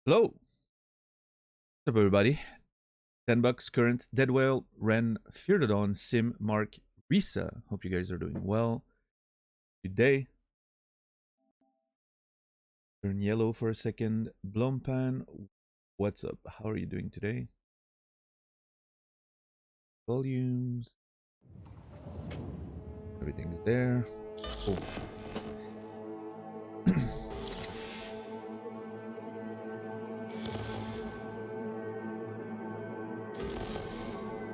Hello. What's up, everybody? $10 current, Dead Whale, Ren, Fear the Dawn, Sim, Mark, Risa. Hope you guys are doing well today. Turn yellow for a second. Blompan, what's up? How are you doing today? Volumes. Everything's there. Cool.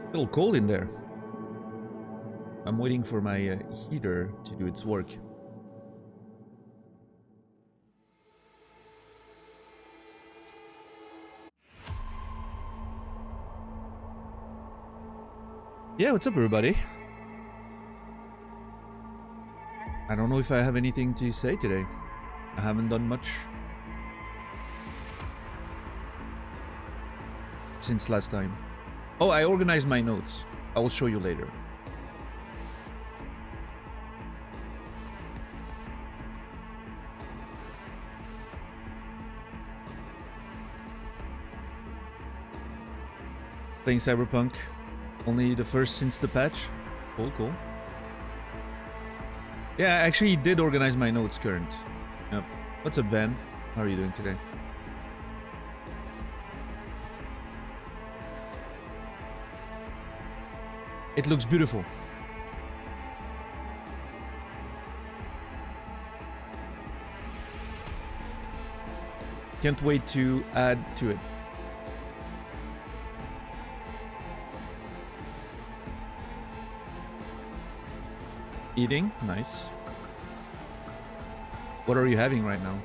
A little cold in there. I'm waiting for my heater to do its work. Yeah, what's up, everybody? I don't know if I have anything to say today. I haven't done much since last time. Oh, I organized my notes. I will show you later. Playing Cyberpunk. Only the first since the patch. Cool. Yeah, I actually did organize my notes, current. Yep. What's up, Van? How are you doing today? It looks beautiful. Can't wait to add to it. Eating? Nice. What are you having right now?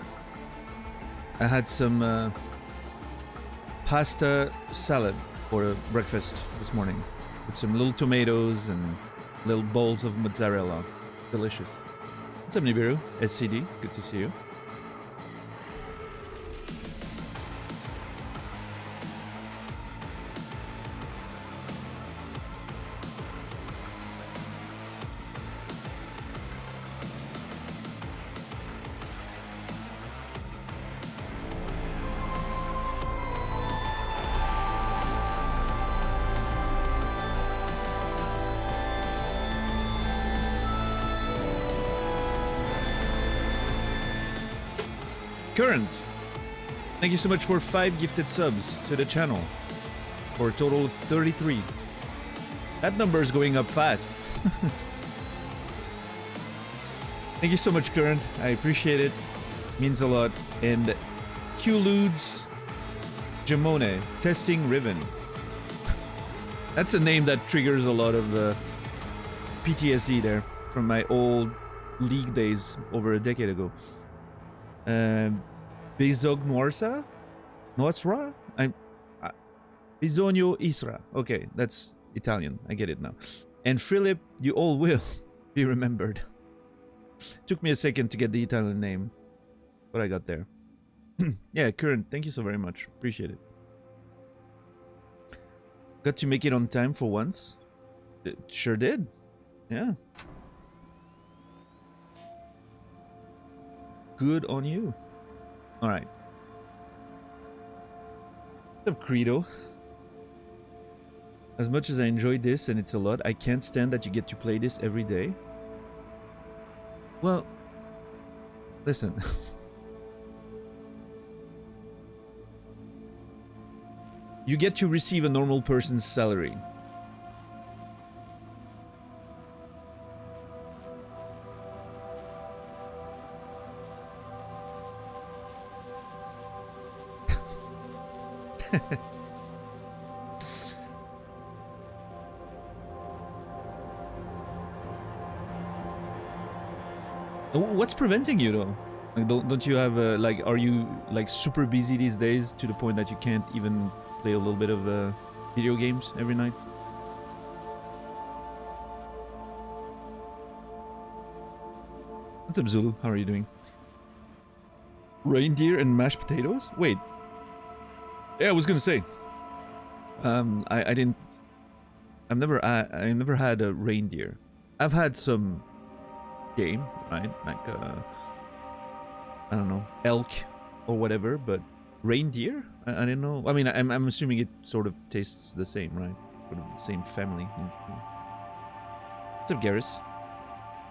I had some pasta salad for breakfast this morning. With some little tomatoes and little bowls of mozzarella. Delicious. What's up, Nibiru? SCD, good to see you. Current, thank you so much for 5 gifted subs to the channel for a total of 33. That number is going up fast. Thank you so much, Current. I appreciate it. Means a lot. And Qludes Jamone, Testing Riven. That's a name that triggers a lot of PTSD there from my old League days over a decade ago. Bizog Noirsa? Noisra? Bisogno Isra. Okay, that's Italian. I get it now. And Philip, you all will be remembered. Took me a second to get the Italian name, but I got there. Yeah, Current, thank you so very much. Appreciate it. Got to make it on time for once. It sure did. Yeah. Good on you. All right. What's up, Credo? As much as I enjoyed this, and it's a lot, I can't stand that you get to play this every day. Well, listen. You get to receive a normal person's salary. What's preventing you though? Like, don't you have like? Are you like super busy these days to the point that you can't even play a little bit of video games every night? What's up, Zulu? How are you doing? Reindeer and mashed potatoes? Wait. Yeah, I was gonna say. I didn't. I never had a reindeer. I've had some game, right? Like I don't know, elk or whatever, but Reindeer? I don't know. I mean, I'm assuming it sort of tastes the same, right? Sort of the same family. What's up, Garrus?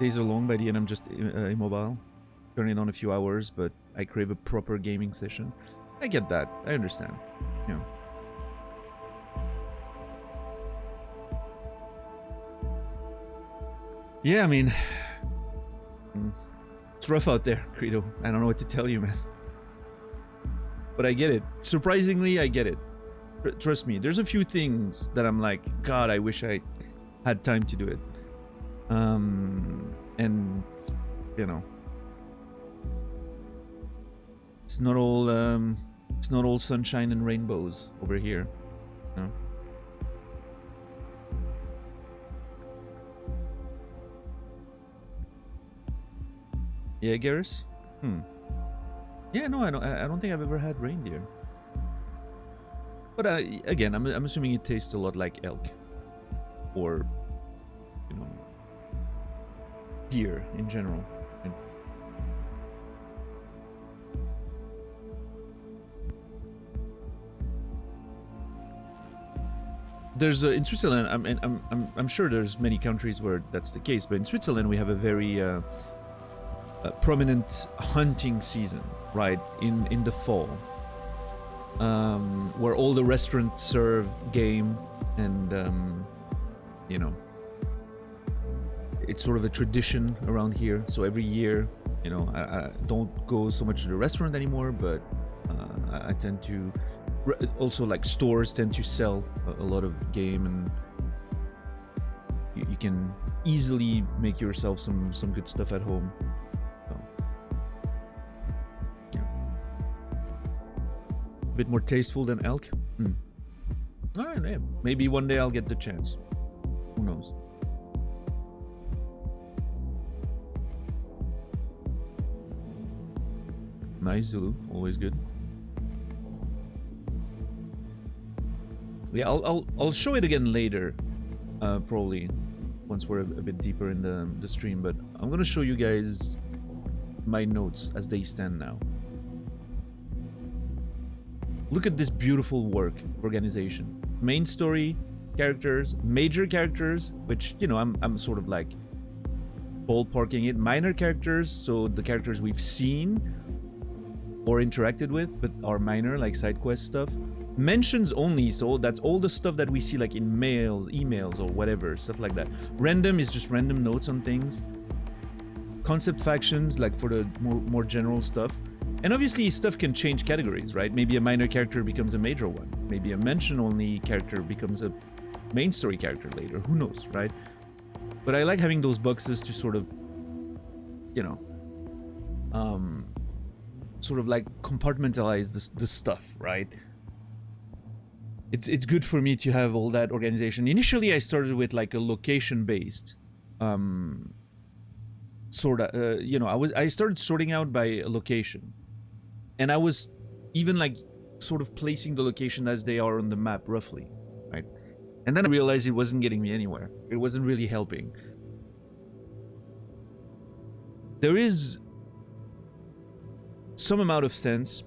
Days are long, by the end I'm just immobile. Turn it on a few hours, but I crave a proper gaming session. I get that. I understand. Yeah. Yeah, I mean, it's rough out there, Credo. I don't know what to tell you, man. But I get it. Surprisingly, I get it. Trust me, there's a few things that I'm like, God, I wish I had time to do it. And, you know, it's not all sunshine and rainbows over here, you know? Yeah, Garrus? Yeah, no, I don't think I've ever had reindeer. But again, I'm assuming it tastes a lot like elk, or you know, deer in general. There's in Switzerland. I'm sure there's many countries where that's the case, but in Switzerland we have a very prominent hunting season, right? In the fall. Where all the restaurants serve game, and you know, it's sort of a tradition around here. So every year, you know, I don't go so much to the restaurant anymore, but I tend to also, like, stores tend to sell a lot of game, and you can easily make yourself some good stuff at home. A bit more tasteful than elk. All right, yeah. Maybe one day I'll get the chance. Who knows? Nice, Zulu. Always good. Yeah, I'll show it again later, probably once we're a bit deeper in the stream. But I'm gonna show you guys my notes as they stand now. Look at this beautiful work organization. Main story, characters, major characters, which, you know, I'm sort of like ballparking it. Minor characters, so the characters we've seen or interacted with, but are minor, like side quest stuff. Mentions only, so that's all the stuff that we see, like in mails, emails, or whatever, stuff like that. Random is just random notes on things. Concept factions, like for the more general stuff. And obviously stuff can change categories, right? Maybe a minor character becomes a major one. Maybe a mention-only character becomes a main story character later. Who knows, right? But I like having those boxes to sort of, you know, sort of like compartmentalize the stuff, right? It's good for me to have all that organization. Initially, I started with like a location-based, sort of, you know, I started sorting out by a location. And I was even like sort of placing the location as they are on the map, roughly, right? And then I realized it wasn't getting me anywhere. It wasn't really helping. There is some amount of sense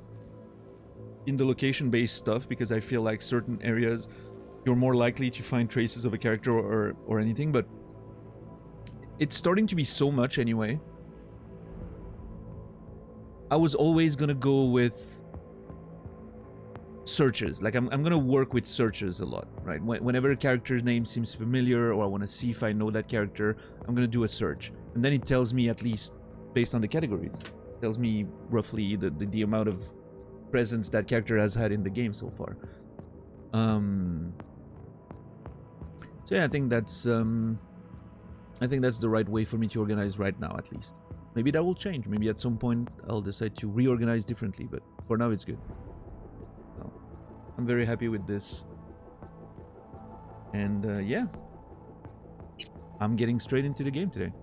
in the location-based stuff, because I feel like certain areas you're more likely to find traces of a character or anything, but it's starting to be so much anyway. I was always gonna go with searches. Like I'm gonna work with searches a lot, right? Whenever a character's name seems familiar, or I want to see if I know that character, I'm gonna do a search, and then it tells me, at least based on the categories, it tells me roughly the amount of presence that character has had in the game so far. So yeah, I think that's the right way for me to organize right now, at least. Maybe that will change. Maybe at some point I'll decide to reorganize differently, but for now it's good. So, I'm very happy with this. And yeah, I'm getting straight into the game today.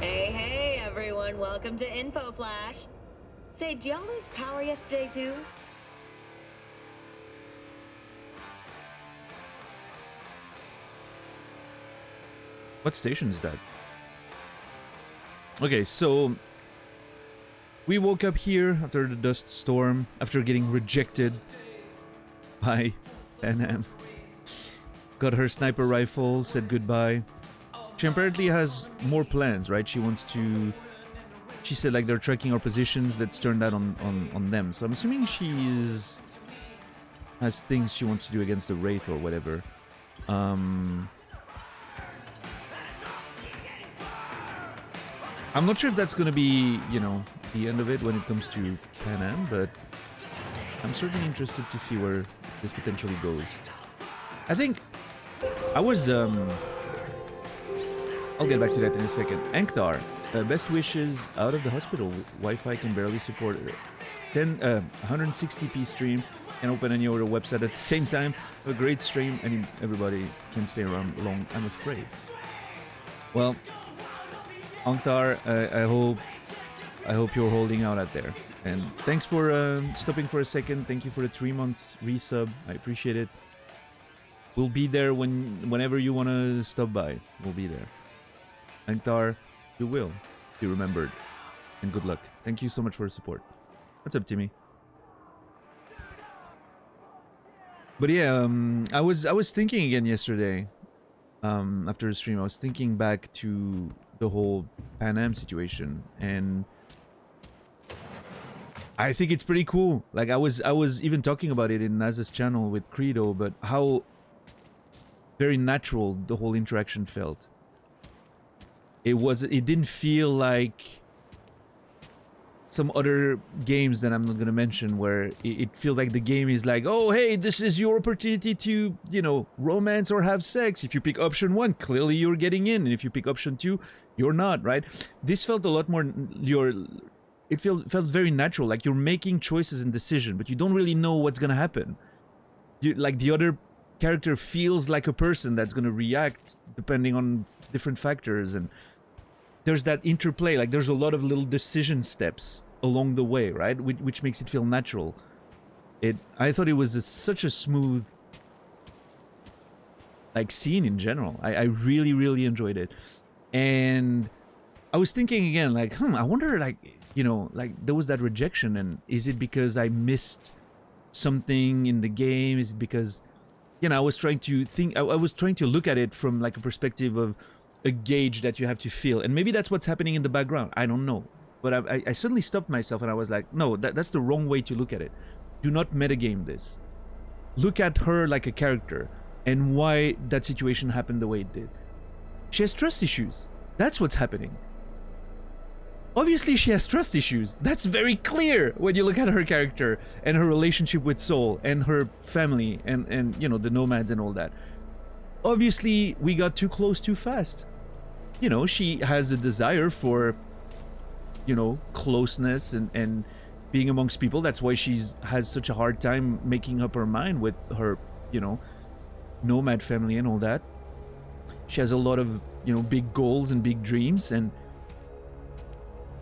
Hey everyone, welcome to Info Flash. Say, did y'all lose power yesterday too? What station is that? Okay, so We woke up here after the dust storm, after getting rejected by Pan Am. Got her sniper rifle, said goodbye. She apparently has more plans, right? She wants to... She said like they're tracking our positions, that's turned out on them. So I'm assuming she has things she wants to do against the Wraith or whatever. I'm not sure if that's gonna be, you know, the end of it when it comes to Pan Am, but I'm certainly interested to see where this potentially goes. I think I was I'll get back to that in a second. Ankthar, best wishes out of the hospital. Wi-Fi can barely support 160p stream and open any other website at the same time. A great stream, and everybody can stay around long, I'm afraid. Well, Ankthar, I hope you're holding out there. And thanks for stopping for a second. Thank you for the 3 months resub. I appreciate it. We'll be there whenever you want to stop by. We'll be there. Ankthar, you will be remembered. And good luck. Thank you so much for the support. What's up, Timmy? But yeah, I was thinking again yesterday. After the stream, I was thinking back to the whole Pan Am situation, and I think it's pretty cool. Like I was even talking about it in Naz's channel with Credo, but how very natural the whole interaction felt. It didn't feel like some other games that I'm not gonna mention, where it feels like the game is like, oh hey, this is your opportunity to, you know, romance or have sex. If you pick option 1, clearly you're getting in, and if you pick option 2, you're not, right? This felt a lot more it felt very natural, like you're making choices and decisions, but you don't really know what's gonna happen. Like the other character feels like a person that's gonna react depending on different factors, and there's that interplay. Like there's a lot of little decision steps along the way, right? Which makes it feel natural. I thought it was such a smooth like scene in general. I really enjoyed it, and I was thinking again, like, I wonder, like, you know, like there was that rejection, and is it because I missed something in the game? Is it because, you know, I was trying to think, I was trying to look at it from like a perspective of a gauge that you have to feel, and maybe that's what's happening in the background. I don't know, but I suddenly stopped myself and I was like, no, that's the wrong way to look at it. Do not metagame this. Look at her like a character and why that situation happened the way it did. She has trust issues. That's what's happening. Obviously she has trust issues. That's very clear when you look at her character and her relationship with Soul and her family and you know, the nomads and all that. Obviously we got too close too fast. You know, she has a desire for, you know, closeness and being amongst people. That's why has such a hard time making up her mind with her, you know, nomad family and all that. She has a lot of, you know, big goals and big dreams, and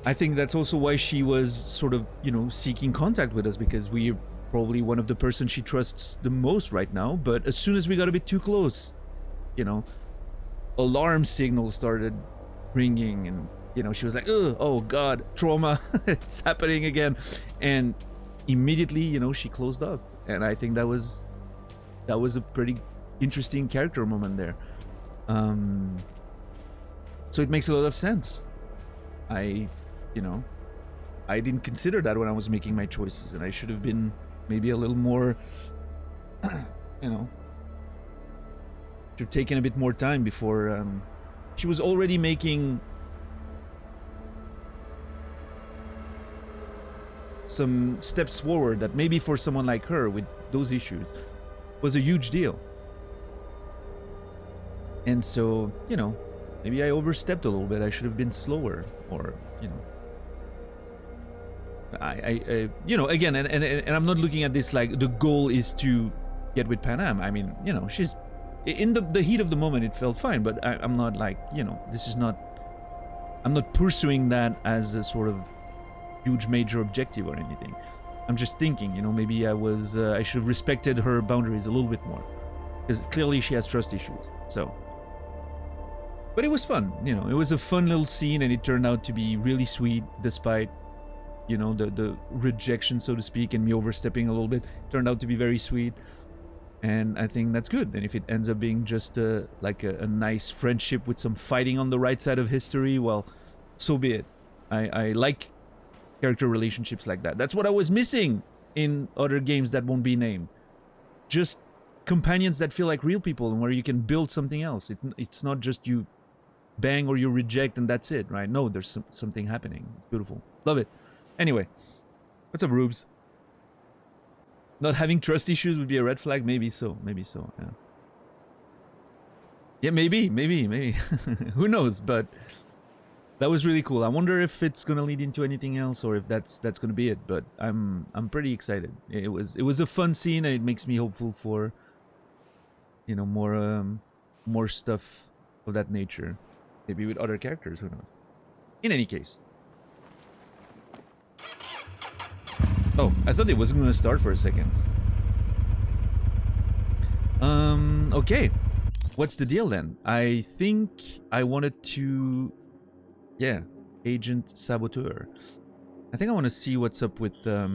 I think that's also why she was sort of, you know, seeking contact with us, because we're probably one of the person she trusts the most right now. But as soon as we got a bit too close, you know, alarm signals started ringing, and, you know, she was like, ugh, oh god, trauma, it's happening again. And immediately, you know, she closed up. And I think that was a pretty interesting character moment there. So it makes a lot of sense. You know, I didn't consider that when I was making my choices, and I should have been maybe a little more, you know, should have taken a bit more time before. She was already making some steps forward that maybe for someone like her with those issues was a huge deal. And so, you know, maybe I overstepped a little bit. I should have been slower, or, you know, I you know, again, and I'm not looking at this like the goal is to get with Pan Am. I mean, you know, she's in the heat of the moment, it felt fine, but I'm not like, you know, I'm not pursuing that as a sort of huge major objective or anything. I'm just thinking, you know, maybe I should have respected her boundaries a little bit more, because clearly she has trust issues. So, but it was fun, you know, it was a fun little scene, and it turned out to be really sweet, despite, you know, the rejection, so to speak, and me overstepping a little bit turned out to be very sweet. And I think that's good. And if it ends up being just like a nice friendship with some fighting on the right side of history, well, so be it. I like character relationships like that. That's what I was missing in other games that won't be named. Just companions that feel like real people and where you can build something else. It's not just you bang or you reject and that's it, right? No, there's something happening. It's beautiful. Love it. Anyway, what's up, Rubes? Not having trust issues would be a red flag? Maybe so, yeah. Yeah, maybe. Who knows, but that was really cool. I wonder if it's gonna lead into anything else or if that's gonna be it, but I'm pretty excited. It was a fun scene and it makes me hopeful for, you know, more stuff of that nature. Maybe with other characters, who knows. In any case. Oh, I thought it wasn't going to start for a second. Okay. What's the deal then? I think I wanted to... Yeah, Agent Saboteur. I think I want to see what's up with... I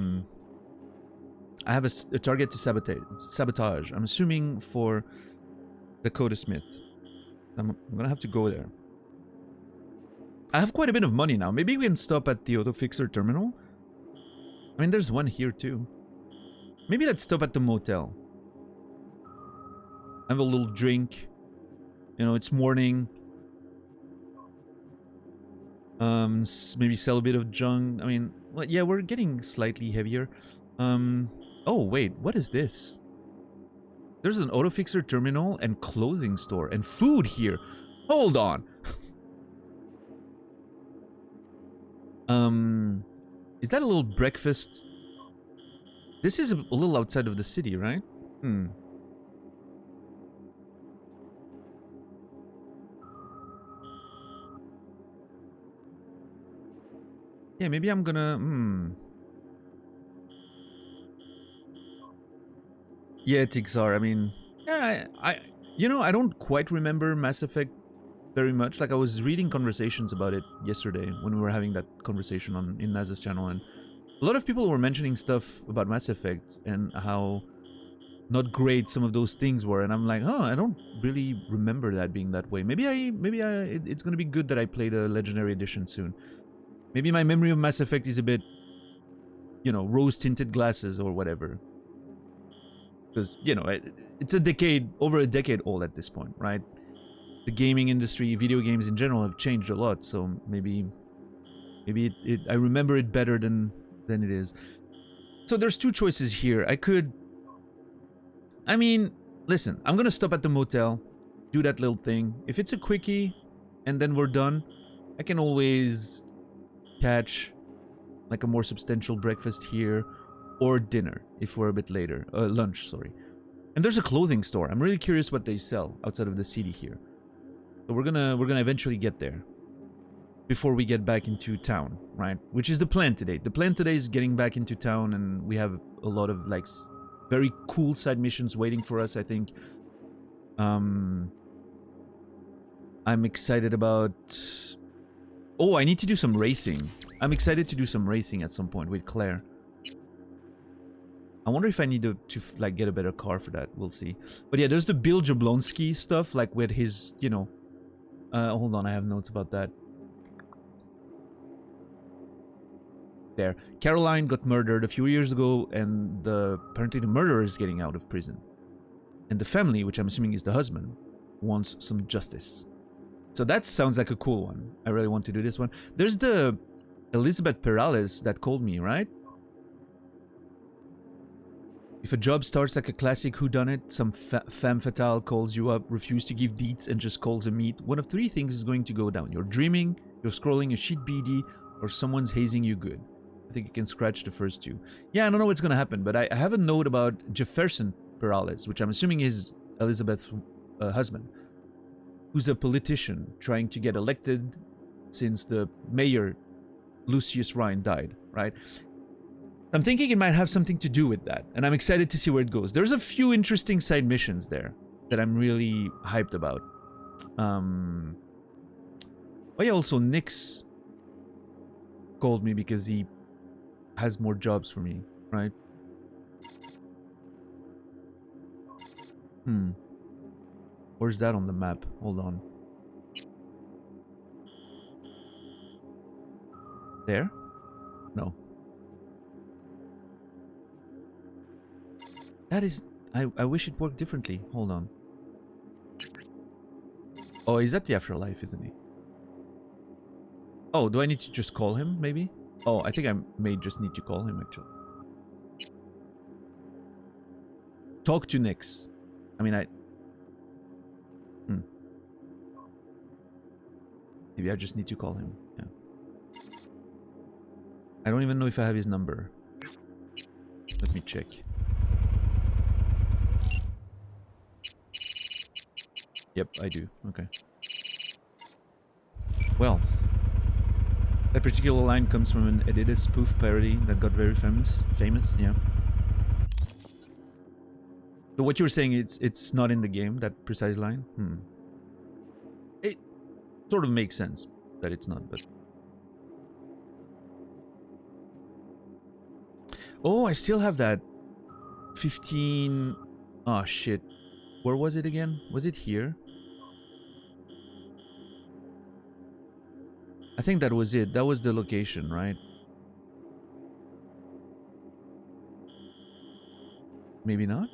have a target to sabotage. I'm assuming for Dakota Smith. I'm going to have to go there. I have quite a bit of money now. Maybe we can stop at the auto fixer terminal. I mean, there's one here too. Maybe let's stop at the motel. Have a little drink. You know, it's morning. Maybe sell a bit of junk. I mean, well, yeah, we're getting slightly heavier. Oh, wait, what is this? There's an auto fixer terminal and clothing store and food here. Hold on. Is that a little breakfast? This is a little outside of the city, right? Yeah, maybe I'm gonna... Yeah, Tixar, I mean... Yeah, you know, I don't quite remember Mass Effect very much. Like, I was reading conversations about it yesterday when we were having that conversation in Naz's channel, and a lot of people were mentioning stuff about Mass Effect and how not great some of those things were, and I'm like, oh, I don't really remember that being that way. Maybe it's gonna be good that I played a Legendary Edition soon. Maybe my memory of Mass Effect is a bit, you know, rose-tinted glasses or whatever. Because, you know, it's over a decade old at this point, right? The gaming industry, video games in general have changed a lot, so maybe I remember it better than it is. So there's two choices here. I mean, listen, I'm gonna stop at the motel, do that little thing. If it's a quickie, and then we're done, I can always catch like a more substantial breakfast here, or dinner if we're a bit later. Lunch, sorry. And there's a clothing store. I'm really curious what they sell outside of the city here. So we're gonna eventually get there before we get back into town, right? Which is the plan today. The plan today is getting back into town, and we have a lot of like very cool side missions waiting for us, I think. I'm excited about... Oh, I need to do some racing. I'm excited to do some racing at some point with Claire. I wonder if I need to like get a better car for that. We'll see. But yeah, there's the Bill Jablonski stuff, like with his, you know... hold on, I have notes about that. There. Caroline got murdered a few years ago, and apparently the murderer is getting out of prison. And the family, which I'm assuming is the husband, wants some justice. So that sounds like a cool one. I really want to do this one. There's the Elizabeth Perales that called me, right? If a job starts like a classic whodunit, some femme fatale calls you up, refuse to give deets, and just calls a meet, one of three things is going to go down. You're dreaming, you're scrolling a shit BD, or someone's hazing you good. I think you can scratch the first two. Yeah, I don't know what's going to happen, but I have a note about Jefferson Perales, which I'm assuming is Elizabeth's husband, who's a politician trying to get elected since the mayor, Lucius Ryan, died, right? I'm thinking it might have something to do with that, and I'm excited to see where it goes. There's a few interesting side missions there that I'm really hyped about. Oh yeah, also Nyx called me because he has more jobs for me, right? Where's that on the map? Hold on. There? No. That is... I wish it worked differently. Hold on. Oh, he's at the afterlife, isn't he? Oh, do I need to just call him, maybe? Oh, I think I may just need to call him, actually. Talk to Nyx. I mean, Maybe I just need to call him. Yeah. I don't even know if I have his number. Let me check. Yep, I do. Okay. Well, that particular line comes from an Adidas spoof parody that got very famous. Yeah. So what you're saying, it's not in the game, that precise line? It sort of makes sense that it's not, but... Oh, I still have that 15... Oh, shit. Where was it again? Was it here? I think that was it. That was the location, right? Maybe not?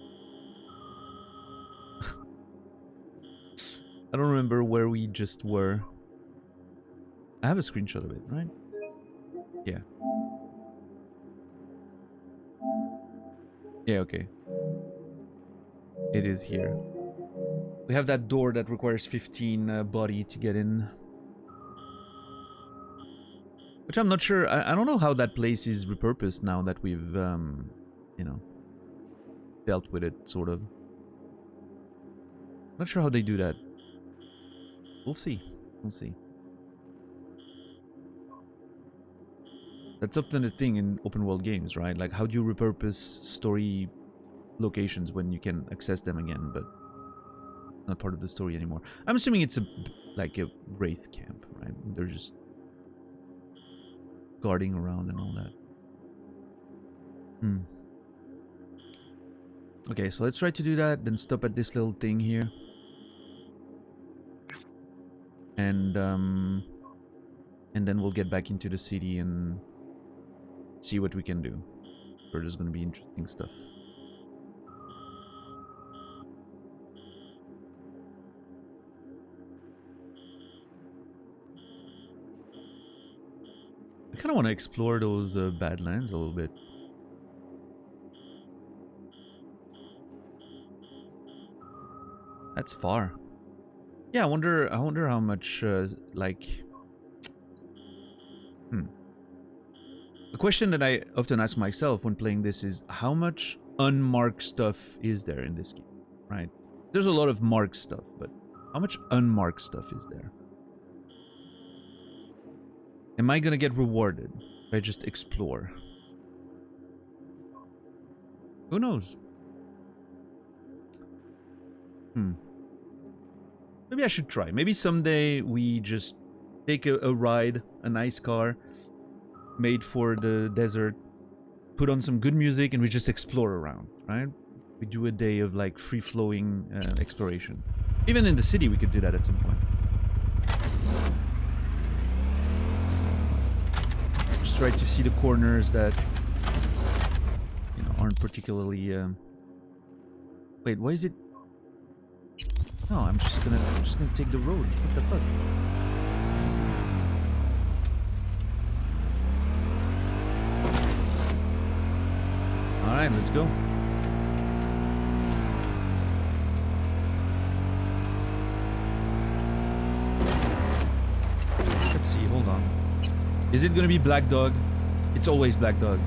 I don't remember where we just were. I have a screenshot of it, right? Yeah. Yeah, okay. It is here. We have that door that requires 15 body to get in. Which I'm not sure. I don't know how that place is repurposed now that we've, you know, dealt with it, sort of. Not sure how they do that. We'll see. We'll see. That's often a thing in open world games, right? Like, how do you repurpose story locations when you can access them again, but not part of the story anymore? I'm assuming it's like a wraith camp, right? They're just guarding around and all that. Okay, so let's try to do that, then stop at this little thing here. And then we'll get back into the city and see what we can do. Sure, there's gonna be interesting stuff. I kind of want to explore those Badlands a little bit. That's far. Yeah, I wonder how much like. The question that I often ask myself when playing this is how much unmarked stuff is there in this game, right? There's a lot of marked stuff, but how much unmarked stuff is there? Am I gonna get rewarded if I just explore? Who knows? Maybe I should try. Maybe someday we just take a ride, a nice car made for the desert, put on some good music, and we just explore around, right? We do a day of like free-flowing exploration. Even in the city we could do that at some point. Just try to see the corners that, you know, aren't particularly wait, why is it? No, I'm just gonna take the road. What the fuck? Alright, let's go. Let's see, hold on. Is it gonna be Black Dog? It's always Black Dog.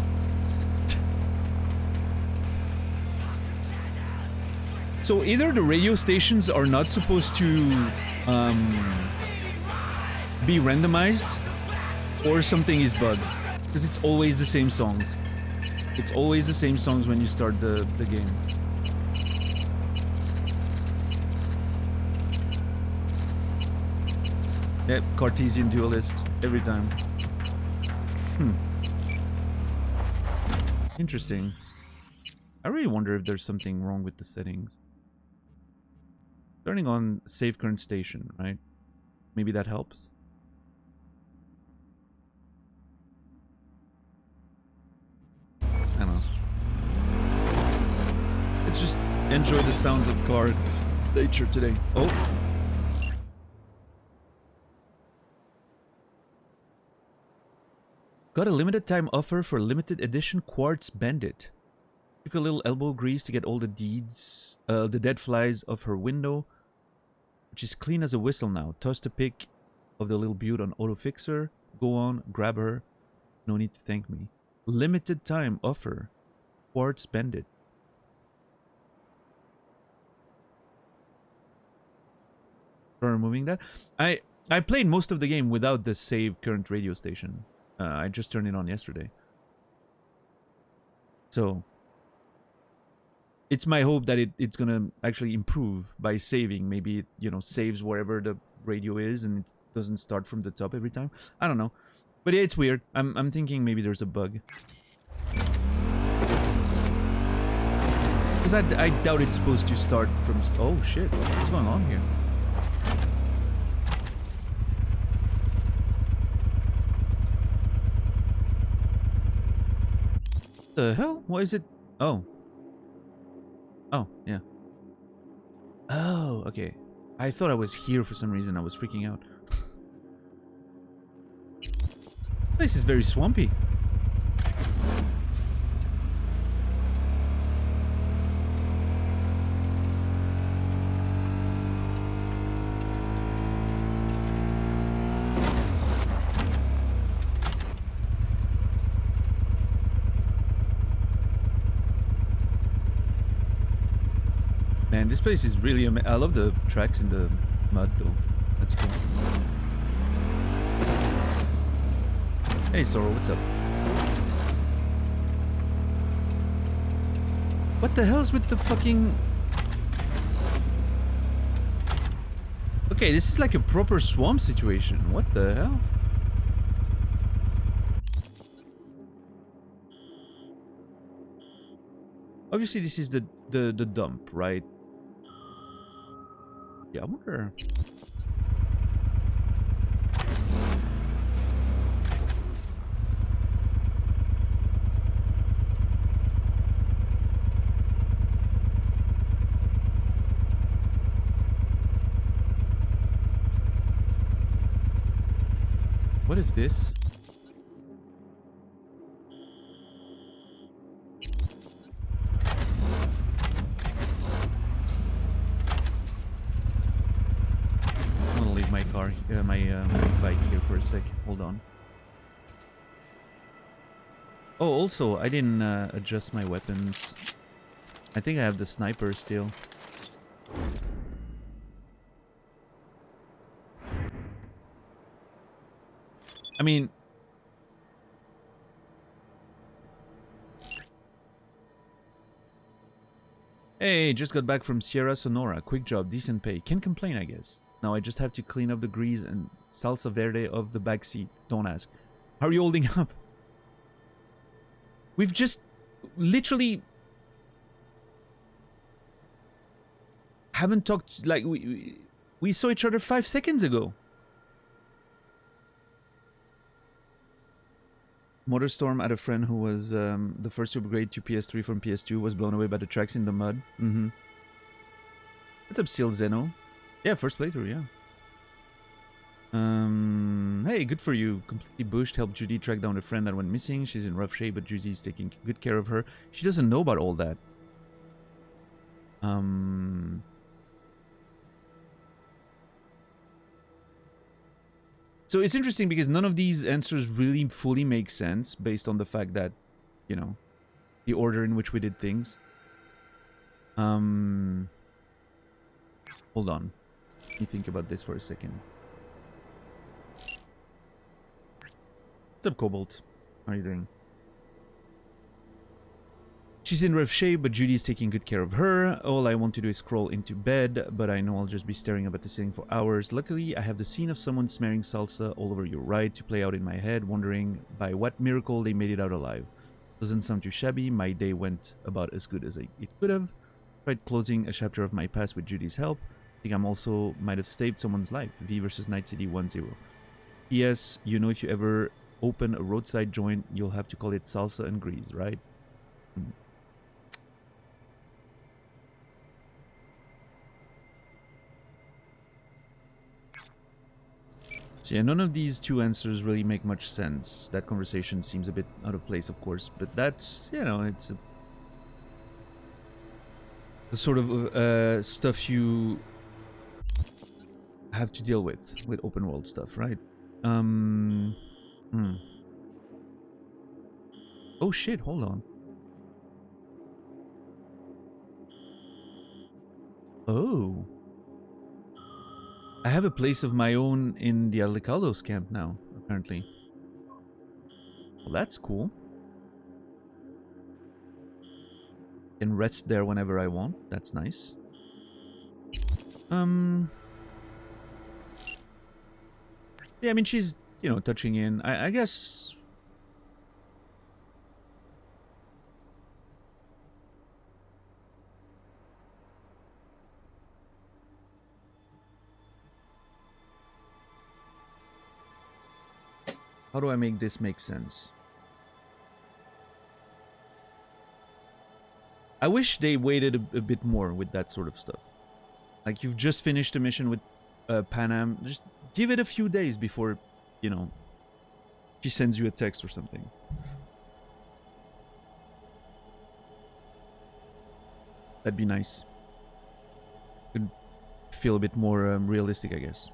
So either the radio stations are not supposed to be randomized, or something is bugged. Because it's always the same songs. It's always the same songs when you start the game. Yep, Cartesian duelist every time. Interesting. I really wonder if there's something wrong with the settings. Turning on save current station, right? Maybe that helps. I don't know. Let's just enjoy the sounds of car nature today. Oh. Got a limited time offer for limited edition quartz bandit. Took a little elbow grease to get all the dead flies off her window, which is clean as a whistle now. Tossed a pic of the little beaut on auto fixer. Go on, grab her. No need to thank me. Limited time offer. Quartz bandit. For removing that. I played most of the game without the save current radio station. I just turned it on yesterday. So it's my hope that it's gonna actually improve by saving. Maybe it, you know, saves wherever the radio is and it doesn't start from the top every time. I don't know. But yeah, it's weird. I'm thinking maybe there's a bug. Because I doubt it's supposed to start from... Oh shit, what's going on here? The hell? What is it? Oh. Oh, yeah. Oh, okay. I thought I was here for some reason. I was freaking out. This is very swampy. Man, this place is really amazing. I love the tracks in the mud, though. That's cool. Hey, Sora, what's up? What the hell's with the fucking... Okay, this is like a proper swamp situation. What the hell? Obviously, this is the dump, right? Yeah, I wonder... What is this? I'm gonna leave my car, my bike here for a sec. Hold on. Oh, also, I didn't adjust my weapons. I think I have the sniper still. I mean... Hey, just got back from Sierra Sonora. Quick job, decent pay. Can't complain, I guess. Now I just have to clean up the grease and salsa verde of the back seat. Don't ask. How are you holding up? We've just literally haven't talked, like, we saw each other 5 seconds ago. Motorstorm had a friend who was the first to upgrade to PS3 from PS2, was blown away by the tracks in the mud. Mm-hmm. What's up, Seal Zeno? Yeah, first playthrough, yeah. Hey, good for you. Completely bushed, helped Judy track down a friend that went missing. She's in rough shape, but Judy's taking good care of her. She doesn't know about all that. So it's interesting because none of these answers really fully make sense based on the fact that, you know, the order in which we did things. Hold on. Let me think about this for a second. What's up, Cobalt? How are you doing? She's in rough shape, but Judy's taking good care of her. All I want to do is crawl into bed, but I know I'll just be staring up at the ceiling for hours. Luckily, I have the scene of someone smearing salsa all over your ride to play out in my head, wondering by what miracle they made it out alive. Doesn't sound too shabby. My day went about as good as it could have. Tried closing a chapter of my past with Judy's help. I think I'm also might have saved someone's life. V versus Night City 1-0. P.S. You know, if you ever open a roadside joint, you'll have to call it salsa and grease, right? So yeah, none of these two answers really make much sense. That conversation seems a bit out of place, of course, but that's, you know, it's the sort of stuff you have to deal with open world stuff, right? Oh shit, hold on. Oh. I have a place of my own in the Aldecaldos camp now, apparently. Well, that's cool. Can rest there whenever I want. That's nice. Yeah, I mean, she's, you know, touching in. I guess... How do I make this make sense? I wish they waited a bit more with that sort of stuff. Like, you've just finished a mission with Pan Am. Just give it a few days before, you know, she sends you a text or something. That'd be nice. Could feel a bit more realistic, I guess.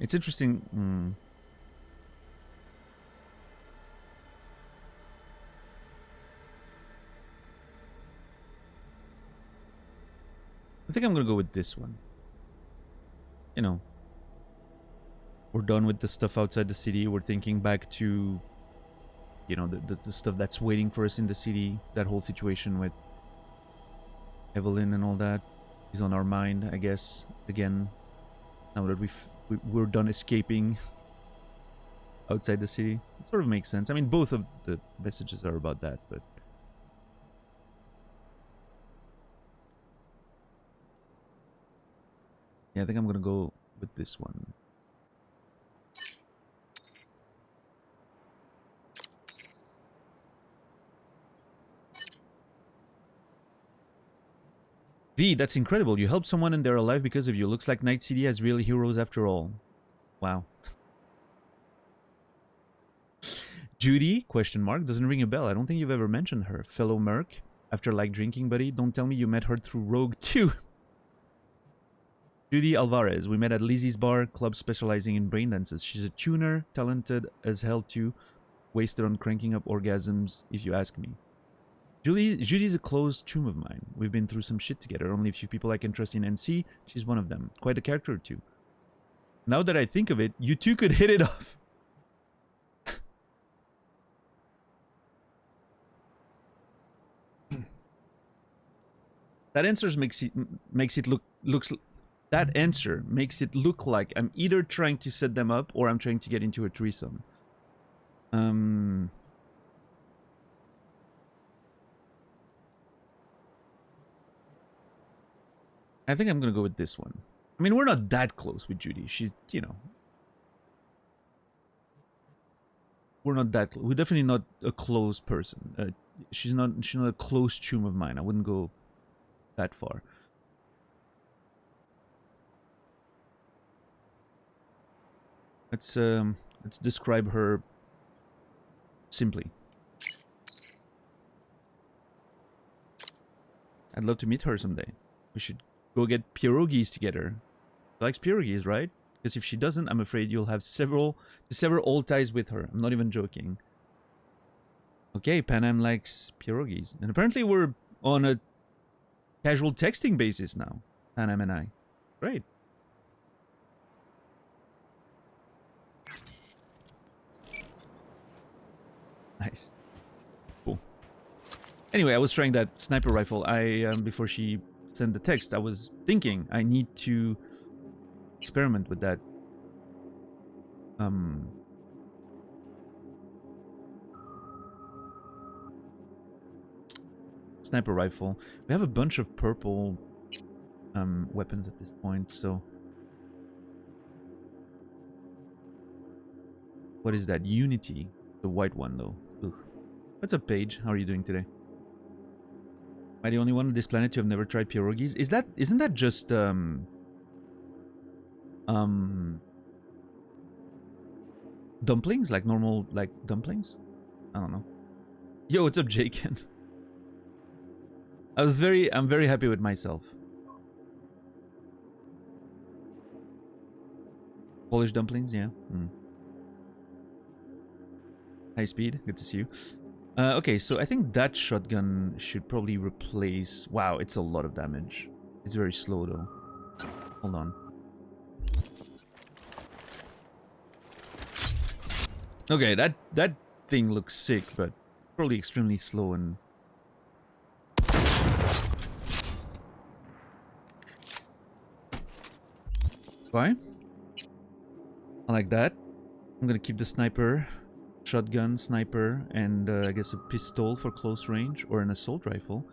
It's interesting. I think I'm gonna go with this one. You know, we're done with the stuff outside the city. We're thinking back to, you know, the stuff that's waiting for us in the city. That whole situation with Evelyn and all that is on our mind, I guess. Again, now that we're done escaping outside the city. It sort of makes sense. I mean, both of the messages are about that, but... yeah, I think I'm gonna go with this one. V, that's incredible. You helped someone and they're alive because of you. Looks like Night City has real heroes after all. Wow. Judy, question mark, doesn't ring a bell. I don't think you've ever mentioned her. Fellow Merc, after like drinking buddy, don't tell me you met her through Rogue 2. Judy Alvarez, we met at Lizzie's bar, club specializing in brain dances. She's a tuner, talented as hell too, wasted on cranking up orgasms, if you ask me. Judy's a close tomb of mine. We've been through some shit together. Only a few people I can trust in NC. She's one of them. Quite a character too. Now that I think of it, you two could hit it off. That answer makes it look like I'm either trying to set them up or I'm trying to get into a threesome. I think I'm gonna go with this one. I mean, we're not that close with Judy. She, you know, we're not that close. We're definitely not a close person. She's not a close tomb of mine. I wouldn't go that far. Let's describe her simply. I'd love to meet her someday. We should go get pierogies together. She likes pierogies, right? Because if she doesn't, I'm afraid you'll have several old ties with her. I'm not even joking. Okay, Panam likes pierogies. And apparently we're on a casual texting basis now. Panam and I. Great. Nice. Cool. Anyway, I was trying that sniper rifle. Before she sent the text, I was thinking I need to experiment with that. Sniper rifle. We have a bunch of purple weapons at this point, so... What is that? Unity. The white one, though. Ugh. What's up, Paige? How are you doing today? Am I the only one on this planet who have never tried pierogies? Isn't that just dumplings? Like normal like dumplings? I don't know. Yo, what's up, Jake? I'm very happy with myself. Polish dumplings, yeah. High speed, good to see you. Okay, so I think that shotgun should probably replace... Wow, it's a lot of damage. It's very slow, though. Hold on. Okay, that thing looks sick, but probably extremely slow and... Fine. I like that. I'm gonna keep the sniper... Shotgun, sniper, and I guess a pistol for close range, or an assault rifle.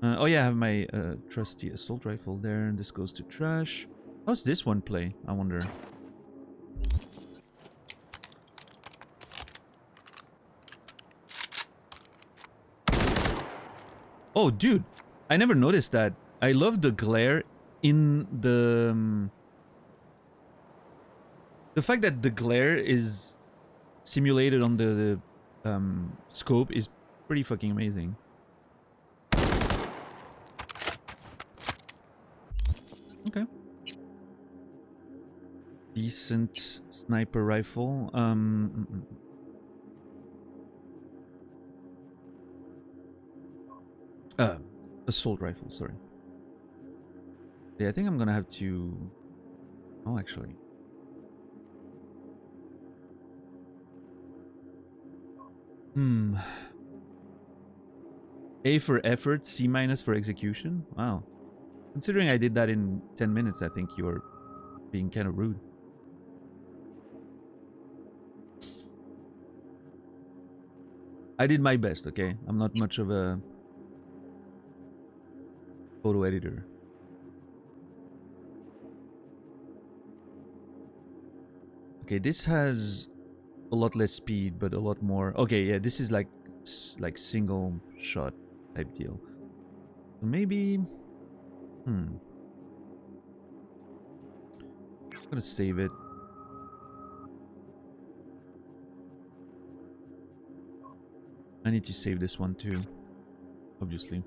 Oh yeah, I have my trusty assault rifle there, and this goes to trash. How's this one play, I wonder? Oh, dude, I never noticed that. I love the glare in the... The fact that the glare is... simulated on the scope is pretty fucking amazing. Okay. Decent sniper rifle. Assault rifle, sorry. Yeah, I think I'm gonna have to... Oh, actually. A for effort, C minus for execution? Wow. Considering I did that in 10 minutes, I think you're being kind of rude. I did my best, okay? I'm not much of a photo editor. Okay, this has a lot less speed, but a lot more... Okay, yeah, this is like single shot type deal. So maybe... I'm gonna save it. I need to save this one too, obviously.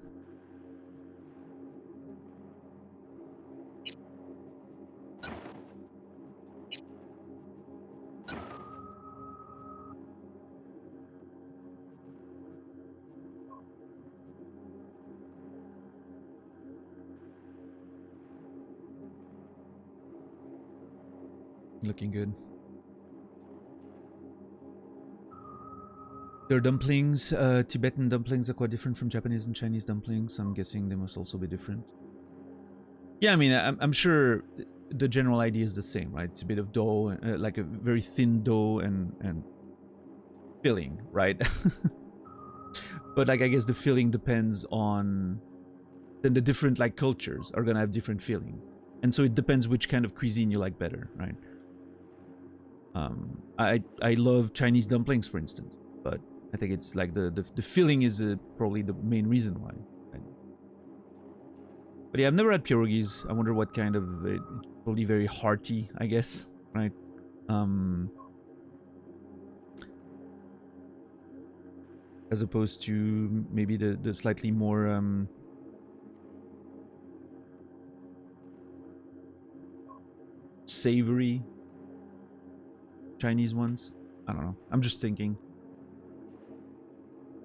Looking good. Their dumplings, Tibetan dumplings are quite different from Japanese and Chinese dumplings. I'm guessing they must also be different. Yeah, I mean, I'm sure the general idea is the same, right? It's a bit of dough, like a very thin dough and filling, right? But like, I guess the filling depends on... Then the different like cultures are gonna have different fillings. And so it depends which kind of cuisine you like better, right? I love Chinese dumplings, for instance, but I think it's like the filling is probably the main reason why. Right? But yeah, I've never had pierogies. I wonder what kind of... probably very hearty, I guess, right? As opposed to maybe the slightly more... savory Chinese ones. I don't know. I'm just thinking.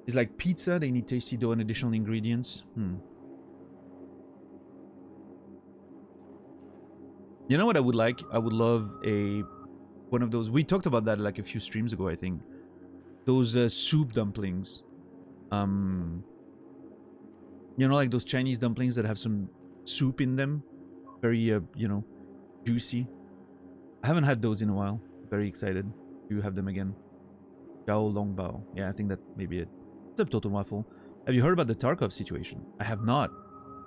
It's like pizza. They need tasty dough and additional ingredients. You know what I would like? I would love one of those. We talked about that like a few streams ago, I think. those soup dumplings. You know, like those Chinese dumplings that have some soup in them, very you know, juicy. I haven't had those in a while. Very excited to have them again. Xiao Long Bao. Yeah, I think that may be it. What's up, Total Waffle? Have you heard about the Tarkov situation? I have not.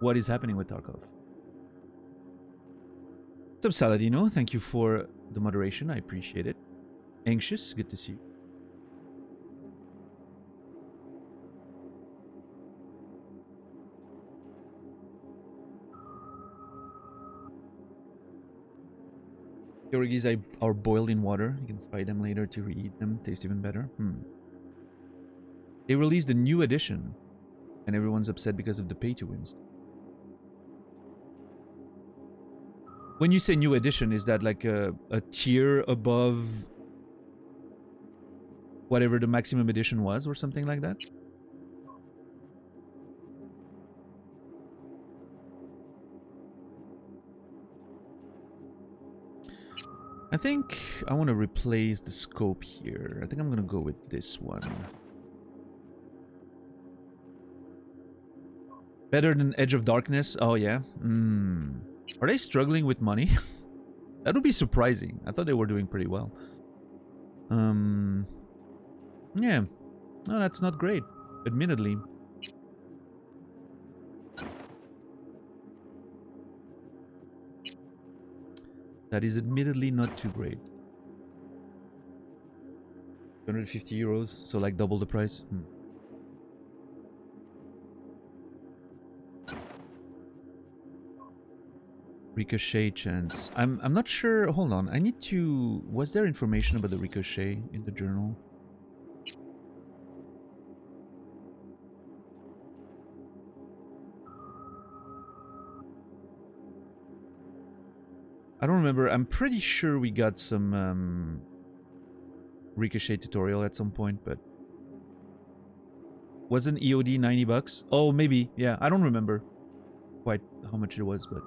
What is happening with Tarkov? What's up, Saladino? Thank you for the moderation. I appreciate it. Anxious? Good to see you. Yorigis are boiled in water. You can fry them later to reheat them. Taste even better. They released a new edition, and everyone's upset because of the pay-to-wins. When you say new edition, is that like a tier above whatever the maximum edition was, or something like that? I think I want to replace the scope here. I think I'm going to go with this one. Better than Edge of Darkness? Oh, yeah. Are they struggling with money? That would be surprising. I thought they were doing pretty well. Yeah. No, that's not great. Admittedly. That is admittedly not too great. 250 euros, so like double the price. Ricochet chance. I'm not sure. Hold on. I need to. Was there information about the ricochet in the journal? I don't remember. I'm pretty sure we got some ricochet tutorial at some point, but wasn't EOD 90 bucks? Oh, maybe. Yeah, I don't remember quite how much it was, but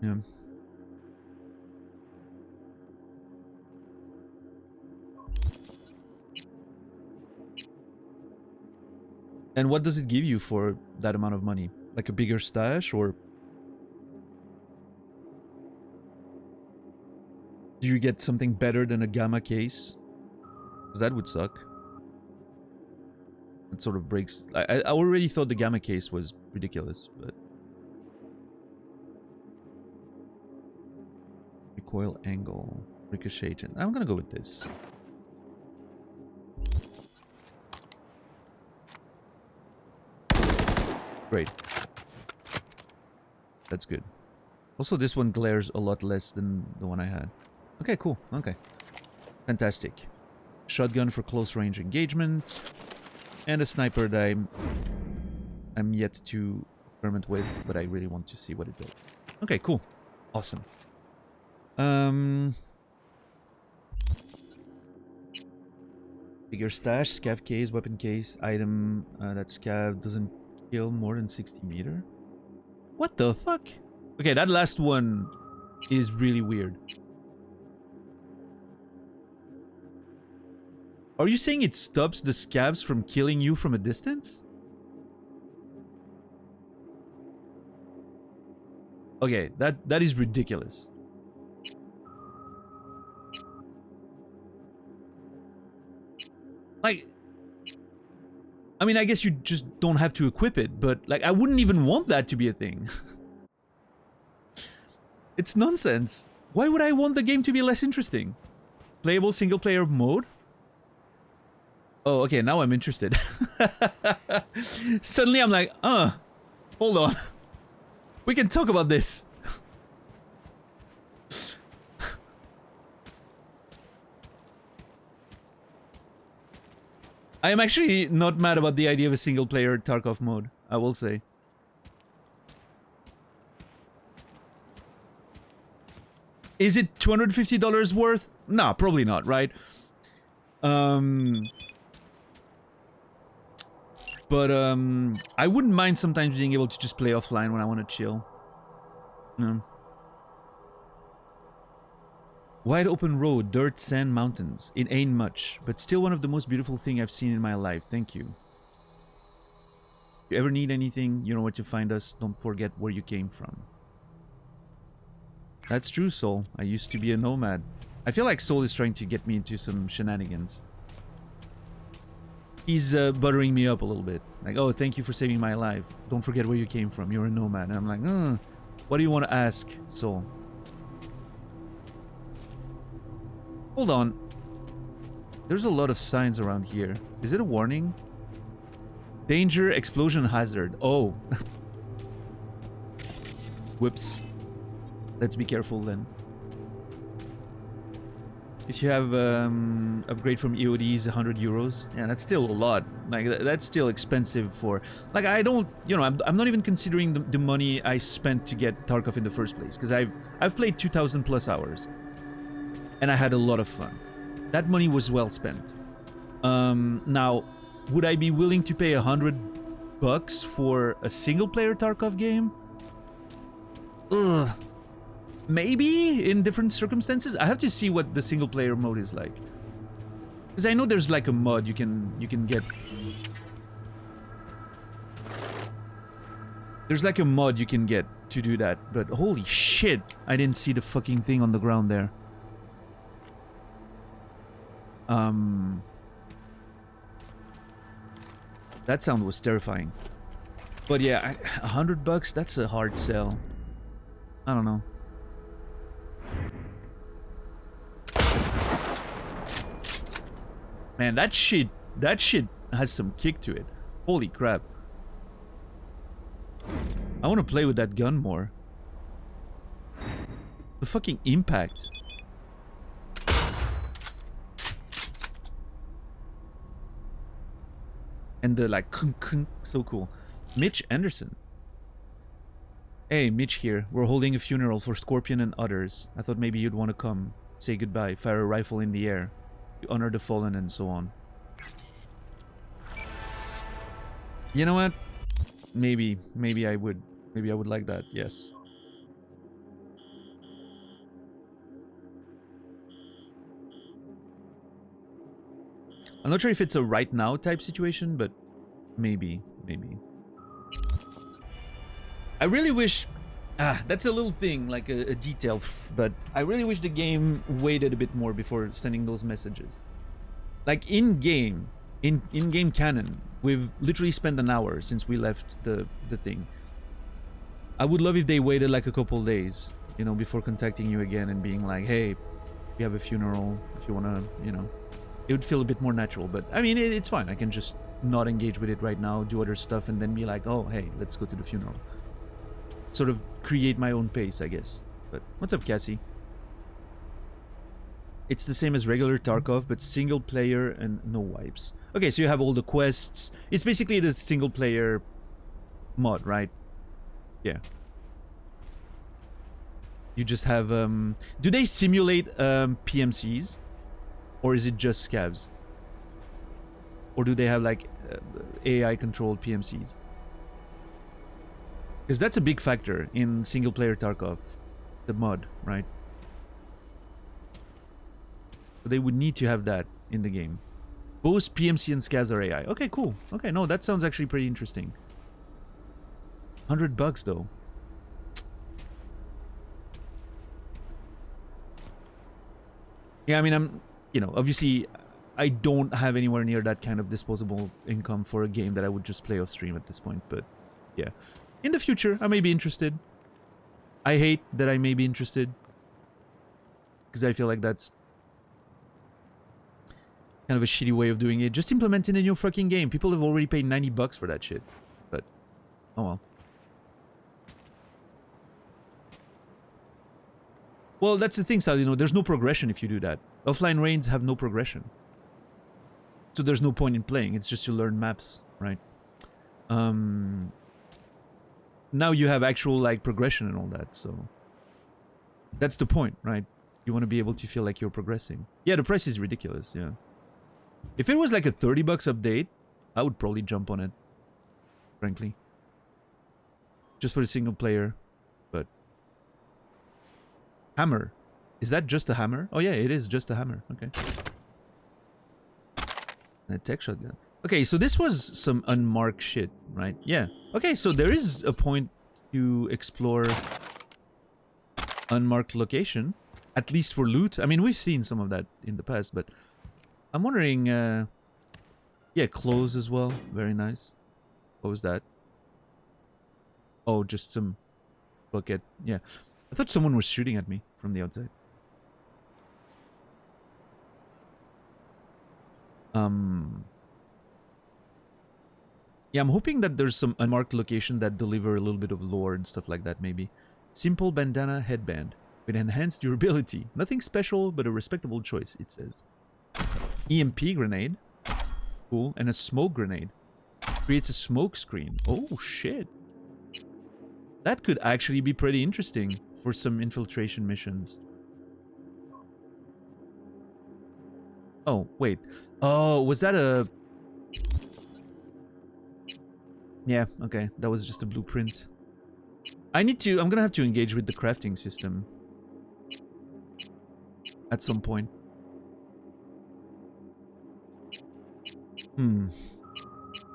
yeah. And what does it give you for that amount of money? Like a bigger stash, or do you get something better than a gamma case? Because that would suck. It sort of breaks. I already thought the gamma case was ridiculous, but recoil angle, ricochet. I'm gonna go with this. Great. That's good. Also, this one glares a lot less than the one I had. Okay, cool. Okay. Fantastic. Shotgun for close range engagement. And a sniper that I'm yet to experiment with, but I really want to see what it does. Okay, cool. Awesome. Bigger stash, scav case, weapon case, item that scav doesn't kill more than 60 meter. What the fuck? Okay, that last one is really weird. Are you saying it stops the scavs from killing you from a distance? Okay, that is ridiculous. Like, I mean, I guess you just don't have to equip it, but like, I wouldn't even want that to be a thing. It's nonsense. Why would I want the game to be less interesting? Playable single player mode? Oh, okay, now I'm interested. Suddenly I'm like, hold on. We can talk about this. I am actually not mad about the idea of a single player Tarkov mode, I will say. Is it $250 worth? Nah, probably not, right? But I wouldn't mind sometimes being able to just play offline when I want to chill. No. Wide open road, dirt, sand, mountains. It ain't much, but still one of the most beautiful thing I've seen in my life. Thank you. If you ever need anything, you know where to find us. Don't forget where you came from. That's true, Soul. I used to be a nomad. I feel like Soul is trying to get me into some shenanigans. He's buttering me up a little bit. Like, oh, thank you for saving my life. Don't forget where you came from. You're a nomad. And I'm like, what do you want to ask, Soul? Hold on. There's a lot of signs around here. Is it a warning? Danger, explosion hazard. Oh. Whoops. Let's be careful then. If you have upgrade from EODs, 100 euros. Yeah, that's still a lot. Like, that's still expensive for... Like, I don't... You know, I'm not even considering the money I spent to get Tarkov in the first place. Because I've played 2,000 plus hours. And I had a lot of fun. That money was well spent. Now, would I be willing to pay $100 for a single-player Tarkov game? Ugh. Maybe in different circumstances. I have to see what the single-player mode is like. Because I know there's like a mod you can get. There's like a mod you can get to do that. But holy shit, I didn't see the fucking thing on the ground there. That sound was terrifying. But yeah, $100, that's a hard sell. I don't know. Man, that shit has some kick to it. Holy crap. I want to play with that gun more. The fucking impact. And the like, so cool. Mitch Anderson. Hey, Mitch here. We're holding a funeral for Scorpion and others. I thought maybe you'd want to come. Say goodbye. Fire a rifle in the air. To honor the fallen and so on. You know what? Maybe I would. Maybe I would like that, yes. I'm not sure if it's a right now type situation, but maybe. I really wish... that's a little thing, like a detail, but I really wish the game waited a bit more before sending those messages. Like in-game, in-game canon, we've literally spent an hour since we left the thing. I would love if they waited like a couple days, you know, before contacting you again and being like, hey, we have a funeral, if you wanna, you know... It would feel a bit more natural, but I mean, it's fine. I can just not engage with it right now, do other stuff, and then be like, oh, hey, let's go to the funeral. Sort of create my own pace, I guess. But what's up, Cassie? It's the same as regular Tarkov, but single player and no wipes. Okay, so you have all the quests. It's basically the single player mod, right? Yeah. You just have... Do they simulate PMCs? Or is it just scavs? Or do they have like AI-controlled PMCs? Because that's a big factor in single-player Tarkov, the mod, right? So they would need to have that in the game. Both PMC and scavs are AI. Okay, cool. Okay, no, that sounds actually pretty interesting. $100 though. Yeah, I mean, you know, obviously, I don't have anywhere near that kind of disposable income for a game that I would just play off stream at this point, but yeah. In the future, I may be interested. I hate that I may be interested. Because I feel like that's kind of a shitty way of doing it. Just implement it in your fucking game. People have already paid $90 for that shit. But, oh well. Well, that's the thing, Sal, you know, there's no progression if you do that. Offline raids have no progression. So there's no point in playing, it's just to learn maps, right? Now you have actual, like, progression and all that, so... That's the point, right? You want to be able to feel like you're progressing. Yeah, the price is ridiculous, yeah. If it was like a $30 update, I would probably jump on it. Frankly. Just for the single player. But... Hammer. Is that just a hammer? Oh yeah, it is just a hammer. Okay. And a tech shotgun. Okay, so this was some unmarked shit, right? Yeah. Okay, so there is a point to explore unmarked location, at least for loot. I mean, we've seen some of that in the past, but I'm wondering, yeah, clothes as well. Very nice. What was that? Oh, just some bucket. Yeah. I thought someone was shooting at me from the outside. Yeah, I'm hoping that there's some unmarked location that deliver a little bit of lore and stuff like that, maybe. Simple bandana headband with enhanced durability. Nothing special, but a respectable choice, it says. EMP grenade. Cool. And a smoke grenade. Creates a smoke screen. Oh, shit. That could actually be pretty interesting for some infiltration missions. Oh, wait. Oh, was that a... Yeah, okay. That was just a blueprint. I'm gonna have to engage with the crafting system. At some point.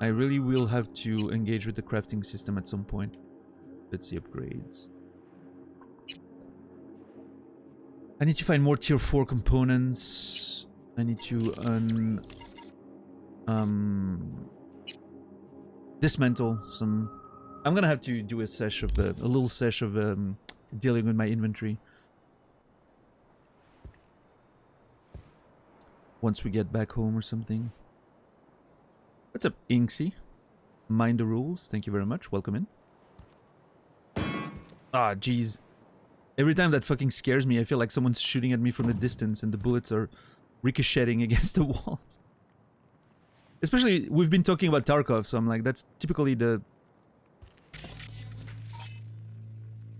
I really will have to engage with the crafting system at some point. Let's see upgrades. I need to find more tier 4 components. I need to dismantle some. I'm gonna have to do a sesh of a little sesh of dealing with my inventory. Once we get back home or something. What's up, Inksy? Mind the rules. Thank you very much. Welcome in. Ah, jeez. Every time that fucking scares me, I feel like someone's shooting at me from a distance and the bullets are ricocheting against the walls. Especially, we've been talking about Tarkov, so I'm like, that's typically the...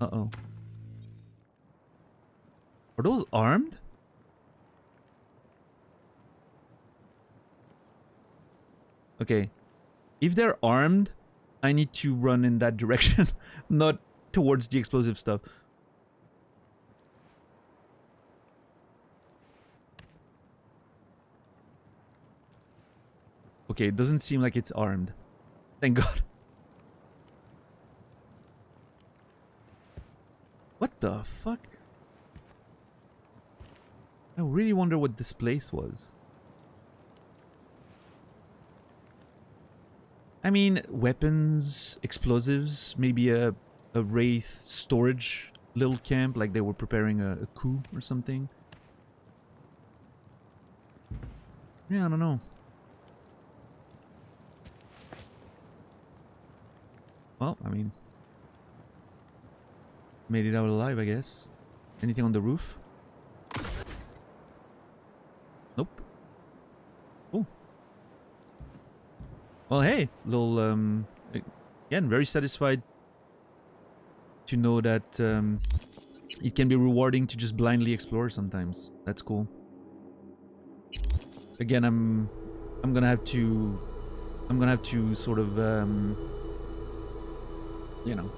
Uh-oh. Are those armed? Okay. If they're armed, I need to run in that direction, not towards the explosive stuff. Okay, it doesn't seem like it's armed. Thank God. What the fuck? I really wonder what this place was. I mean, weapons, explosives, maybe a Wraith storage little camp, like they were preparing a coup or something. Yeah, I don't know. Well, I mean, made it out alive, I guess. Anything on the roof? Nope. Oh. Well, hey, little, again, very satisfied to know that it can be rewarding to just blindly explore sometimes. That's cool. Again, I'm gonna have to sort of you know.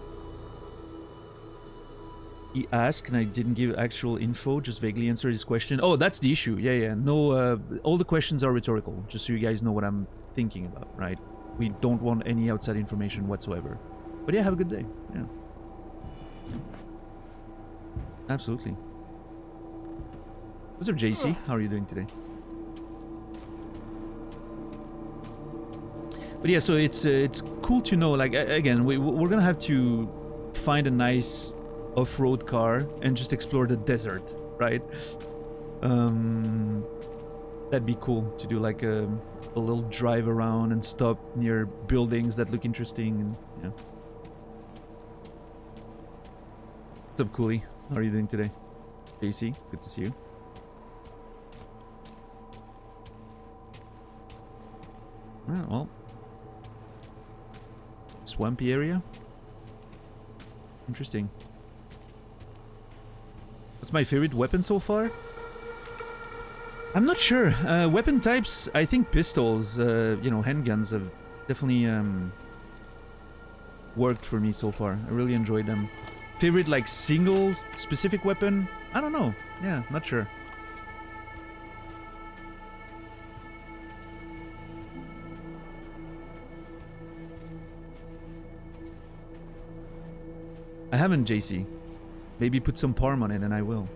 He asked and I didn't give actual info, just vaguely answered his question. Oh, that's the issue. Yeah, yeah. No, all the questions are rhetorical, just so you guys know what I'm thinking about, right? We don't want any outside information whatsoever. But yeah, have a good day. Yeah. Absolutely. What's up, JC? How are you doing today? But yeah, so it's cool to know, like, again, we're gonna have to find a nice off-road car and just explore the desert, right? That'd be cool to do, like a little drive around and stop near buildings that look interesting, and yeah. What's up, Cooley? How are you doing today? JC, good to see you. Ah, well, swampy area. Interesting. What's my favorite weapon so far? I'm not sure. Weapon types, I think pistols, you know, handguns have definitely worked for me so far. I really enjoyed them. Favorite, like, single specific weapon? I don't know. Yeah, not sure. I haven't, JC. Maybe put some parm on it and I will.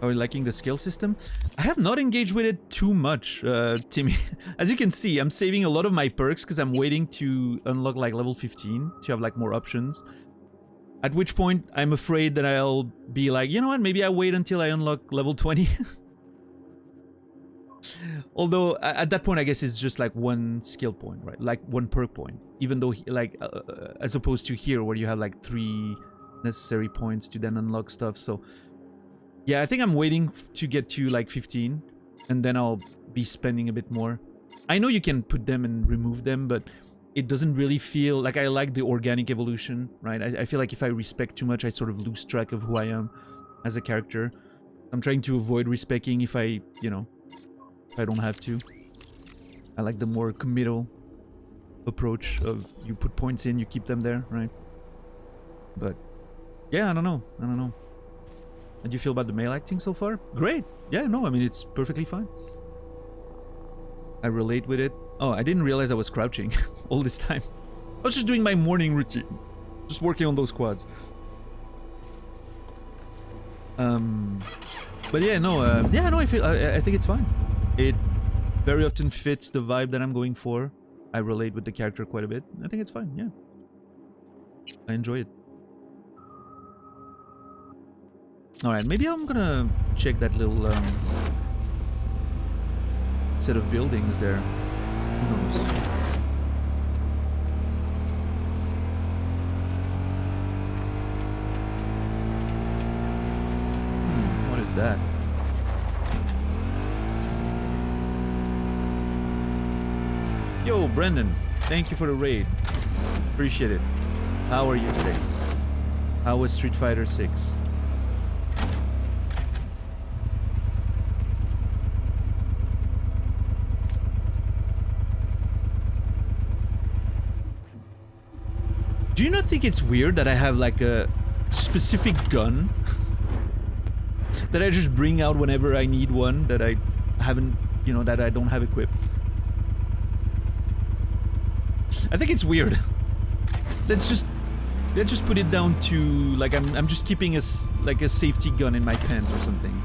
Are you liking the skill system? I have not engaged with it too much, Timmy. As you can see, I'm saving a lot of my perks because I'm waiting to unlock like level 15 to have like more options. At which point, I'm afraid that I'll be like, you know what, maybe I wait until I unlock level 20. Although, at that point, I guess it's just like one skill point, right? Like one perk point. Even though, like, as opposed to here where you have like 3 necessary points to then unlock stuff, so... Yeah, I think I'm waiting to get to like 15, and then I'll be spending a bit more. I know you can put them and remove them, but it doesn't really feel like I like the organic evolution, right? I feel like if I respec too much, I sort of lose track of who I am as a character. I'm trying to avoid respeccing if I, you know, if I don't have to. I like the more committal approach of you put points in, you keep them there, right? But yeah, I don't know. How do you feel about the male acting so far? Great. Yeah, no, I mean, it's perfectly fine. I relate with it. Oh, I didn't realize I was crouching all this time. I was just doing my morning routine. Just working on those quads. But yeah, no, I think it's fine. It very often fits the vibe that I'm going for. I relate with the character quite a bit. I think it's fine, yeah. I enjoy it. Alright, maybe I'm gonna check that little set of buildings there. Who knows? What is that? Yo, Brendan, thank you for the raid. Appreciate it. How are you today? How was Street Fighter 6? Do you not think it's weird that I have like a specific gun that I just bring out whenever I need one that I haven't, you know, that I don't have equipped? I think it's weird. Let's just put it down to like I'm just keeping a safety gun in my pants or something.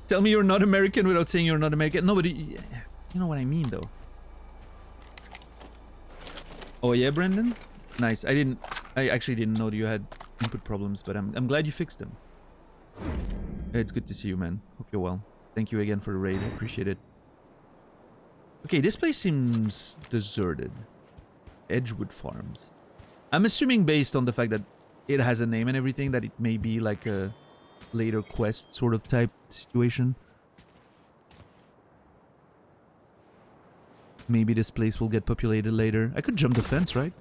Tell me you're not American without saying you're not American. No, but you know what I mean, though. Oh yeah, Brendan? Nice. I actually didn't know that you had input problems, but I'm glad you fixed them. It's good to see you, man. Hope you're well. Thank you again for the raid. I appreciate it. Okay, this place seems deserted. Edgewood Farms. I'm assuming based on the fact that it has a name and everything that it may be like a later quest sort of type situation. Maybe this place will get populated later. I could jump the fence, right?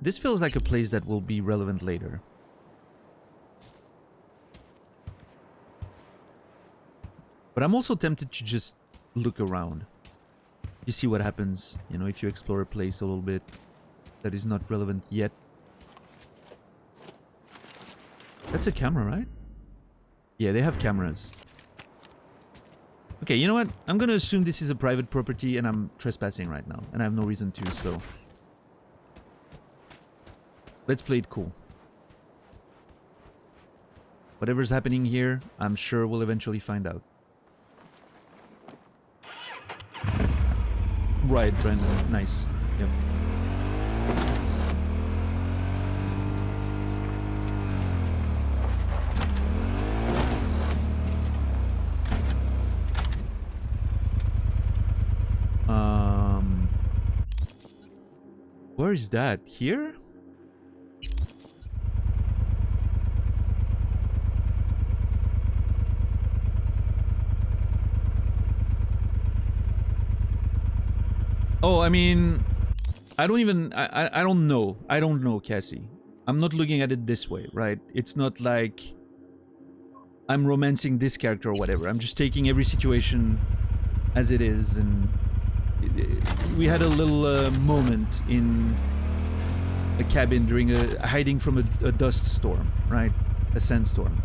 This feels like a place that will be relevant later. But I'm also tempted to just look around. You see what happens, you know, if you explore a place a little bit that is not relevant yet. That's a camera, right? Yeah, they have cameras. Okay, you know what? I'm gonna assume this is a private property and I'm trespassing right now. And I have no reason to, so... Let's play it cool. Whatever's happening here, I'm sure we'll eventually find out. Right, Brendan. Nice. Yep. Where is that? Here? Oh, I mean, I don't even... I don't know. I don't know, Cassie. I'm not looking at it this way, right? It's not like I'm romancing this character or whatever. I'm just taking every situation as it is, and we had a little moment in a cabin during hiding from a dust storm, right? A sandstorm.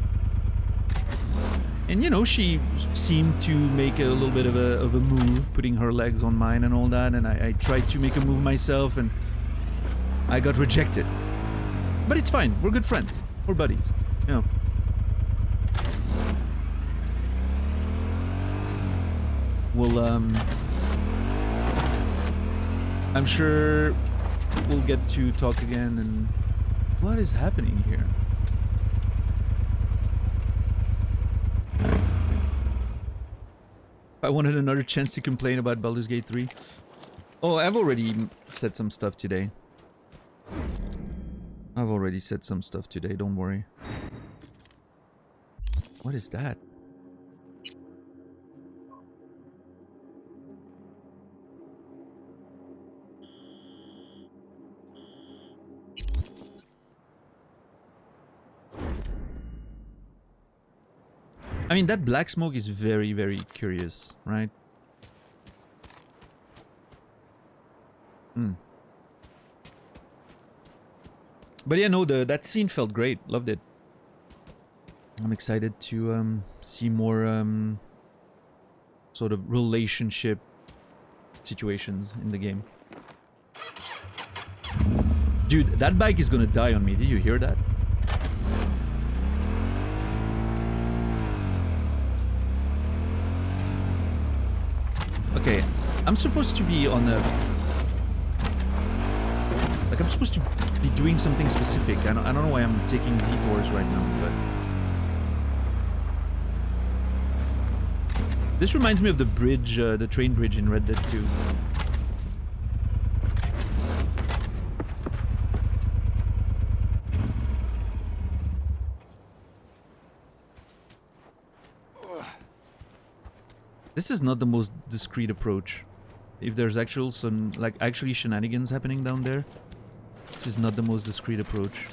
And you know, she seemed to make a little bit of a move, putting her legs on mine and all that, and I tried to make a move myself, and I got rejected. But it's fine, we're good friends. We're buddies, you know. We'll, I'm sure we'll get to talk again, and... What is happening here? I wanted another chance to complain about Baldur's Gate 3. Oh, I've already said some stuff today. Don't worry. What is that? I mean, that black smoke is very, very curious, right? But yeah, no, that scene felt great. Loved it. I'm excited to see more sort of relationship situations in the game. Dude, that bike is gonna die on me. Did you hear that? Okay, I'm supposed to be on a... Like, I'm supposed to be doing something specific. I don't know why I'm taking detours right now, but... This reminds me of the bridge, the train bridge in Red Dead 2. This is not the most discreet approach. If there's actually shenanigans happening down there, this is not the most discreet approach.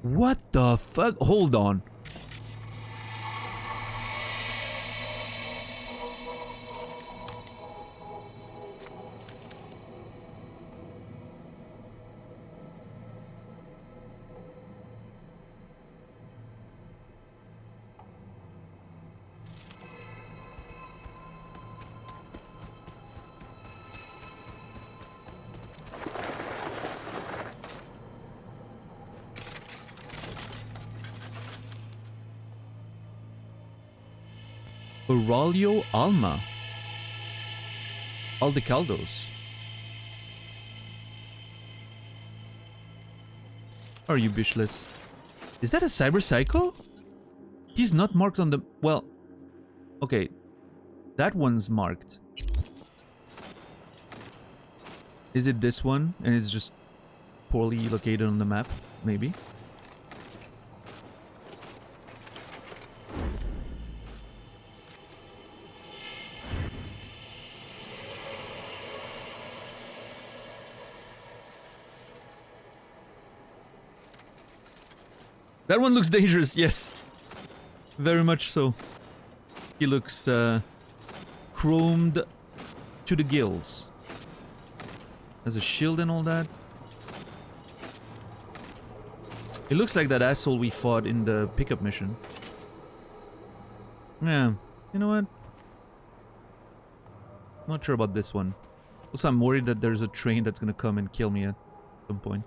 What the fuck? Hold on. Aurelio Alma. Aldecaldos. Are you bishless? Is that a cyber psycho? He's not marked on the... Well... Okay. That one's marked. Is it this one? And it's just poorly located on the map? Maybe. That one looks dangerous, yes. Very much so. He looks, chromed to the gills. Has a shield and all that. It looks like that asshole we fought in the pickup mission. Yeah, you know what? Not sure about this one. Also, I'm worried that there's a train that's gonna come and kill me at some point.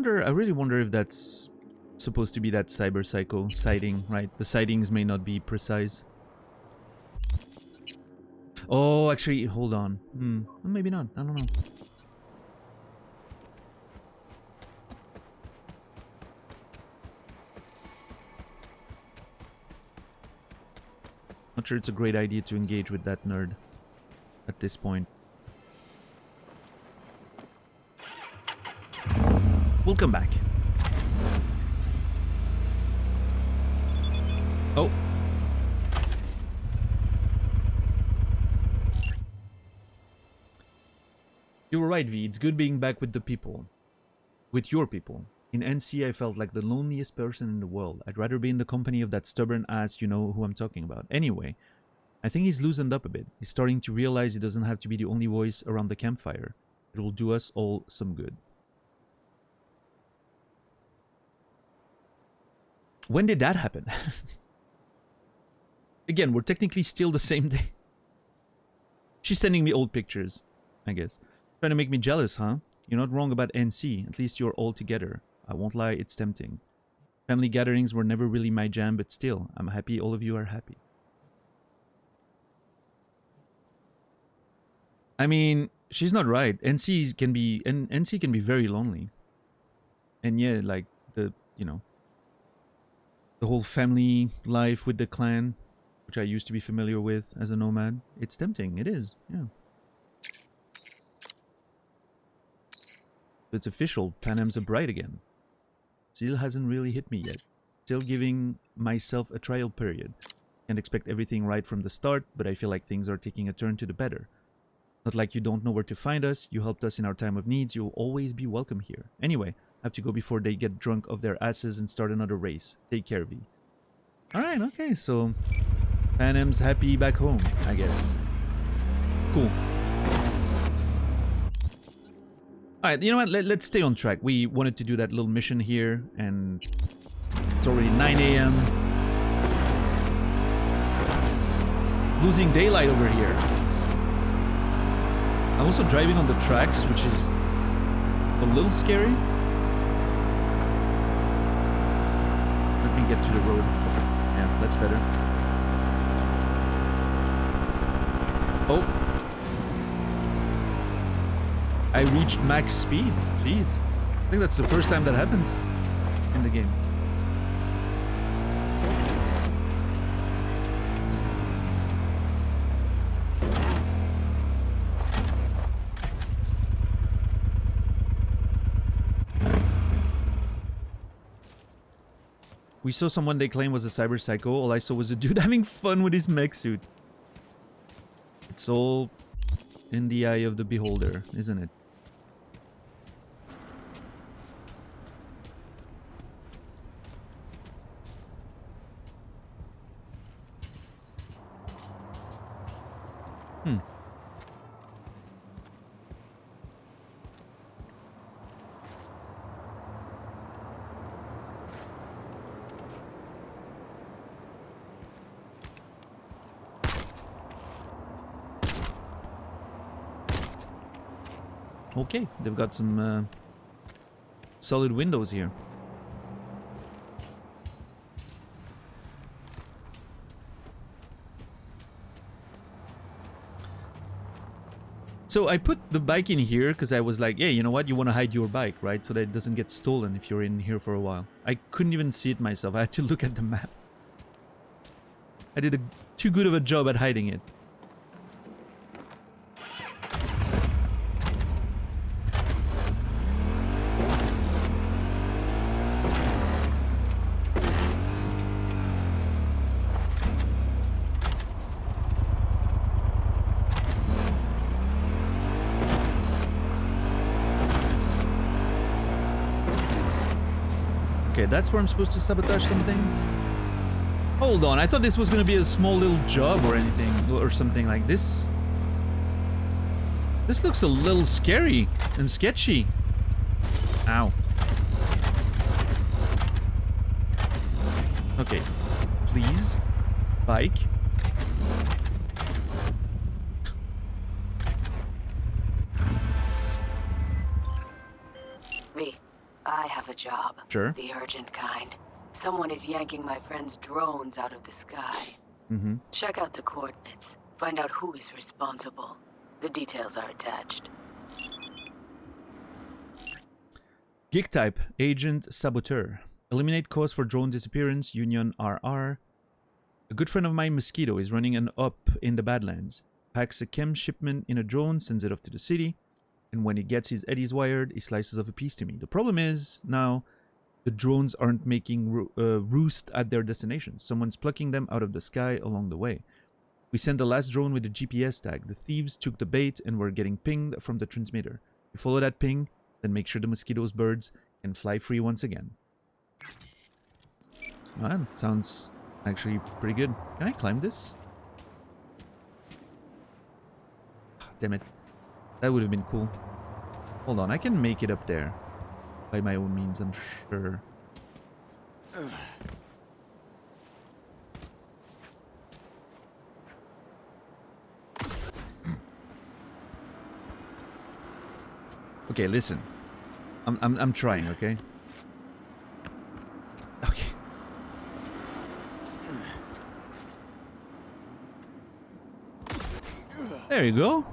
I really wonder if that's supposed to be that cyber psycho sighting, right? The sightings may not be precise. Oh, actually, hold on. Maybe not. I don't know. Not sure it's a great idea to engage with that nerd at this point. We'll come back. Oh. You were right, V. It's good being back with the people. With your people. In NC, I felt like the loneliest person in the world. I'd rather be in the company of that stubborn ass, you know who I'm talking about. Anyway, I think he's loosened up a bit. He's starting to realize he doesn't have to be the only voice around the campfire. It will do us all some good. When did that happen? Again, we're technically still the same day. She's sending me old pictures, I guess. Trying to make me jealous, huh? You're not wrong about NC. At least you're all together. I won't lie, it's tempting. Family gatherings were never really my jam, but still, I'm happy all of you are happy. I mean, she's not right. NC can be very lonely. And yeah, like the whole family life with the clan, which I used to be familiar with as a nomad. It's tempting. It is. Yeah. It's official. Panem's a bride again. Still hasn't really hit me yet. Still giving myself a trial period. Can't expect everything right from the start, but I feel like things are taking a turn to the better. Not like you don't know where to find us. You helped us in our time of needs. You'll always be welcome here. Anyway, I have to go before they get drunk off their asses and start another race. Take care, V. Alright, okay, so Panem's happy back home, I guess. Cool. Alright, you know what? Let's stay on track. We wanted to do that little mission here, and it's already 9 a.m. Losing daylight over here. I'm also driving on the tracks, which is a little scary. Let me get to the road. Yeah, that's better. Oh. I reached max speed. Jeez. I think that's the first time that happens in the game. We saw someone they claim was a cyber psycho. All I saw was a dude having fun with his mech suit. It's all in the eye of the beholder, isn't it? Okay, they've got some solid windows here. So I put the bike in here because I was like, yeah, you know what? You want to hide your bike, right? So that it doesn't get stolen if you're in here for a while. I couldn't even see it myself. I had to look at the map. I did too good of a job at hiding it. Okay, that's where I'm supposed to sabotage something? Hold on, I thought this was gonna be a small little job or anything, or something like this. This looks a little scary and sketchy. Ow. Okay, please, bike. V, I have a job. Sure. The urgent kind. Someone is yanking my friend's drones out of the sky. Mm-hmm. Check out the coordinates. Find out who is responsible. The details are attached. Gig type, Agent Saboteur. Eliminate cause for drone disappearance, Union RR. A good friend of mine, Mosquito, is running an up in the Badlands. Packs a chem shipment in a drone, sends it off to the city, and when he gets his eddies wired, he slices off a piece to me. The problem is, now, the drones aren't making roost at their destinations. Someone's plucking them out of the sky along the way. We sent the last drone with the GPS tag. The thieves took the bait and were getting pinged from the transmitter. You follow that ping, then make sure the Mosquito's birds can fly free once again. Well, that sounds actually pretty good. Can I climb this? Damn it. That would have been cool. Hold on, I can make it up there. By my own means, I'm sure. Okay, listen. I'm trying, okay? Okay. There you go.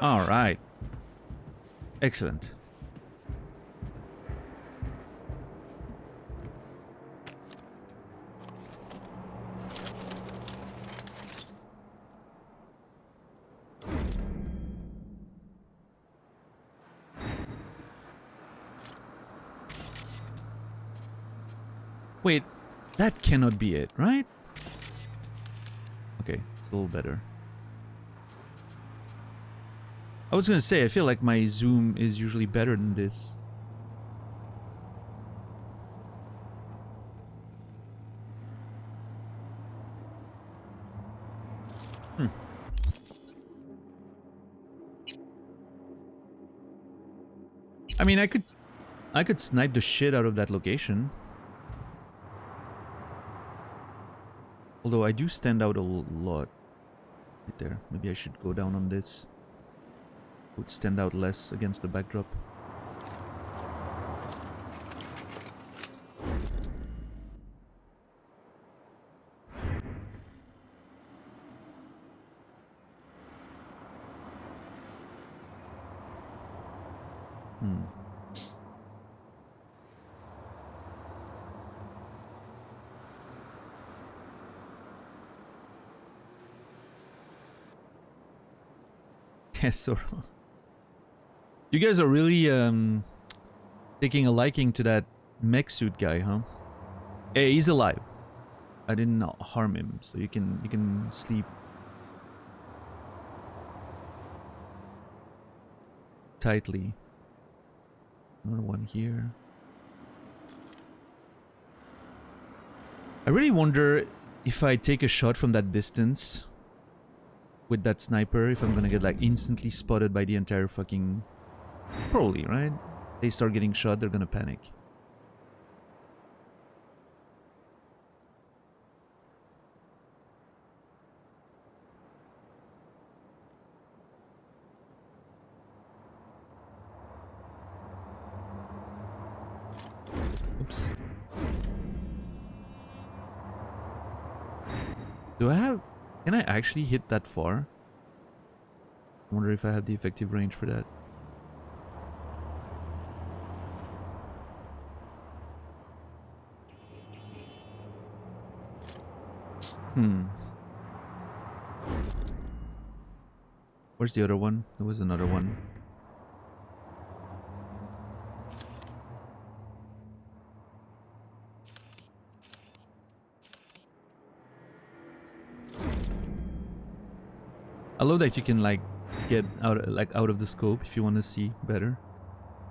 All right. Excellent. Wait, that cannot be it, right? Okay, it's a little better. I was gonna say, I feel like my zoom is usually better than this. I mean, I could snipe the shit out of that location. Although I do stand out a lot right there. Maybe I should go down on this. Would stand out less against the backdrop. Yes, sort of. You guys are really taking a liking to that mech suit guy, huh? Hey, he's alive. I didn't harm him, so you can sleep tightly. Another one here. I really wonder if I take a shot from that distance with that sniper, if I'm gonna get like instantly spotted by the entire fucking... Probably, right? They start getting shot, they're gonna panic. Oops. Do I have... Can I actually hit that far? I wonder if I have the effective range for that. Where's the other one? There was another one. I love that you can like get out of the scope if you want to see better.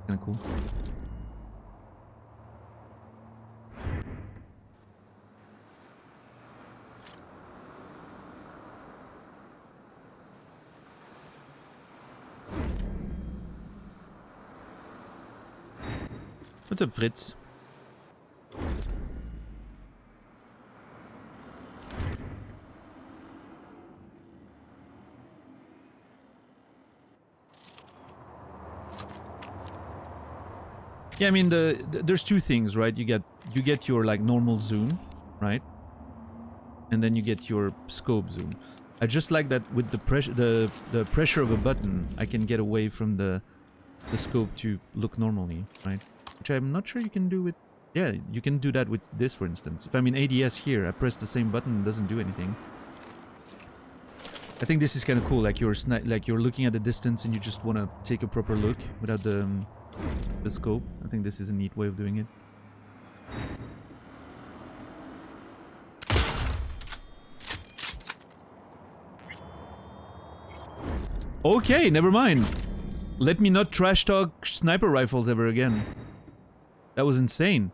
Kinda cool. What's up, Fritz? Yeah, I mean there's two things, right? You get your like normal zoom, right? And then you get your scope zoom. I just like that with the pressure of a button, I can get away from the scope to look normally, right? Which I'm not sure you can do with... Yeah, you can do that with this, for instance. If I'm in ADS here, I press the same button, it doesn't do anything. I think this is kind of cool, like you're looking at the distance and you just want to take a proper look without the scope. I think this is a neat way of doing it. Okay, never mind. Let me not trash talk sniper rifles ever again. That was insane.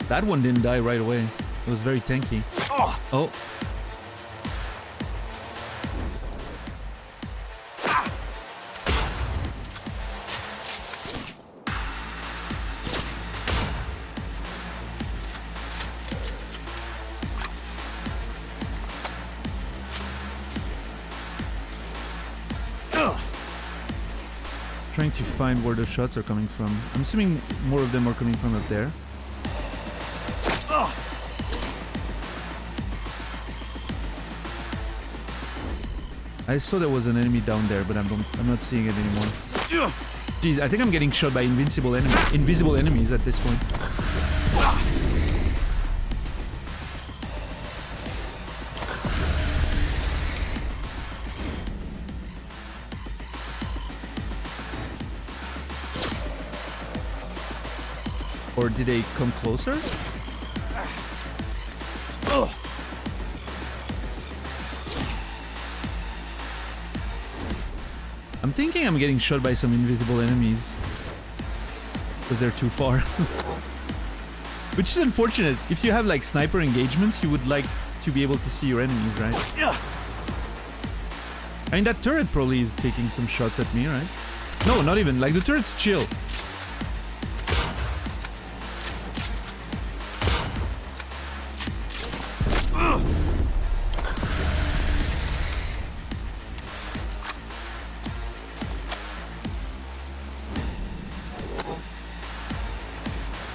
That one didn't die right away. It was very tanky. Oh. Trying to find where the shots are coming from. I'm assuming more of them are coming from up there. I saw there was an enemy down there, but I'm not seeing it anymore. Jeez, I think I'm getting shot by invisible enemies at this point. Or did they come closer? I'm thinking I'm getting shot by some invisible enemies. Because they're too far. Which is unfortunate. If you have like sniper engagements, you would like to be able to see your enemies, right? I mean, that turret probably is taking some shots at me, right? No, not even. Like, the turret's chill.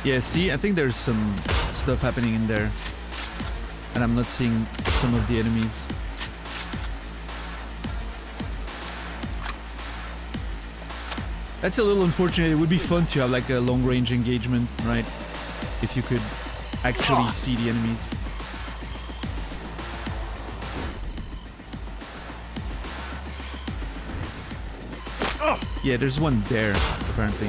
Yeah, see, I think there's some stuff happening in there. And I'm not seeing some of the enemies. That's a little unfortunate. It would be fun to have like a long-range engagement, right? If you could actually see the enemies. Yeah, there's one there, apparently.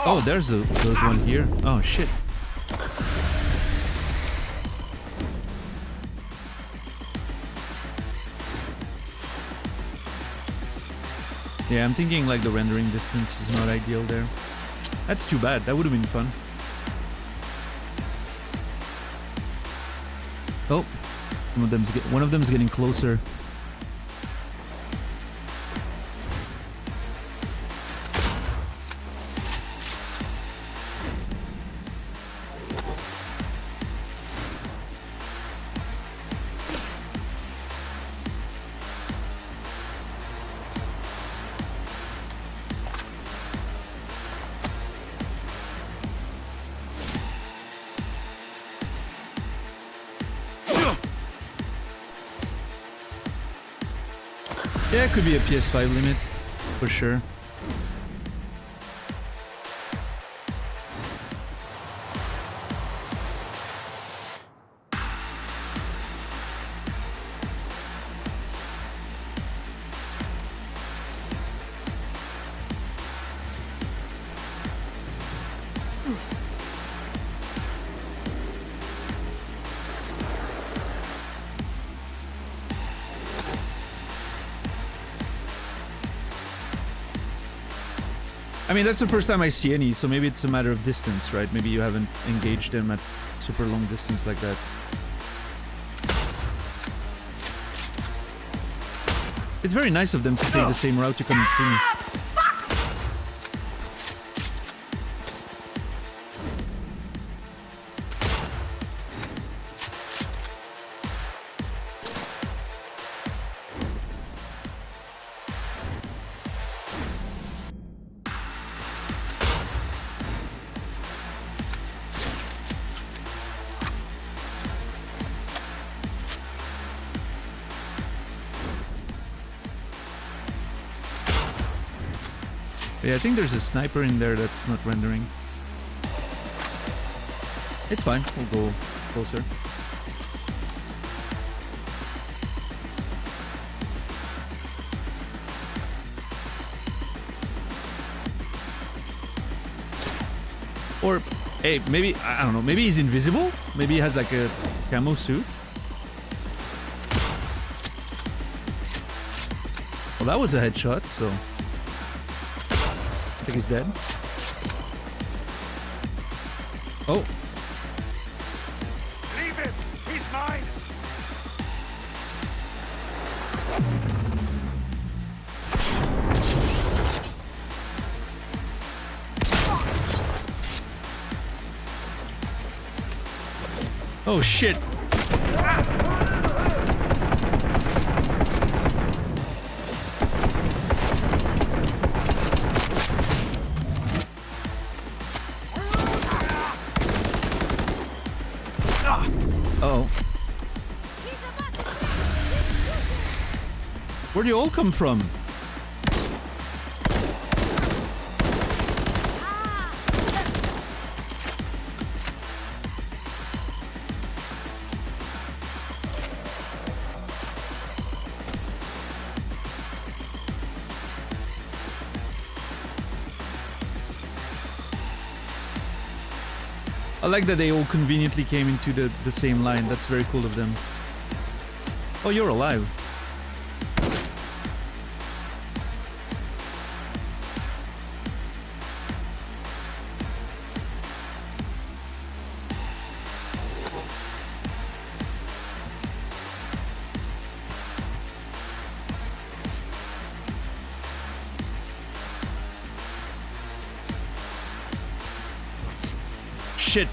Oh, there's one here. Oh, shit. Yeah, I'm thinking like the rendering distance is not ideal there. That's too bad. That would have been fun. Oh, one of them's getting closer. Yeah, it could be a PS5 limit, for sure. I mean, that's the first time I see any, so maybe it's a matter of distance, right? Maybe you haven't engaged them at super long distance like that. It's very nice of them to take the same route to come and see me. Yeah, I think there's a sniper in there that's not rendering. It's fine, we'll go closer. Or, hey, maybe, I don't know, maybe he's invisible? Maybe he has like a camo suit? Well, that was a headshot, so... I think he's dead. Oh. Leave him! He's mine! Oh shit! Oh. Where'd you all come from? I like that they all conveniently came into the same line. That's very cool of them. Oh, you're alive. Shit.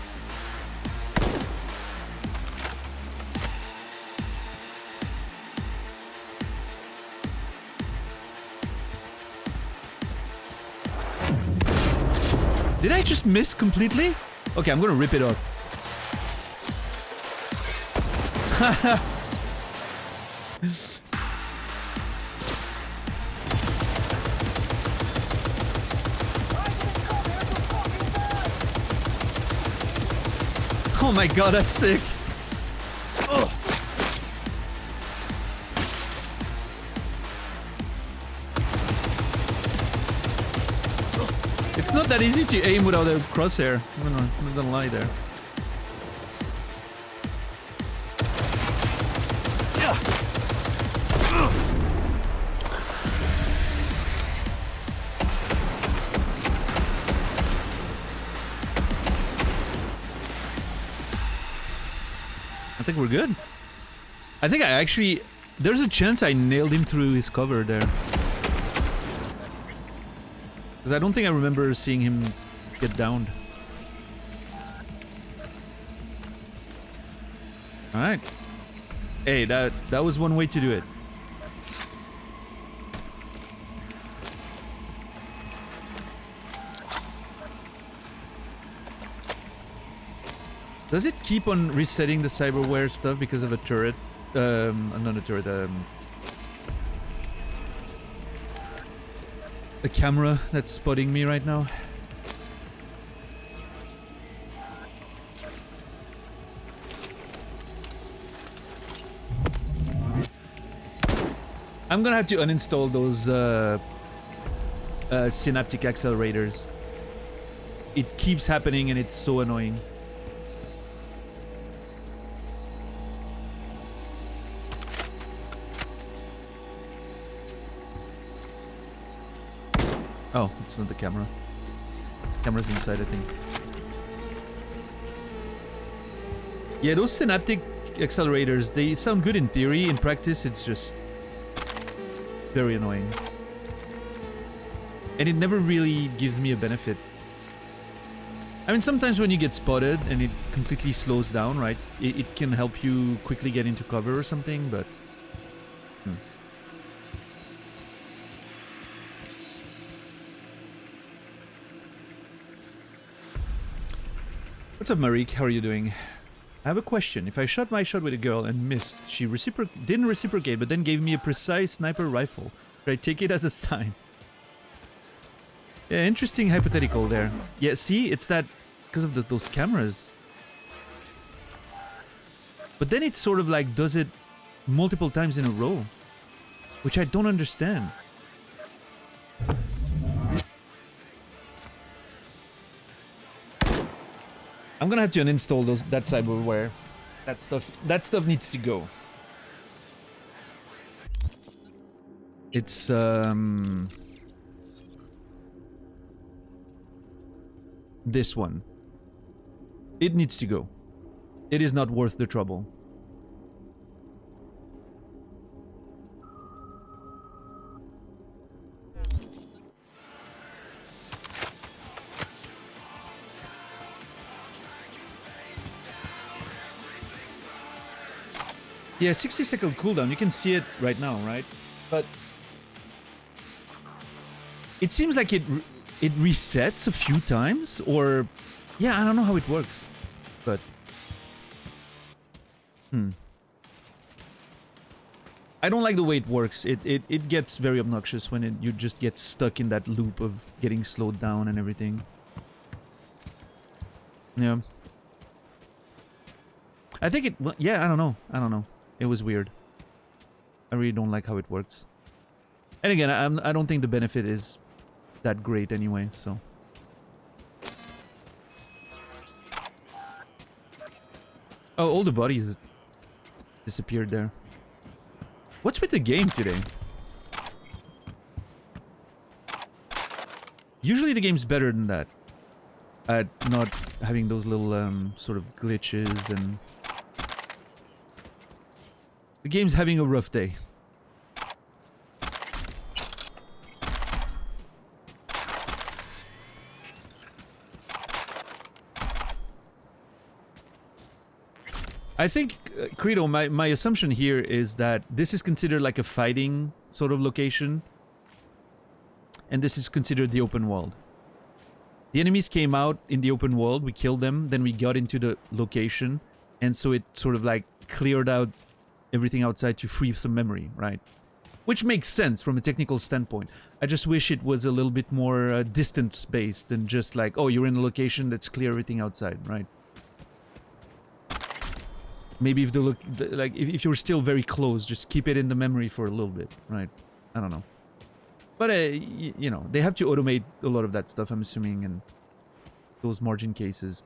Did I just miss completely? Okay, I'm gonna rip it off. Oh my god, that's sick. Oh. It's not that easy to aim without a crosshair. I'm not gonna lie there. I think we're good. I think I actually... There's a chance I nailed him through his cover there. Because I don't think I remember seeing him get downed. Alright. Hey, that was one way to do it. Does it keep on resetting the cyberware stuff because of a turret? Not a turret, a camera that's spotting me right now. I'm gonna have to uninstall those synaptic accelerators. It keeps happening and it's so annoying. Oh, it's not the camera. Camera's inside, I think. Yeah, those synaptic accelerators, they sound good in theory. In practice, it's just very annoying. And it never really gives me a benefit. I mean, sometimes when you get spotted and it completely slows down, right? It can help you quickly get into cover or something, but... What's up, Marik? How are you doing? I have a question. If I shot my shot with a girl and missed, she didn't reciprocate, but then gave me a precise sniper rifle. Should I take it as a sign? Yeah, interesting hypothetical there. Yeah, see, it's that because of those cameras. But then it sort of like does it multiple times in a row, which I don't understand. I'm gonna have to uninstall that cyberware. That stuff needs to go. It's this one. It needs to go. It is not worth the trouble. Yeah, 60-second cooldown. You can see it right now, right? But it seems like it resets a few times, or yeah, I don't know how it works, but I don't like the way it works. It gets very obnoxious when you just get stuck in that loop of getting slowed down and everything. Yeah. I think it... Yeah, I don't know. I don't know. It was weird. I really don't like how it works. And again, I don't think the benefit is that great anyway, so... Oh, all the bodies disappeared there. What's with the game today? Usually the game's better than that. At not having those little sort of glitches and... The game's having a rough day. I think, Credo, my assumption here is that this is considered like a fighting sort of location. And this is considered the open world. The enemies came out in the open world, we killed them, then we got into the location. And so it sort of like cleared out everything outside to free some memory, right? Which makes sense from a technical standpoint. I just wish it was a little bit more distance-based than just like, oh, you're in a location, let's clear everything outside, right? Maybe if if you're still very close, just keep it in the memory for a little bit, right? I don't know. But, you know, they have to automate a lot of that stuff, I'm assuming, and those margin cases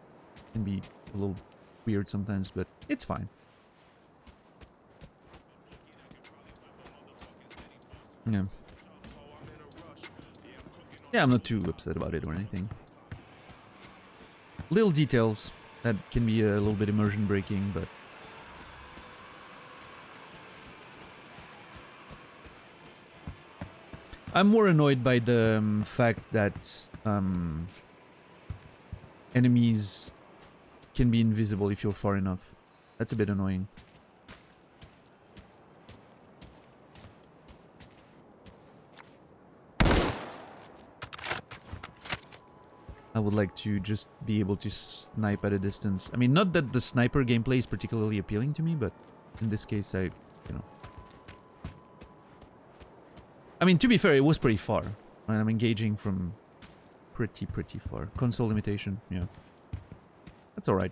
can be a little weird sometimes, but it's fine. Yeah. Yeah, I'm not too upset about it or anything. Little details that can be a little bit immersion breaking, but... I'm more annoyed by the fact that enemies can be invisible if you're far enough. That's a bit annoying. I would like to just be able to snipe at a distance. I mean, not that the sniper gameplay is particularly appealing to me, but in this case, you know... I mean, to be fair, it was pretty far. And I'm engaging from pretty far. Console limitation, yeah. That's alright.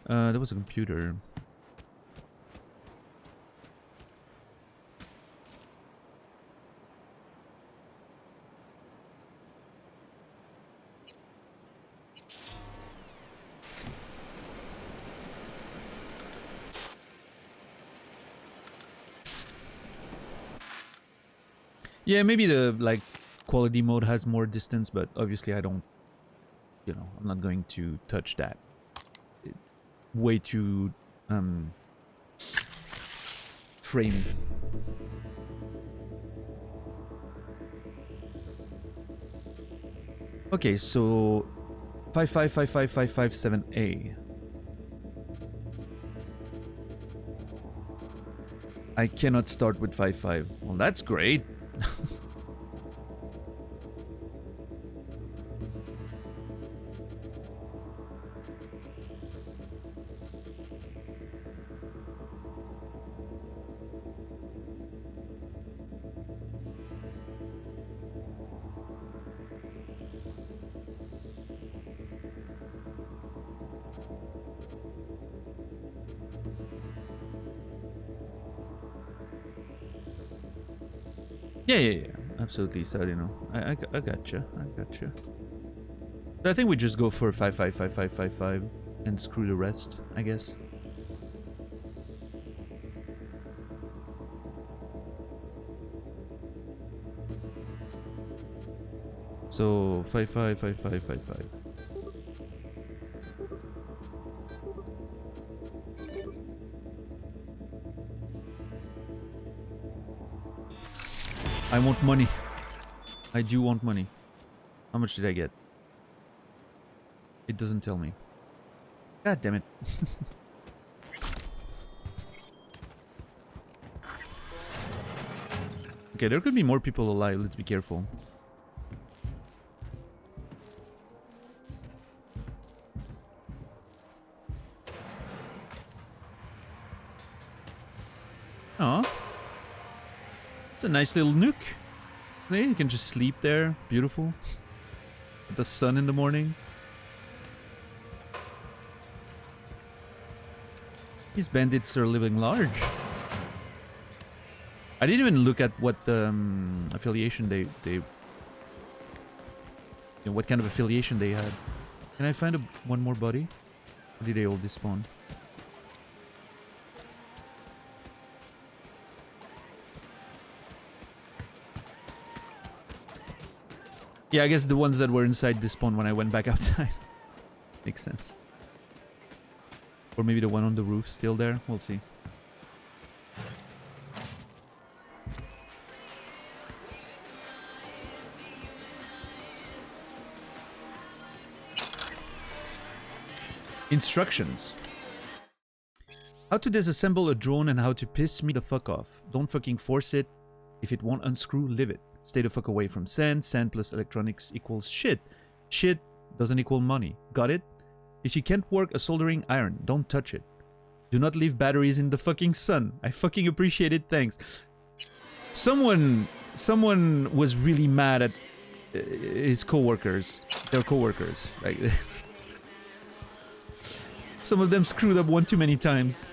There was a computer. Yeah, maybe the, like, quality mode has more distance, but obviously I don't, you know, I'm not going to touch that. It's way too, framed. Okay, so 5555557A. I cannot start with 55. Well, that's great. Yeah. Absolutely, Sarino. I gotcha. So I think we just go for 5555555 and screw the rest, I guess. So 555555. I want money. I do want money. How much did I get? It doesn't tell me. God damn it. Okay, there could be more people alive. Let's be careful. Aw. It's a nice little nook. Yeah, you can just sleep there. Beautiful. With the sun in the morning. These bandits are living large. I didn't even look at what affiliation they you know, what kind of affiliation they had. Can I find one more body? Or did they all despawn? Yeah, I guess the ones that were inside despawned when I went back outside. Makes sense. Or maybe the one on the roof still there. We'll see. Instructions. How to disassemble a drone and how to piss me the fuck off. Don't fucking force it. If it won't unscrew, leave it. Stay the fuck away from sand. Sand plus electronics equals shit. Shit doesn't equal money. Got it? If you can't work a soldering iron, don't touch it. Do not leave batteries in the fucking sun. I fucking appreciate it, thanks. Someone was really mad at his coworkers. Their coworkers. Like, some of them screwed up one too many times.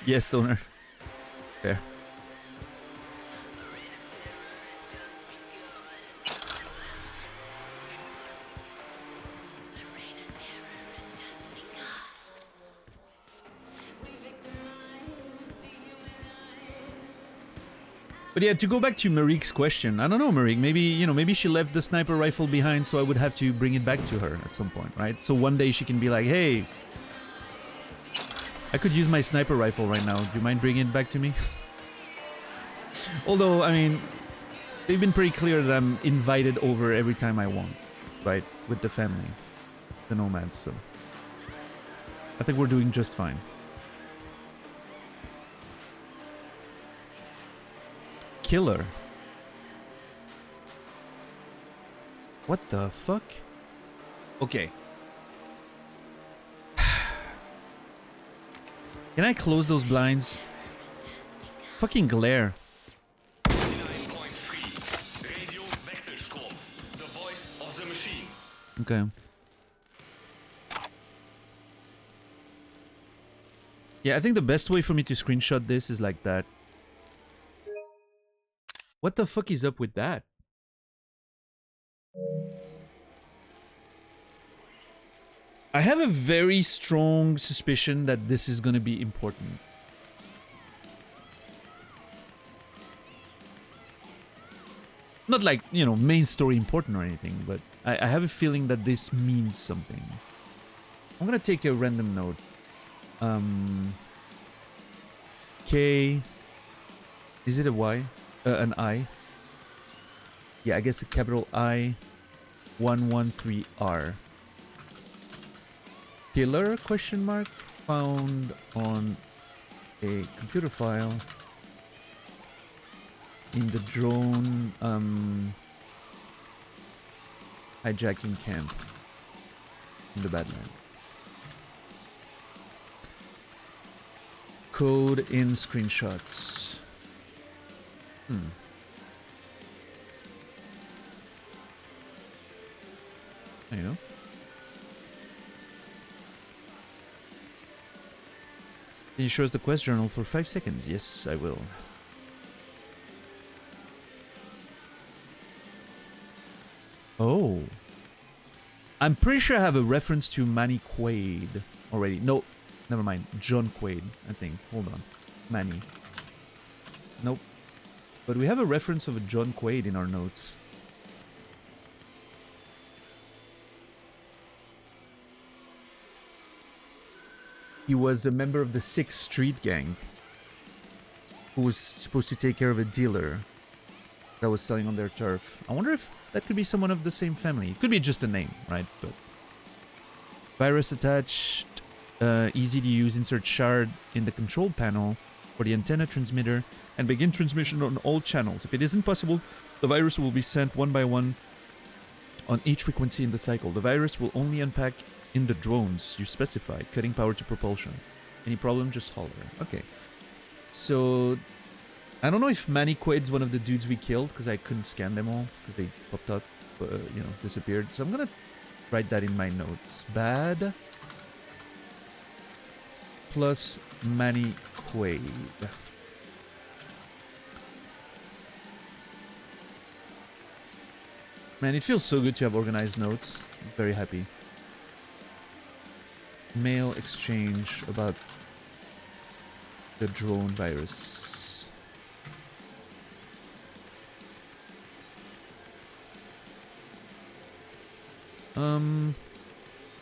Yes, Stoner. Fair. But yeah, to go back to Marik's question, I don't know, Marik, maybe she left the sniper rifle behind, so I would have to bring it back to her at some point, right? So one day she can be like, hey, I could use my sniper rifle right now. Do you mind bringing it back to me? Although, I mean, they've been pretty clear that I'm invited over every time I want, right? With the family, the nomads, so I think we're doing just fine. Killer. What the fuck? Okay. Can I close those blinds? Fucking glare. Okay. Yeah, I think the best way for me to screenshot this is like that. What the fuck is up with that? I have a very strong suspicion that this is gonna be important. Not like, you know, main story important or anything, but I have a feeling that this means something. I'm gonna take a random note. K... Is it a Y? An I? Yeah, I guess a capital I... 113R. Killer, question mark, found on a computer file in the drone hijacking camp in the Badland. Code in screenshots. You know. Can you show us the quest journal for 5 seconds? Yes, I will. Oh. I'm pretty sure I have a reference to Manny Quaid already. No, never mind. John Quaid, I think. Hold on. Manny. Nope. But we have a reference of a John Quaid in our notes. He was a member of the 6th Street Gang who was supposed to take care of a dealer that was selling on their turf. I wonder if that could be someone of the same family. It could be just a name, right? But virus attached, easy to use. Insert shard in the control panel for the antenna transmitter and begin transmission on all channels. If it isn't possible, the virus will be sent one by one on each frequency in the cycle. The virus will only unpack in the drones you specified, cutting power to propulsion. Any problem, just holler. Okay. So, I don't know if Manny Quaid's one of the dudes we killed, because I couldn't scan them all, because they popped up, you know, disappeared. So I'm gonna write that in my notes. Bad plus Manny Quaid. Man, it feels so good to have organized notes. I'm very happy. Mail exchange about the drone virus.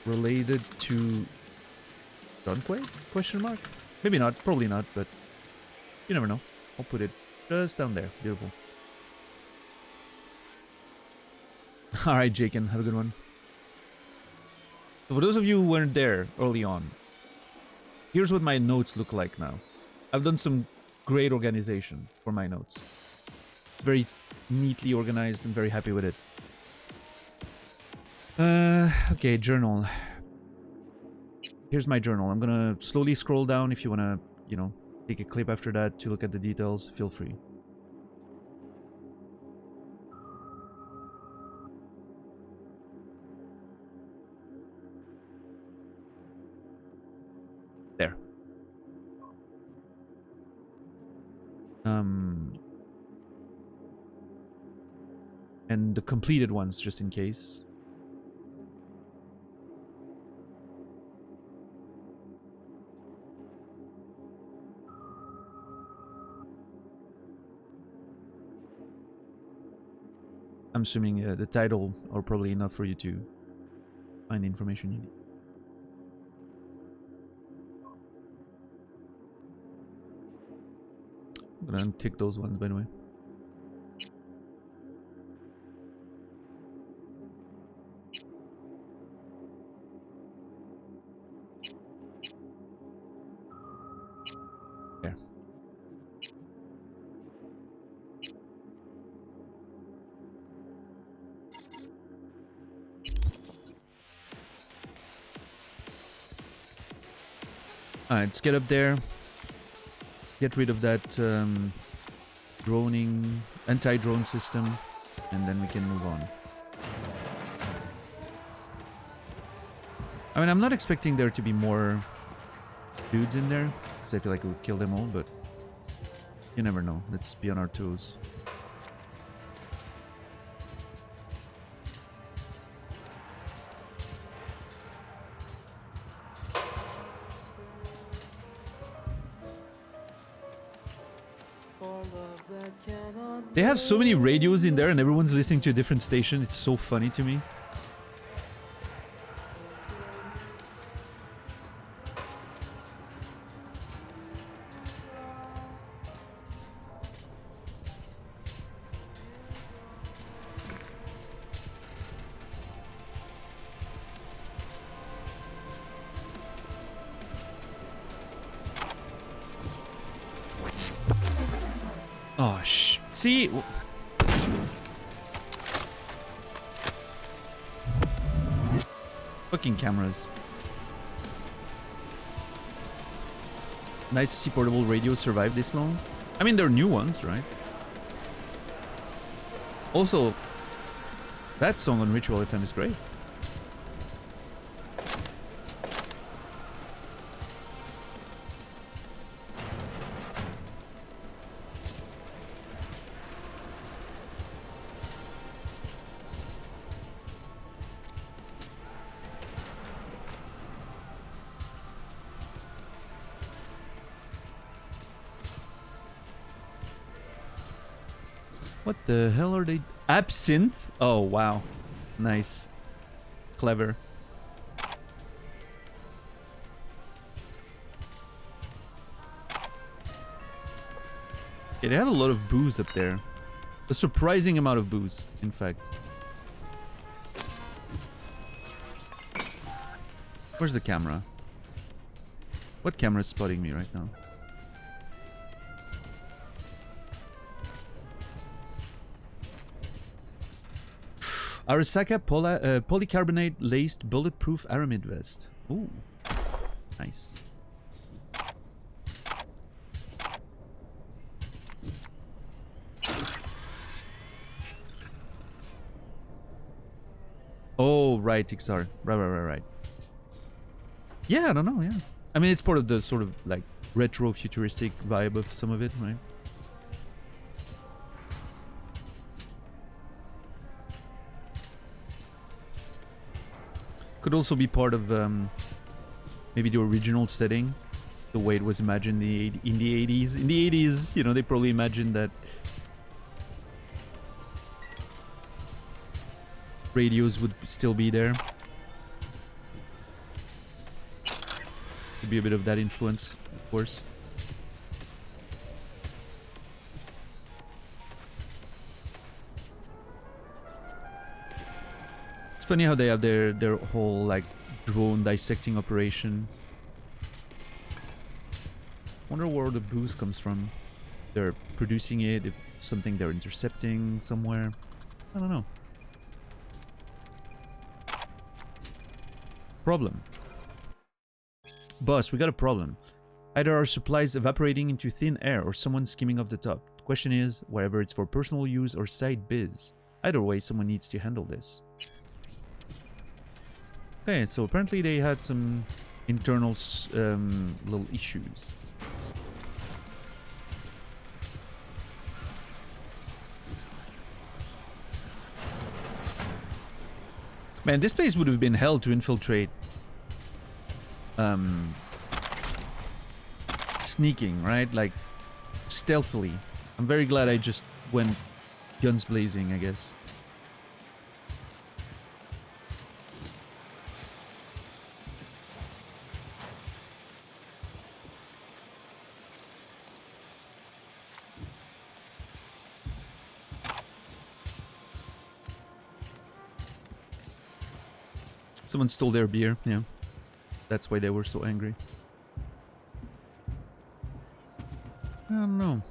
Related to John Quaid? Question mark? Maybe not, probably not, but you never know. I'll put it just down there. Beautiful. Alright, Jaken, have a good one. So for those of you who weren't there early on, here's what my notes look like now. I've done some great organization for my notes. Very neatly organized. I'm very happy with it. Okay, journal. Here's my journal. I'm gonna slowly scroll down. If you wanna, you know, take a clip after that to look at the details, feel free. There. And the completed ones, just in case. I'm assuming the title are probably enough for you to find the information you need. I'm gonna untick those ones, by the way. There. Alright, let's get up there. Get rid of that droning, anti-drone system, and then we can move on. I mean, I'm not expecting there to be more dudes in there, because I feel like we would kill them all, but you never know. Let's be on our toes. They have so many radios in there and everyone's listening to a different station. It's so funny to me. Oh, see? Fucking cameras. Nice to see portable radios survive this long. I mean, they're new ones, right? Also, that song on Ritual FM is great. What the hell are they? Absinthe? Oh, wow. Nice. Clever. Yeah, they have a lot of booze up there. A surprising amount of booze, in fact. Where's the camera? What camera is spotting me right now? Arasaka polycarbonate laced bulletproof aramid vest. Ooh, nice. Oh, right, XR. Right. Yeah, I don't know, yeah. I mean, it's part of the sort of, like, retro-futuristic vibe of some of it, right? Could also be part of, maybe the original setting. The way it was imagined in the 80s. In the 80s, you know, they probably imagined that radios would still be there. Could be a bit of that influence, of course. It's funny how they have their whole like drone dissecting operation. Wonder where the booze comes from. They're producing it, if it's something they're intercepting somewhere. I don't know. Problem. Boss, we got a problem. Either our supplies evaporating into thin air or someone skimming off the top. The question is, whether it's for personal use or side biz. Either way, someone needs to handle this. Okay, so apparently they had some internal little issues. Man, this place would have been hell to infiltrate. Sneaking, right? Like, stealthily. I'm very glad I just went guns blazing, I guess. Someone stole their beer, yeah. That's why they were so angry. I don't know.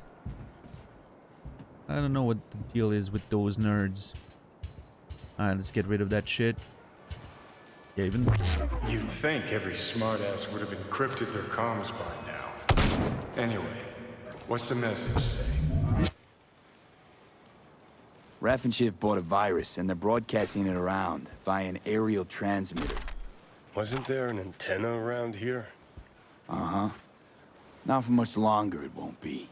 I don't know what the deal is with those nerds. Alright, let's get rid of that shit. Yeah, even... You'd think every smartass would have encrypted their comms by now. Anyway, what's the message say? Raff and Shiv bought a virus, and they're broadcasting it around via an aerial transmitter. Wasn't there an antenna around here? Uh-huh. Not for much longer, it won't be.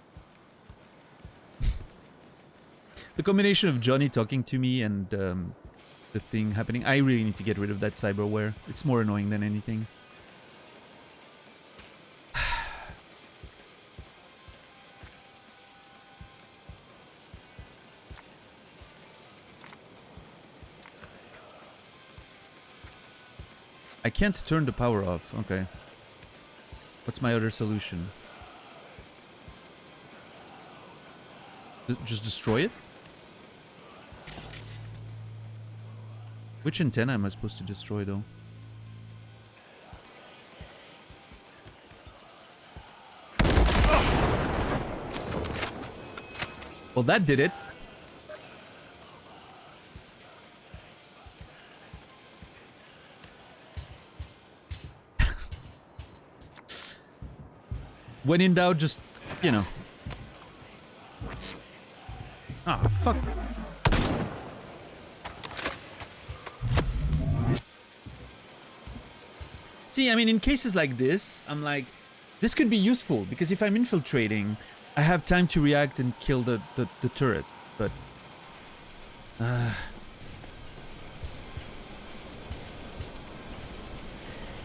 The combination of Johnny talking to me and the thing happening, I really need to get rid of that cyberware. It's more annoying than anything. I can't turn the power off. Okay. What's my other solution? Just destroy it? Which antenna am I supposed to destroy, though? Well, that did it. When in doubt, just, you know. Ah, fuck. See, I mean, in cases like this, I'm like, this could be useful, because if I'm infiltrating, I have time to react and kill the turret, but... yeah,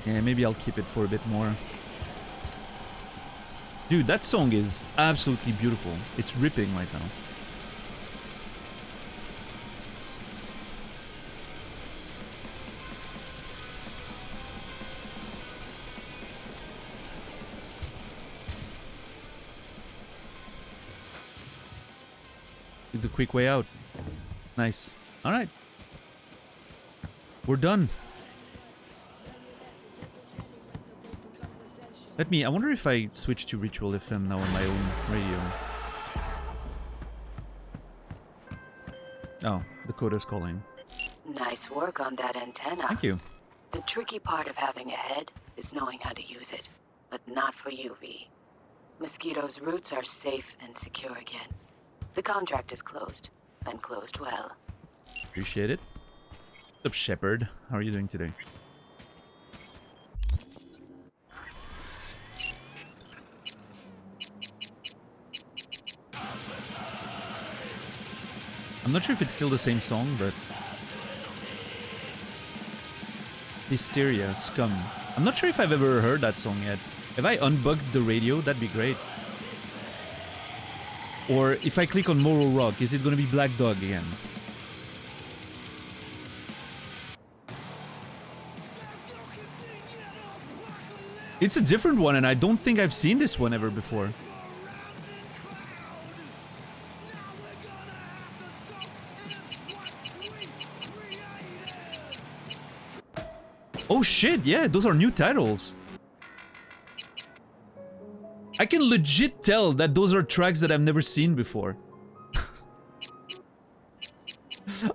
maybe I'll keep it for a bit more. Dude, that song is absolutely beautiful. It's ripping right now. The quick way out. Nice. Alright. We're done. I wonder if I switch to Ritual FM now on my own radio. Oh, Dakota's calling. Nice work on that antenna. Thank you. The tricky part of having a head is knowing how to use it. But not for you, V. Mosquito's roots are safe and secure again. The contract is closed, and closed well. Appreciate it. What's up, Shepard? How are you doing today? I'm not sure if it's still the same song, but... Hysteria, Scum. I'm not sure if I've ever heard that song yet. If I unbugged the radio, that'd be great. Or if I click on Moral Rock, is it gonna be Black Dog again? It's a different one, and I don't think I've seen this one ever before. Oh shit, yeah, those are new titles. I can legit tell that those are tracks that I've never seen before.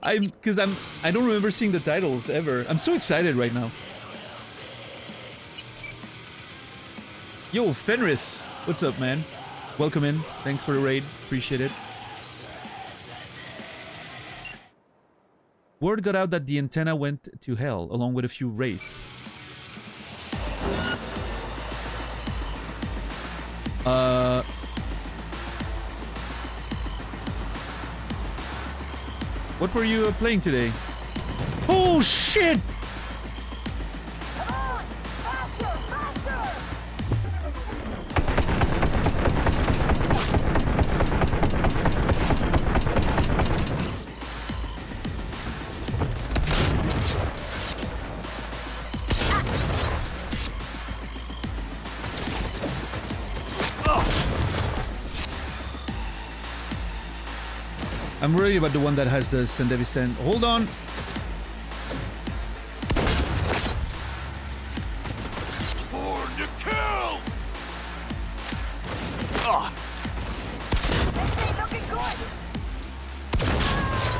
I don't remember seeing the titles ever. I'm so excited right now. Yo, Fenris, what's up, man? Welcome in. Thanks for the raid. Appreciate it. Word got out that the antenna went to hell, along with a few wraiths. What were you playing today? Oh, shit! I'm worried about the one that has the Sendevi stand. Hold on! For the kill!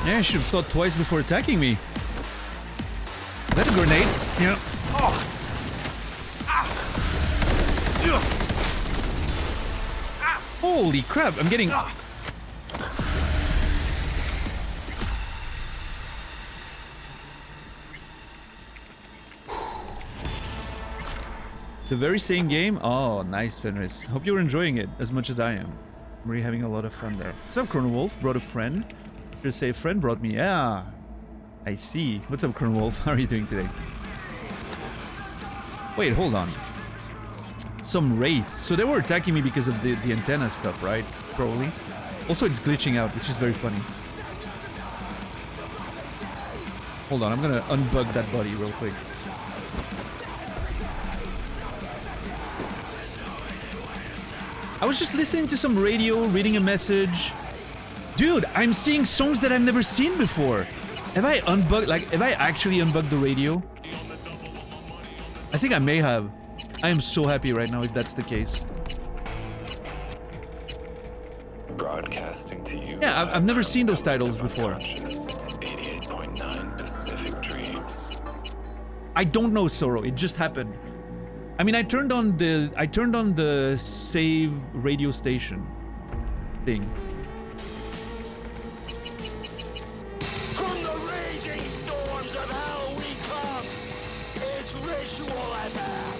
Yeah, I should have thought twice before attacking me. Is that a grenade? Yeah. Holy crap, I'm getting... The very same game? Oh, nice, Fenris. Hope you're enjoying it as much as I am. I'm really having a lot of fun there. What's up, Colonel Wolf? Brought a friend? Just say a friend brought me. Yeah. I see. What's up, Colonel Wolf? How are you doing today? Wait, hold on. Some wraith. So they were attacking me because of the antenna stuff, right? Probably. Also, it's glitching out, which is very funny. Hold on, I'm gonna unbug that body real quick. I was just listening to some radio, reading a message. Dude, I'm seeing songs that I've never seen before. Have I unbugged, like, have I actually unbugged the radio? I think I may have. I am so happy right now if that's the case. Broadcasting to you. Yeah, I've never seen those titles before. 88.9 Pacific Dreams. I don't know, Soro. It just happened. I mean, I turned on the save radio station thing. From the raging storms of hell we come. It's Ritual FM.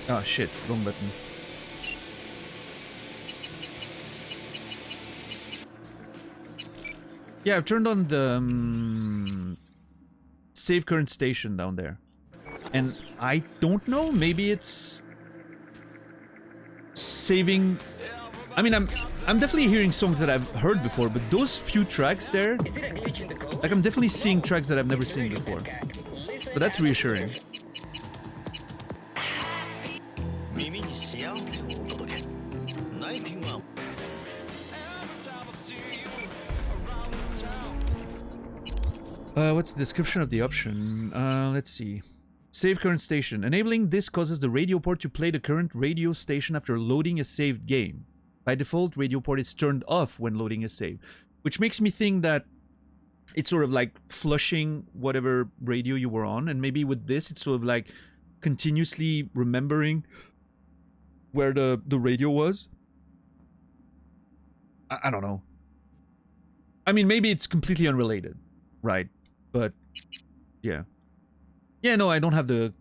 Oh shit, wrong button. Yeah, I've turned on the save current station down there. And I don't know, maybe it's saving. I mean, I'm definitely hearing songs that I've heard before, but those few tracks there, like I'm definitely seeing tracks that I've never seen before. But that's reassuring. What's the description of the option? Let's see. Save current station. Enabling this causes the radio port to play the current radio station after loading a saved game. By default, radio port is turned off when loading a save, which makes me think that it's sort of like flushing whatever radio you were on, and maybe with this, it's sort of like continuously remembering where the radio was. I don't know. I mean, maybe it's completely unrelated, right? But yeah. Yeah, no, I don't have the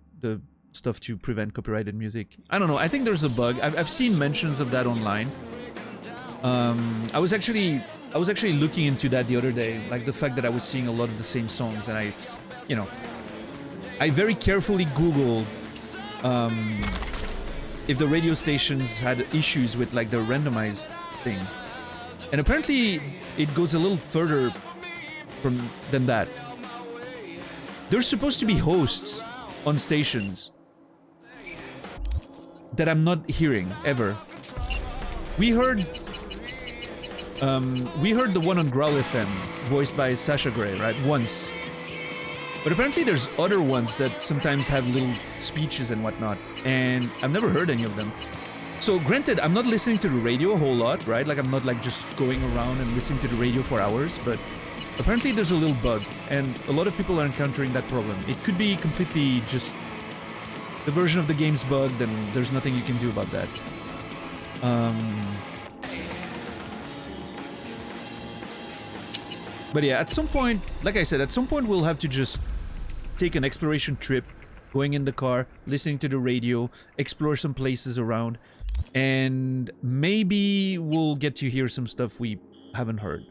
stuff to prevent copyrighted music. I don't know. I think there's a bug. I've seen mentions of that online. I was actually looking into that the other day, like the fact that I was seeing a lot of the same songs, and I very carefully Googled if the radio stations had issues with like the randomized thing, and apparently it goes a little further than that. There's supposed to be hosts on stations that I'm not hearing ever. We heard the one on Growl FM, voiced by Sasha Grey, right? Once. But apparently there's other ones that sometimes have little speeches and whatnot, and I've never heard any of them. So granted, I'm not listening to the radio a whole lot, right? Like I'm not like just going around and listening to the radio for hours, but apparently there's a little bug, and a lot of people are encountering that problem. It could be completely just the version of the game's bugged, and there's nothing you can do about that. But yeah, at some point, like I said, at some point we'll have to just take an exploration trip, going in the car, listening to the radio, explore some places around, and maybe we'll get to hear some stuff we haven't heard.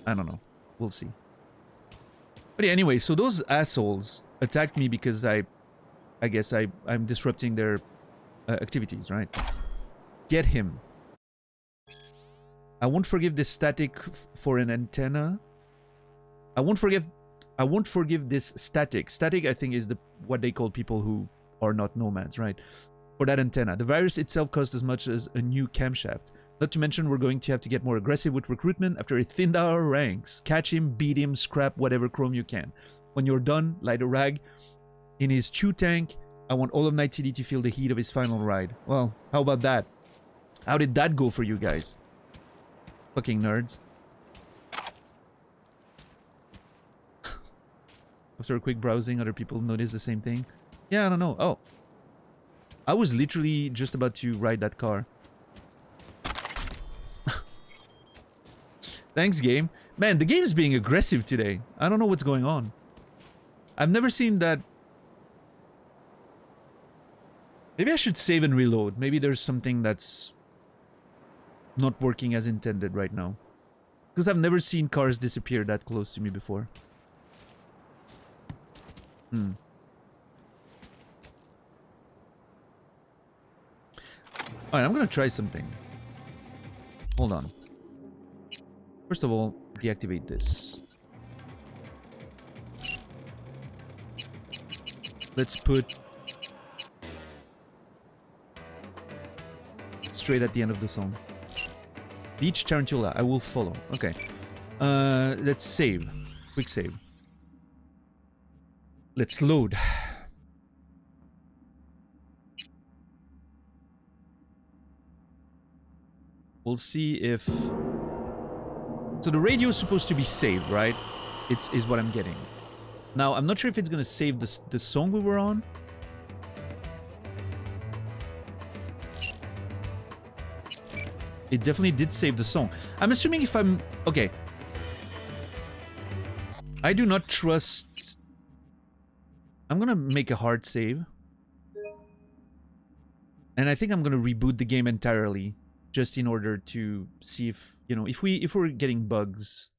I don't know. We'll see. But yeah, anyway, so those assholes attacked me because I guess I'm disrupting their activities, right? Get him. I won't forgive this static for an antenna. I won't forgive this static. Static, I think, is what they call people who are not nomads, right? For that antenna. The virus itself cost as much as a new camshaft. Not to mention, we're going to have to get more aggressive with recruitment after he thinned our ranks. Catch him, beat him, scrap whatever chrome you can. When you're done, light a rag in his chew tank. I want all of Night City to feel the heat of his final ride. Well, how about that? How did that go for you guys? Fucking nerds. After a quick browsing, other people notice the same thing. Yeah, I don't know. Oh. I was literally just about to ride that car. Thanks, game. Man, the game is being aggressive today. I don't know what's going on. I've never seen that. Maybe I should save and reload. Maybe there's something that's not working as intended right now. Because I've never seen cars disappear that close to me before. Alright, I'm gonna try something. Hold on. First of all, deactivate this. Let's put straight at the end of the song. Beach Tarantula, I will follow. Okay. Let's save. Quick save. Let's load. We'll see if... So the radio is supposed to be saved, right? Is what I'm getting. Now, I'm not sure if it's going to save the song we were on. It definitely did save the song. I'm assuming if I'm... Okay. I do not trust... I'm going to make a hard save. And I think I'm going to reboot the game entirely. Just in order to see if, you know, if we're getting bugs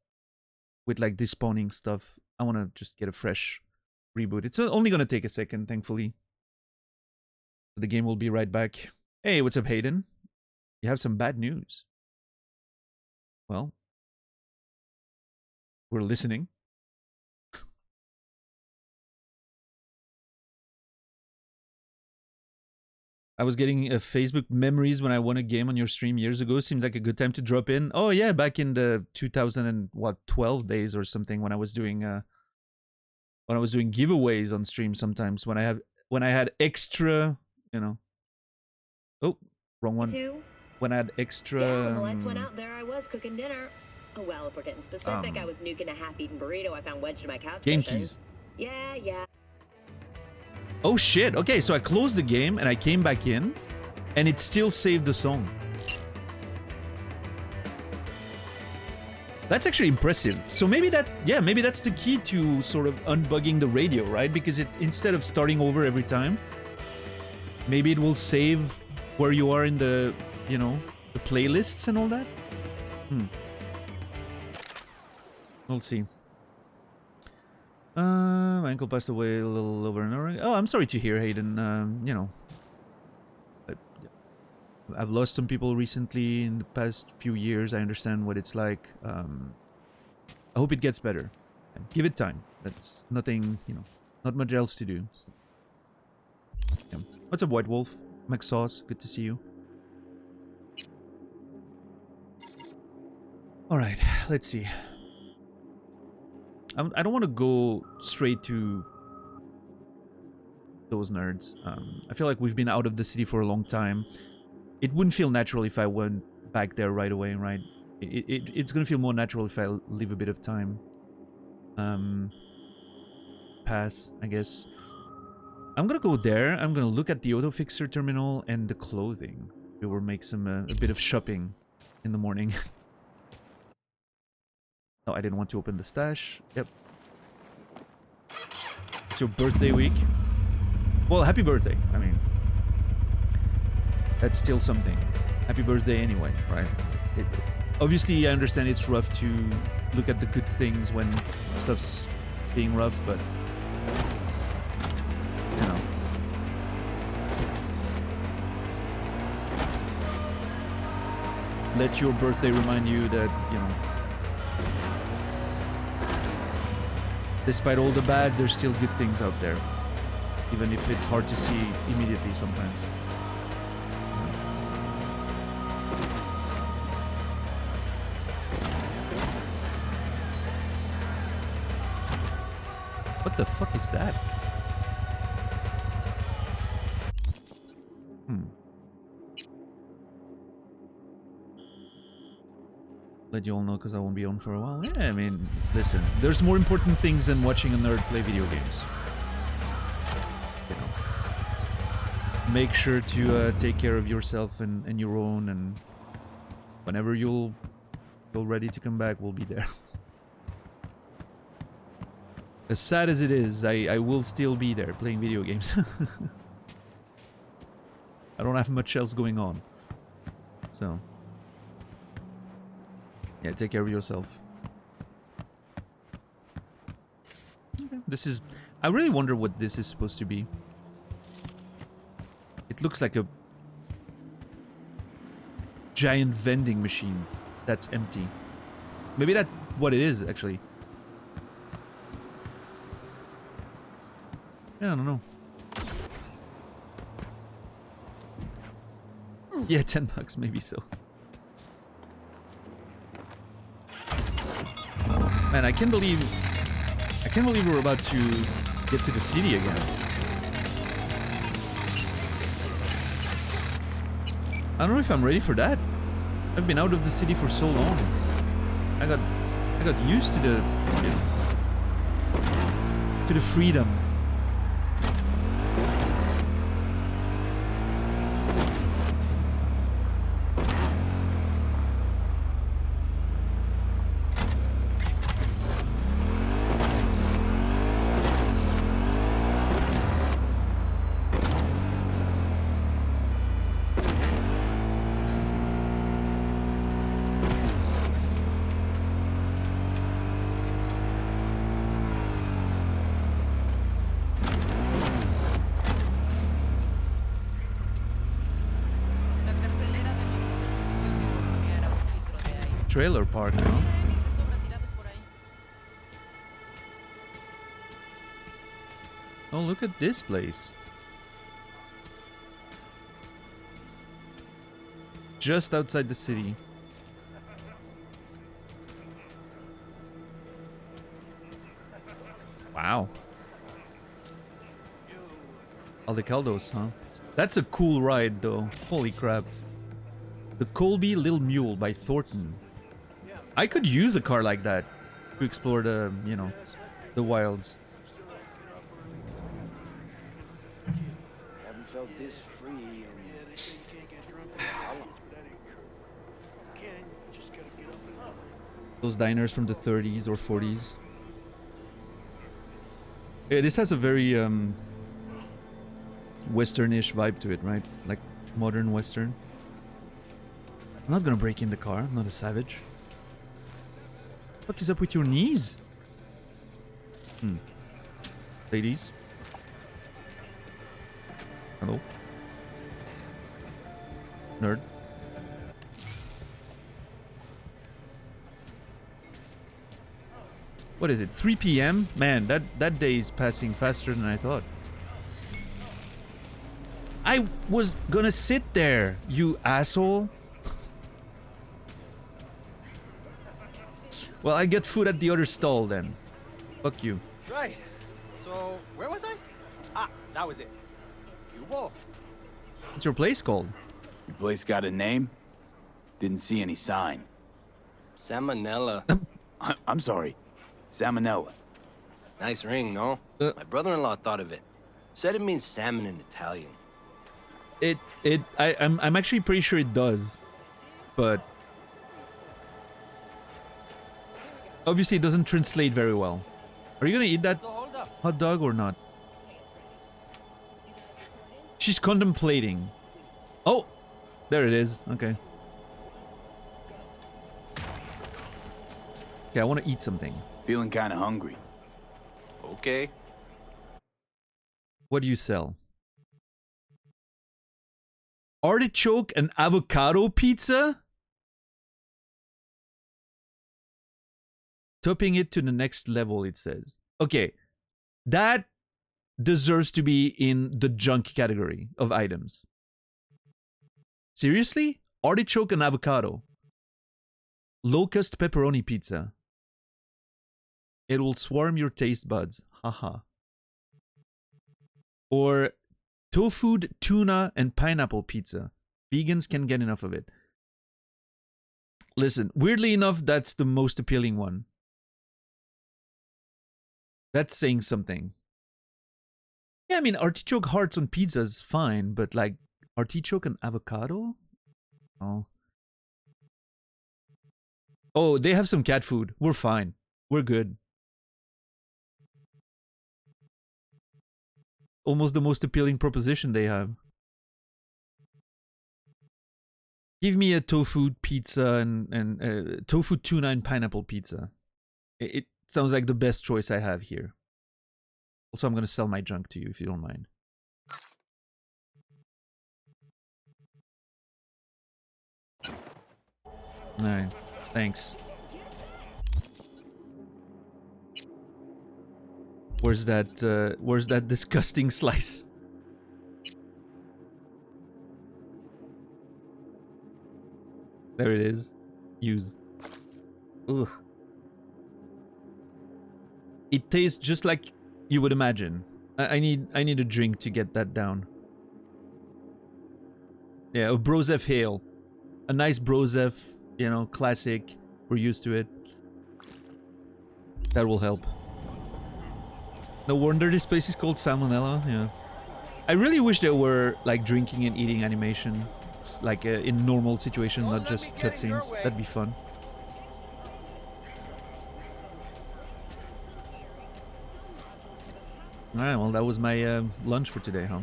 with like despawning stuff, I want to just get a fresh reboot. It's only going to take a second, thankfully. The game will be right back. Hey, what's up, Hayden? You have some bad news. Well, we're listening. I was getting Facebook memories when I won a game on your stream years ago. Seems like a good time to drop in. Oh yeah, back in the 2012 days or something when I was doing giveaways on stream sometimes when I had extra, you know. Oh, wrong one. When I had extra. Yeah, when the lights went out, there I was cooking dinner. Oh well, if we're getting specific, I was nuking a half-eaten burrito I found wedged in my couch Game cushion. keys. Yeah. Oh shit, okay, so I closed the game and I came back in and it still saved the song. That's actually impressive. So maybe that's the key to sort of unbugging the radio, right? Because instead of starting over every time, maybe it will save where you are in the, you know, the playlists and all that. We'll see. My uncle passed away a little over an hour ago. Oh, I'm sorry to hear, Hayden. You know, I've lost some people recently in the past few years. I understand what it's like. I hope it gets better. Give it time. That's nothing, you know, not much else to do. So. Yeah. What's up, White Wolf? Max Sauce, good to see you. Alright, let's see. I don't want to go straight to those nerds. I feel like we've been out of the city for a long time. It wouldn't feel natural if I went back there right away, right? It's gonna feel more natural if I leave a bit of time pass, I guess. I'm gonna go there. I'm gonna look at the auto fixer terminal and the clothing. We will make some a bit of shopping in the morning. Oh, I didn't want to open the stash. Yep. It's your birthday week. Well, happy birthday. I mean, that's still something. Happy birthday anyway, right? Obviously, I understand it's rough to look at the good things when stuff's being rough, but you know. Let your birthday remind you that, you know, despite all the bad, there's still good things out there. Even if it's hard to see immediately sometimes. What the fuck is that? Let you all know because I won't be on for a while. Yeah, I mean, listen, there's more important things than watching a nerd play video games. You know, make sure to take care of yourself and your own, and whenever you'll feel ready to come back, we'll be there. As sad as it is, I will still be there playing video games. I don't have much else going on. So, yeah, take care of yourself. Okay. This is... I really wonder what this is supposed to be. It looks like a giant vending machine that's empty. Maybe that's what it is, actually. Yeah, I don't know. Yeah, $10, maybe so. Man, I can't believe we're about to get to the city again. I don't know if I'm ready for that. I've been out of the city for so long. I got used to the, you know, to the freedom. Trailer park, huh? Oh, look at this place. just outside the city. Wow. Aldecaldos, huh? That's a cool ride, though. Holy crap. The Colby Little Mule by Thornton. I could use a car like that to explore the, you know, the wilds. Haven't felt this free in Those diners from the 30s or 40s. Yeah, this has a very Western-ish vibe to it, right? Like modern Western. I'm not gonna break in the car. I'm not a savage. What the fuck is up with your knees? Ladies? Hello? Nerd? What is it? 3 p.m.? Man, that day is passing faster than I thought. I was gonna sit there, you asshole. Well, I get food at the other stall then. Fuck you. Right. So, where was I? Ah, that was it. Cubo. What's your place called? Your place got a name? Didn't see any sign. Salmonella. I'm sorry. Salmonella. Nice ring, no? My brother-in-law thought of it. Said it means salmon in Italian. I'm actually pretty sure it does. But obviously it doesn't translate very well. Are you gonna eat that hot dog or not? She's contemplating. Oh! There it is. Okay. Okay, I want to eat something. Feeling kind of hungry. Okay. What do you sell? Artichoke and avocado pizza? Topping it to the next level, it says. Okay, that deserves to be in the junk category of items. Seriously? Artichoke and avocado. Locust pepperoni pizza. It will swarm your taste buds. Haha. Or tofu, tuna, and pineapple pizza. Vegans can get enough of it. Listen, weirdly enough, that's the most appealing one. That's saying something. Yeah, I mean, artichoke hearts on pizza is fine, but like, artichoke and avocado? Oh. Oh, they have some cat food. We're fine. We're good. Almost the most appealing proposition they have. Give me a tofu pizza and tofu tuna and pineapple pizza. It sounds like the best choice I have here. Also, I'm gonna sell my junk to you if you don't mind. Alright, thanks. Where's that disgusting slice? There it is. Use. Ugh. It tastes just like you would imagine. I need a drink to get that down. Yeah, a Brozef Hale. A nice Brozef, you know, classic. We're used to it. That will help. No wonder this place is called Salmonella. Yeah. I really wish there were like drinking and eating animation, like in normal situations, not just cutscenes. That'd be fun. Alright, well that was my lunch for today, huh?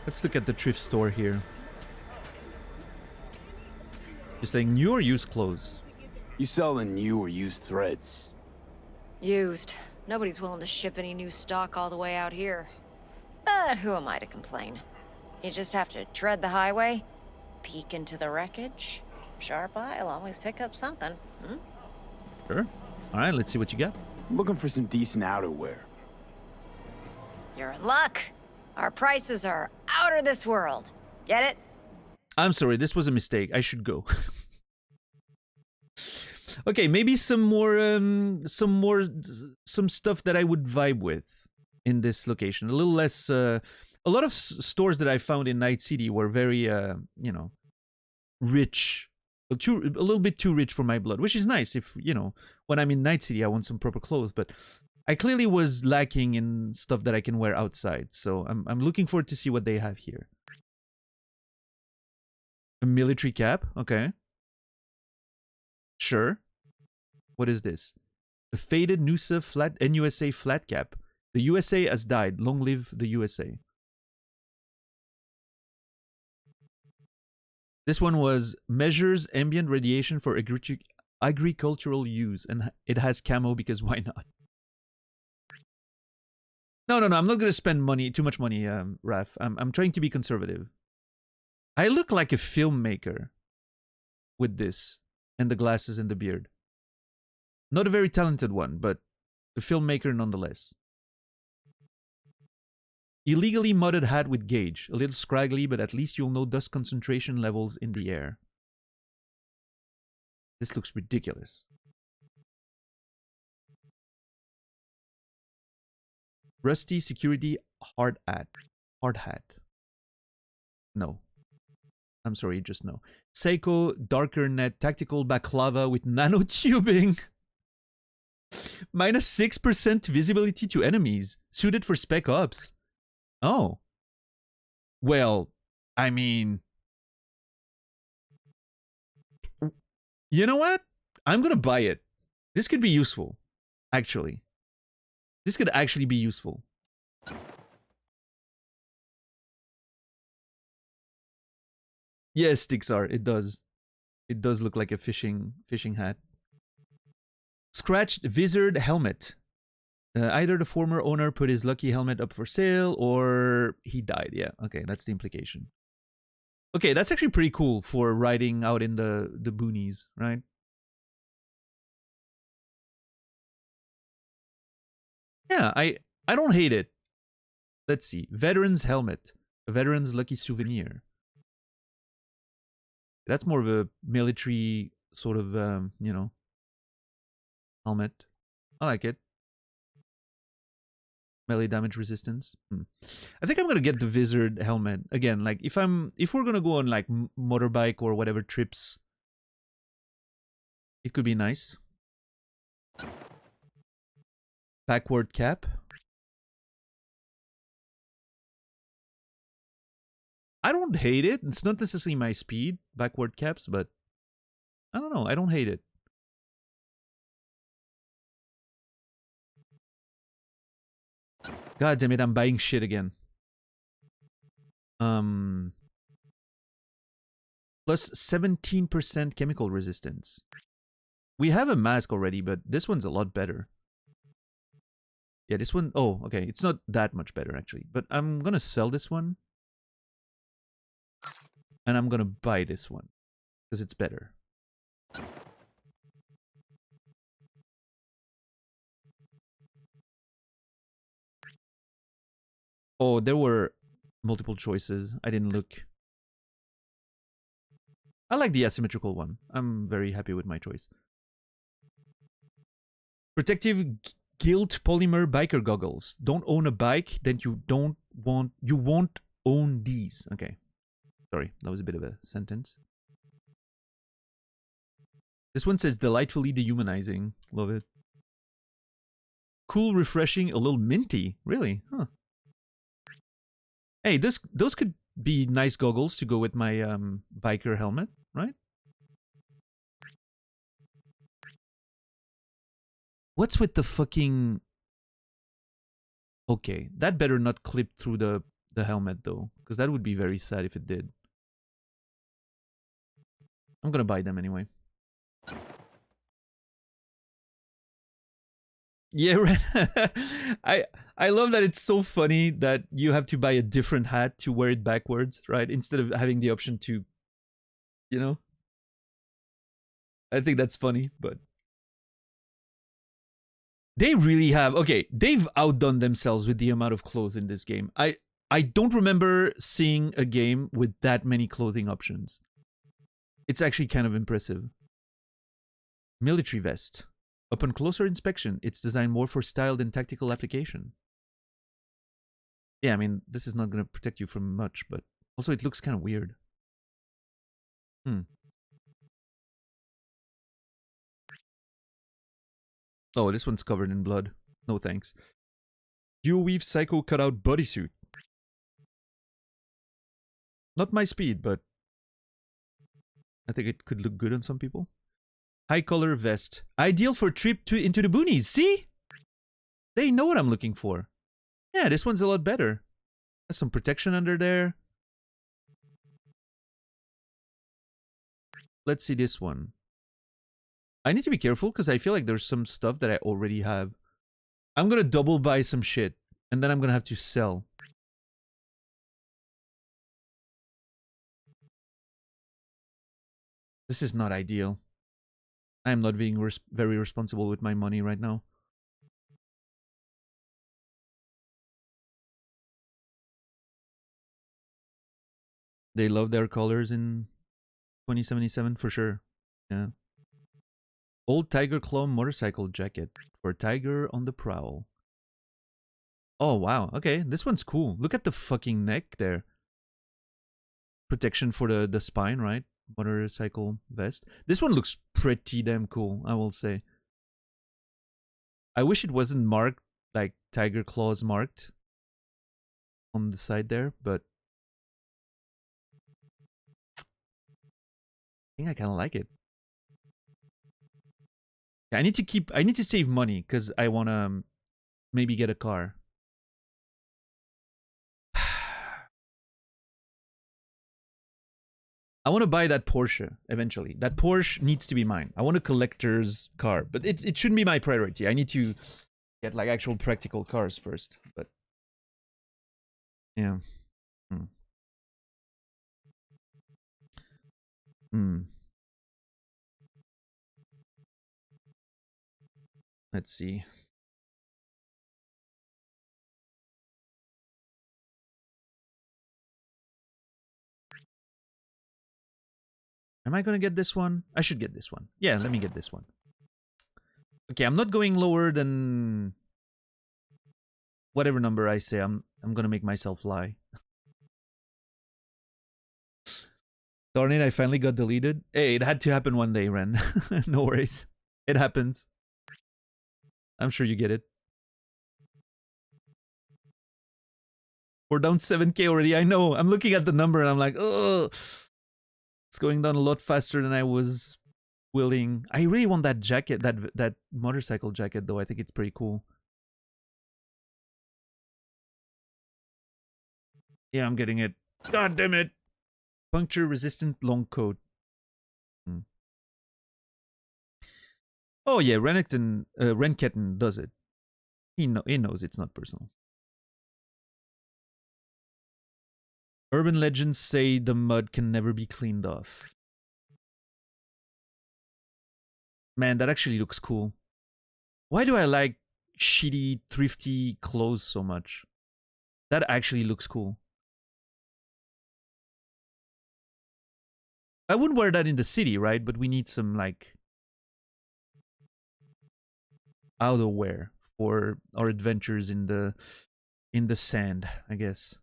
Let's look at the thrift store here. You're saying new or used clothes? You selling new or used threads? Used. Nobody's willing to ship any new stock all the way out here. But who am I to complain? You just have to tread the highway, peek into the wreckage. Sharp eye'll always pick up something, hmm? Sure. Alright, let's see what you got. I'm looking for some decent outerwear. You're in luck. Our prices are out of this world. Get it? I'm sorry, this was a mistake. I should go. Okay, maybe some stuff that I would vibe with in this location. A little less. A lot of stores that I found in Night City were very, you know, rich. A little bit too rich for my blood, which is nice. If you know, when I'm in Night City, I want some proper clothes. But I clearly was lacking in stuff that I can wear outside. So I'm looking forward to see what they have here. A military cap, okay. Sure. What is this? A faded NUSA flat NUSA flat cap. The USA has died. Long live the USA. This one was measures ambient radiation for agricultural use, and it has camo because why not? No, I'm not gonna spend too much money, Raf. I'm trying to be conservative. I look like a filmmaker with this and the glasses and the beard. Not a very talented one, but a filmmaker nonetheless. Illegally modded hat with gauge. A little scraggly, but at least you'll know dust concentration levels in the air. This looks ridiculous. Rusty security hard hat. Hard hat. No. I'm sorry, just no. Seiko darker net tactical baklava with nanotubing. Minus 6% visibility to enemies. Suited for Spec Ops. Oh. Well, I mean... You know what? I'm gonna buy it. This could be useful. Actually. This could actually be useful. Yes, Stixar, it does. It does look like a fishing hat. Scratched Vizard helmet. Either the former owner put his lucky helmet up for sale or he died. Yeah, okay, that's the implication. Okay, that's actually pretty cool for riding out in the boonies, right? Yeah, I don't hate it. Let's see. Veteran's helmet. A veteran's lucky souvenir. That's more of a military sort of, you know, helmet. I like it. Melee damage resistance. I think I'm gonna get the Vizard helmet again. Like if we're gonna go on like motorbike or whatever trips, it could be nice. Backward cap. I don't hate it. It's not necessarily my speed, backward caps, but I don't know. I don't hate it. God damn it, I'm buying shit again. Plus 17% chemical resistance. We have a mask already, but this one's a lot better. Yeah, this one... Oh, okay. It's not that much better, actually. But I'm gonna sell this one. And I'm gonna buy this one. Because it's better. Oh, there were multiple choices. I didn't look. I like the asymmetrical one. I'm very happy with my choice. Protective gilt polymer biker goggles. Don't own a bike, then you won't own these. Okay. Sorry, that was a bit of a sentence. This one says delightfully dehumanizing. Love it. Cool, refreshing, a little minty. Really? Huh. Hey, those could be nice goggles to go with my biker helmet, right? What's with the fucking... Okay, that better not clip through the helmet though, because that would be very sad if it did. I'm gonna buy them anyway. Yeah, right. I love that it's so funny that you have to buy a different hat to wear it backwards, right? Instead of having the option to, you know. I think that's funny, but they really have... Okay, they've outdone themselves with the amount of clothes in this game. I don't remember seeing a game with that many clothing options. It's actually kind of impressive. Military vest. Upon closer inspection, it's designed more for style than tactical application. Yeah, I mean, this is not going to protect you from much, but also it looks kind of weird. Oh, this one's covered in blood. No thanks. Dual weave psycho cutout bodysuit. Not my speed, but I think it could look good on some people. High color vest. Ideal for trip into the boonies. See? They know what I'm looking for. Yeah, this one's a lot better. Has some protection under there. Let's see this one. I need to be careful because I feel like there's some stuff that I already have. I'm going to double buy some shit. And then I'm going to have to sell. This is not ideal. I am not being very responsible with my money right now. They love their colors in 2077 for sure. Yeah. Old Tiger Claw motorcycle jacket for Tiger on the prowl. Oh, wow. Okay, this one's cool. Look at the fucking neck there. Protection for the spine, right? Motorcycle vest. This one looks pretty damn cool, I will say. I wish it wasn't marked like Tiger Claws marked on the side there, but I think I kind of like it. Yeah, I need to save money because I want to maybe get a car. I want to buy that Porsche eventually. That Porsche needs to be mine. I want a collector's car, but it shouldn't be my priority. I need to get like actual practical cars first. But yeah. Let's see. Am I gonna get this one? I should get this one. Yeah, let me get this one. Okay, I'm not going lower than whatever number I say. I'm gonna make myself lie. Darn it, I finally got deleted. Hey, it had to happen one day, Ren. No worries. It happens. I'm sure you get it. We're down 7K already. I know. I'm looking at the number and I'm like, oh, it's going down a lot faster than I was willing. I really want that jacket, that motorcycle jacket, though. I think it's pretty cool. Yeah, I'm getting it. God damn it. Puncture resistant long coat. Oh yeah, Renketten does it. He knows it's not personal. Urban legends say the mud can never be cleaned off. Man, that actually looks cool. Why do I like shitty, thrifty clothes so much? That actually looks cool. I wouldn't wear that in the city, right? But we need some, like, outerwear for our adventures in the sand, I guess.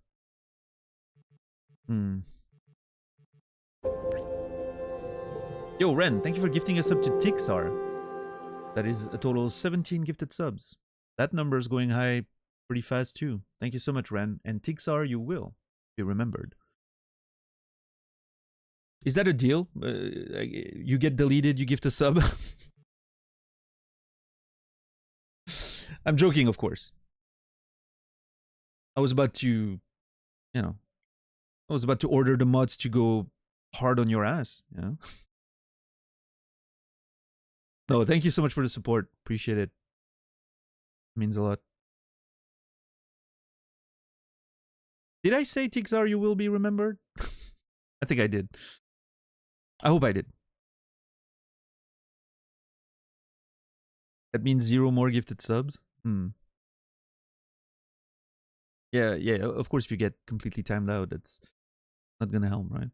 Yo, Ren, thank you for gifting us up to Tixar. That is a total of 17 gifted subs. That number is going high pretty fast too. Thank you so much, Ren. And Tixar, you will be remembered. Is that a deal? You get deleted, you gift a sub? I'm joking, of course. I was about to, I was about to order the mods to go hard on your ass, No, thank you so much for the support. Appreciate it. Means a lot. Did I say, Tixar, you will be remembered? I think I did. I hope I did. That means 0 more gifted subs? Yeah. Of course, if you get completely timed out, that's not gonna help, right?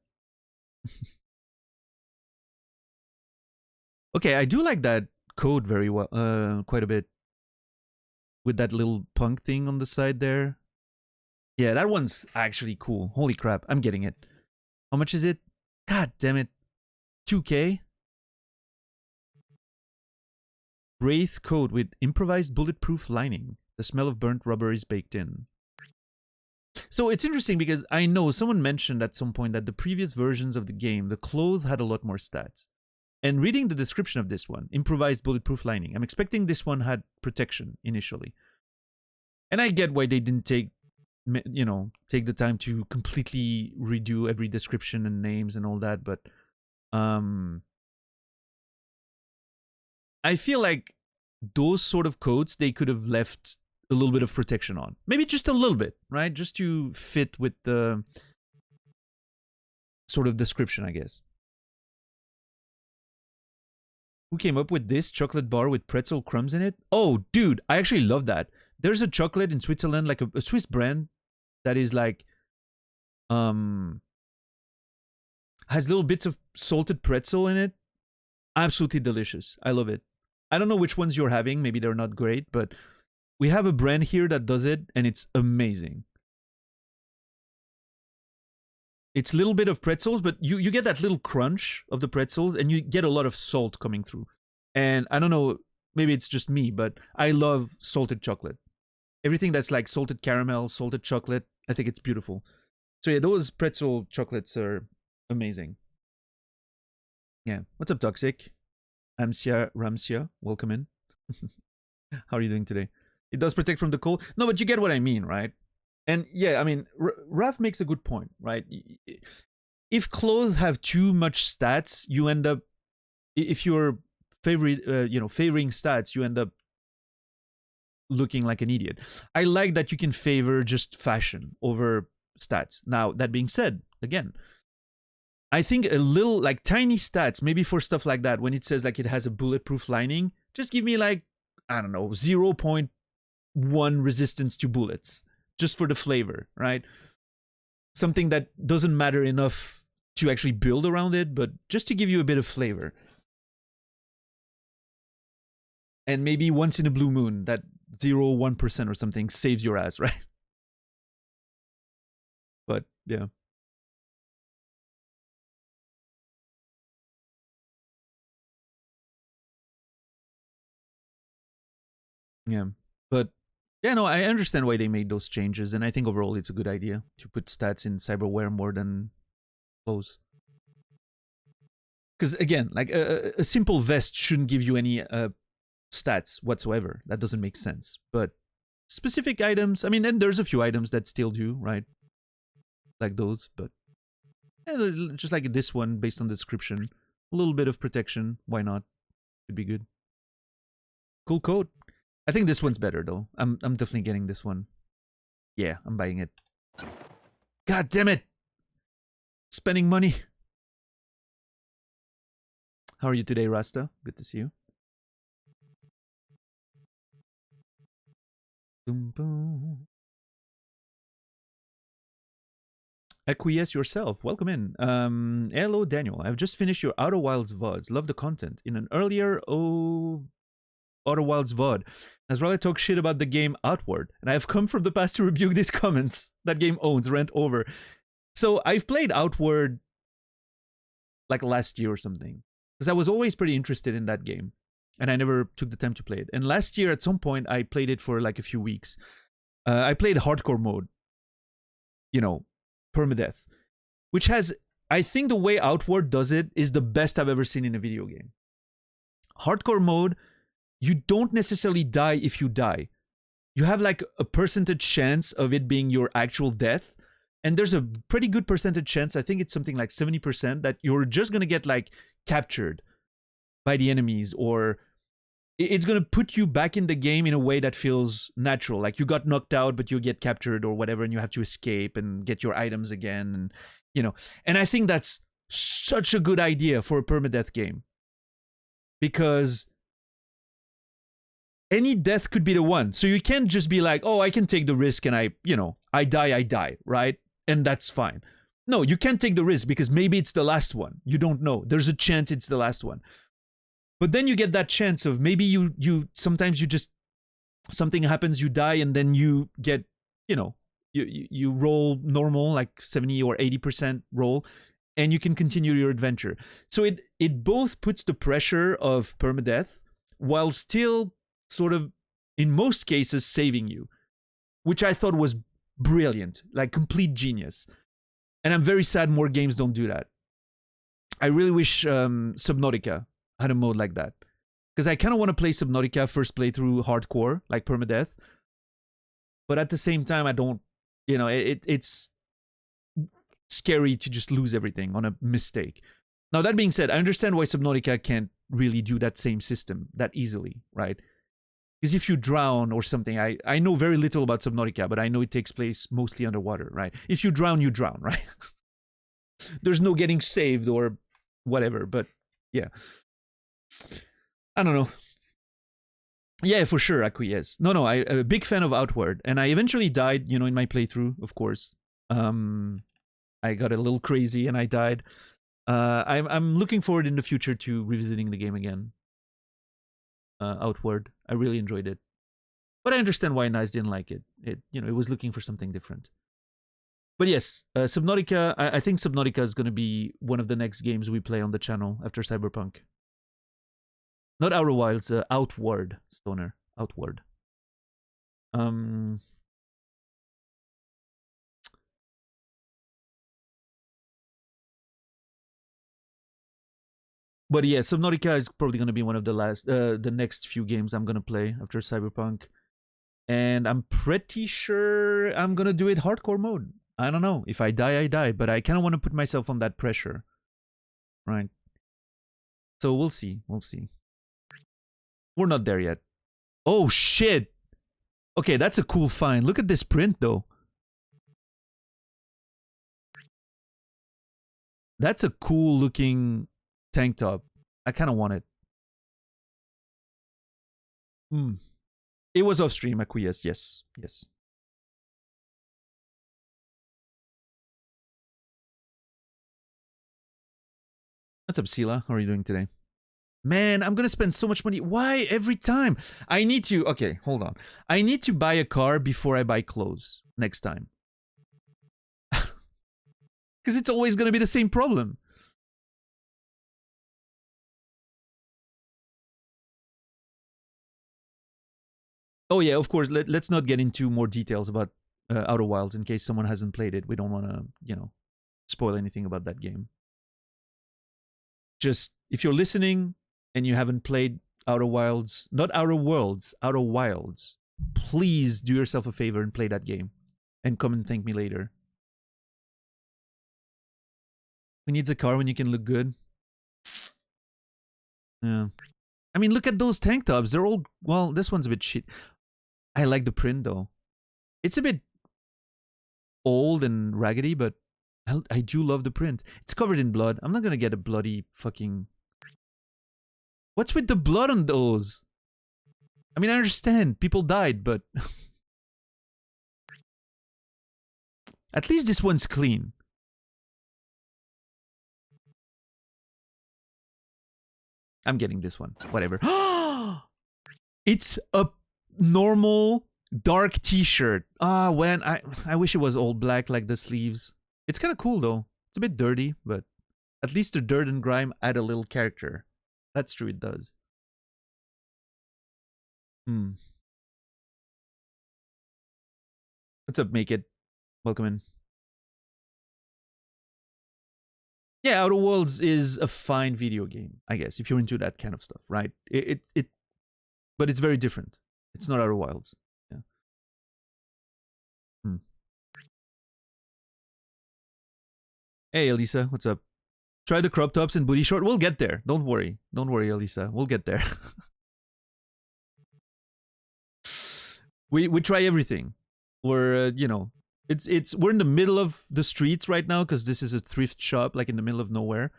Okay, I do like that code very well, quite a bit. With that little punk thing on the side there. Yeah, that one's actually cool. Holy crap, I'm getting it. How much is it? God damn it. 2K? Wraith coat with improvised bulletproof lining. The smell of burnt rubber is baked in. So it's interesting because I know someone mentioned at some point that the previous versions of the game, the clothes had a lot more stats. And reading the description of this one, improvised bulletproof lining, I'm expecting this one had protection initially. And I get why they didn't take the time to completely redo every description and names and all that, but I feel like those sort of codes they could have left a little bit of protection on. Maybe just a little bit, right? Just to fit with the sort of description, I guess. Who came up with this chocolate bar with pretzel crumbs in it? Oh, dude, I actually love that. There's a chocolate in Switzerland, like a Swiss brand that is like has little bits of salted pretzel in it. Absolutely delicious. I love it. I don't know which ones you're having. Maybe they're not great, but we have a brand here that does it, and it's amazing. It's a little bit of pretzels, but you get that little crunch of the pretzels, and you get a lot of salt coming through. And I don't know, maybe it's just me, but I love salted chocolate. Everything that's like salted caramel, salted chocolate, I think it's beautiful. So yeah, those pretzel chocolates are amazing. Yeah. What's up, Toxic? Ramsia, welcome in. How are you doing today? It does protect from the cold. No, but you get what I mean, right? And yeah, I mean, Raf makes a good point, right? If clothes have too much stats, you end up, if you're favoring stats, you end up looking like an idiot. I like that you can favor just fashion over stats. Now, that being said, again, I think a little, like tiny stats, maybe for stuff like that, when it says like it has a bulletproof lining, just give me like, I don't know, 0.1 resistance to bullets, just for the flavor, right? Something that doesn't matter enough to actually build around it, but just to give you a bit of flavor. And maybe once in a blue moon, that 0.1% or something saves your ass, right? But yeah. Yeah. But yeah, no, I understand why they made those changes, and I think overall it's a good idea to put stats in cyberware more than clothes. Because again, like a simple vest shouldn't give you any stats whatsoever. That doesn't make sense. But specific items, I mean, and there's a few items that still do, right? Like those, but yeah, just like this one, based on the description, a little bit of protection. Why not? Could be good. Cool coat. I think this one's better though. I'm definitely getting this one. Yeah, I'm buying it. God damn it! Spending money. How are you today, Rasta? Good to see you. Boom, boom. Acquiesce yourself. Welcome in. Hello, Daniel. I've just finished your Outer Wilds VODs. Love the content. In an earlier Outer Wilds VOD, Nasrallah talked shit about the game Outward, and I have come from the past to rebuke these comments. That game owns, rent over. So I've played Outward like last year or something, because I was always pretty interested in that game, and I never took the time to play it. And last year at some point, I played it for like a few weeks. I played hardcore mode, permadeath, which has, I think the way Outward does it is the best I've ever seen in a video game. Hardcore mode, you don't necessarily die if you die. You have like a percentage chance of it being your actual death. And there's a pretty good percentage chance, I think it's something like 70%, that you're just going to get like captured by the enemies, or it's going to put you back in the game in a way that feels natural. Like you got knocked out, but you get captured or whatever, and you have to escape and get your items again. And, and I think that's such a good idea for a permadeath game, because any death could be the one. So you can't just be like, oh, I can take the risk and I die, right? And that's fine. No, you can't take the risk because maybe it's the last one. You don't know. There's a chance it's the last one. But then you get that chance of maybe you sometimes you just, something happens, you die, and then you get, you roll normal, like 70 or 80% roll, and you can continue your adventure. So it both puts the pressure of permadeath while still sort of, in most cases, saving you, which I thought was brilliant, like complete genius. And I'm very sad more games don't do that. I really wish Subnautica had a mode like that. Because I kind of want to play Subnautica first playthrough hardcore, like permadeath. But at the same time, I don't, it's scary to just lose everything on a mistake. Now, that being said, I understand why Subnautica can't really do that same system that easily, right? Because if you drown or something, I know very little about Subnautica, but I know it takes place mostly underwater, right? If you drown, right? There's no getting saved or whatever, but yeah. I don't know. Yeah, for sure, acquiesce. No, I'm a big fan of Outward, and I eventually died, in my playthrough, of course. I got a little crazy and I died. I'm looking forward in the future to revisiting the game again. Outward, I really enjoyed it, but I understand why Nice didn't like it. It was looking for something different. But yes, Subnautica. I think Subnautica is going to be one of the next games we play on the channel after Cyberpunk. Not Outer Wilds, Outward, Stoner. Outward. But yeah, Subnautica is probably going to be one of the next few games I'm going to play after Cyberpunk. And I'm pretty sure I'm going to do it hardcore mode. I don't know. If I die, I die. But I kind of want to put myself on that pressure. Right? So we'll see. We'll see. We're not there yet. Oh, shit. Okay, that's a cool find. Look at this print, though. That's a cool looking tank top. I kind of want it. It was off stream, acquiesced. Yes. What's up, Sela? How are you doing today? Man, I'm gonna spend so much money. Why every time? I need to. Okay, hold on. I need to buy a car before I buy clothes next time. Because it's always gonna be the same problem. Oh yeah, of course. Let's not get into more details about Outer Wilds in case someone hasn't played it. We don't want to, spoil anything about that game. Just if you're listening and you haven't played Outer Wilds, not Outer Worlds, Outer Wilds, please do yourself a favor and play that game, and come and thank me later. Who needs a car when you can look good? Yeah. I mean, look at those tank tops. They're all, well, this one's a bit shit. I like the print, though. It's a bit old and raggedy, but I do love the print. It's covered in blood. I'm not gonna get a bloody fucking... What's with the blood on those? I mean, I understand. People died, but... At least this one's clean. I'm getting this one. Whatever. It's a normal dark t-shirt. When I wish it was all black like the sleeves. It's kind of cool though. It's a bit dirty, but at least the dirt and grime add a little character. That's true, it does. What's up, Make It? Welcome in. Yeah, Outer Worlds is a fine video game, I guess, if you're into that kind of stuff, right? But it's very different. It's not Outer Wilds. Yeah. Hey, Elisa, what's up? Try the crop tops and booty short. We'll get there. Don't worry. Don't worry, Elisa. We'll get there. we try everything. We're we're in the middle of the streets right now because this is a thrift shop, like in the middle of nowhere.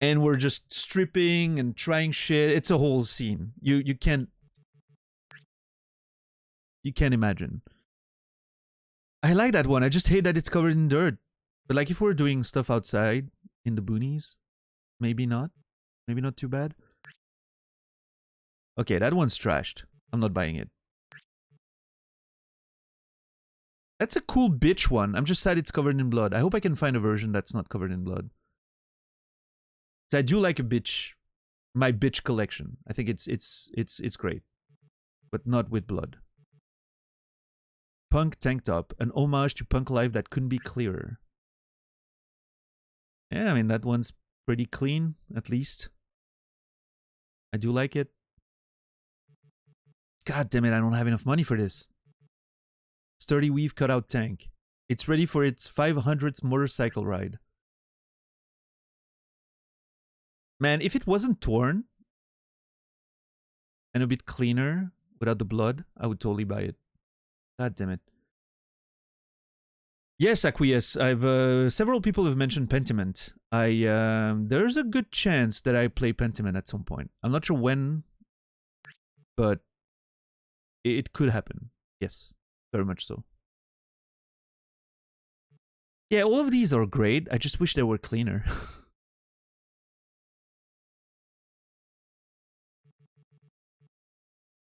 And we're just stripping and trying shit. It's a whole scene. You can't imagine. I like that one. I just hate that it's covered in dirt. But like if we're doing stuff outside in the boonies, maybe not. Maybe not too bad. Okay, that one's trashed. I'm not buying it. That's a cool bitch one. I'm just sad it's covered in blood. I hope I can find a version that's not covered in blood. So I do like a bitch, my bitch collection. I think it's great, but not with blood. Punk tank top, an homage to punk life that couldn't be clearer. Yeah, I mean that one's pretty clean, at least. I do like it. God damn it, I don't have enough money for this. Sturdy weave cutout tank. It's ready for its 500th motorcycle ride. Man, if it wasn't torn and a bit cleaner without the blood, I would totally buy it. God damn it. Yes, acquiesce. I've several people have mentioned Pentiment. There's a good chance that I play Pentiment at some point. I'm not sure when, but it could happen. Yes, very much so. Yeah, all of these are great. I just wish they were cleaner.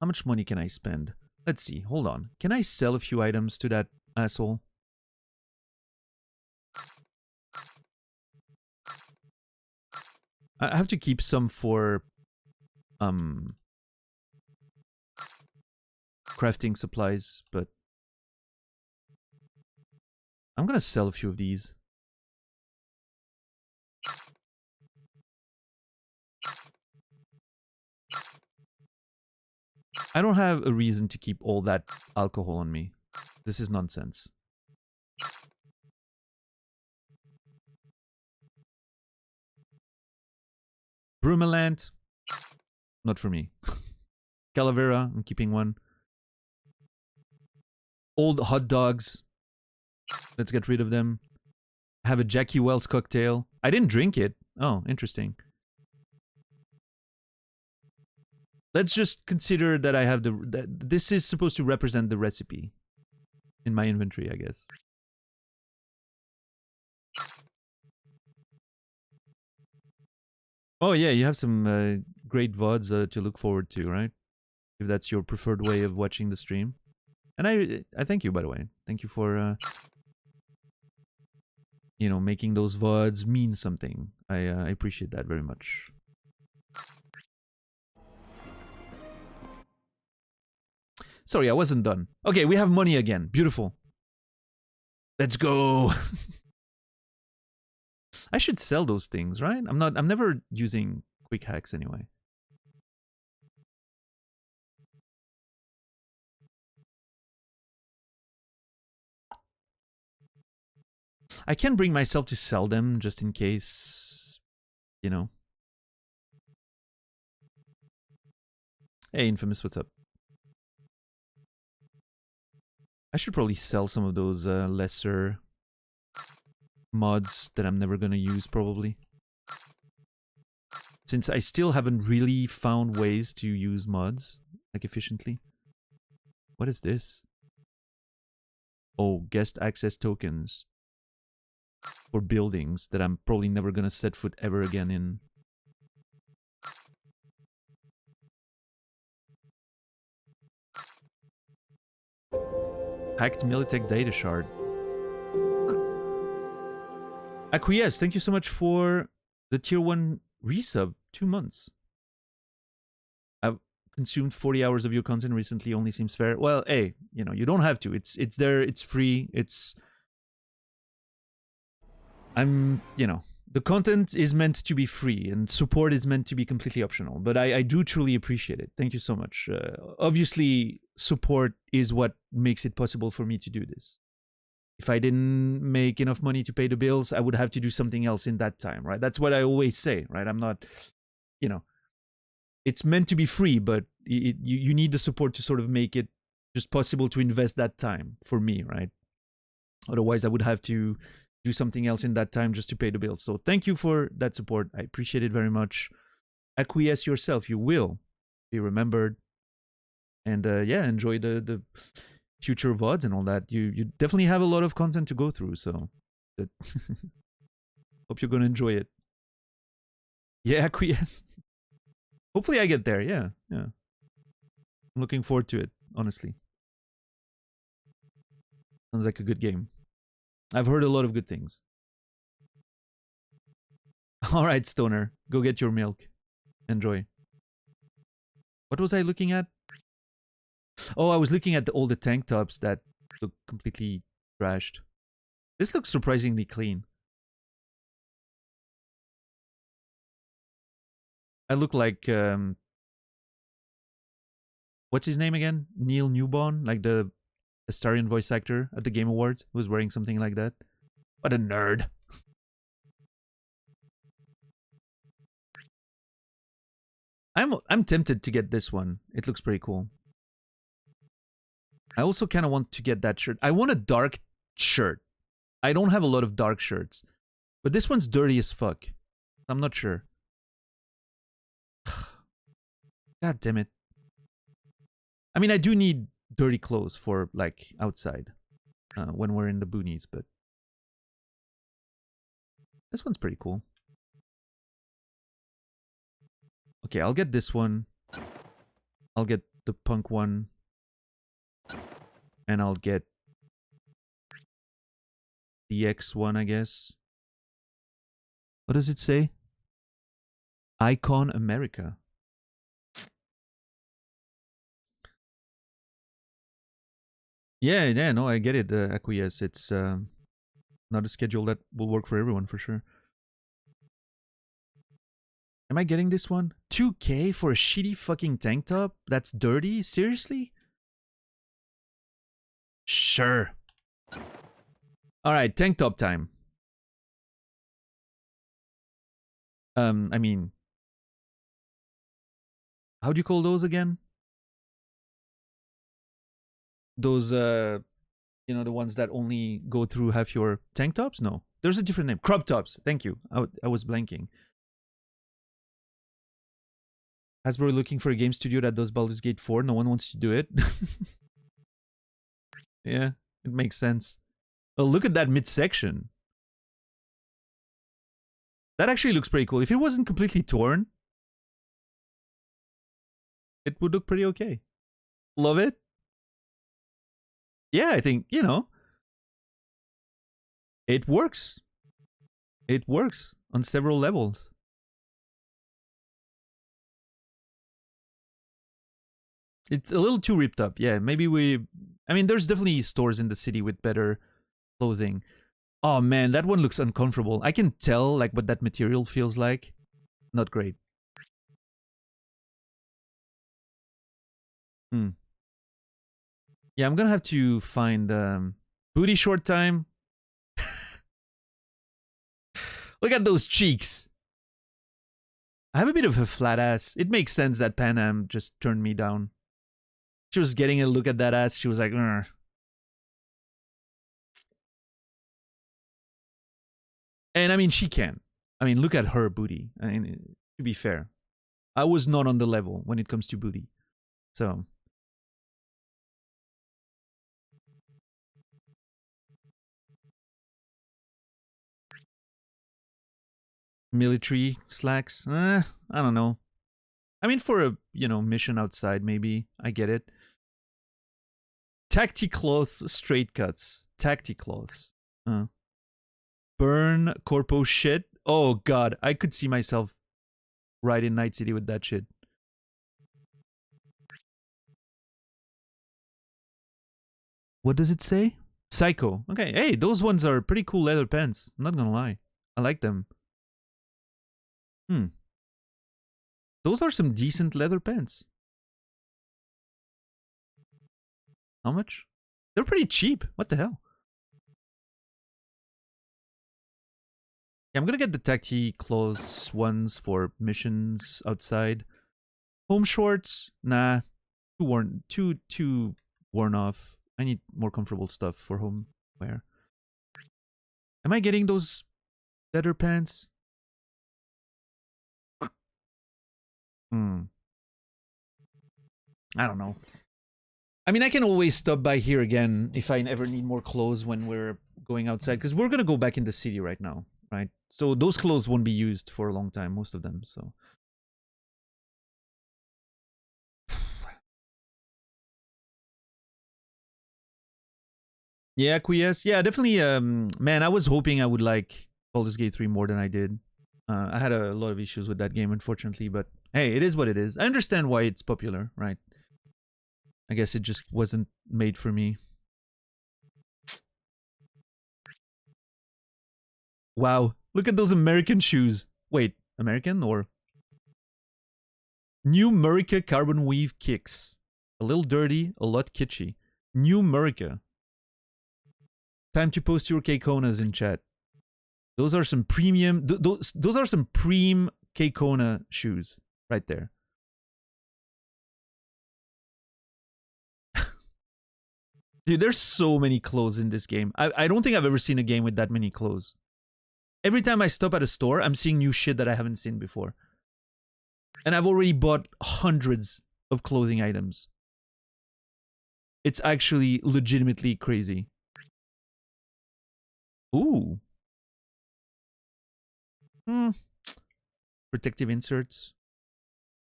How much money can I spend? Let's see. Hold on. Can I sell a few items to that asshole? I have to keep some for crafting supplies, but I'm gonna sell a few of these. I don't have a reason to keep all that alcohol on me. This is nonsense. Brumaland, not for me. Calavera, I'm keeping one. Old hot dogs. Let's get rid of them. Have a Jackie Wells cocktail. I didn't drink it. Oh, interesting. Let's just consider that I have this is supposed to represent the recipe in my inventory, I guess. Oh yeah, you have some great VODs to look forward to, right? If that's your preferred way of watching the stream. And I thank you, by the way. Thank you for you know, making those VODs mean something. I appreciate that very much. Sorry, I wasn't done. Okay, we have money again. Beautiful. Let's go. I should sell those things, right? I'm never using quick hacks anyway. I can bring myself to sell them just in case, you know. Hey, Infamous, what's up? I should probably sell some of those lesser mods that I'm never gonna use, probably. Since I still haven't really found ways to use mods, like, efficiently. What is this? Oh, guest access tokens. For buildings that I'm probably never gonna set foot ever again in. Hacked Militech data shard. Acquiesce, thank you so much for the tier 1 resub. 2 months. I've consumed 40 hours of your content recently, only seems fair. Well, hey, you know, you don't have to. It's there, it's free, you know, the content is meant to be free and support is meant to be completely optional, but I do truly appreciate it. Thank you so much. Obviously, support is what makes it possible for me to do this. If I didn't make enough money to pay the bills, I would have to do something else in that time, right? That's what I always say, right? I'm not, you know, it's meant to be free, but you need the support to sort of make it just possible to invest that time for me, right? Otherwise, I would have to do something else in that time just to pay the bills. So thank you for that support. I appreciate it very much. Acquiesce yourself. You will be remembered. And yeah, enjoy the future VODs and all that, you definitely have a lot of content to go through. So, good. Hope you're gonna enjoy it. Yeah, acquiesce. Hopefully, I get there. Yeah, yeah. I'm looking forward to it. Honestly, sounds like a good game. I've heard a lot of good things. All right, Stoner, go get your milk. Enjoy. What was I looking at? Oh, I was looking at all the tank tops that look completely trashed. This looks surprisingly clean. I look like what's his name again? Neil Newbon, like the Astarion voice actor at the Game Awards, who was wearing something like that. What a nerd. I'm tempted to get this one. It looks pretty cool. I also kind of want to get that shirt. I want a dark shirt. I don't have a lot of dark shirts, but this one's dirty as fuck. I'm not sure. God damn it. I mean, I do need dirty clothes for, like, outside when we're in the boonies, but this one's pretty cool. Okay, I'll get this one. I'll get the punk one. And I'll get the X one, I guess. What does it say? Icon America. Yeah, no, I get it, Acquiesce. It's not a schedule that will work for everyone, for sure. Am I getting this one? 2K for a shitty fucking tank top? That's dirty? Seriously? Sure. Alright, tank top time. I mean... How do you call those again? Those, you know, the ones that only go through half your tank tops? No. There's a different name. Crop tops. Thank you. I was blanking. Hasbro looking for a game studio that does Baldur's Gate 4. No one wants to do it. Yeah, it makes sense. Well, look at that midsection. That actually looks pretty cool. If it wasn't completely torn, it would look pretty okay. Love it. Yeah, I think, you know, it works. It works on several levels. It's a little too ripped up. Yeah, maybe I mean, there's definitely stores in the city with better clothing. Oh man, that one looks uncomfortable. I can tell like what that material feels like. Not great. Yeah, I'm gonna have to find booty short time. Look at those cheeks. I have a bit of a flat ass. It makes sense that Pan Am just turned me down. She was getting a look at that ass. She was like, "Ugh." And I mean, she can. I mean, look at her booty. I mean, to be fair, I was not on the level when it comes to booty. So. Military slacks? I don't know. I mean, for a, you know, mission outside, maybe. I get it. Tacti clothes, straight cuts. Tacti clothes. Burn corpo shit. Oh god, I could see myself right in Night City with that shit. What does it say? Psycho. Okay, hey, those ones are pretty cool leather pants. I'm not gonna lie. I like them. Those are some decent leather pants. How much? They're pretty cheap. What the hell? Yeah, I'm gonna get the tacti clothes ones for missions outside. Home shorts? Nah. Too worn off. I need more comfortable stuff for home wear. Am I getting those leather pants? I don't know. I mean, I can always stop by here again if I ever need more clothes when we're going outside, because we're gonna go back in the city right now, right? So those clothes won't be used for a long time, most of them. So yeah, Quies. Yeah, definitely. Man, I was hoping I would like Baldur's Gate 3 more than I did. I had a lot of issues with that game, unfortunately, but hey, it is what it is. I understand why it's popular, right? I guess it just wasn't made for me. Wow, look at those American shoes. Wait, American or? New Murica carbon weave kicks. A little dirty, a lot kitschy. New Murica. Time to post your K-Konas in chat. Those are some premium... Those are some preem K-Kona shoes. Right there. Dude, there's so many clothes in this game. I don't think I've ever seen a game with that many clothes. Every time I stop at a store, I'm seeing new shit that I haven't seen before. And I've already bought hundreds of clothing items. It's actually legitimately crazy. Ooh. Protective inserts.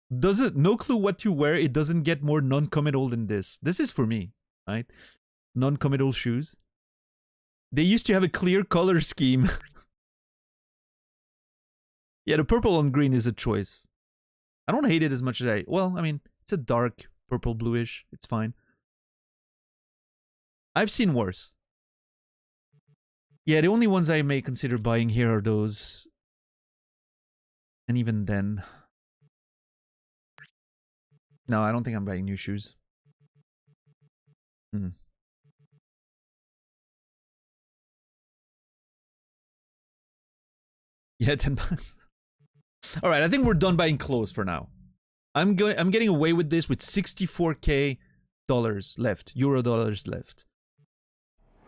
No clue what to wear. It doesn't get more non-committal than this. This is for me, right? Non-committal shoes. They used to have a clear color scheme. Yeah, the purple on green is a choice. I don't hate it as much as I... Well, I mean, it's a dark purple bluish. It's fine. I've seen worse. Yeah, the only ones I may consider buying here are those. And even then... No, I don't think I'm buying new shoes. Yeah, 10 bucks. All right, I think we're done buying clothes for now. I'm getting away with this with 64k dollars left, euro dollars left.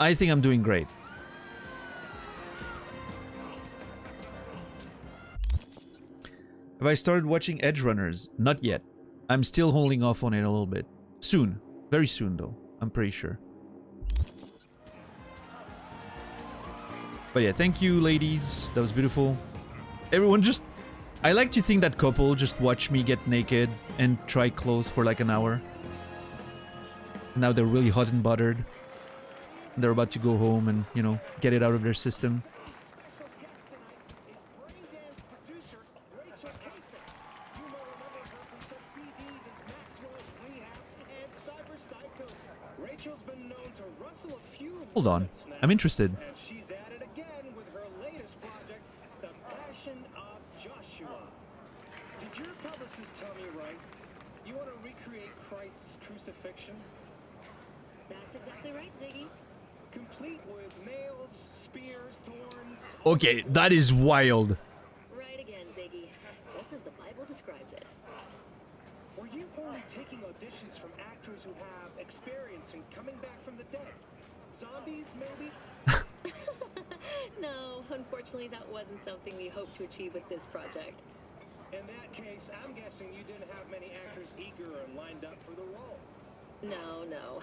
I think I'm doing great. Have I started watching Edge Runners? Not yet. I'm still holding off on it a little bit. Soon. Very soon, though. I'm pretty sure. But yeah, thank you, ladies. That was beautiful. Everyone just... I like to think that couple just watch me get naked and try clothes for like an hour. Now they're really hot and bothered. They're about to go home and, you know, get it out of their system. Hold on. I'm interested. Okay, that is wild. Right again, Ziggy. Just as the Bible describes it. Were you only taking auditions from actors who have experience in coming back from the dead? Zombies, maybe? No, unfortunately that wasn't something we hoped to achieve with this project. In that case, I'm guessing you didn't have many actors eager and lined up for the role. No, no.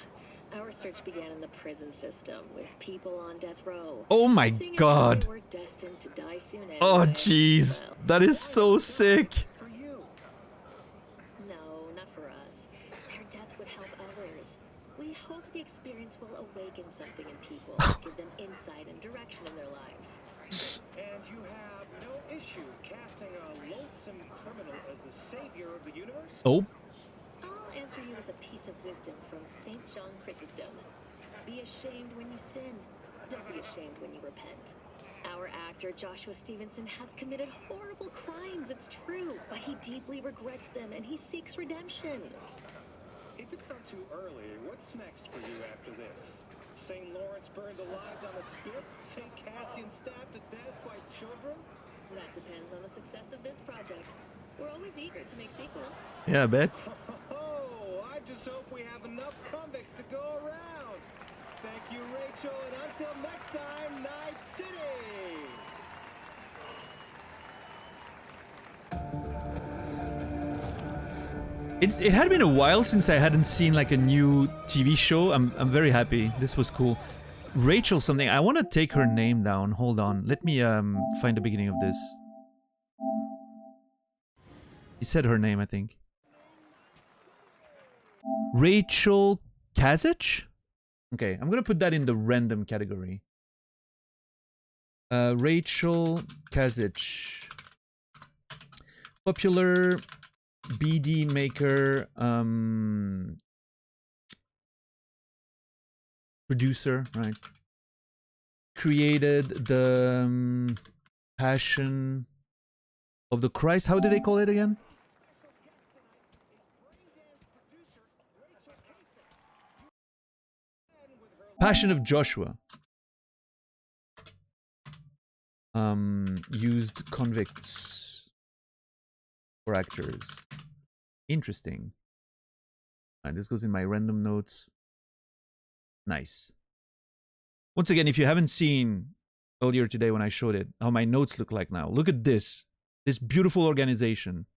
Our search began in the prison system with people on death row. Oh my god. We're destined to die soon anyway. Oh jeez. Well, that is so sick. For you. No, not for us. Their death would help others. We hope the experience will awaken something in people, give them insight and direction in their lives. And you have no issue casting a loathsome criminal as the savior of the universe? Oh. I'll answer you with a piece of wisdom from St. John Chrysostom. Be ashamed when you sin. Don't be ashamed when you repent. Our actor, Joshua Stevenson, has committed horrible crimes, it's true, but he deeply regrets them and he seeks redemption. If it's not too early, what's next for you after this? St. Lawrence burned alive on a spit? St. Cassian stabbed to death by children? That depends on the success of this project. We're always eager to make sequels. Yeah, I bet. Oh, I just hope we have enough convicts to go around. Thank you, Rachel, and until next time, Night City! It had been a while since I hadn't seen like a new TV show. I'm very happy. This was cool. Rachel something. I want to take her name down. Hold on. Let me find the beginning of this. He said her name, I think. Rachel Kazich? Okay, I'm gonna put that in the random category. Rachel Kazich. Popular BD maker, producer, right? Created the Passion of the Christ. How did they call it again? Passion of Joshua. Used convicts for actors. Interesting. Alright, this goes in my random notes. Nice. Once again, if you haven't seen earlier today when I showed it, how my notes look like now. Look at this. This beautiful organization.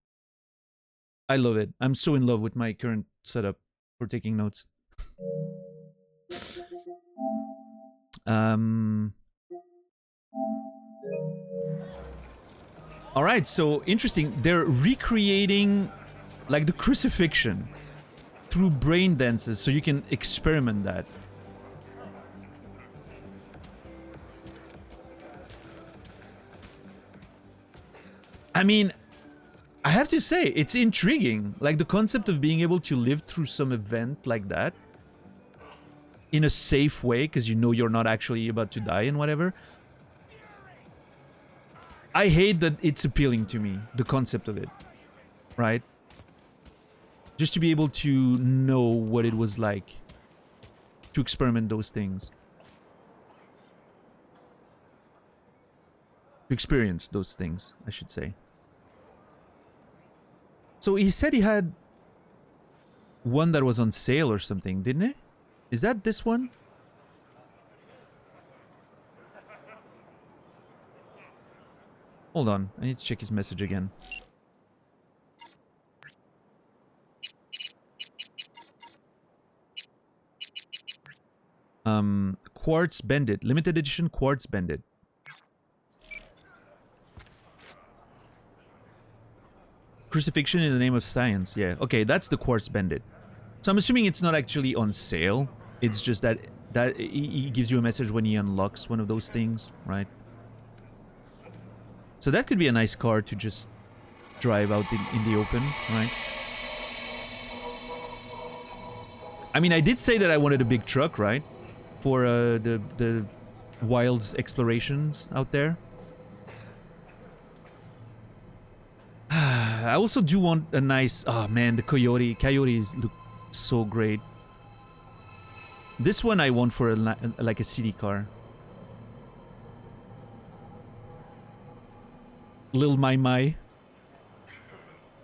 I love it. I'm so in love with my current setup for taking notes. Alright, so interesting. They're recreating like the crucifixion through brain dances, so you can experiment that. I mean, I have to say, it's intriguing. Like the concept of being able to live through some event like that in a safe way, because you know you're not actually about to die and whatever. I hate that it's appealing to me, the concept of it, right? Just to be able to know what it was like to experiment those things. To experience those things, I should say. So he said he had one that was on sale or something, didn't he? Is that this one? Hold on, I need to check his message again. Quartz Bandit, limited edition Quartz Bandit. Crucifixion in the name of science, yeah. Okay, that's the Quartz Bandit. So I'm assuming it's not actually on sale. It's just that he gives you a message when he unlocks one of those things, right? So that could be a nice car to just drive out in the open, right? I mean, I did say that I wanted a big truck, right? For the wilds explorations out there. I also do want a nice... Oh man, the Coyotes look so great. This one I want for like a city car. Lil Mai.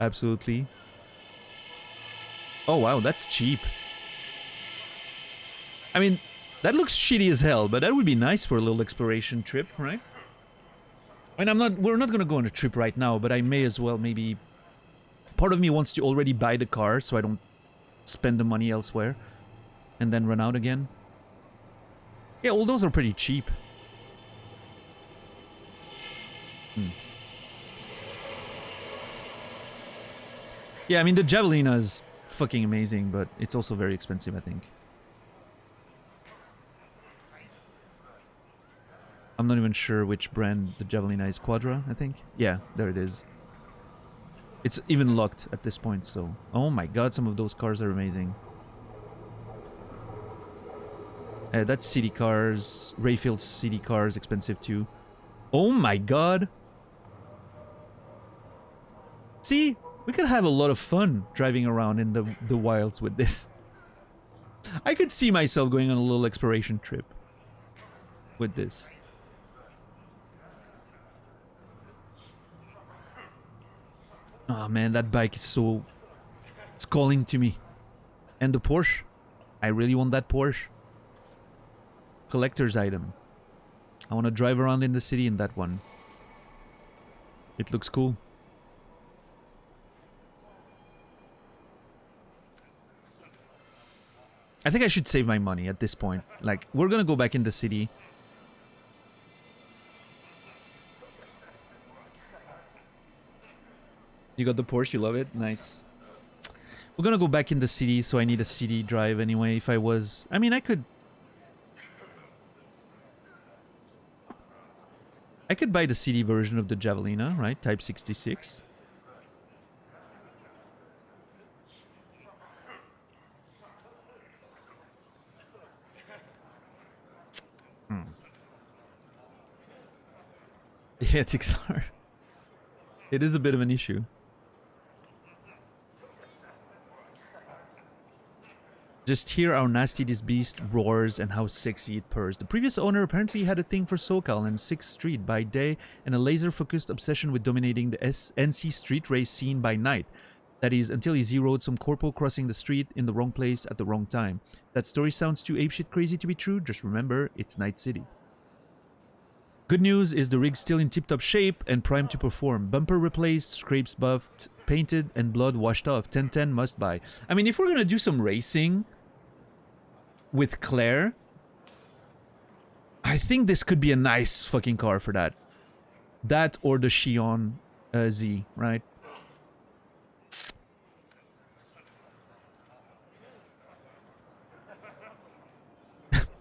Absolutely. Oh wow, that's cheap. I mean, that looks shitty as hell, but that would be nice for a little exploration trip, right? I mean, we're not gonna go on a trip right now, but I may as well maybe... Part of me wants to already buy the car so I don't spend the money elsewhere and then run out again. Yeah, all those are pretty cheap. Yeah, I mean, the Javelina is fucking amazing, but it's also very expensive, I think. I'm not even sure which brand the Javelina is. Quadra, I think? Yeah, there it is. It's even locked at this point, so... Oh my god, some of those cars are amazing. That's city cars. Rayfield's city cars, expensive too. Oh my god! See? We could have a lot of fun driving around in the wilds with this. I could see myself going on a little exploration trip with this. Oh man, that bike is so... It's calling to me. And the Porsche. I really want that Porsche. Collector's item. I want to drive around in the city in that one. It looks cool. I think I should save my money at this point. Like, we're gonna go back in the city. You got the Porsche, you love it? Nice. We're gonna go back in the city, so I need a CD drive anyway. If I was... I mean, I could buy the CD version of the Javelina, right? Type 66. Yeah, Tixar. It is a bit of an issue. Just hear how nasty this beast roars and how sexy it purrs. The previous owner apparently had a thing for SoCal and 6th Street by day and a laser-focused obsession with dominating the NC street race scene by night. That is, until he zeroed some corpo crossing the street in the wrong place at the wrong time. That story sounds too apeshit crazy to be true. Just remember, it's Night City. Good news is the rig's still in tip-top shape and primed to perform. Bumper replaced, scrapes buffed, painted, and blood washed off. 1010 must buy. I mean, if we're gonna do some racing with Claire, I think this could be a nice fucking car for that. That or the Xion Z, right?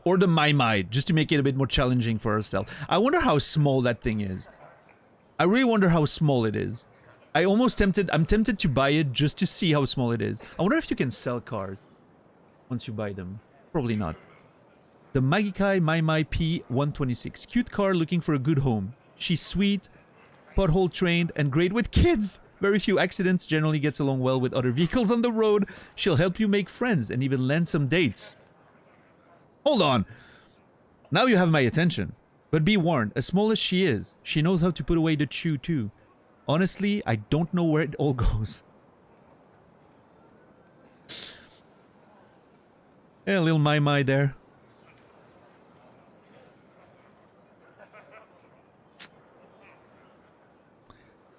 Or the Mai, just to make it a bit more challenging for ourselves. I wonder how small that thing is. I really wonder how small it is. I'm tempted to buy it just to see how small it is. I wonder if you can sell cars once you buy them. Probably not. The Magikai Mai P126. Cute car looking for a good home. She's sweet, pothole trained, and great with kids. Very few accidents, generally gets along well with other vehicles on the road. She'll help you make friends and even land some dates. Hold on. Now you have my attention. But be warned, as small as she is, she knows how to put away the chew too. Honestly, I don't know where it all goes. Yeah, a little Mai there.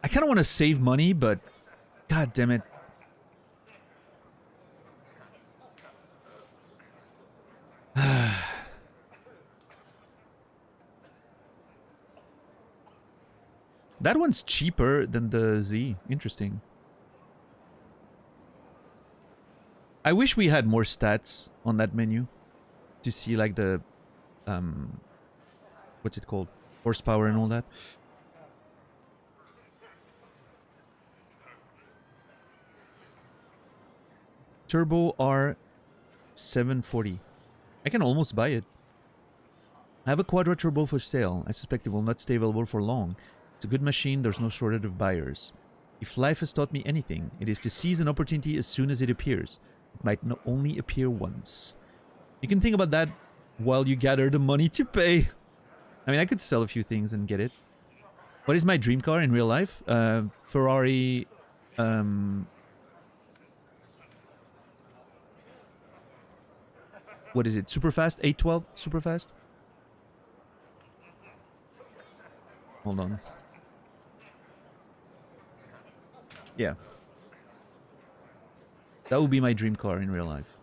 I kind of want to save money, but god damn it. That one's cheaper than the Z. Interesting. I wish we had more stats on that menu to see like the what's it called? Horsepower and all that. Turbo R740. I can almost buy it. I have a Quadra Turbo for sale. I suspect it will not stay available for long. It's a good machine, there's no shortage of buyers. If life has taught me anything, it is to seize an opportunity as soon as it appears. It might not only appear once. You can think about that while you gather the money to pay. I mean, I could sell a few things and get it. What is my dream car in real life? Ferrari... what is it? Superfast? 812? Superfast? Hold on. Yeah. That would be my dream car in real life.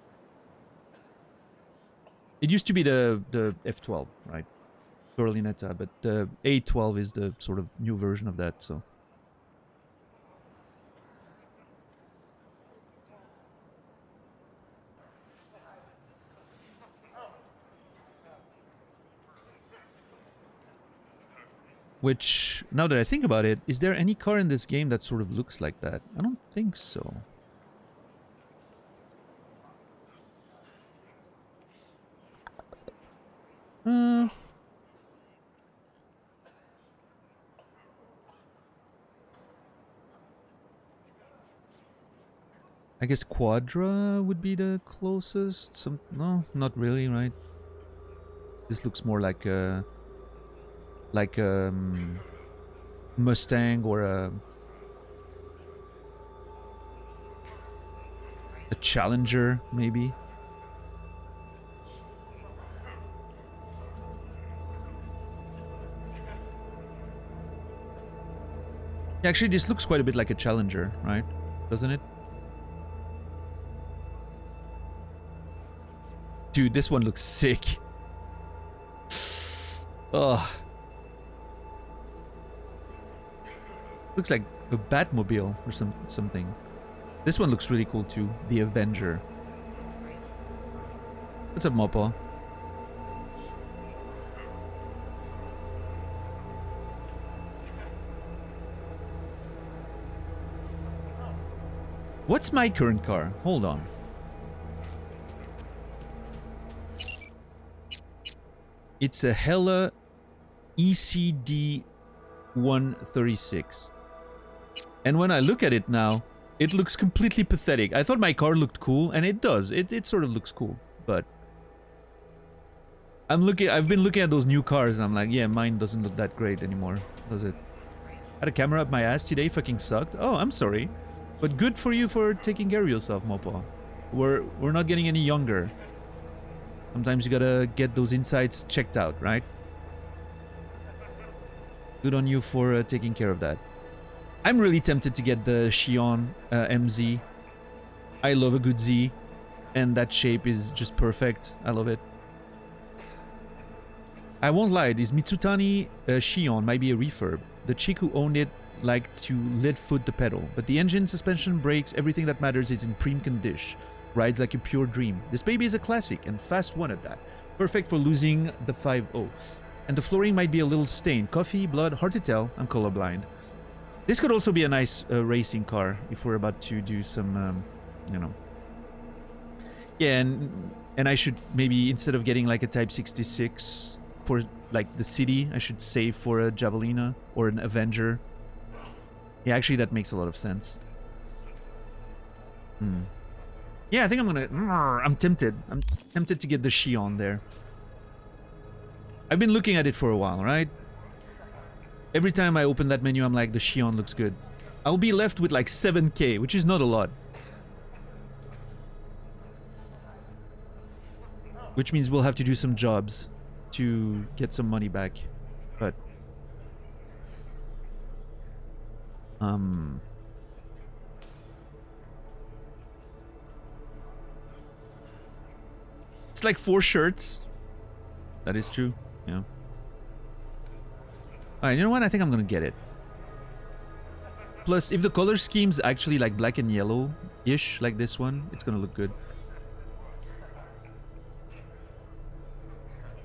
It used to be the F12, right? Berlinetta, but the A12 is the sort of new version of that, so... Which, now that I think about it, is there any car in this game that sort of looks like that? I don't think so. I guess Quadra would be the closest. No, not really, right? This looks more like a Mustang or a Challenger, maybe. Yeah, actually, this looks quite a bit like a Challenger, right? Doesn't it? Dude, this one looks sick. Oh. Looks like a Batmobile or something. This one looks really cool too. The Avenger. What's up, Mopo? What's my current car? Hold on. It's a Hella ECD 136. And when I look at it now, it looks completely pathetic. I thought my car looked cool, and it does. It sort of looks cool, but I've been looking at those new cars, and I'm like, yeah, mine doesn't look that great anymore, does it? Had a camera up my ass today, fucking sucked. Oh, I'm sorry. But good for you for taking care of yourself, Mopo. We're not getting any younger. Sometimes you gotta get those insides checked out, right? Good on you for taking care of that. I'm really tempted to get the Xion MZ. I love a good Z, and that shape is just perfect. I love it. I won't lie, this Mitsutani Xion might be a refurb. The chick who owned it liked to lead foot the pedal, but the engine, suspension, brakes, everything that matters is in prime condition. Rides like a pure dream. This baby is a classic, and fast one at that. Perfect for losing the 5.0. And the flooring might be a little stained. Coffee, blood, hard to tell. I'm colorblind. This could also be a nice racing car if we're about to do some, you know. Yeah, and I should maybe, instead of getting like a Type 66 for like the city, I should save for a Javelina or an Avenger. Yeah, actually that makes a lot of sense. Yeah, I think I'm gonna... I'm tempted. I'm tempted to get the Xion there. I've been looking at it for a while, right? Every time I open that menu, I'm like, the Xion looks good. I'll be left with like 7k, which is not a lot. Which means we'll have to do some jobs to get some money back. But... It's like 4 shirts. That is true, yeah. Alright, you know what? I think I'm gonna get it. Plus, if the color scheme's actually like black and yellow-ish, like this one, it's gonna look good.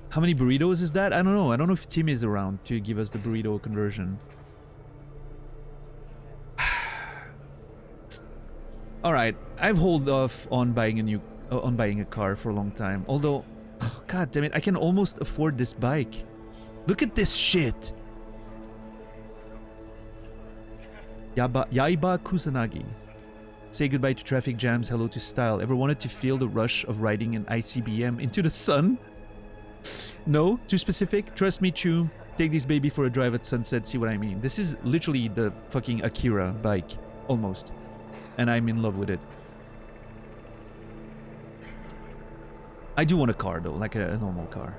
How many burritos is that? I don't know. I don't know if Tim is around to give us the burrito conversion. Alright, I've hold off on buying a car for a long time. Although, oh, god damn it, I can almost afford this bike. Look at this shit. Yaiba Kusanagi. Say goodbye to traffic jams, hello to style. Ever wanted to feel the rush of riding an ICBM into the sun? No, too specific? Trust me, Chu. Take this baby for a drive at sunset, see what I mean. This is literally the fucking Akira bike. Almost. And I'm in love with it. I do want a car though, like a normal car.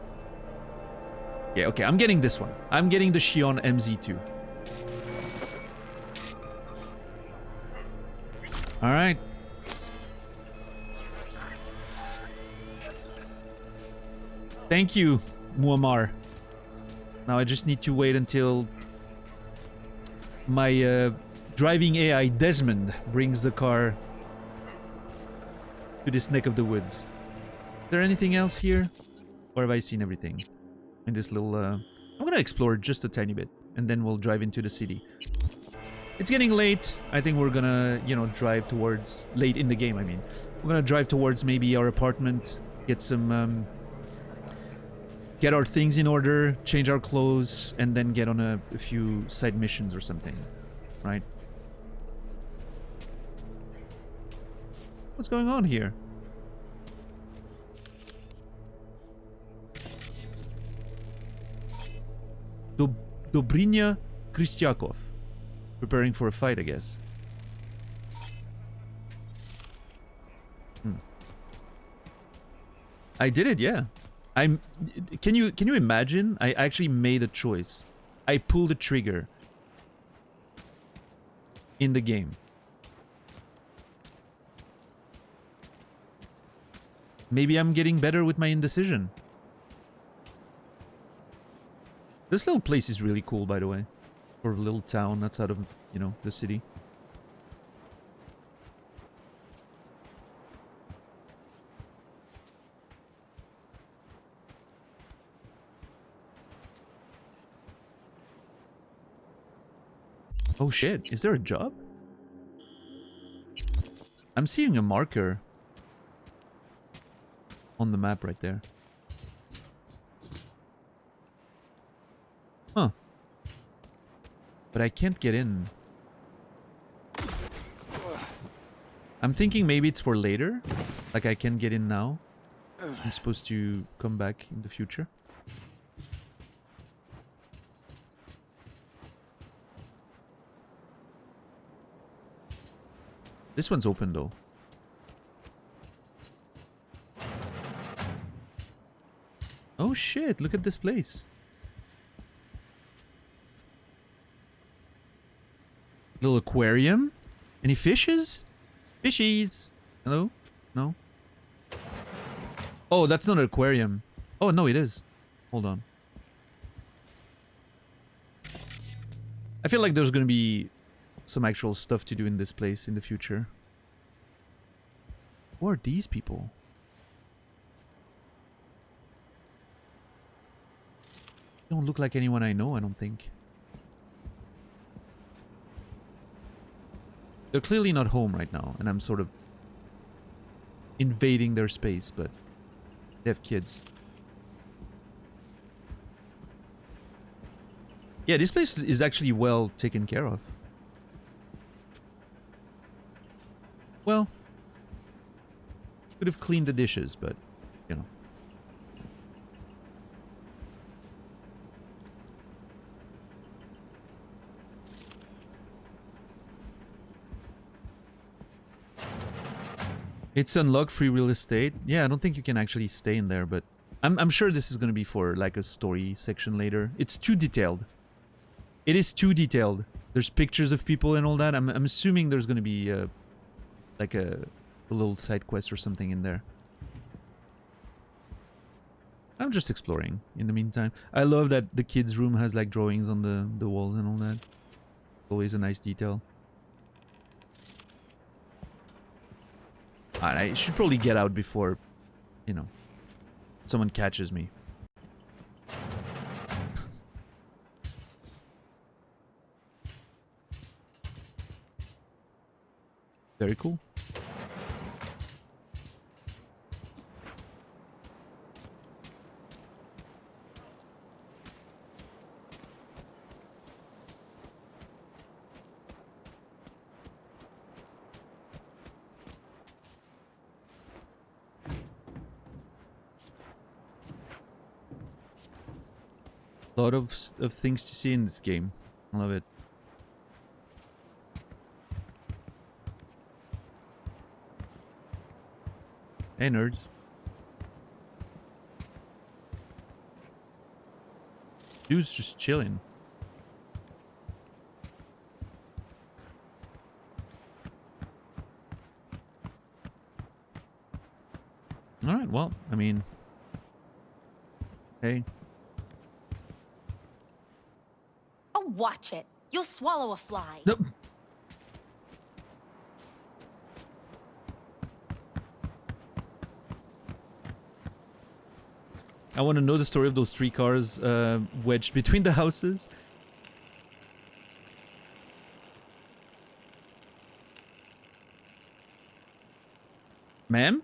Yeah, okay, I'm getting this one. I'm getting the Xion MZ2. Alright. Thank you, Muammar. Now I just need to wait until my driving AI Desmond brings the car to this neck of the woods. Is there anything else here? Or have I seen everything? In this little... I'm gonna explore just a tiny bit, and then we'll drive into the city. It's getting late. I think we're gonna, you know, drive towards... Late in the game, I mean. We're gonna drive towards maybe our apartment, get some... get our things in order, change our clothes, and then get on a few side missions or something. Right? What's going on here? Dobrynya Krystiakov. Preparing for a fight, I guess. I did it, yeah. Can you imagine? I actually made a choice. I pulled the trigger in the game. Maybe I'm getting better with my indecision. This little place is really cool, by the way. For a little town outside of, you know, the city. Oh shit, is there a job? I'm seeing a marker on the map right there. Huh. But I can't get in. I'm thinking maybe it's for later. Like I can get in now. I'm supposed to come back in the future. This one's open though. Oh shit, look at this place. Little aquarium? Any fishes? Fishies! Hello? No? Oh, that's not an aquarium. Oh, no, it is. Hold on. I feel like there's gonna be some actual stuff to do in this place in the future. Who are these people? Don't look like anyone I know, I don't think. They're clearly not home right now, and I'm sort of invading their space, but they have kids. Yeah, this place is actually well taken care of. Well, could have cleaned the dishes, but, you know. It's unlocked free real estate. Yeah, I don't think you can actually stay in there, but I'm sure this is going to be for like a story section later. It's too detailed. It is too detailed. There's pictures of people and all that. I'm assuming there's going to be like a little side quest or something in there. I'm just exploring in the meantime. I love that the kids' room has like drawings on the walls and all that. Always a nice detail. Alright, I should probably get out before, you know, someone catches me. Very cool. A lot of things to see in this game. I love it. Hey, nerds. Dude's just chilling. Alright, well, I mean... Hey. Oh, watch it. You'll swallow a fly. Nope. I want to know the story of those three cars wedged between the houses. Ma'am?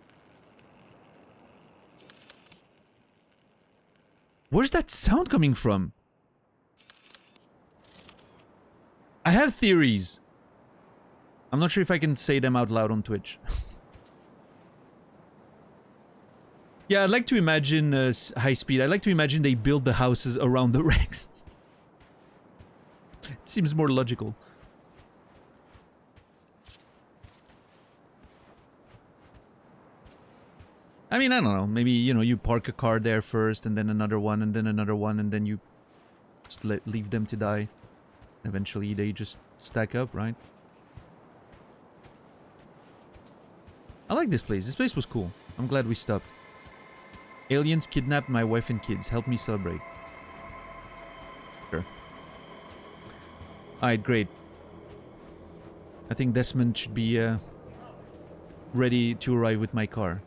Where's that sound coming from? I have theories. I'm not sure if I can say them out loud on Twitch. Yeah, I'd like to imagine high speed. I'd like to imagine they build the houses around the wrecks. It seems more logical. I mean, I don't know. Maybe, you know, you park a car there first, and then another one, and then another one, and then you just leave them to die. Eventually, they just stack up, right? I like this place. This place was cool. I'm glad we stopped. Aliens kidnapped my wife and kids. Help me celebrate. Sure. Alright, great. I think Desmond should be ready to arrive with my car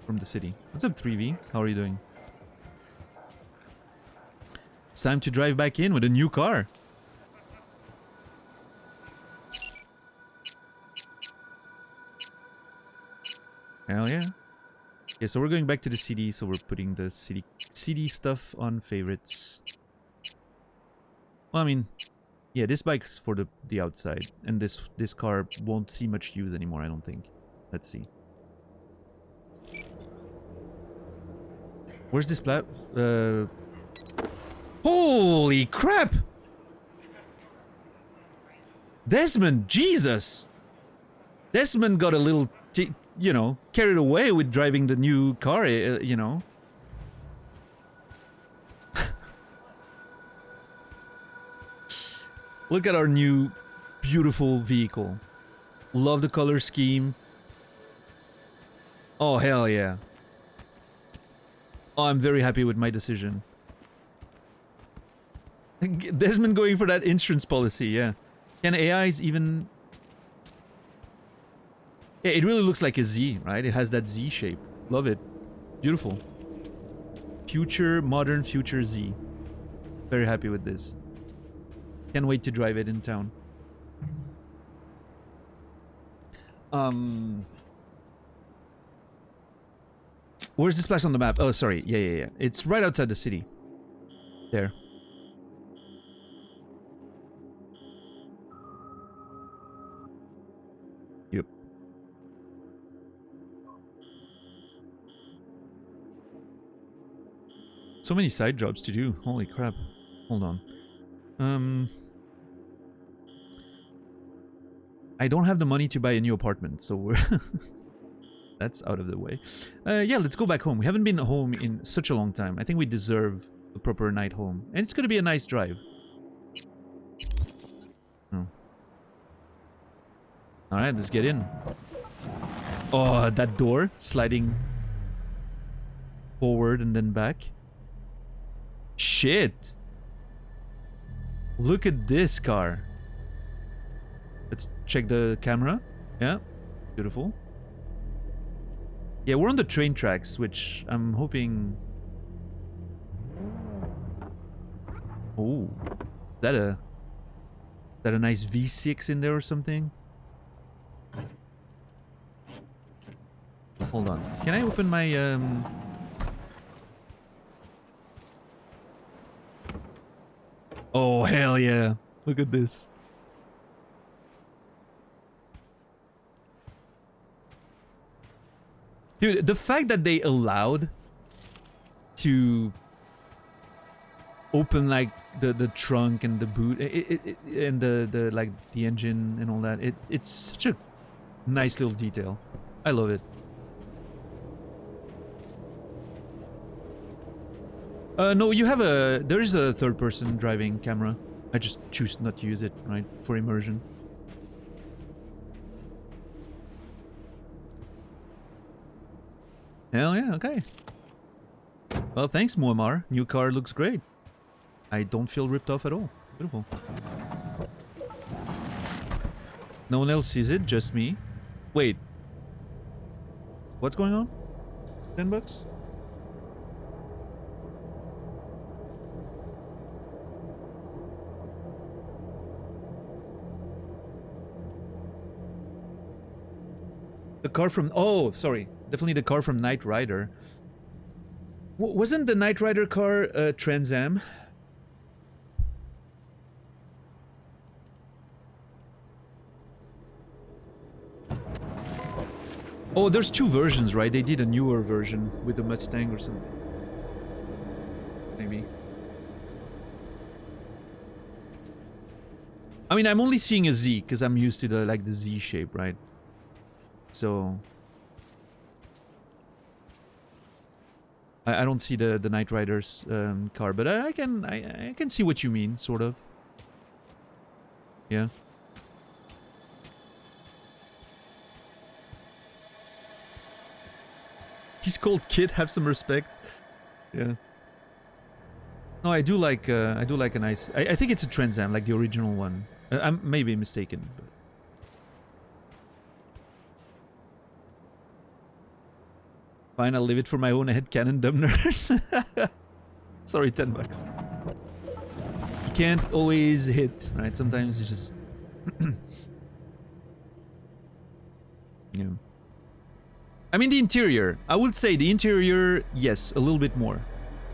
from the city. What's up, 3V? How are you doing? It's time to drive back in with a new car. Hell yeah. Okay, so we're going back to the city, so we're putting the city stuff on favorites. Well, I mean, yeah, this bike's for the outside, and this car won't see much use anymore, I don't think. Let's see. Where's this holy crap! Desmond, Jesus! Desmond got a little, you know, carried away with driving the new car, you know. Look at our new, beautiful vehicle. Love the color scheme. Oh, hell yeah. Oh, I'm very happy with my decision. Desmond going for that insurance policy, yeah. Can AIs even... Yeah, it really looks like a Z, right? It has that Z shape. Love it. Beautiful. Future, modern future Z. Very happy with this. Can't wait to drive it in town. Where's this place on the map? Oh, sorry. Yeah. It's right outside the city. There. Yep. So many side jobs to do. Holy crap. Hold on. I don't have the money to buy a new apartment, so we're... That's out of the way. Yeah, let's go back home. We haven't been home in such a long time. I think we deserve a proper night home. And it's gonna be a nice drive. Oh. Alright, let's get in. Oh, that door sliding forward and then back. Shit! Look at this car. Let's check the camera. Yeah, beautiful. Yeah, we're on the train tracks, which I'm hoping... Oh, is that a nice V6 in there or something? Hold on. Can I open my Oh, hell yeah. Look at this. Dude, the fact that they allowed to open like the trunk and the boot and the like the engine and all that, it's such a nice little detail. I love it. No, you have there is a third person driving camera. I just choose not to use it, right, for immersion. Hell yeah, okay. Well, thanks, Muammar. New car looks great. I don't feel ripped off at all. Beautiful. No one else sees it, just me. Wait. What's going on? $10? The car from... Oh, sorry. Definitely the car from Knight Rider. Wasn't the Knight Rider car Trans Am? Oh, there's two versions, right? They did a newer version with the Mustang or something. Maybe. I mean, I'm only seeing a Z because I'm used to the Z shape, right? So I don't see the Knight Rider's car, but I can see what you mean, sort of. Yeah. He's called Kid. Have some respect. Yeah. No, I do like a nice. I think it's a Trans Am, like the original one. I'm maybe mistaken. But... Fine, I'll leave it for my own headcanon, dumb nerds. Sorry, $10. You can't always hit, right? Sometimes you just... yeah. I mean, the interior. I would say the interior, yes, a little bit more.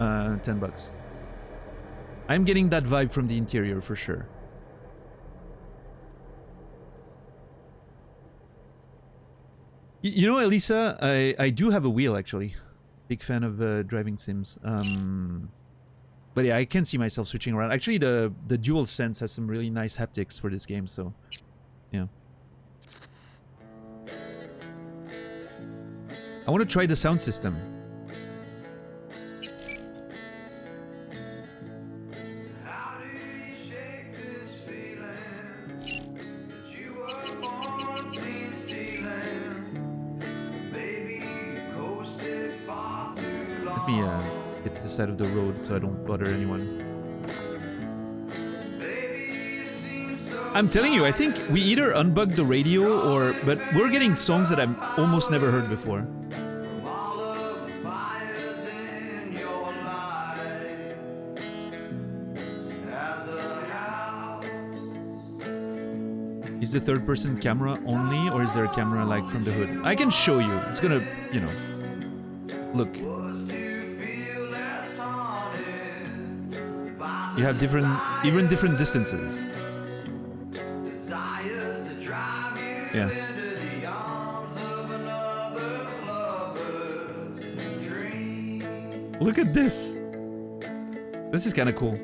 $10. I'm getting that vibe from the interior for sure. You know, Elisa, I do have a wheel actually. Big fan of driving sims. But yeah, I can see myself switching around. Actually, the DualSense has some really nice haptics for this game, so yeah. I want to try the sound system. Let me get to the side of the road so I don't bother anyone. I'm telling you, I think we either unbugged the radio or... But we're getting songs that I've almost never heard before. Is the third-person camera only, or is there a camera like from the hood? I can show you. It's gonna, you know... Look. You have even different distances. Yeah. Look at this. This is kind of cool.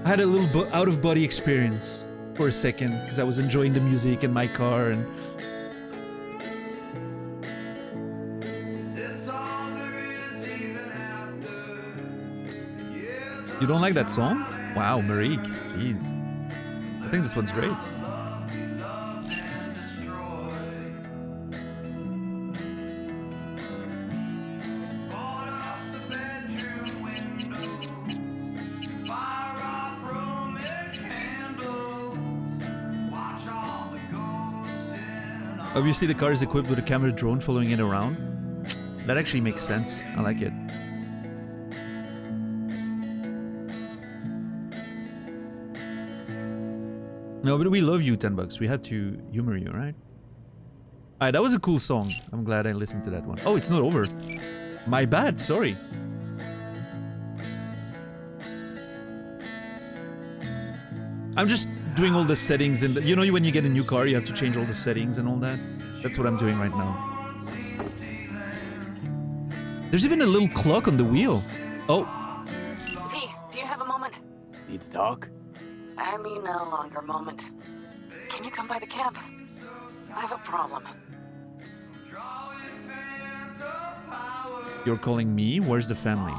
I had a little out-of-body experience for a second because I was enjoying the music in my car and... You don't like that song? Wow, Marique. Jeez. I think this one's great. Obviously the car is equipped with a camera drone following it around. That actually makes sense. I like it. No, but we love you, $10. We have to humor you, right? Alright, that was a cool song. I'm glad I listened to that one. Oh, it's not over. My bad, sorry. I'm just doing all the settings and you know when you get a new car you have to change all the settings and all that. That's what I'm doing right now. There's even a little clock on the wheel. Oh. V, do you have a moment? Need to talk? I mean a longer moment. Can you come by the camp? I have a problem. You're calling me? Where's the family?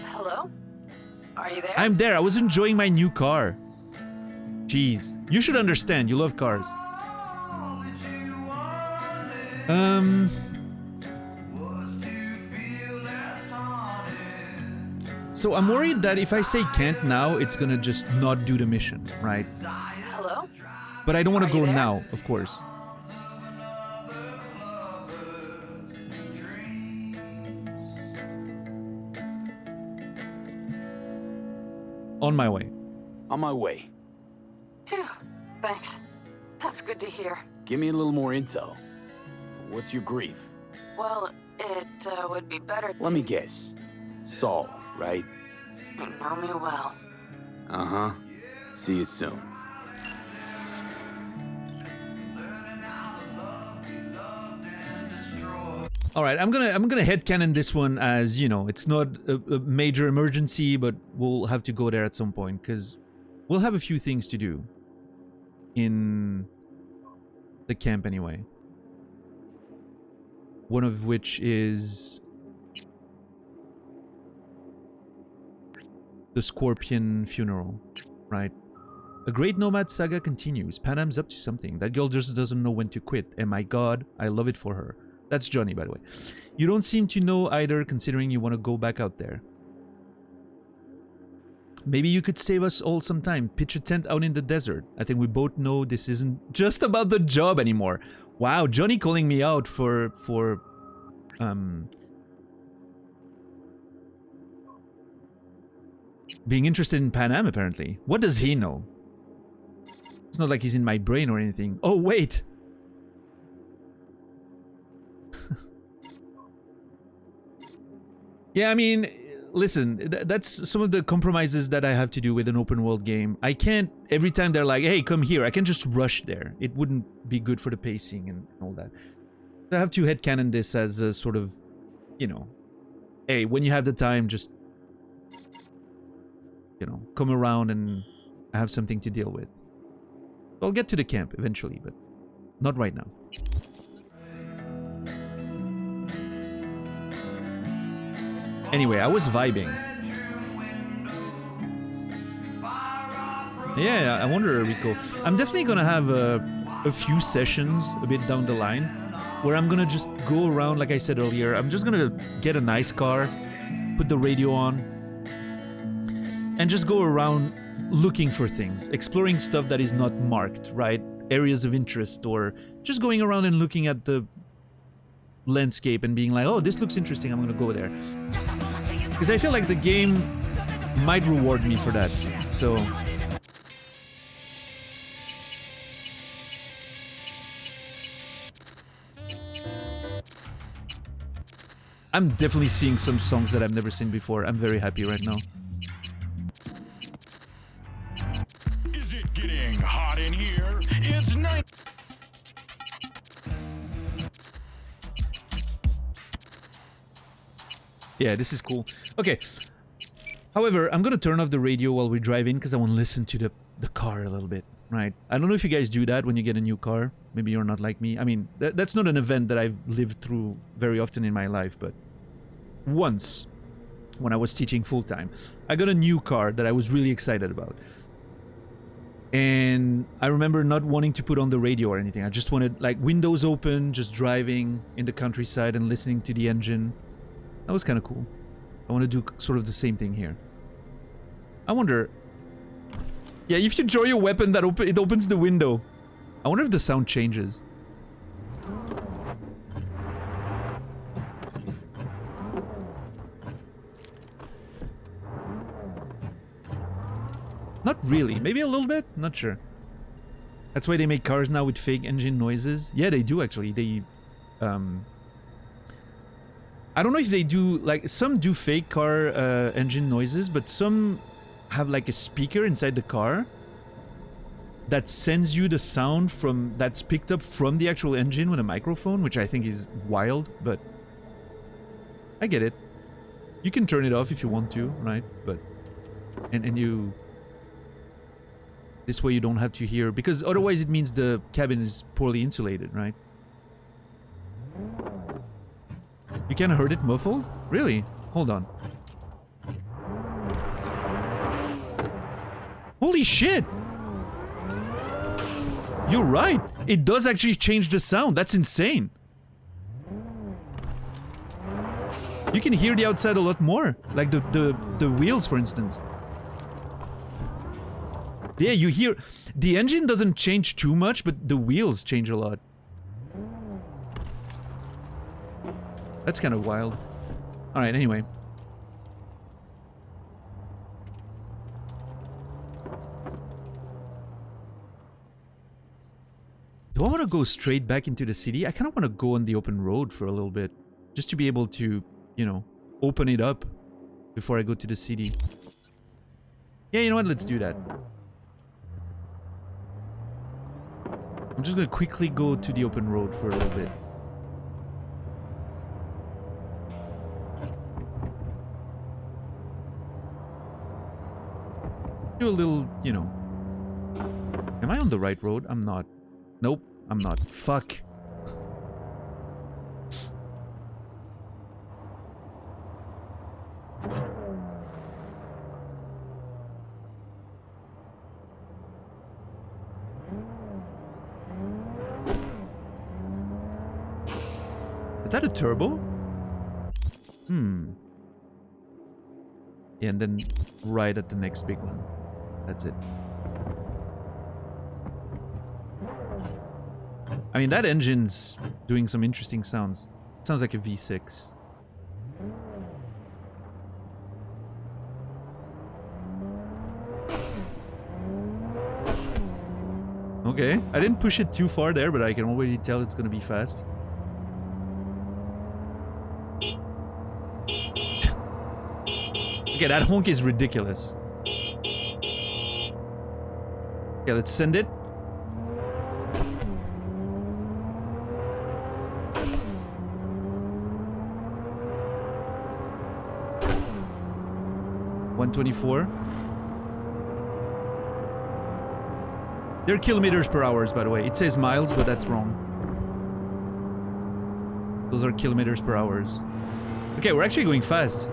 Hello? Are you there? I'm there. I was enjoying my new car. Jeez. You should understand. You love cars. So I'm worried that if I say can't now, it's gonna just not do the mission, right? Hello? But I don't want to go now, of course. On my way. On my way. Phew, thanks. That's good to hear. Give me a little more intel. What's your grief? Well, it would be better to... Let me guess. Saul, right? You know me well. Uh-huh. See you soon. All right, I'm gonna headcanon this one as, you know, it's not a major emergency, but we'll have to go there at some point because we'll have a few things to do in the camp anyway. One of which is the Scorpion funeral, right? A great nomad saga continues. Panam's up to something. That girl just doesn't know when to quit. And my god, I love it for her. That's Johnny, by the way. You don't seem to know either, considering you want to go back out there. Maybe you could save us all some time. Pitch a tent out in the desert. I think we both know this isn't just about the job anymore. Wow, Johnny calling me out for being interested in Pan Am, apparently. What does he know? It's not like he's in my brain or anything. Oh, wait! Yeah, I mean, listen, that's some of the compromises that I have to do with an open world game. I can't, every time they're like, hey, come here, I can just rush there. It wouldn't be good for the pacing and all that. I have to headcanon this as a sort of, you know, hey, when you have the time, just, you know, come around and I have something to deal with. I'll get to the camp eventually, but not right now. Anyway, I was vibing. Yeah, I wonder, Rico. I'm definitely gonna have a few sessions a bit down the line where I'm gonna just go around, like I said earlier. I'm just gonna get a nice car, put the radio on, and just go around looking for things, exploring stuff that is not marked, right? Areas of interest, or just going around and looking at the landscape and being like, oh, this looks interesting, I'm gonna go there. Because I feel like the game might reward me for that, so... I'm definitely seeing some songs that I've never seen before. I'm very happy right now. Is it getting hot in here? It's night. Yeah, this is cool. Okay. However, I'm gonna turn off the radio while we drive in because I want to listen to the car a little bit, right? I don't know if you guys do that when you get a new car. Maybe you're not like me. I mean, that's not an event that I've lived through very often in my life, but once, when I was teaching full-time, I got a new car that I was really excited about. And I remember not wanting to put on the radio or anything. I just wanted, like, windows open, just driving in the countryside and listening to the engine. That was kind of cool. I want to do sort of the same thing here. I wonder... Yeah, if you draw your weapon, it opens the window. I wonder if the sound changes. Not really. Maybe a little bit? Not sure. That's why they make cars now with fake engine noises. Yeah, they do actually. They... I don't know if they do, like, some do fake car engine noises, but some have like a speaker inside the car that sends you the sound from that's picked up from the actual engine with a microphone, which I think is wild, but I get it. You can turn it off if you want to, right? But and you this way you don't have to hear, because otherwise it means the cabin is poorly insulated, right? You can't heard it muffled? Really? Hold on. Holy shit! You're right! It does actually change the sound. That's insane. You can hear the outside a lot more. Like the wheels, for instance. Yeah, you hear... The engine doesn't change too much, but the wheels change a lot. That's kind of wild. Alright, anyway. Do I want to go straight back into the city? I kind of want to go on the open road for a little bit. Just to be able to, you know, open it up before I go to the city. Yeah, you know what? Let's do that. I'm just going to quickly go to the open road for a little bit. Do a little, you know. Am I on the right road? I'm not. Nope, I'm not. Fuck. Is that a turbo? Yeah, and then right at the next big one. That's it. I mean, that engine's doing some interesting sounds. Sounds like a V6. Okay, I didn't push it too far there, but I can already tell it's gonna be fast. Okay, that honk is ridiculous. Okay, let's send it. $124. They're kilometers per hour, by the way. It says miles, but that's wrong. Those are kilometers per hour. Okay, we're actually going fast.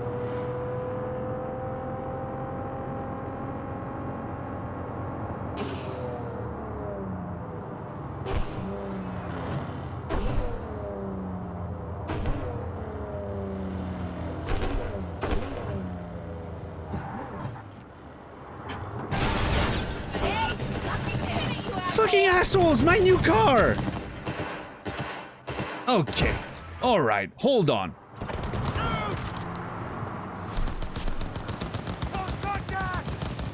Fucking assholes! My new car! Okay. Alright, hold on.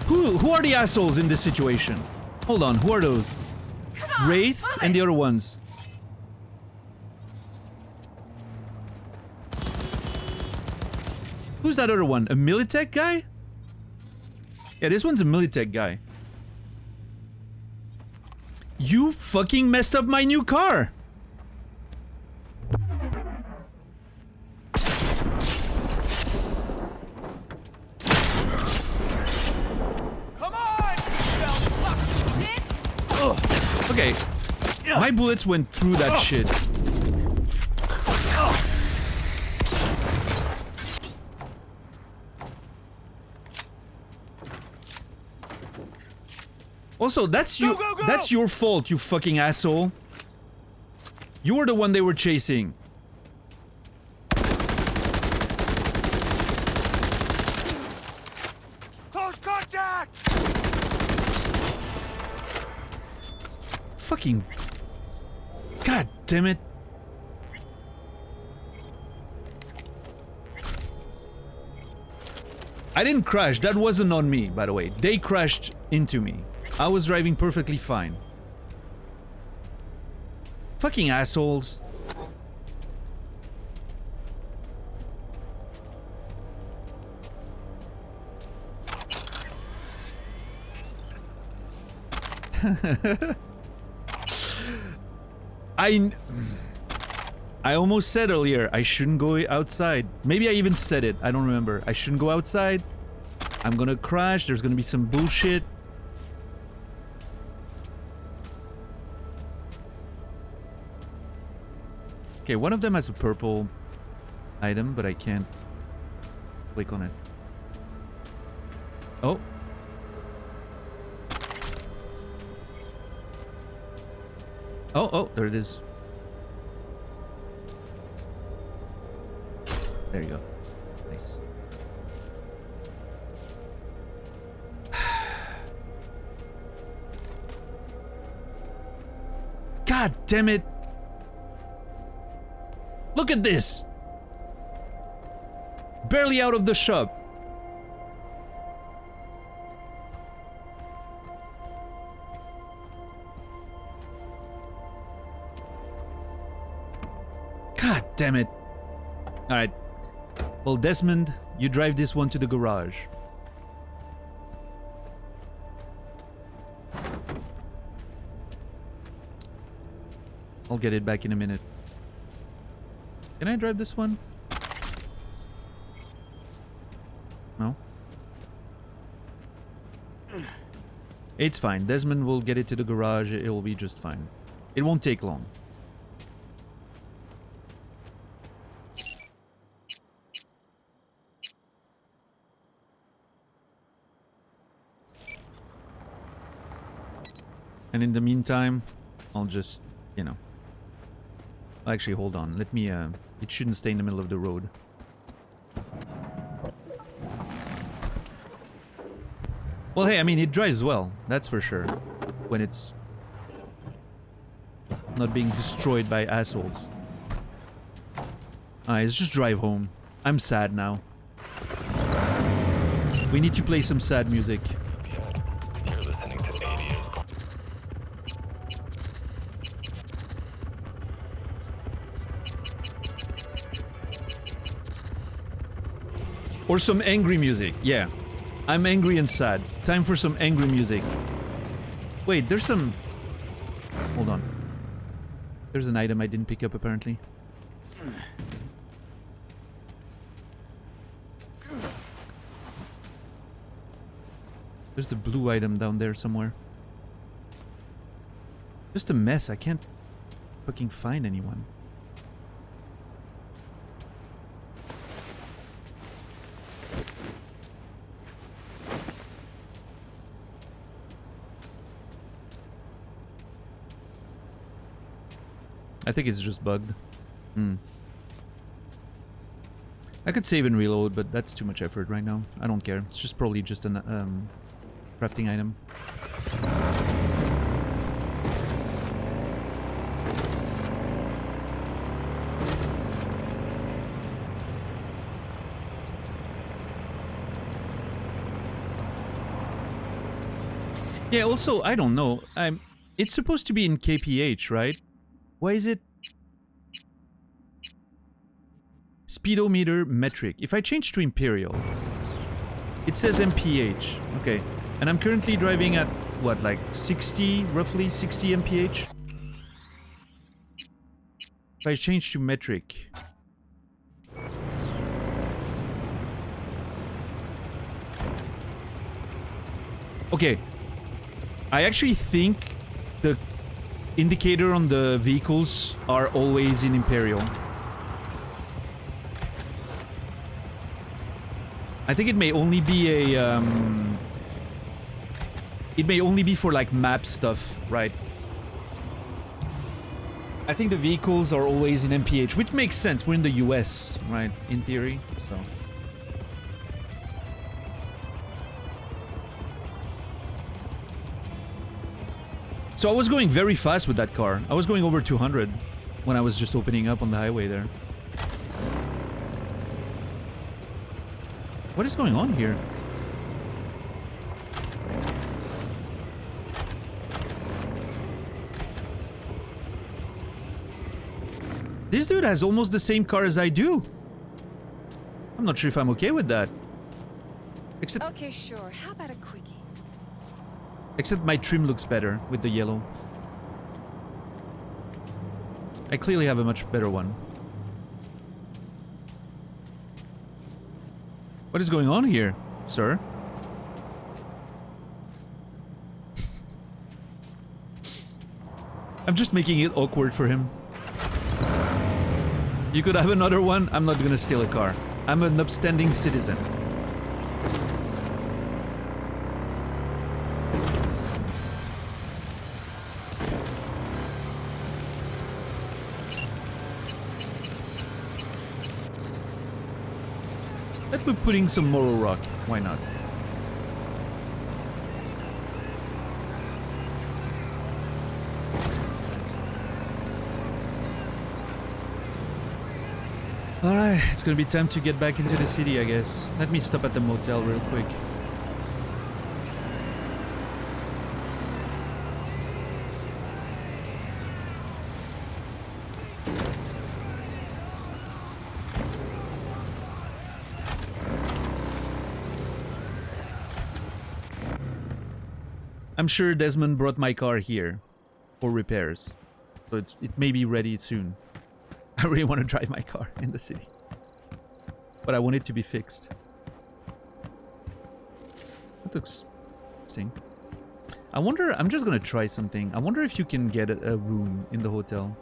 Who are the assholes in this situation? Hold on, who are those? Wraith and the other ones. Who's that other one? A Militech guy? Yeah, this one's a Militech guy. You fucking messed up my new car! Come on! Ugh. Okay. My bullets went through that shit. Also, that's you. That's your fault, you fucking asshole. You were the one they were chasing. Close contact! Fucking. God damn it. I didn't crash. That wasn't on me, by the way. They crashed into me. I was driving perfectly fine. Fucking assholes. I almost said earlier I shouldn't go outside. Maybe I even said it. I don't remember. I shouldn't go outside. I'm gonna crash. There's gonna be some bullshit. Okay, one of them has a purple item, but I can't click on it. Oh. Oh, there it is. There you go. Nice. God damn it. Look at this. Barely out of the shop. God damn it. All right. Well, Desmond, you drive this one to the garage. I'll get it back in a minute. Can I drive this one? No? It's fine. Desmond will get it to the garage. It will be just fine. It won't take long. And in the meantime, I'll just, you know. Actually, hold on. Let me, it shouldn't stay in the middle of the road. Well, hey, I mean, it drives well. That's for sure. When it's not being destroyed by assholes. Alright, let's just drive home. I'm sad now. We need to play some sad music. You're listening to 88. Or some angry music. Yeah. I'm angry and sad. Time for some angry music. Wait, there's some... Hold on. There's an item I didn't pick up, apparently. There's a blue item down there somewhere. Just a mess. I can't fucking find anyone. I think it's just bugged. I could save and reload, but that's too much effort right now. I don't care. It's just probably just an crafting item. Yeah, also, I don't know. It's supposed to be in kph, right? Why is it speedometer metric? If I change to imperial, it says mph. Okay, and I'm currently driving at what, like 60, roughly 60 mph. If I change to metric, okay, I actually think the indicator on the vehicles are always in imperial. I think it may only be a it may only be for like map stuff, right? I think the vehicles are always in MPH, which makes sense. We're in the US, right? In theory, so. So I was going very fast with that car. I was going over 200 when I was just opening up on the highway there. What is going on here? This dude has almost the same car as I do. I'm not sure if I'm okay with that. Except... Okay, sure. How about a quickie? Except my trim looks better with the yellow. I clearly have a much better one. What is going on here, sir? I'm just making it awkward for him. You could have another one. I'm not gonna steal a car. I'm an upstanding citizen. Let me put in some Moro Rock. Why not? Alright, it's gonna be time to get back into the city, I guess. Let me stop at the motel real quick. I'm sure Desmond brought my car here for repairs, so it may be ready soon. I really want to drive my car in the city, but I want it to be fixed. That looks interesting. I wonder, I'm just gonna try something. I wonder if you can get a room in the hotel.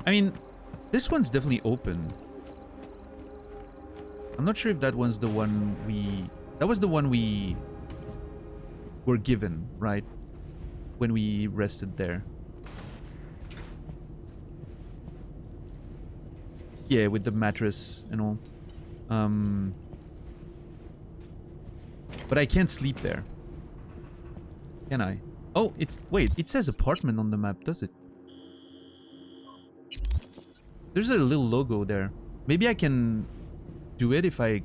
I mean, this one's definitely open. I'm not sure if that one's the one we... That was the one we were given, right? When we rested there. Yeah, with the mattress and all. But I can't sleep there. Can I? Oh, wait, it says apartment on the map, does it? There's a little logo there. Maybe I can do it if I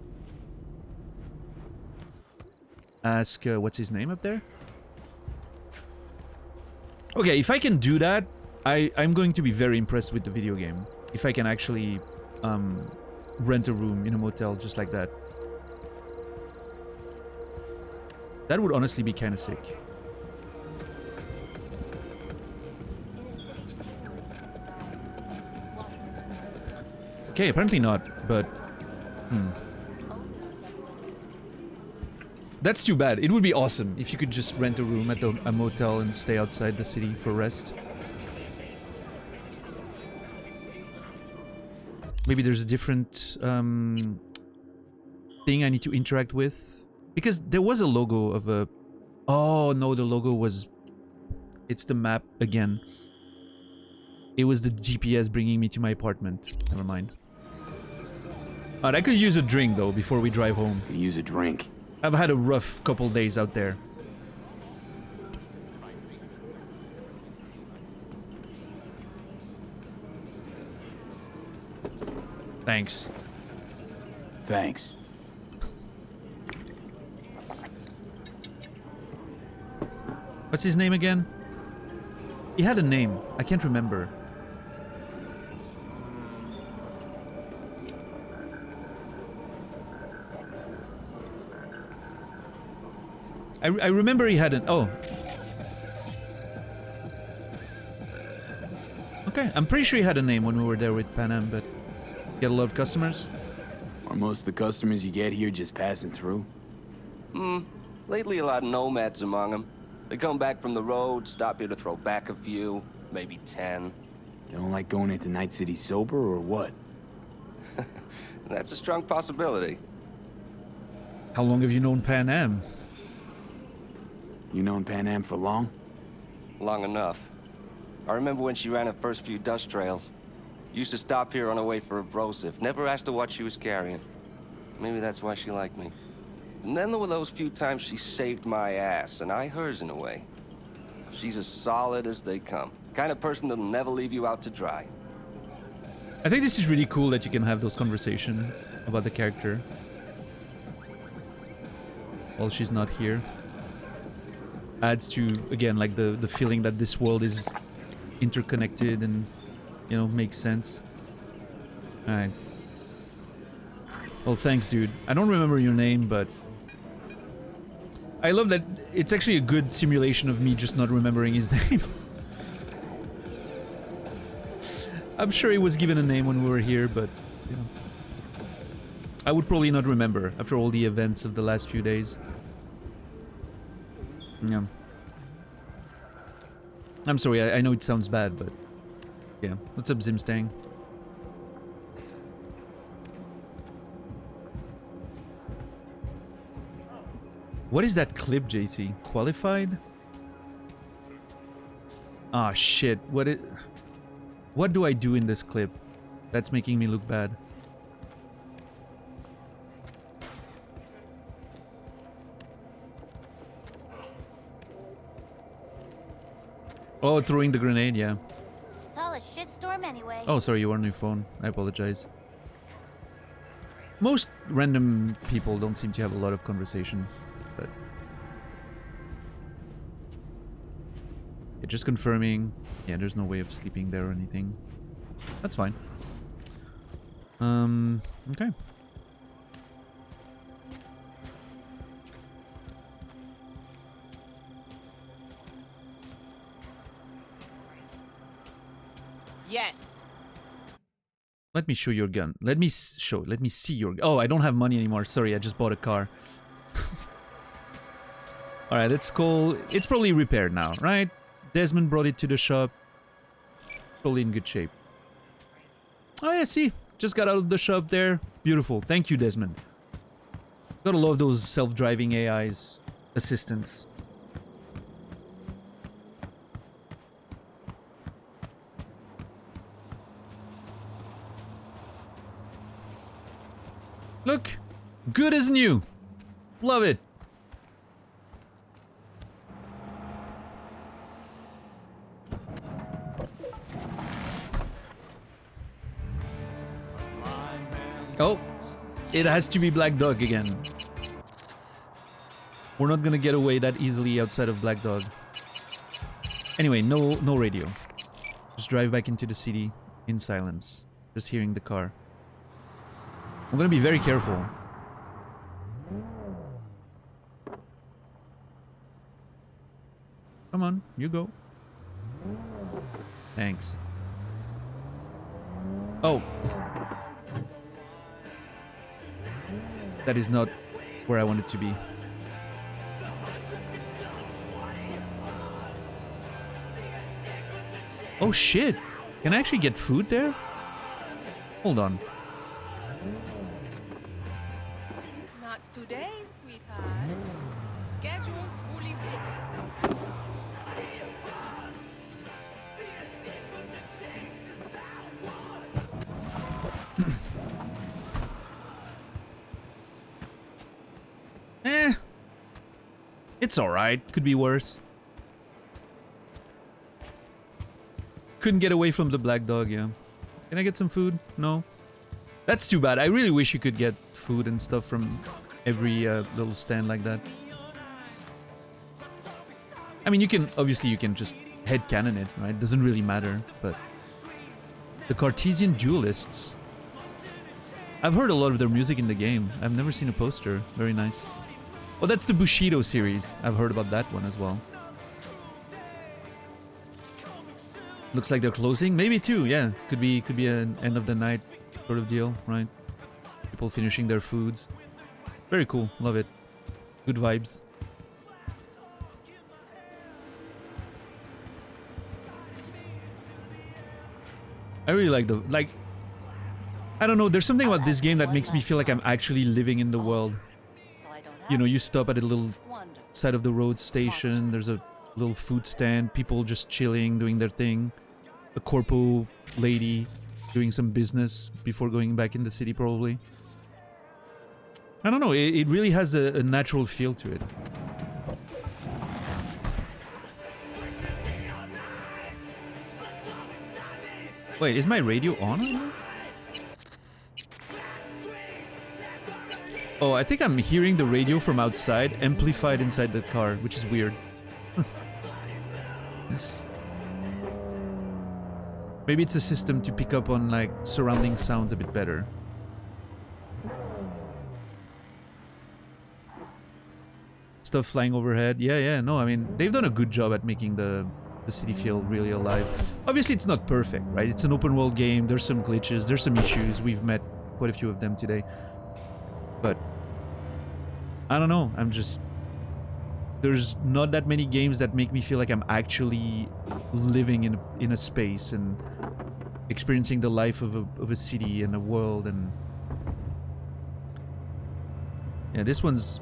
ask, what's his name up there? Okay, if I can do that, I'm going to be very impressed with the video game. If I can actually rent a room in a motel just like that. That would honestly be kind of sick. Okay, apparently not, but... That's too bad. It would be awesome if you could just rent a room at a motel and stay outside the city for rest. Maybe there's a different thing I need to interact with. Because there was a logo of a... Oh, no, the logo was... It's the map again. It was the GPS bringing me to my apartment. Never mind. Alright, I could use a drink, though, before we drive home. Could use a drink. I've had a rough couple days out there. Thanks. Thanks. What's his name again? He had a name. I can't remember. I remember he had an... Oh. Okay, I'm pretty sure he had a name when we were there with Pan Am, but... Get a lot of customers? Are most of the customers you get here just passing through? Lately a lot of nomads among them. They come back from the road, stop here to throw back a few, maybe 10. They don't like going into Night City sober, or what? That's a strong possibility. How long have you known Pan Am? You known Pan Am for long? Long enough. I remember when she ran her first few dust trails. Used to stop here on her way for a brosif. Never asked her what she was carrying. Maybe that's why she liked me. And then there were those few times she saved my ass, and I hers in a way. She's as solid as they come. Kind of person that'll never leave you out to dry. I think this is really cool that you can have those conversations about the character while she's not here. Adds to, again, like the feeling that this world is interconnected and, you know, makes sense. Alright. Well, thanks, dude. I don't remember your name, but... I love that it's actually a good simulation of me just not remembering his name. I'm sure he was given a name when we were here, but... You know, I would probably not remember after all the events of the last few days. Yeah. I'm sorry, I know it sounds bad, but... Yeah. What's up, Zimstang? What is that clip, JC? Qualified? Ah, shit. What do I do in this clip that's making me look bad? Oh, throwing the grenade, yeah. It's all a shitstorm anyway. Oh, sorry, you were on your phone. I apologize. Most random people don't seem to have a lot of conversation, but... Yeah, just confirming. Yeah, there's no way of sleeping there or anything. That's fine. Okay. Yes. Let me show your gun. Let me see your... Oh, I don't have money anymore. Sorry, I just bought a car. Alright, let's call... It's probably repaired now, right? Desmond brought it to the shop. Probably in good shape. Oh yeah, see? Just got out of the shop there. Beautiful. Thank you, Desmond. Gotta love those self-driving AIs. Assistants. Look! Good as new! Love it! Oh! It has to be Black Dog again. We're not gonna get away that easily outside of Black Dog. Anyway, no radio. Just drive back into the city in silence. Just hearing the car. I'm gonna be very careful. Come on, you go. Thanks. Oh. That is not where I want it to be. Oh shit! Can I actually get food there? Hold on. Not today, sweetheart. Schedule's fully booked. It's alright. Could be worse. Couldn't get away from the Black Dog, yeah. Can I get some food? No. That's too bad. I really wish you could get food and stuff from every little stand like that. I mean, you can... Obviously, you can just headcanon it, right? Doesn't really matter, but... The Cartesian Duelists. I've heard a lot of their music in the game. I've never seen a poster. Very nice. Oh, that's the Bushido series. I've heard about that one as well. Looks like they're closing. Maybe too, yeah. Could be an end of the night sort of deal, right? People finishing their foods. Very cool. Love it. Good vibes. I really like the... Like... I don't know. There's something about this game that makes me feel like I'm actually living in the world. You know, you stop at a little side of the road station, there's a little food stand, people just chilling, doing their thing. A corpo lady doing some business before going back in the city, probably. I don't know, it really has a natural feel to it. Wait, is my radio on right now? Oh, I think I'm hearing the radio from outside, amplified inside the car, which is weird. Maybe it's a system to pick up on, like, surrounding sounds a bit better. Stuff flying overhead. Yeah, no, I mean, they've done a good job at making the city feel really alive. Obviously, it's not perfect, right? It's an open world game, there's some glitches, there's some issues, we've met quite a few of them today. But I don't know, I'm just... There's not that many games that make me feel like I'm actually living in a space and experiencing the life of a city and a world. And yeah, this one's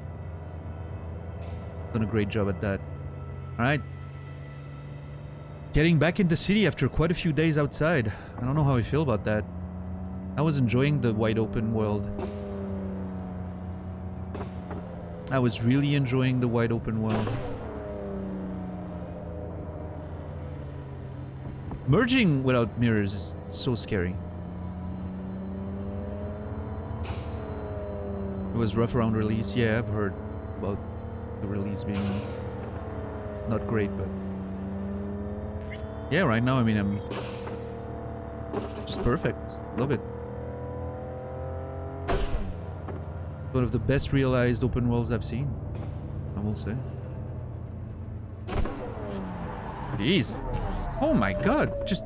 done a great job at that. Alright. Getting back in the city after quite a few days outside. I don't know how I feel about that. I was enjoying the wide open world. I was really enjoying the wide open world. Merging without mirrors is so scary. It was rough around release. Yeah, I've heard about the release being not great, but... Yeah, right now, I mean, I'm just perfect. Love it. One of the best realized open worlds I've seen, I will say. Jeez. Oh my god, just...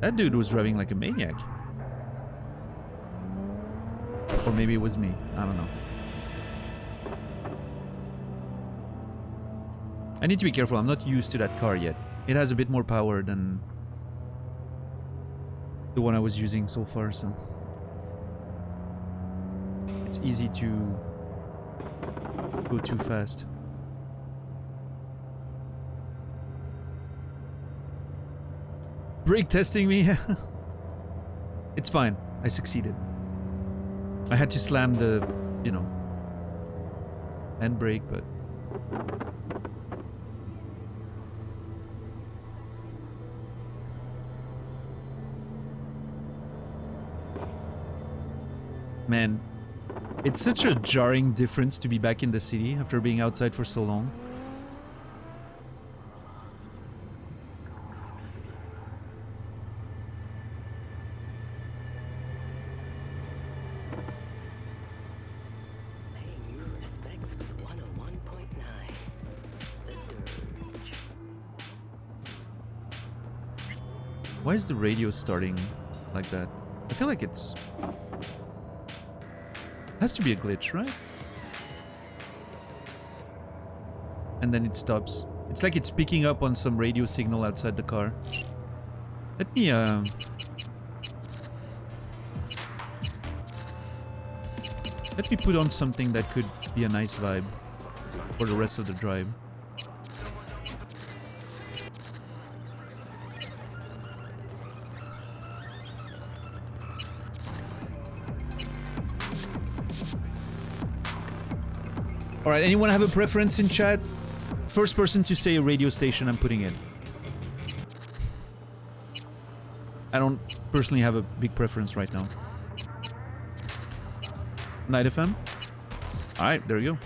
That dude was driving like a maniac. Or maybe it was me, I don't know. I need to be careful, I'm not used to that car yet. It has a bit more power than the one I was using so far, so... It's easy to go too fast. Brake testing me? It's fine. I succeeded. I had to slam the, you know, handbrake, but... Man, it's such a jarring difference to be back in the city after being outside for so long. Paying your respects with 101.9. The Dirge. Why is the radio starting like that? I feel like it's... has to be a glitch, right? And then it stops. It's like it's picking up on some radio signal outside the car. Let me put on something that could be a nice vibe for the rest of the drive. Alright, anyone have a preference in chat? First person to say a radio station, I'm putting in. I don't personally have a big preference right now. Night FM? Alright, there you go.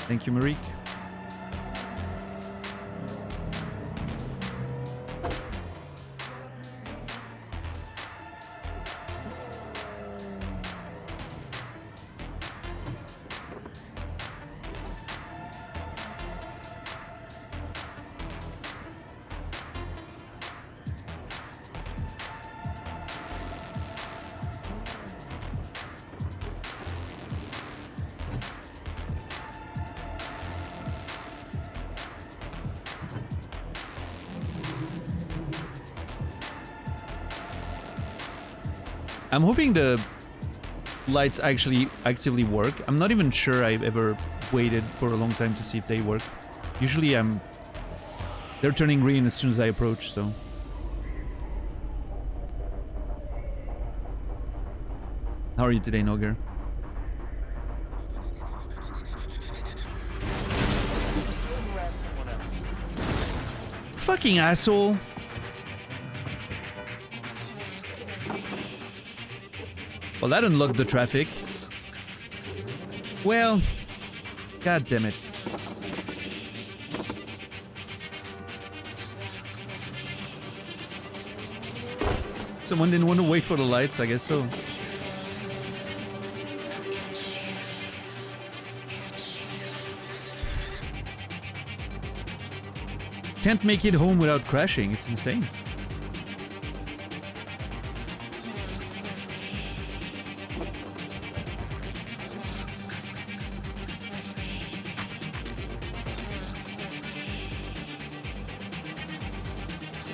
Thank you, Marique. I'm hoping the lights actually actively work. I'm not even sure I've ever waited for a long time to see if they work. Usually they're turning green as soon as I approach, so... How are you today, Noger? Fucking asshole! Well, that unlocked the traffic. Well, god damn it. Someone didn't want to wait for the lights, I guess so. Can't make it home without crashing, it's insane.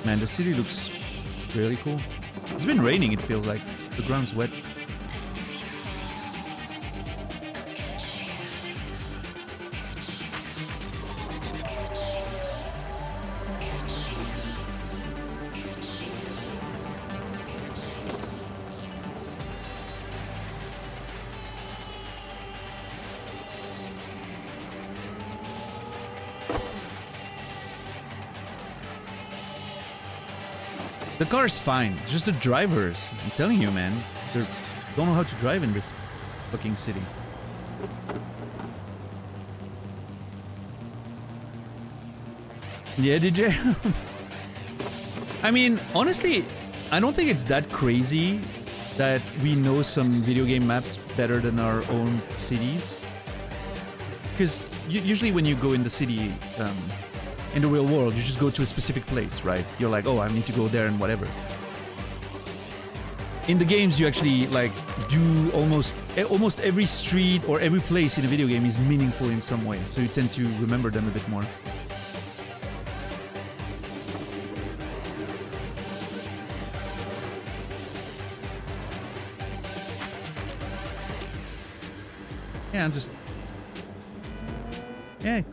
Man, the city looks really cool. It's been raining, it feels like. The ground's wet. The car's fine, it's just the drivers. I'm telling you, man. They don't know how to drive in this fucking city. Yeah, DJ? I mean, honestly, I don't think it's that crazy that we know some video game maps better than our own cities. Because usually when you go in the city, in the real world, you just go to a specific place, right? You're like, oh, I need to go there and whatever. In the games, you actually like do almost every street or every place in a video game is meaningful in some way, so you tend to remember them a bit more. Yeah, I'm just... Yeah.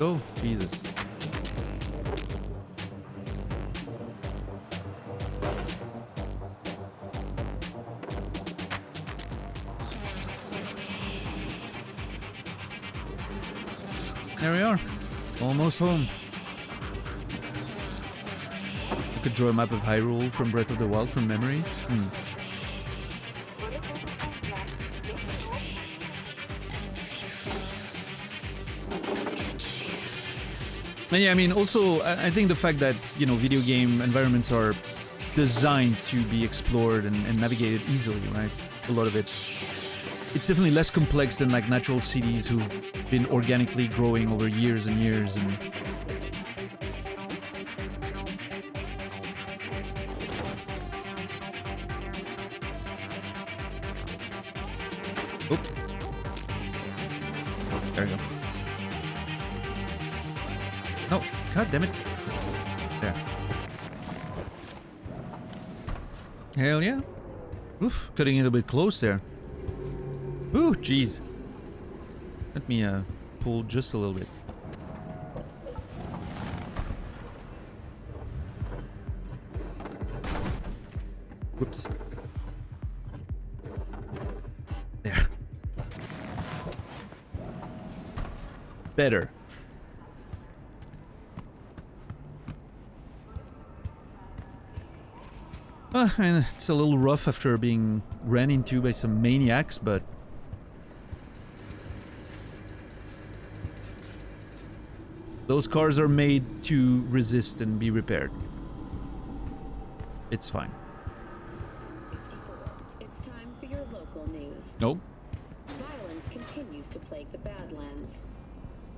Oh, Jesus. There we are. Almost home. I could draw a map of Hyrule from Breath of the Wild from memory. And yeah, I mean, also, I think the fact that, you know, video game environments are designed to be explored and navigated easily, right? A lot of it. It's definitely less complex than, like, natural cities who've been organically growing over years and years. And oop. There we go. No, god damn it. There. Hell yeah. Oof, cutting it a bit close there. Ooh, jeez. Let me pull just a little bit. Whoops. There. Better. And it's a little rough after being ran into by some maniacs, but those cars are made to resist and be repaired. It's fine. It's time for your local news. Nope. Violence continues to plague the Badlands.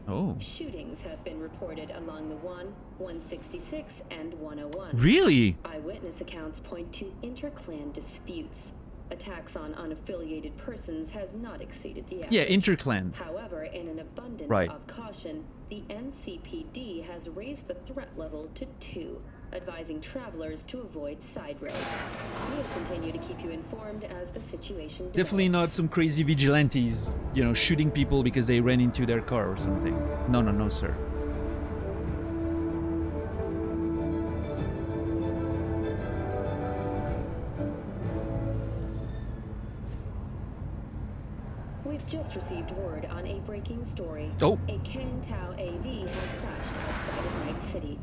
Oh. Shootings have been reported along the 166, and 101. Really? Eyewitness accounts point to interclan disputes. Attacks on unaffiliated persons has not exceeded the average. Yeah, interclan. However, in an abundance of caution, the NCPD has raised the threat level to 2, advising travelers to avoid side roads. We'll continue to keep you informed as the situation develops. Definitely not some crazy vigilantes, you know, shooting people because they ran into their car or something. No, no, no, sir. We've just received word on a breaking story. Oh. A Kang Tao AV has crashed outside of Night City.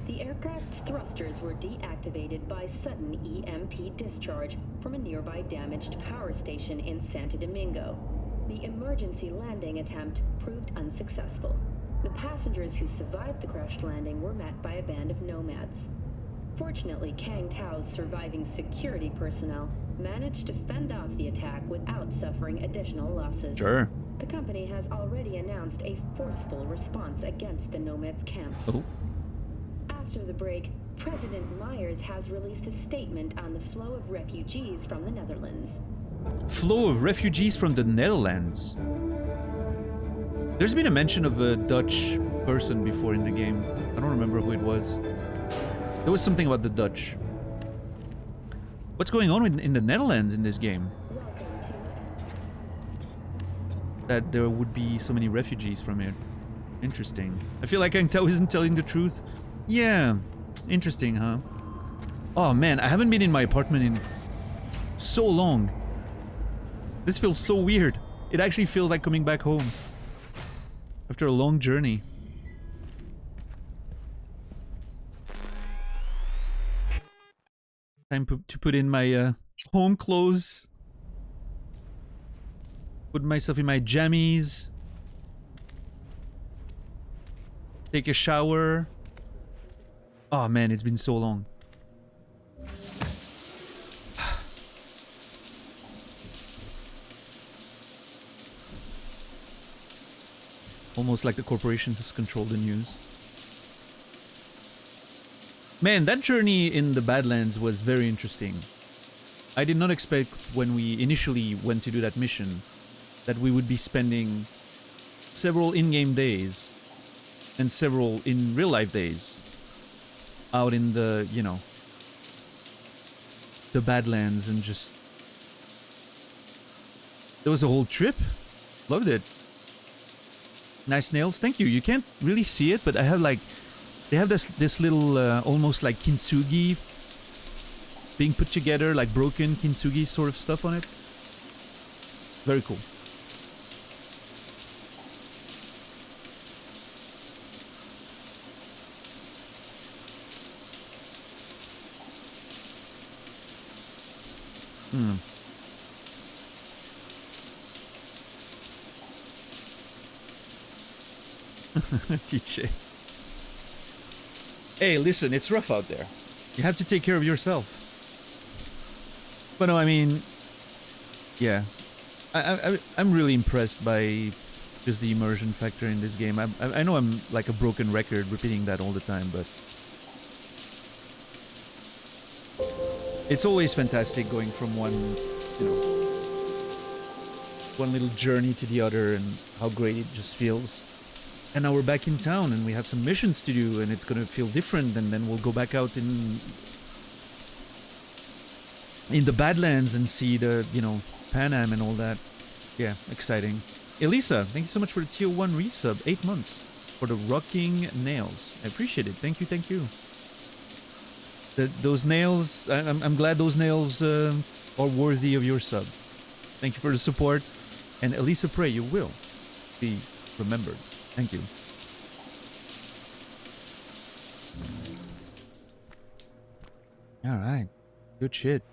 The aircraft's thrusters were deactivated by sudden EMP discharge from a nearby damaged power station in Santo Domingo. The emergency landing attempt proved unsuccessful. The passengers who survived the crash landing were met by a band of nomads. Fortunately, Kang Tao's surviving security personnel managed to fend off the attack without suffering additional losses. Sure. The company has already announced a forceful response against the nomads' camps. Oh. After the break, President Myers has released a statement on the flow of refugees from the Netherlands. Flow of refugees from the Netherlands. There's been a mention of a Dutch person before in the game. I don't remember who it was. There was something about the Dutch. What's going on in the Netherlands in this game? That there would be so many refugees from it. Interesting. I feel like Kang Tao isn't telling the truth. Yeah. Interesting, huh? Oh man, I haven't been in my apartment in so long. This feels so weird. It actually feels like coming back home after a long journey. Time to put in my home clothes. Put myself in my jammies. Take a shower. Oh man, it's been so long. Almost like the corporation has controlled the news. Man, that journey in the Badlands was very interesting. I did not expect when we initially went to do that mission that we would be spending several in-game days and several in real-life days out in the, you know, the Badlands and just... There was a whole trip. Loved it. Nice nails. Thank you. You can't really see it, but I have like... They have this little, almost like kintsugi being put together, like broken kintsugi sort of stuff on it. Very cool. Hmm. TJ. Hey, listen, it's rough out there. You have to take care of yourself. But no, I mean, yeah, I'm really impressed by just the immersion factor in this game. I know I'm like a broken record repeating that all the time, but it's always fantastic going from one, you know, one little journey to the other, and how great it just feels. And now we're back in town, and we have some missions to do, and it's gonna feel different. And then we'll go back out in the Badlands and see the, you know, Pan Am and all that. Yeah, exciting. Elisa, thank you so much for the tier 1 resub. 8 months for the rocking nails. I appreciate it. Thank you, thank you. Those nails, I'm glad those nails are worthy of your sub. Thank you for the support. And Elisa, pray you will be remembered. Thank you. All right. Good shit.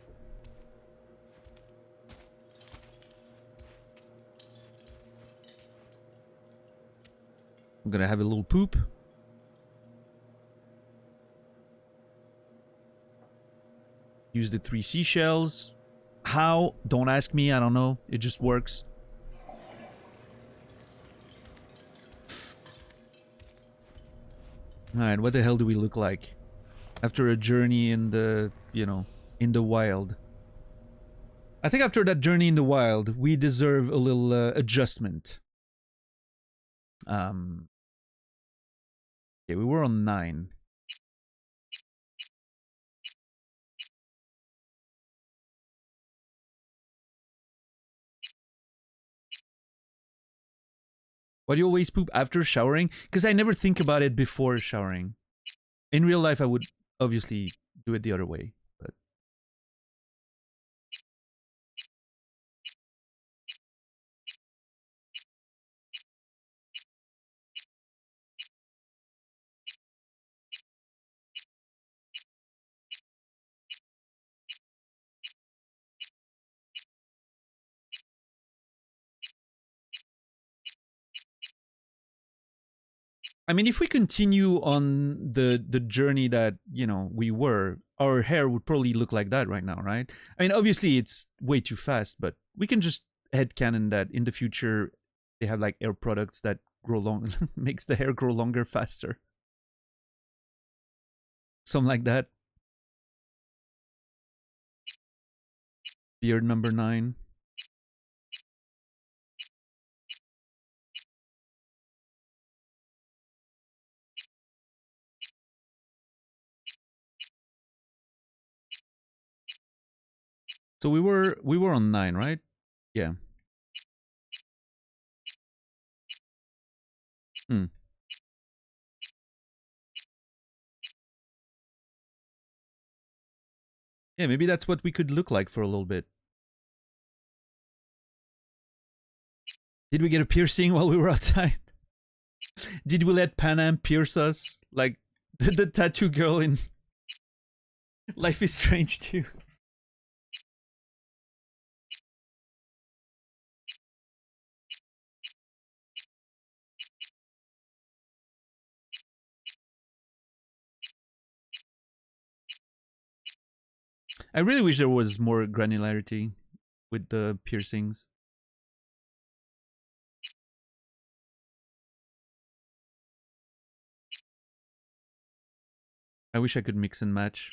I'm gonna have a little poop. Use the 3 seashells. How? Don't ask me. I don't know. It just works. Alright, what the hell do we look like? After a journey in the, you know, in the wild. I think after that journey in the wild, we deserve a little adjustment. Okay, we were on 9. Why do you always poop after showering? Because I never think about it before showering. In real life, I would obviously do it the other way, but... I mean, if we continue on the journey that, you know, we were, our hair would probably look like that right now, right? I mean, obviously it's way too fast, but we can just headcanon that in the future they have like hair products that grow long, makes the hair grow longer faster. Something like that. Beard number 9. So we were on 9, right? Yeah. Hmm. Yeah, maybe that's what we could look like for a little bit. Did we get a piercing while we were outside? Did we let Pan Am pierce us? Like the tattoo girl in Life is Strange too. I really wish there was more granularity with the piercings. I wish I could mix and match.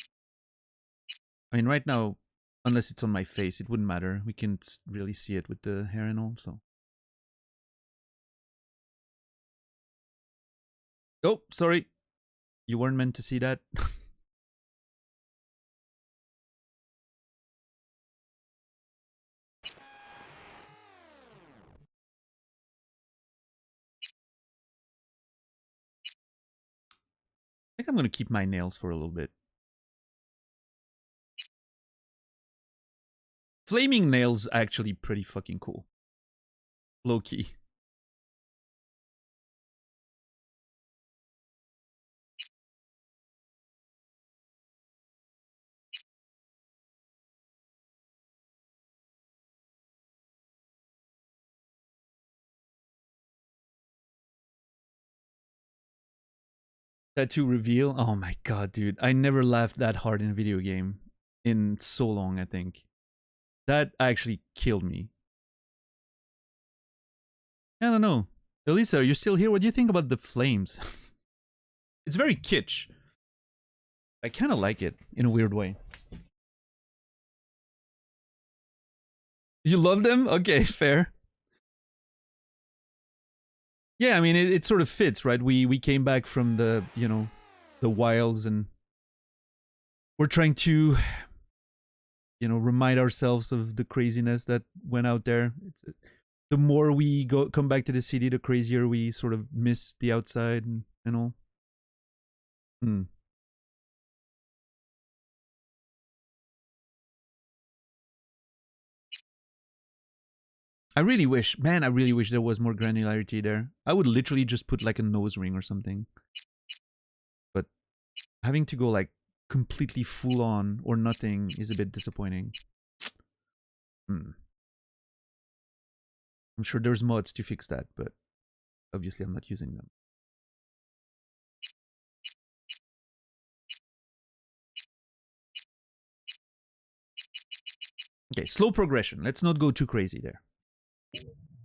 I mean, right now, unless it's on my face, it wouldn't matter. We can really see it with the hair and all, so. Oh, sorry. You weren't meant to see that. I think I'm gonna keep my nails for a little bit. Flaming nails actually pretty fucking cool. Low key. Tattoo reveal. Oh my god, dude. I never laughed that hard in a video game in so long, I think. That actually killed me. I don't know. Elisa, are you still here? What do you think about the flames? It's very kitsch. I kind of like it in a weird way. You love them? Okay, fair. Yeah, I mean, it sort of fits, right? We came back from the, you know, the wilds, and we're trying to, you know, remind ourselves of the craziness that went out there. The more we come back to the city, the crazier we sort of miss the outside and all. I really wish, man, I really wish there was more granularity there. I would literally just put like a nose ring or something. But having to go like completely full on or nothing is a bit disappointing. I'm sure there's mods to fix that, but obviously I'm not using them. Okay, slow progression. Let's not go too crazy there.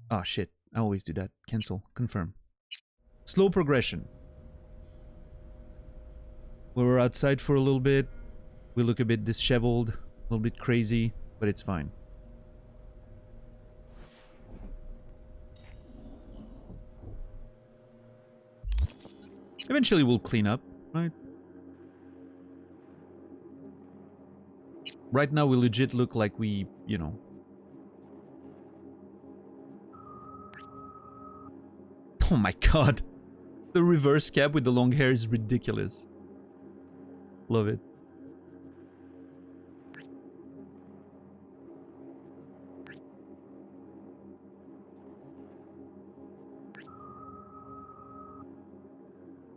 Oh shit, I always do that. Cancel, confirm. Slow progression. We were outside for a little bit. We look a bit disheveled, a little bit crazy, but it's fine. Eventually we'll clean up, right? Right now we legit look like we, you know. Oh my god. The reverse cap with the long hair is ridiculous. Love it.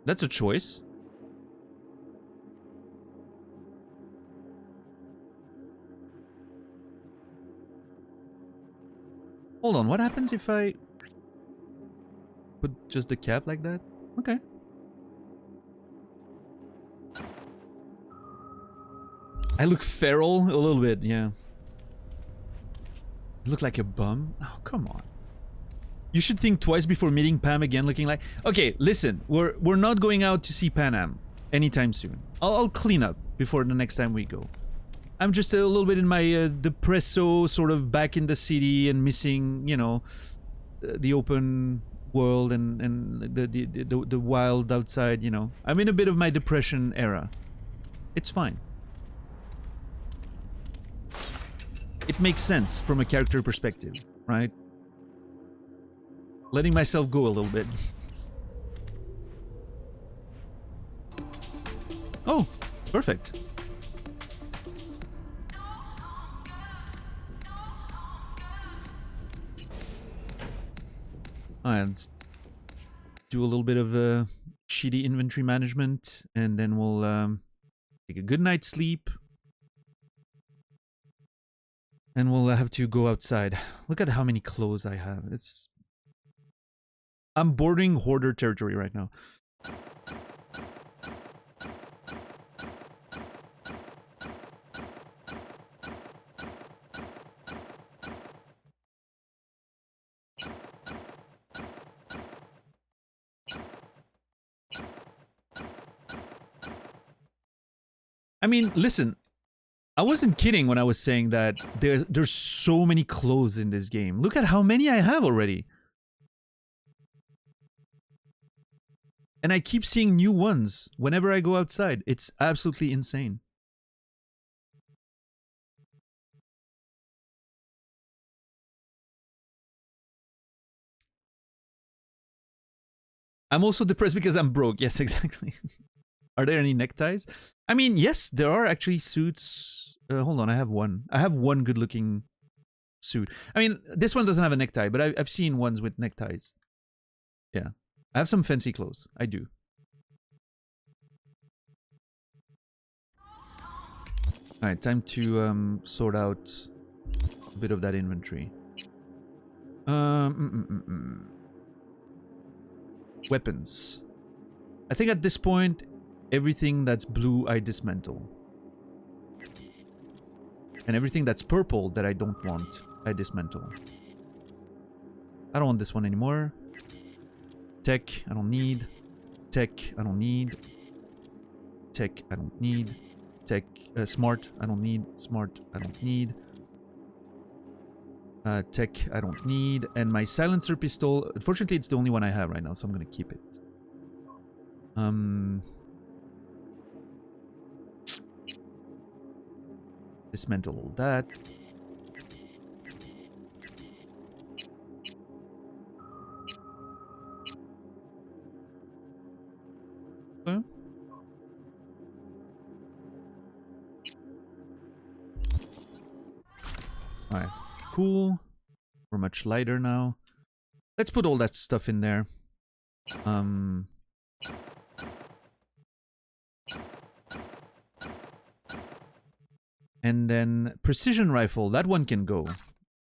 That's a choice. Hold on, what happens if I put just the cap like that? Okay. I look feral a little bit, yeah. I look like a bum? Oh, come on. You should think twice before meeting Pam again looking like... Okay, listen, we're not going out to see Panam anytime soon. I'll clean up before the next time we go. I'm just a little bit in my depresso, sort of back in the city and missing, you know, the open world and the wild outside, you know. I'm in a bit of my depression era. It's fine. It makes sense from a character perspective, right? Letting myself go a little bit. Oh, perfect. Alright, let's do a little bit of shitty inventory management, and then we'll take a good night's sleep. And we'll have to go outside. Look at how many clothes I have. I'm bordering hoarder territory right now. I mean, listen. I wasn't kidding when I was saying that there's so many clothes in this game. Look at how many I have already. And I keep seeing new ones whenever I go outside. It's absolutely insane. I'm also depressed because I'm broke. Yes, exactly. Are there any neckties? I mean, yes, there are actually suits. Hold on, I have one. I have one good-looking suit. I mean, this one doesn't have a necktie, but I've seen ones with neckties. Yeah. I have some fancy clothes. I do. Alright, time to sort out a bit of that inventory. Weapons. I think at this point, everything that's blue I dismantle. And everything that's purple that I don't want, I dismantle. I don't want this one anymore. Tech, I don't need. Tech, I don't need. Tech, I don't need. Tech, smart, I don't need. Smart, I don't need. Tech, I don't need. And my silencer pistol, unfortunately, it's the only one I have right now, so I'm gonna keep it. Dismantle all that. Okay. Alright, cool. We're much lighter now. Let's put all that stuff in there. And then precision rifle, that one can go.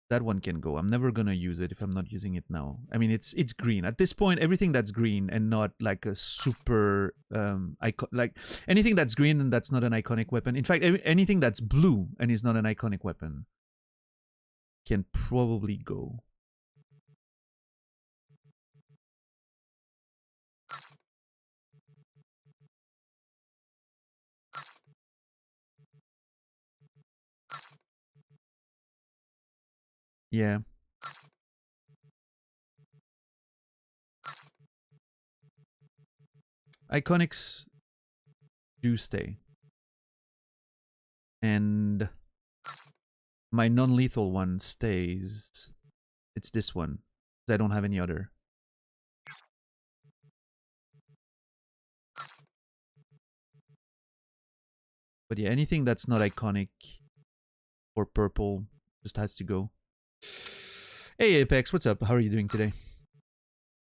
That one can go. I'm never gonna use it if I'm not using it now. I mean, it's green. At this point, everything that's green and not like a super like anything that's green and that's not an iconic weapon. In fact, anything that's blue and is not an iconic weapon can probably go. Yeah. Iconics do stay. And my non-lethal one stays. It's this one. I don't have any other. But yeah, anything that's not iconic or purple just has to go. Hey Apex, what's up? How are you doing today?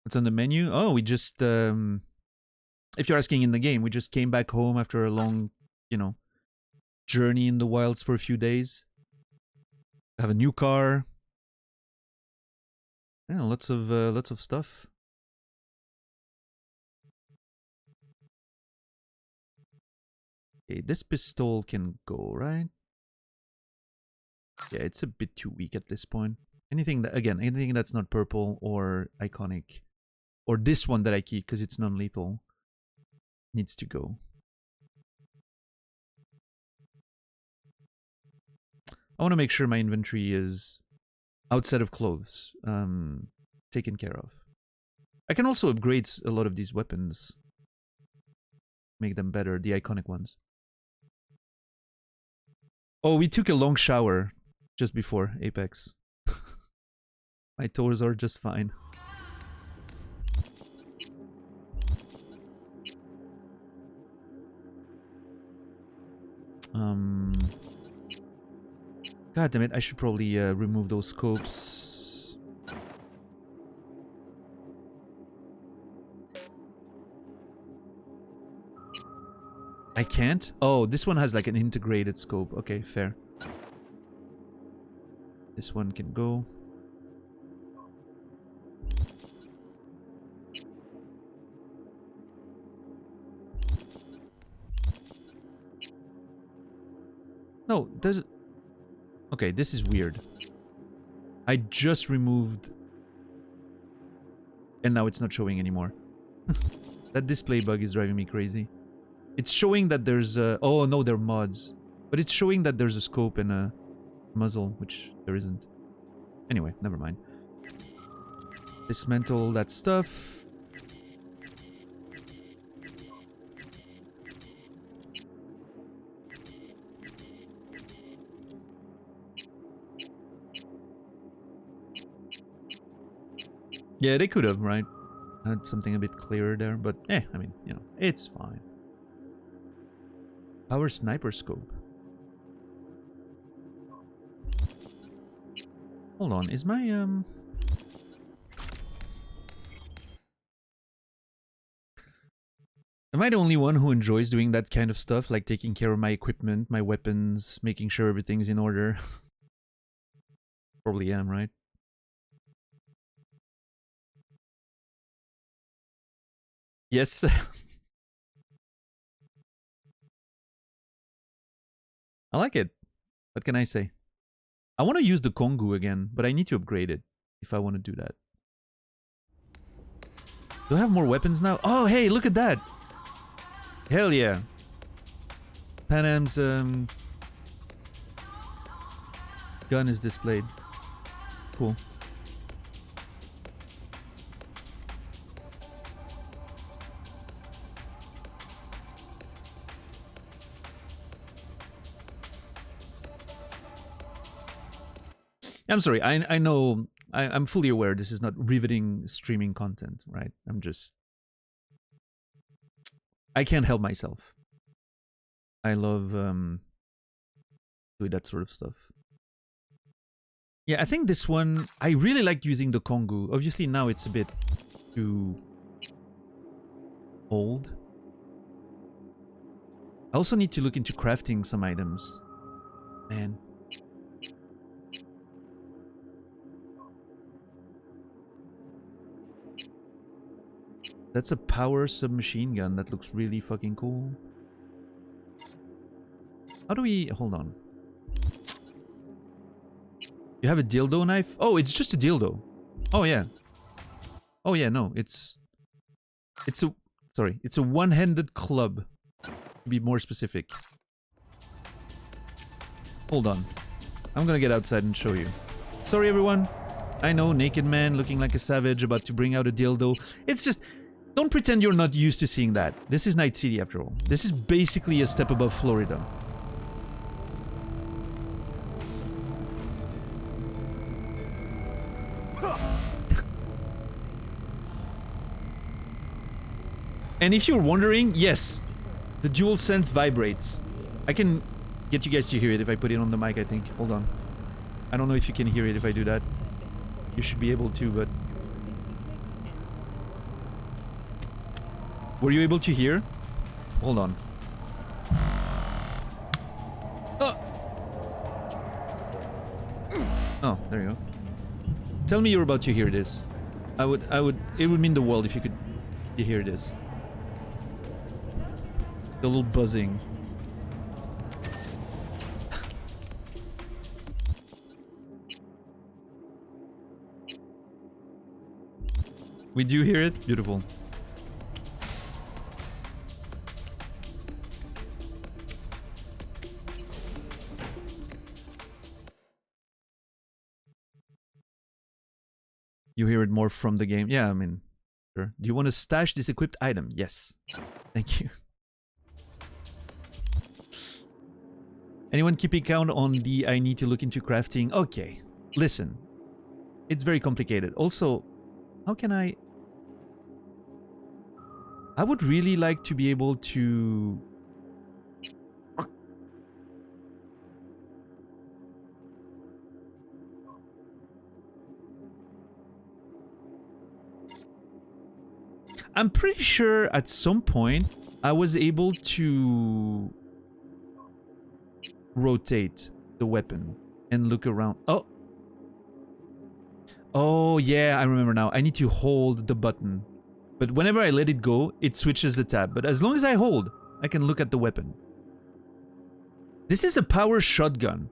What's on the menu? Oh, we just if you're asking in the game, we just came back home after a long, you know, journey in the wilds for a few days. I have a new car. Yeah, lots of stuff. Okay, this pistol can go, right? Yeah, it's a bit too weak at this point. Anything that, again, anything that's not purple or iconic, or this one that I keep because it's non-lethal, needs to go. I want to make sure my inventory is outside of clothes, taken care of. I can also upgrade a lot of these weapons, make them better, the iconic ones. Oh, we took a long shower just before Apex. My toes are just fine. God damn it, I should probably remove those scopes. I can't? Oh, this one has like an integrated scope. Okay, fair. This one can go. No, does it? Okay, this is weird. I just removed... And now it's not showing anymore. That display bug is driving me crazy. It's showing that there's a... Oh, no, they're mods. But it's showing that there's a scope and a muzzle, which there isn't. Anyway, never mind. Dismantle that stuff. Yeah, they could have, right? Had something a bit clearer there, but I mean, you know, it's fine. Power sniper scope. Hold on, is my Am I the only one who enjoys doing that kind of stuff, like taking care of my equipment, my weapons, making sure everything's in order? Probably am, right? Yes. I like it. What can I say? I want to use the Kongu again, but I need to upgrade it if I want to do that. Do I have more weapons now? Oh, hey, look at that. Hell yeah. Panam's gun is displayed. Cool. I'm sorry, I know, I'm fully aware this is not riveting streaming content, right? I can't help myself. I love doing that sort of stuff. Yeah, I think this one, I really like using the Kongu. Obviously now it's a bit too old. I also need to look into crafting some items. Man. That's a power submachine gun. That looks really fucking cool. How do we... Hold on. You have a dildo knife? Oh, it's just a dildo. Oh, yeah. Oh, yeah, no. It's a... Sorry. It's a one-handed club. To be more specific. Hold on. I'm gonna get outside and show you. Sorry, everyone. I know, naked man looking like a savage about to bring out a dildo. It's just... Don't pretend you're not used to seeing that. This is Night City, after all. This is basically a step above Florida. And if you're wondering, yes, the DualSense vibrates. I can get you guys to hear it if I put it on the mic, I think. Hold on. I don't know if you can hear it if I do that. You should be able to, but... Were you able to hear? Hold on. Oh, there you go. Tell me you're about to hear this. It would mean the world if you could hear this. The little buzzing. We do hear it? Beautiful. You hear it more from the game? Yeah, I mean, sure. Do you want to stash this equipped item? Yes. Thank you. Anyone keeping count on the I need to look into crafting? Okay. Listen. It's very complicated. Also, how can I would really like to be able to... I'm pretty sure at some point I was able to rotate the weapon and look around. Oh! Oh, yeah, I remember now. I need to hold the button. But whenever I let it go, it switches the tab. But as long as I hold, I can look at the weapon. This is a power shotgun.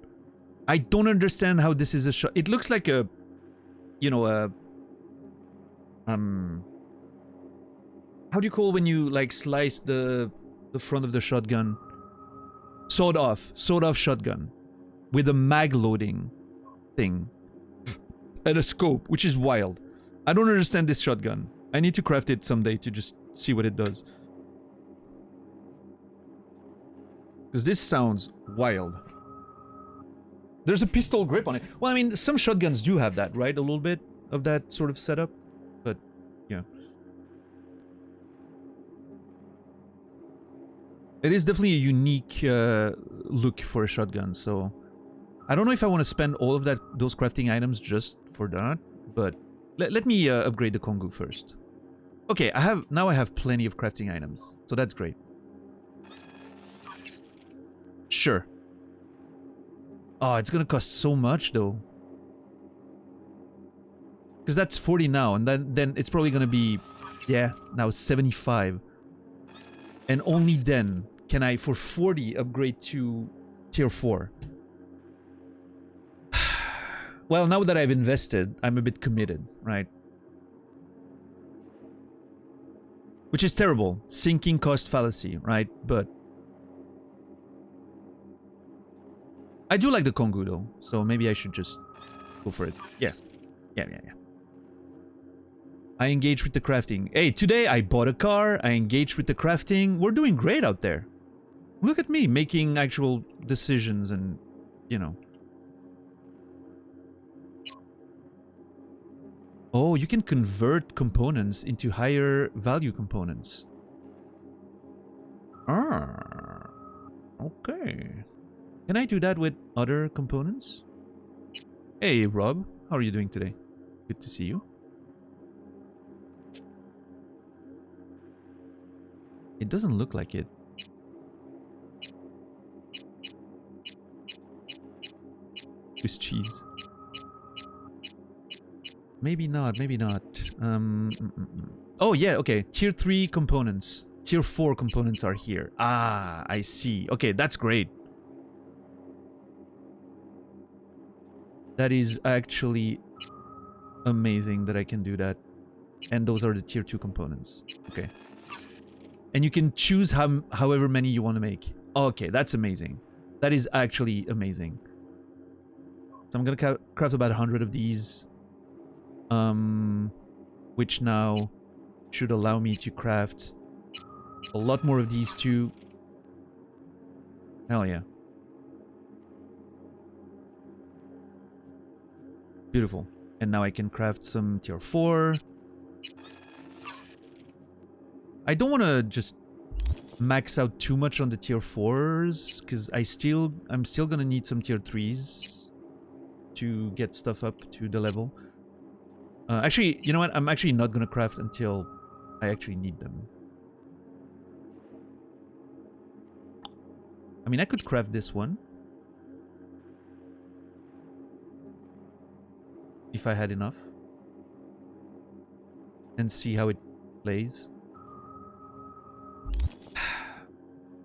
I don't understand how this is a shot. It looks like a... You know, a... How do you call when you, like, slice the front of the shotgun? Sawed-off shotgun. With a mag loading thing. And a scope, which is wild. I don't understand this shotgun. I need to craft it someday to just see what it does. Because this sounds wild. There's a pistol grip on it. Well, I mean, some shotguns do have that, right? A little bit of that sort of setup. But, yeah. It is definitely a unique look for a shotgun, so... I don't know if I want to spend all of those crafting items just for that, but let me upgrade the Kongu first. Okay, now I have plenty of crafting items, so that's great. Sure. Oh, it's gonna cost so much though. Because that's 40 now, and then it's probably gonna be, yeah, now it's 75. And only then can I, for 40, upgrade to tier 4. Well, now that I've invested, I'm a bit committed, right? Which is terrible. Sinking cost fallacy, right? But I do like the Kongu though, so maybe I should just go for it. Yeah. Yeah. I engaged with the crafting. Hey, today I bought a car, I engaged with the crafting. We're doing great out there. Look at me making actual decisions and, you know. Oh, you can convert components into higher value components. Ah, okay. Can I do that with other components? Hey, Rob. How are you doing today? Good to see you. It doesn't look like it. Swiss cheese. Maybe not, maybe not. Oh, yeah, okay. Tier 3 components. Tier 4 components are here. Ah, I see. Okay, that's great. That is actually amazing that I can do that. And those are the tier 2 components. Okay. And you can choose however many you want to make. Okay, that's amazing. That is actually amazing. So I'm gonna craft about 100 of these. Which now should allow me to craft a lot more of these too. Hell yeah. Beautiful. And now I can craft some tier 4. I don't want to just max out too much on the tier 4s, because I'm still gonna need some tier 3s to get stuff up to the level. Actually, you know what? I'm actually not gonna craft until I actually need them. I mean, I could craft this one. If I had enough. And see how it plays.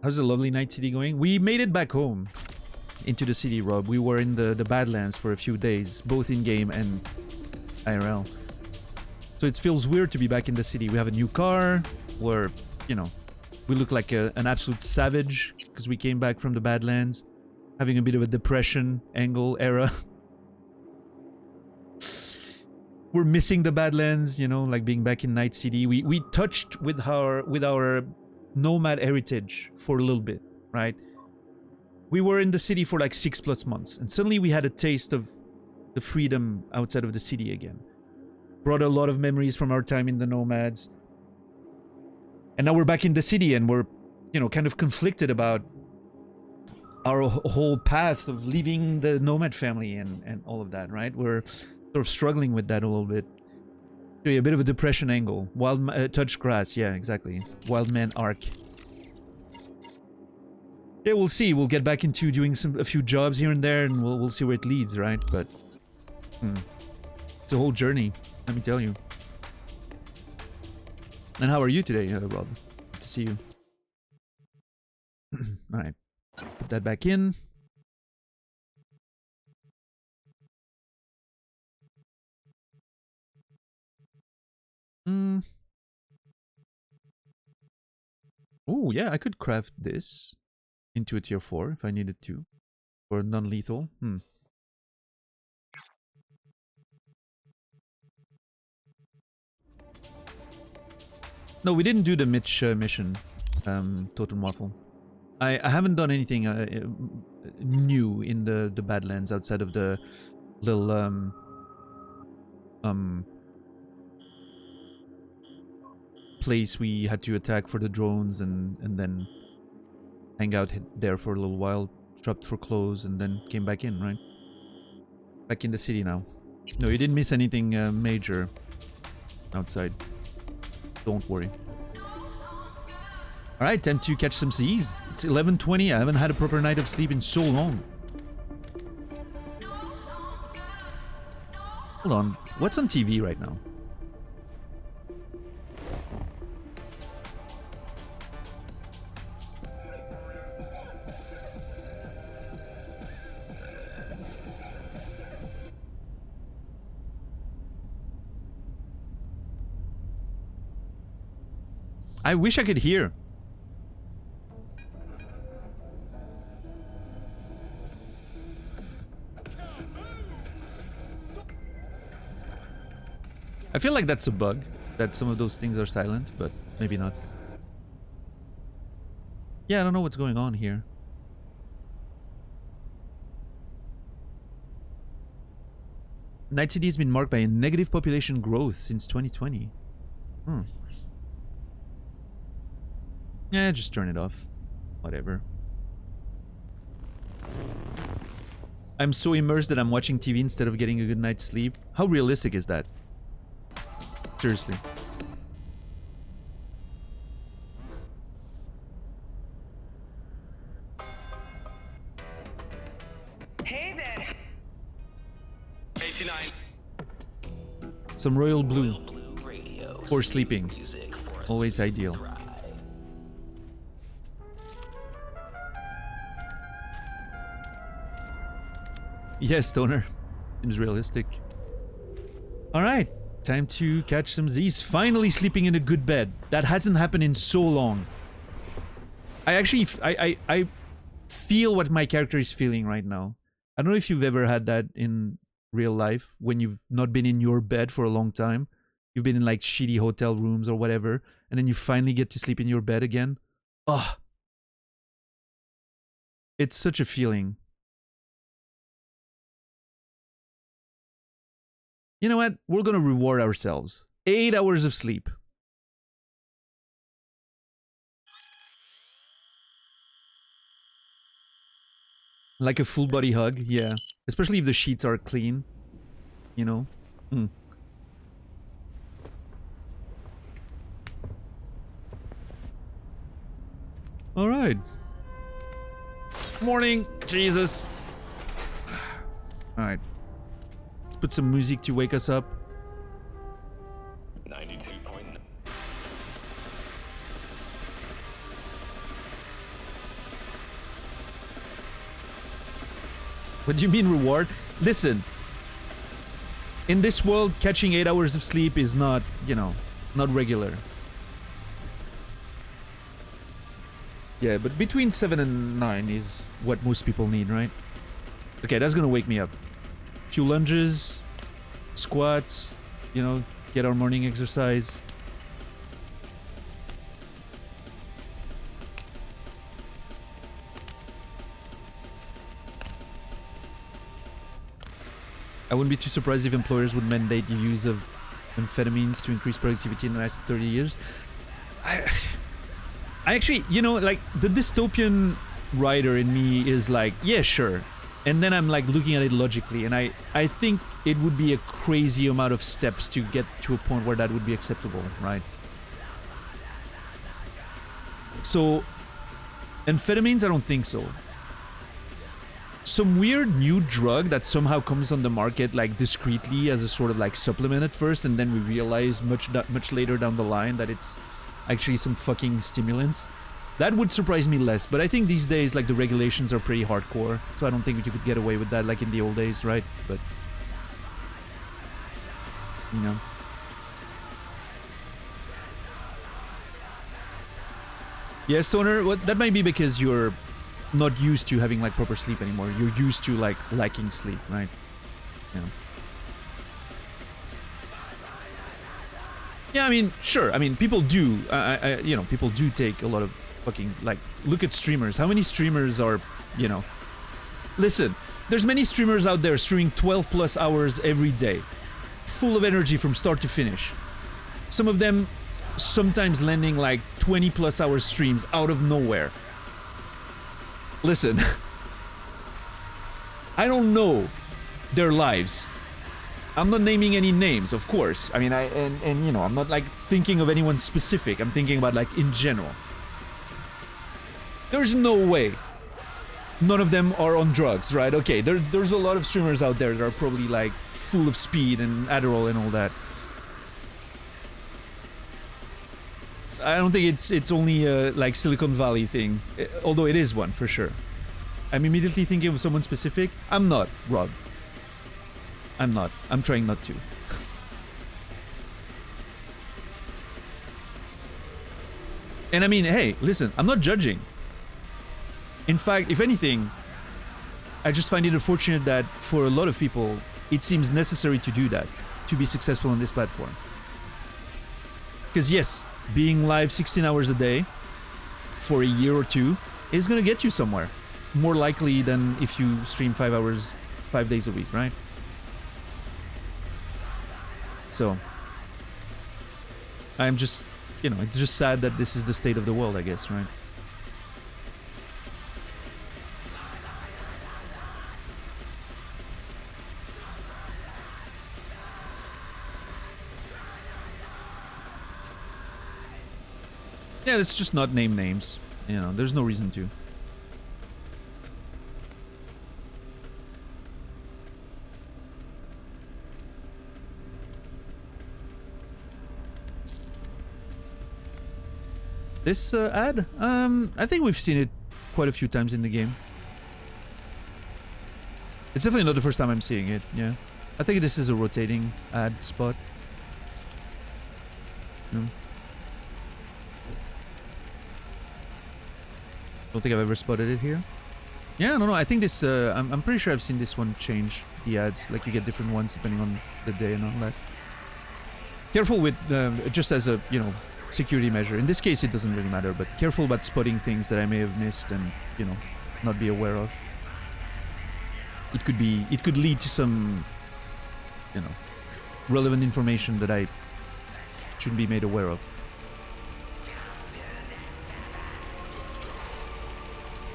How's the lovely Night City going? We made it back home. Into the city, Rob. We were in the Badlands for a few days. Both in-game and IRL. So it feels weird to be back in the city. We have a new car. We're, you know, we look like an absolute savage. Because we came back from the Badlands. Having a bit of a depression angle era. We're missing the Badlands, you know, like being back in Night City. We touched with our nomad heritage for a little bit, right? We were in the city for like 6+ months, and suddenly we had a taste of the freedom outside of the city again. Brought a lot of memories from our time in the nomads. And now we're back in the city, and we're, you know, kind of conflicted about our whole path of leaving the nomad family and all of that, right? We're sort of struggling with that a little bit. So yeah, a bit of a depression angle. Wild touch grass, yeah, exactly. Wild man arc. Yeah, we'll see. We'll get back into doing a few jobs here and there, and we'll see where it leads, right? But it's a whole journey, let me tell you. And how are you today, Rob? Good to see you. All right, put that back in. Oh, yeah, I could craft this into a tier 4 if I needed to. For non-lethal. No, we didn't do the Mitch mission, Totem Waffle. I haven't done anything new in the Badlands outside of the little place we had to attack for the drones and then hang out there for a little while, dropped for clothes, and then came back in, right? Back in the city now. No, you didn't miss anything major outside. Don't worry. Alright, time to catch some C's. It's 11:20. I haven't had a proper night of sleep in so long. Hold on. What's on TV right now? I wish I could hear. I feel like that's a bug, that some of those things are silent, but maybe not. Yeah, I don't know what's going on here. Night City has been marked by a negative population growth since 2020. Yeah, just turn it off. Whatever. I'm so immersed that I'm watching TV instead of getting a good night's sleep. How realistic is that? Seriously. Hey there. 89. Some royal blue. For sleeping. Always ideal. Yes, Stoner. Seems realistic. Alright. Time to catch some Z's. Finally sleeping in a good bed. That hasn't happened in so long. I actually... I feel what my character is feeling right now. I don't know if you've ever had that in real life. When you've not been in your bed for a long time. You've been in like shitty hotel rooms or whatever. And then you finally get to sleep in your bed again. Ugh. It's such a feeling. You know what? We're gonna reward ourselves. 8 hours of sleep. Like a full body hug, yeah. Especially if the sheets are clean. You know? Alright. Morning, Jesus. Alright. Let's put some music to wake us up. 92.9. What do you mean reward? Listen. In this world, catching 8 hours of sleep is not, you know, not regular. Yeah, but between 7 and 9 is what most people need, right? Okay, that's gonna wake me up. Few lunges, squats, you know, get our morning exercise. I wouldn't be too surprised if employers would mandate the use of amphetamines to increase productivity in the next 30 years. I actually, you know, like, the dystopian writer in me is like, yeah, sure. And then I'm like looking at it logically, and I think it would be a crazy amount of steps to get to a point where that would be acceptable, right? So, amphetamines, I don't think so. Some weird new drug that somehow comes on the market like discreetly as a sort of like supplement at first, and then we realize much later down the line that it's actually some fucking stimulants. That would surprise me less, but I think these days like the regulations are pretty hardcore, so I don't think you could get away with that like in the old days, right? But you know. Yeah, Stoner, what that might be because you're not used to having like proper sleep anymore. You're used to like lacking sleep, right? Yeah. Yeah, I mean, sure. I mean, people do. You know, people do take a lot of fucking like. Look at streamers. How many streamers are, you know? Listen, there's many streamers out there streaming 12+ hours every day, full of energy from start to finish. Some of them sometimes landing like 20+ hour streams out of nowhere. Listen, I don't know their lives. I'm not naming any names, of course. I mean, and you know, I'm not like thinking of anyone specific. I'm thinking about like in general. There's no way none of them are on drugs, right? Okay, there's a lot of streamers out there that are probably like full of speed and Adderall and all that. I don't think it's only a like Silicon Valley thing, although it is one for sure. I'm immediately thinking of someone specific. I'm not, Rob. I'm not. I'm trying not to. And I mean, hey, listen, I'm not judging. In fact, if anything, I just find it unfortunate that for a lot of people, it seems necessary to do that, to be successful on this platform. Because yes, being live 16 hours a day for a year or two is gonna get you somewhere. More likely than if you stream 5 hours, 5 days a week, right? So, I'm just, you know, it's just sad that this is the state of the world, I guess, right? Yeah, let's just not name names. You know, there's no reason to. This ad? I think we've seen it quite a few times in the game. It's definitely not the first time I'm seeing it, yeah. I think this is a rotating ad spot. No. Don't think I've ever spotted it here. Yeah, no, I think this, I'm pretty sure I've seen this one change the ads. Like, you get different ones depending on the day and all that. Careful with, just as a, you know, security measure. In this case, it doesn't really matter, but careful about spotting things that I may have missed and, you know, not be aware of. It could lead to some, you know, relevant information that I shouldn't be made aware of.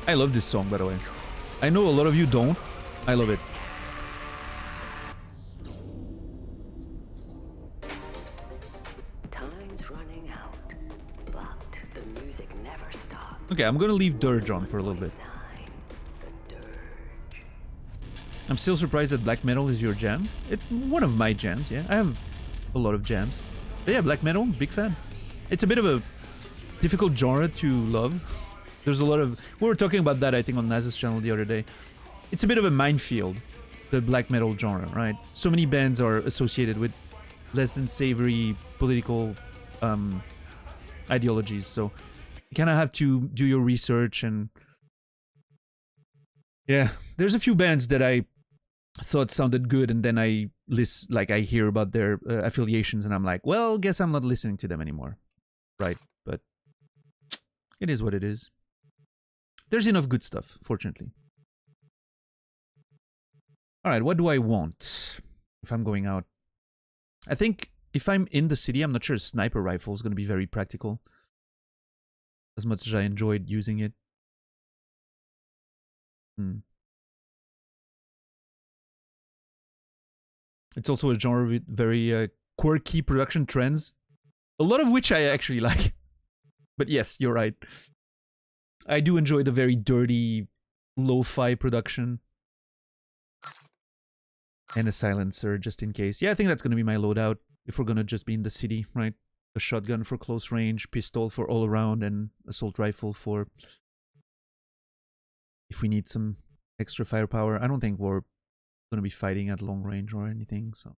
I love this song, by the way. I know a lot of you don't. I love it. Time's running out, but the music never stops. Okay, I'm gonna leave Dirge on for a little bit. I'm still surprised that black metal is your jam. It's one of my jams, yeah. I have a lot of jams. But yeah, black metal, big fan. It's a bit of a difficult genre to love. There's a lot of... We were talking about that, I think, on Naz's channel the other day. It's a bit of a minefield, the black metal genre, right? So many bands are associated with less than savory political ideologies, so you kind of have to do your research and... Yeah, there's a few bands that I thought sounded good, and then I hear about their affiliations, and I'm like, well, guess I'm not listening to them anymore. Right, but it is what it is. There's enough good stuff, fortunately. Alright, what do I want if I'm going out? I think if I'm in the city, I'm not sure a sniper rifle is going to be very practical. As much as I enjoyed using it. It's also a genre with very quirky production trends. A lot of which I actually like. But yes, you're right. I do enjoy the very dirty, lo-fi production. And a silencer, just in case. Yeah, I think that's going to be my loadout, if we're going to just be in the city, right? A shotgun for close range, pistol for all around, and assault rifle for... if we need some extra firepower. I don't think we're going to be fighting at long range or anything, so...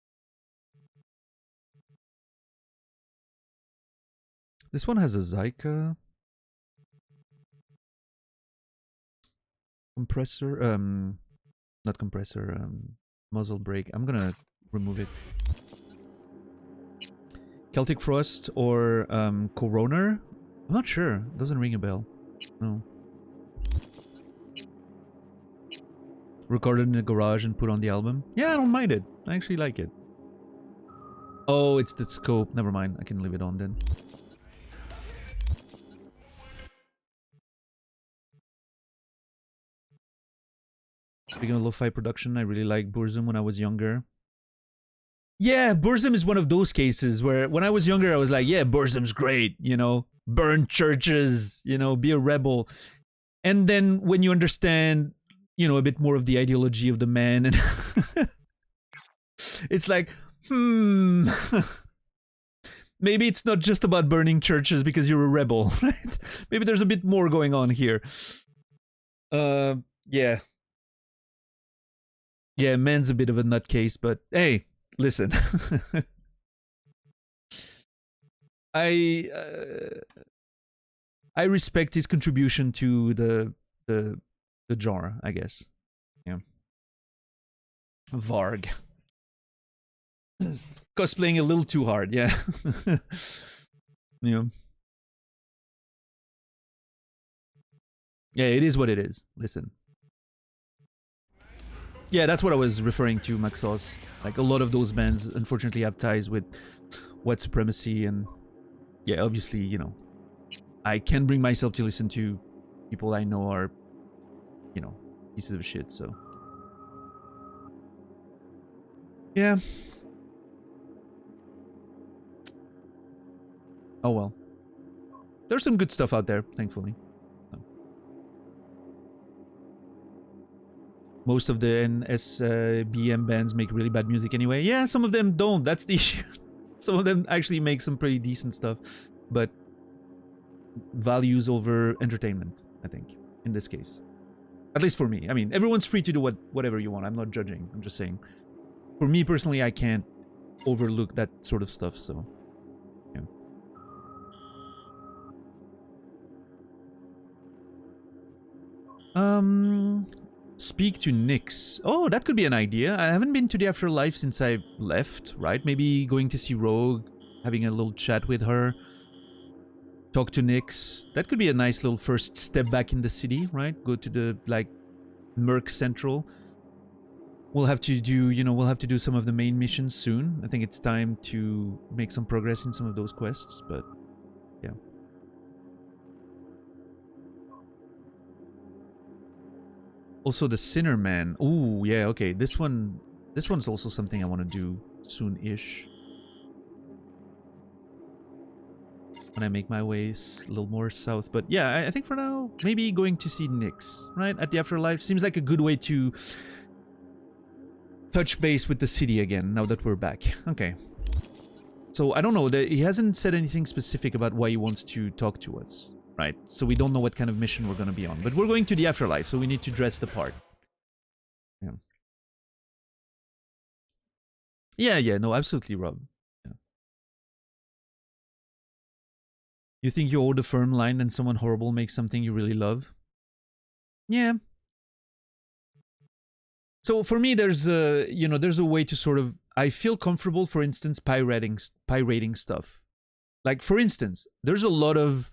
This one has a Zyka... compressor, not compressor, muzzle brake. I'm gonna remove it. Celtic Frost or Coroner? I'm not sure. Doesn't ring a bell. No. Recorded in the garage and put on the album. Yeah, I don't mind it. I actually like it. Oh, it's the scope. Never mind. I can leave it on then. Speaking of lo-fi production, I really liked Burzum when I was younger. Yeah, Burzum is one of those cases where when I was younger, I was like, yeah, Burzum's great, you know, burn churches, you know, be a rebel. And then when you understand, you know, a bit more of the ideology of the man, and it's like, maybe it's not just about burning churches because you're a rebel, right? Maybe there's a bit more going on here. Yeah. Yeah, man's a bit of a nutcase, but hey, listen. I respect his contribution to the genre, I guess. Yeah. Varg. Cosplaying a little too hard, yeah. Yeah. Yeah, it is what it is. Listen. Yeah, that's what I was referring to, Maxos. Like, a lot of those bands, unfortunately, have ties with white supremacy, and yeah, obviously, you know, I can bring myself to listen to people I know are, you know, pieces of shit, so. Yeah. Oh well. There's some good stuff out there, thankfully. Most of the NSBM bands make really bad music anyway. Yeah, some of them don't. That's the issue. Some of them actually make some pretty decent stuff, but values over entertainment, I think, in this case. At least for me. I mean, everyone's free to do whatever you want. I'm not judging. I'm just saying. For me personally, I can't overlook that sort of stuff, so yeah. Speak to Nyx. Oh, that could be an idea. I haven't been to the Afterlife since I left, right? Maybe going to see Rogue, having a little chat with her, talk to Nyx. That could be a nice little first step back in the city, right? Go to the, like, Merc Central. We'll have to do, you know, we'll have to do some of the main missions soon. I think it's time to make some progress in some of those quests, but yeah. Also, the Sinner Man. Ooh, yeah, okay. This one's also something I want to do soon-ish. When I make my ways a little more south. But yeah, I think for now, maybe going to see Nyx, right? At the Afterlife seems like a good way to touch base with the city again, now that we're back. Okay. So, I don't know. He hasn't said anything specific about why he wants to talk to us. Right, so we don't know what kind of mission we're going to be on. But we're going to the Afterlife, so we need to dress the part. Yeah, no, absolutely, Rob. Yeah. You think you hold a firm line and someone horrible makes something you really love? Yeah. So for me, there's a, you know, there's a way to sort of, I feel comfortable, for instance, pirating stuff. Like, for instance, there's a lot of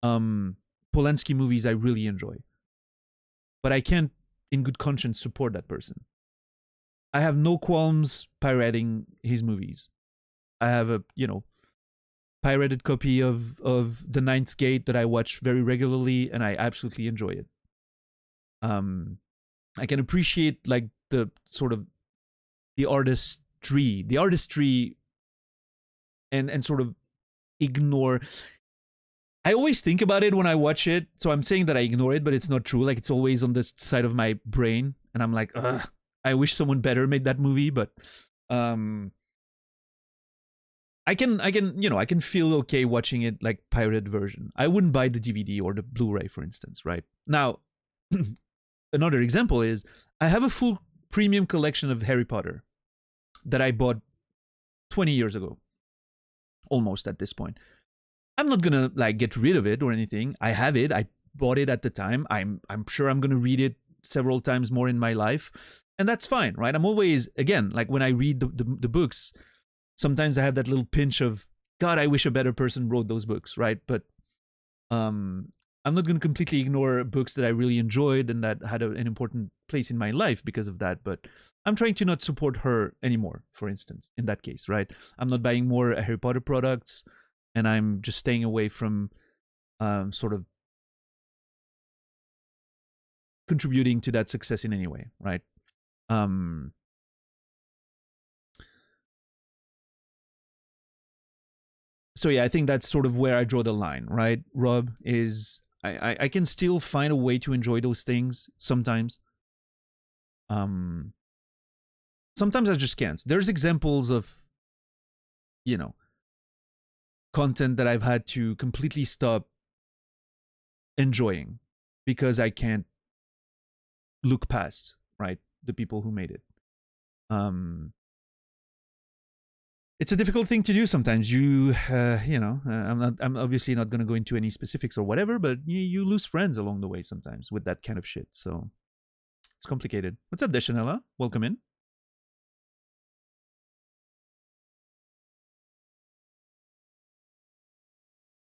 Polanski movies I really enjoy, but I can't in good conscience support that person. I have no qualms pirating his movies. I have a, you know, pirated copy of The Ninth Gate that I watch very regularly, and I absolutely enjoy it. I can appreciate, like, the sort of the artistry and sort of ignore. I always think about it when I watch it, so I'm saying that I ignore it, but it's not true. Like, it's always on the side of my brain, and I'm like, ugh, I wish someone better made that movie, but I can, you know, I can feel okay watching it like pirated version. I wouldn't buy the DVD or the Blu-ray, for instance, right? Now, another example is I have a full premium collection of Harry Potter that I bought 20 years ago, almost at this point. I'm not gonna, like, get rid of it or anything. I have it. I bought it at the time. I'm sure I'm gonna read it several times more in my life, and that's fine, right? I'm always, again, like, when I read the books, sometimes I have that little pinch of, God, I wish a better person wrote those books, right? But I'm not gonna completely ignore books that I really enjoyed and that had an important place in my life because of that. But I'm trying to not support her anymore, for instance, in that case, right? I'm not buying more Harry Potter products. And I'm just staying away from sort of contributing to that success in any way, right? So yeah, I think that's sort of where I draw the line, right, Rob? Is I can still find a way to enjoy those things sometimes. Sometimes I just can't. There's examples of, you know, content that I've had to completely stop enjoying because I can't look past, right, the people who made it. it's a difficult thing to do sometimes. I'm obviously not going to go into any specifics or whatever, but you lose friends along the way sometimes with that kind of shit. So it's complicated. What's up, Deshanella? Welcome in.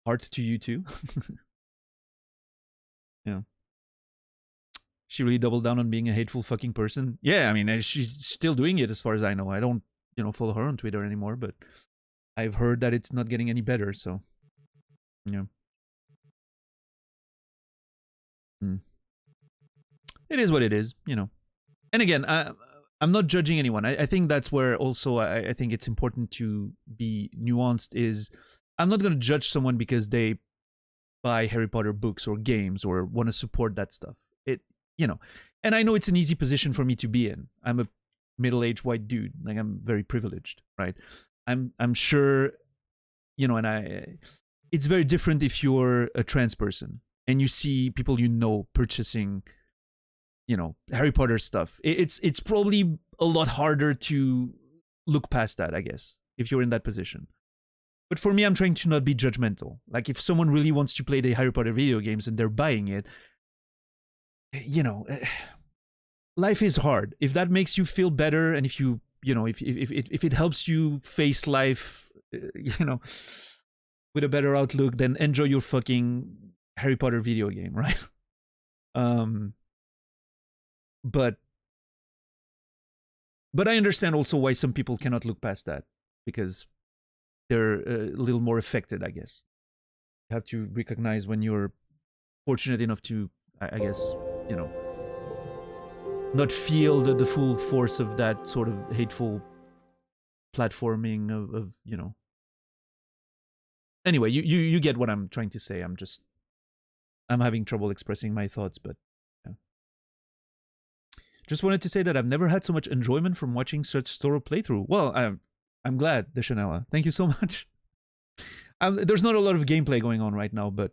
Heart to you too. Yeah. She really doubled down on being a hateful fucking person. Yeah, I mean, she's still doing it as far as I know. I don't, follow her on Twitter anymore, but I've heard that it's not getting any better, so yeah. It is what it is, And again, I'm not judging anyone. I think that's where also I think it's important to be nuanced is I'm not going to judge someone because they buy Harry Potter books or games or want to support that stuff. And I know it's an easy position for me to be in. I'm a middle-aged white dude. Like, I'm very privileged, right? I'm sure, and it's very different if you're a trans person and you see people purchasing, Harry Potter stuff. It's probably a lot harder to look past that, I guess, if you're in that position. But for me, I'm trying to not be judgmental. Like, if someone really wants to play the Harry Potter video games and they're buying it, life is hard. If that makes you feel better, and if you, if it helps you face life, with a better outlook, then enjoy your fucking Harry Potter video game, right? But I understand also why some people cannot look past that, because they're a little more affected, I guess. You have to recognize when you're fortunate enough to, I guess, not feel the full force of that sort of hateful platforming of. Anyway, you get what I'm trying to say. I'm having trouble expressing my thoughts, but yeah. Just wanted to say that I've never had so much enjoyment from watching such thorough playthrough. Well, I'm glad, Deshanella. Thank you so much. There's not a lot of gameplay going on right now, but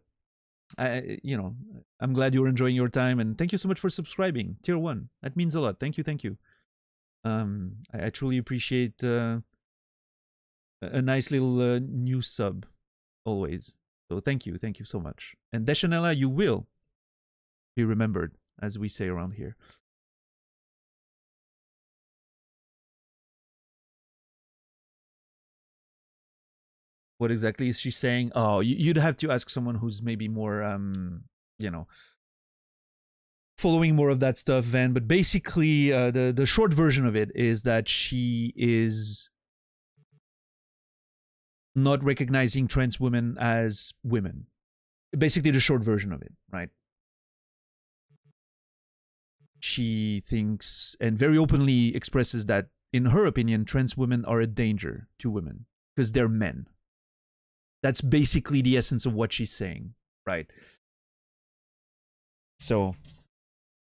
I'm glad you're enjoying your time, and thank you so much for subscribing. Tier 1. That means a lot. Thank you. I truly appreciate a nice little new sub always. So thank you so much. And Deshanella, you will be remembered, as we say around here. What exactly is she saying? Oh, you'd have to ask someone who's maybe more, following more of that stuff, Van. But basically, the short version of it is that she is not recognizing trans women as women. Basically, the short version of it, right? She thinks and very openly expresses that, in her opinion, trans women are a danger to women because they're men. That's basically the essence of what she's saying, right? So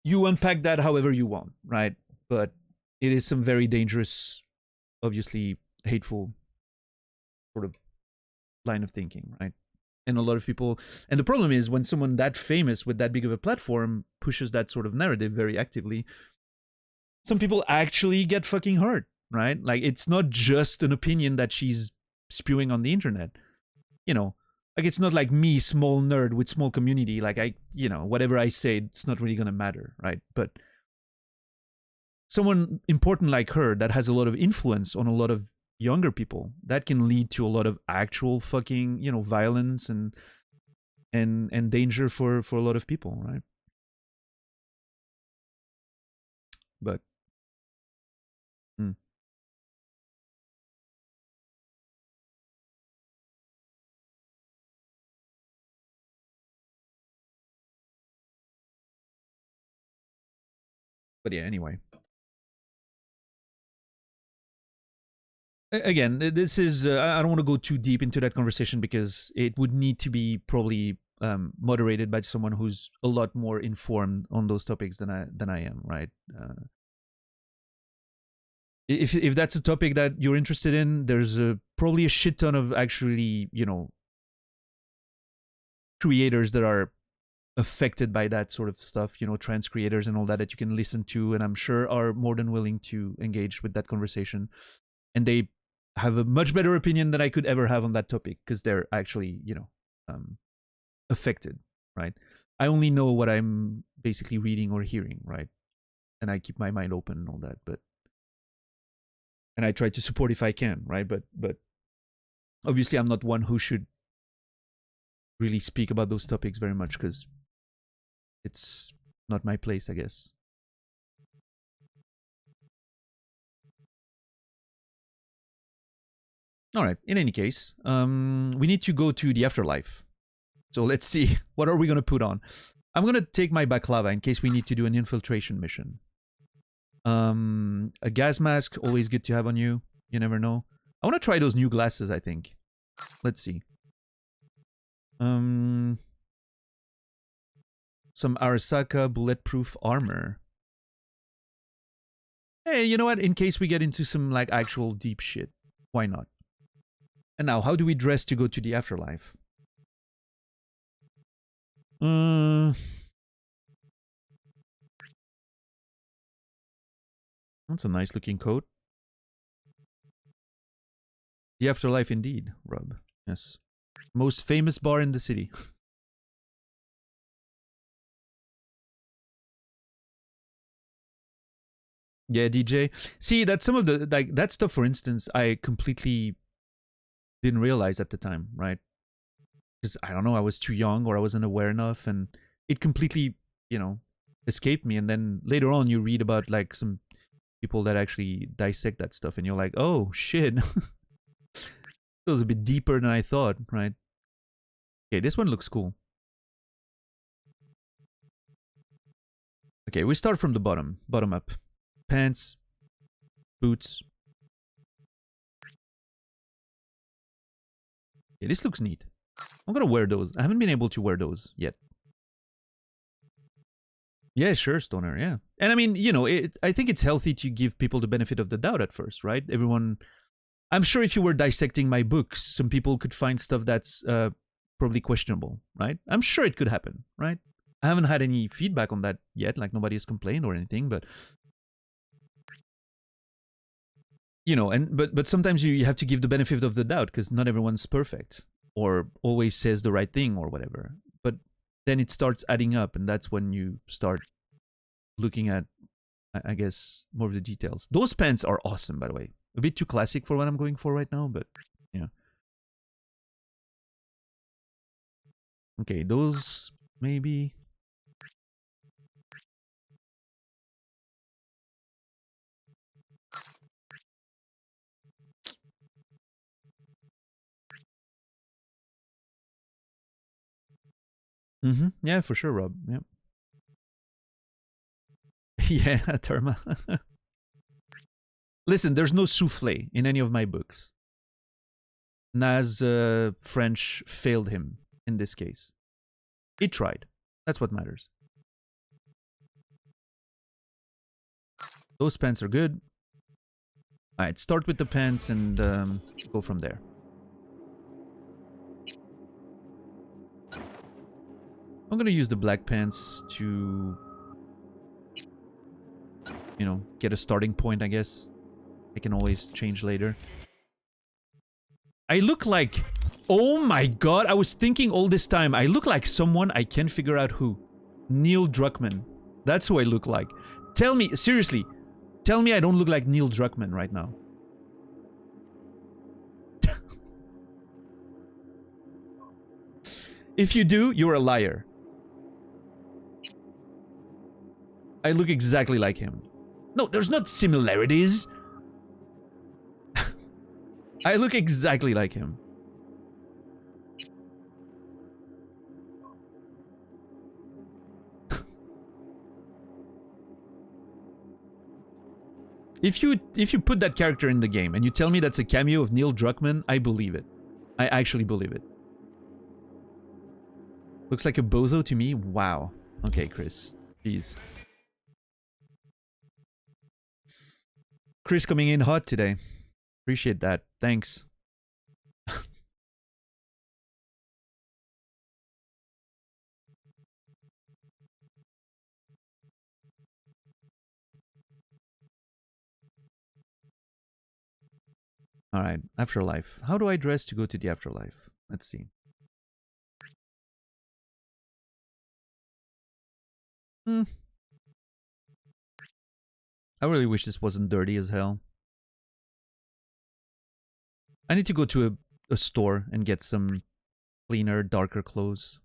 you unpack that however you want, right? But it is some very dangerous, obviously hateful sort of line of thinking, right? And a lot of people, and the problem is when someone that famous with that big of a platform pushes that sort of narrative very actively, some people actually get fucking hurt, right? Like, it's not just an opinion that she's spewing on the internet. Like, it's not like me, small nerd with small community. Like, whatever I say, it's not really going to matter, right? But someone important like her that has a lot of influence on a lot of younger people, that can lead to a lot of actual fucking, violence and danger for a lot of people, right? But yeah, anyway. Again, this is, I don't want to go too deep into that conversation because it would need to be probably moderated by someone who's a lot more informed on those topics than I am, right? If that's a topic that you're interested in, there's probably a shit ton of actually, creators that are affected by that sort of stuff, trans creators and all that you can listen to, and I'm sure are more than willing to engage with that conversation. And they have a much better opinion than I could ever have on that topic because they're actually, affected, right? I only know what I'm basically reading or hearing, right? And I keep my mind open and all that, and I try to support if I can, right? But obviously I'm not one who should really speak about those topics very much because it's not my place, I guess. All right. In any case, we need to go to the afterlife. So let's see. What are we gonna put on? I'm gonna take my baklava in case we need to do an infiltration mission. A gas mask, always good to have on you. You never know. I want to try those new glasses, I think. Let's see. Some Arasaka bulletproof armor. Hey, you know what? In case we get into some like actual deep shit, why not? And now, how do we dress to go to the afterlife? That's a nice looking coat. The afterlife indeed, Rob. Yes. Most famous bar in the city. Yeah, DJ. See, that's some of the, like, that stuff, for instance, I completely didn't realize at the time, right? Because, I don't know, I was too young or I wasn't aware enough, and it completely, escaped me. And then later on, you read about, like, some people that actually dissect that stuff, and you're like, oh, shit. It was a bit deeper than I thought, right? Okay, this one looks cool. Okay, we start from the bottom up. Pants, boots. Yeah, this looks neat. I'm gonna wear those. I haven't been able to wear those yet. Yeah, sure, Stoner, yeah. And I mean, I think it's healthy to give people the benefit of the doubt at first, right? Everyone... I'm sure if you were dissecting my books, some people could find stuff that's probably questionable, right? I'm sure it could happen, right? I haven't had any feedback on that yet, like nobody has complained or anything, but... but sometimes you have to give the benefit of the doubt because not everyone's perfect or always says the right thing or whatever. But then it starts adding up, and that's when you start looking at, I guess, more of the details. Those pants are awesome, by the way. A bit too classic for what I'm going for right now, but yeah. Okay, those maybe. Yeah, for sure, Rob. Yep. Yeah, Terma. Listen, there's no souffle in any of my books. Naz French failed him in this case. He tried. That's what matters. Those pants are good. Alright, start with the pants and go from there. I'm gonna use the black pants to, get a starting point, I guess. I can always change later. I look like... Oh my god, I was thinking all this time. I look like someone, I can't figure out who. Neil Druckmann. That's who I look like. Tell me, seriously, tell me I don't look like Neil Druckmann right now. If you do, you're a liar. I look exactly like him. No, there's not similarities. I look exactly like him. If you put that character in the game and you tell me that's a cameo of Neil Druckmann, I believe it. I actually believe it. Looks like a bozo to me? Wow. Okay, Chris. Jeez. Chris coming in hot today. Appreciate that. Thanks. All right, afterlife. How do I dress to go to the afterlife? Let's see. Hmm. I really wish this wasn't dirty as hell. I need to go to a store and get some cleaner, darker clothes.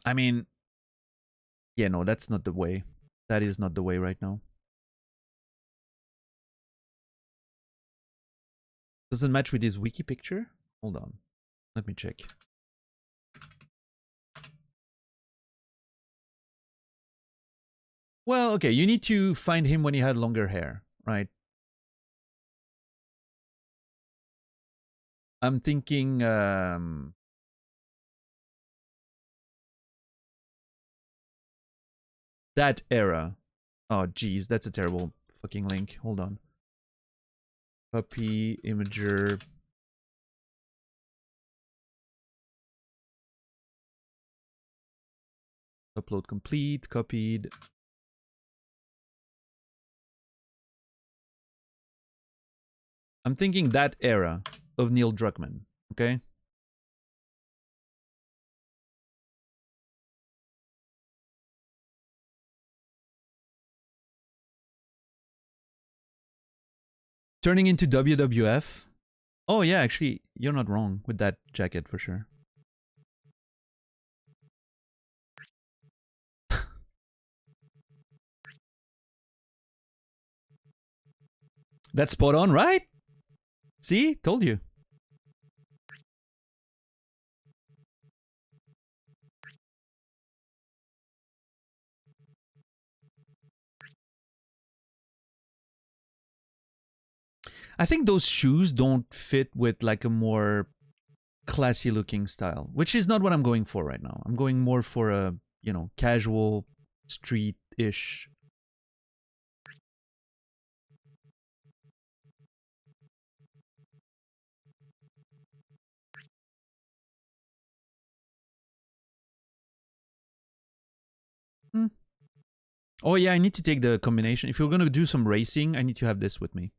I mean, yeah, no, that's not the way. That is not the way right now. Doesn't match with his wiki picture? Hold on. Let me check. Well, okay, you need to find him when he had longer hair, right? I'm thinking that era. Oh, geez, that's a terrible fucking link. Hold on. Copy, imager. Upload complete, copied. I'm thinking that era of Neil Druckmann, okay? Turning into WWF. Oh yeah, actually, you're not wrong with that jacket for sure. That's spot on, right? See? Told you. I think those shoes don't fit with like a more classy looking style, which is not what I'm going for right now. I'm going more for a, you know, casual street-ish. Hmm. Oh yeah, I need to take the combination. If you're gonna do some racing, I need to have this with me.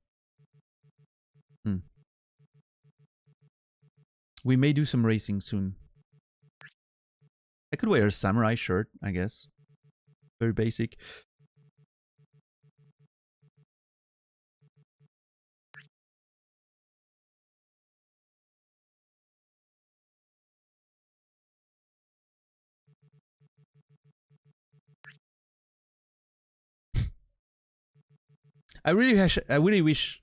Hmm. We may do some racing soon. I could wear a samurai shirt, I guess. Very basic. I really wish,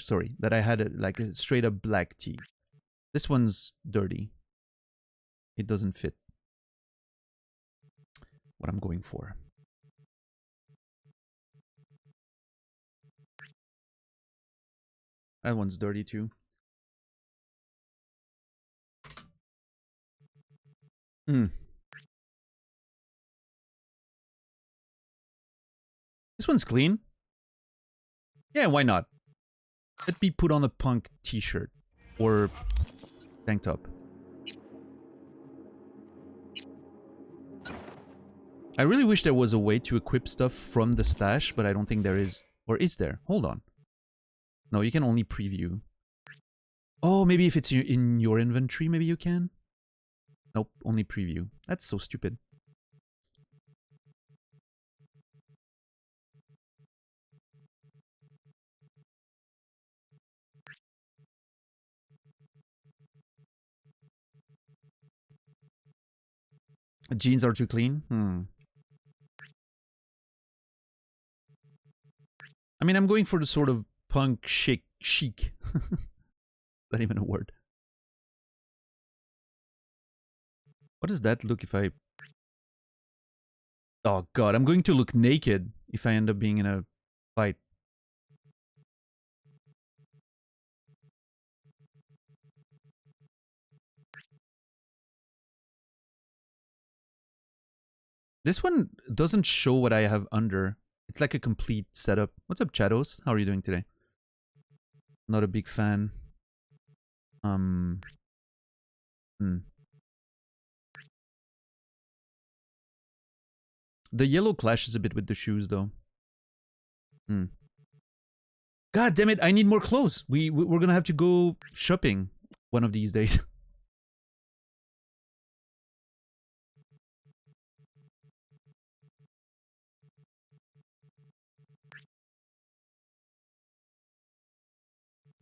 sorry, that I had like a straight up black tee. This one's dirty. It doesn't fit what I'm going for. That one's dirty too. Hmm. This one's clean. Yeah, why not? Let me put on a punk t-shirt or tank top. I really wish there was a way to equip stuff from the stash, but I don't think there is. Or is there? Hold on. No, you can only preview. Oh, maybe if it's in your inventory, maybe you can? Nope, only preview. That's so stupid. Jeans are too clean? I mean, I'm going for the sort of punk chic. Not even a word. What does that look if I... Oh god, I'm going to look naked if I end up being in a fight. This one doesn't show what I have under. It's like a complete setup. What's up, Chados? How are you doing today? Not a big fan. Hmm. The yellow clashes a bit with the shoes, though. Hmm. God damn it! I need more clothes. We're gonna have to go shopping one of these days.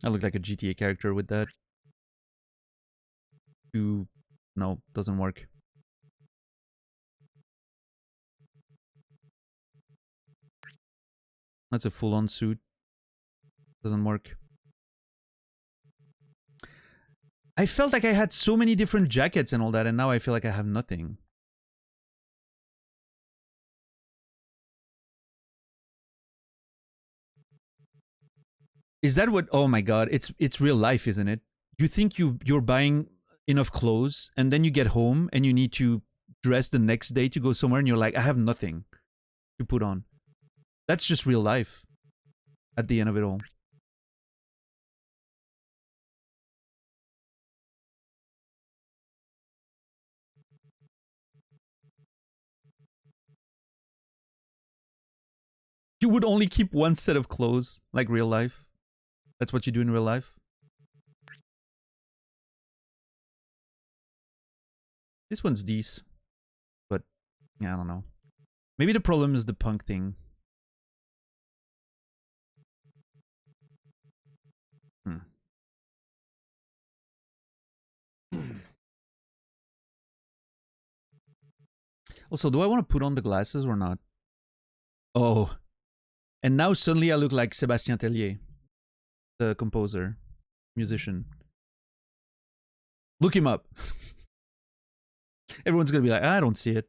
I look like a GTA character with that. No, doesn't work. That's a full-on suit. Doesn't work. I felt like I had so many different jackets and all that, and now I feel like I have nothing. Is that what? Oh my god, it's real life, isn't it? You think you're buying enough clothes, and then you get home and you need to dress the next day to go somewhere, and you're like, I have nothing to put on. That's just real life at the end of it all. You would only keep one set of clothes, like real life. That's what you do in real life. This one's decent, but yeah, I don't know. Maybe the problem is the punk thing. Also, do I want to put on the glasses or not? Oh. And now suddenly I look like Sébastien Tellier, the composer, musician. Look him up. Everyone's gonna be like, I don't see it.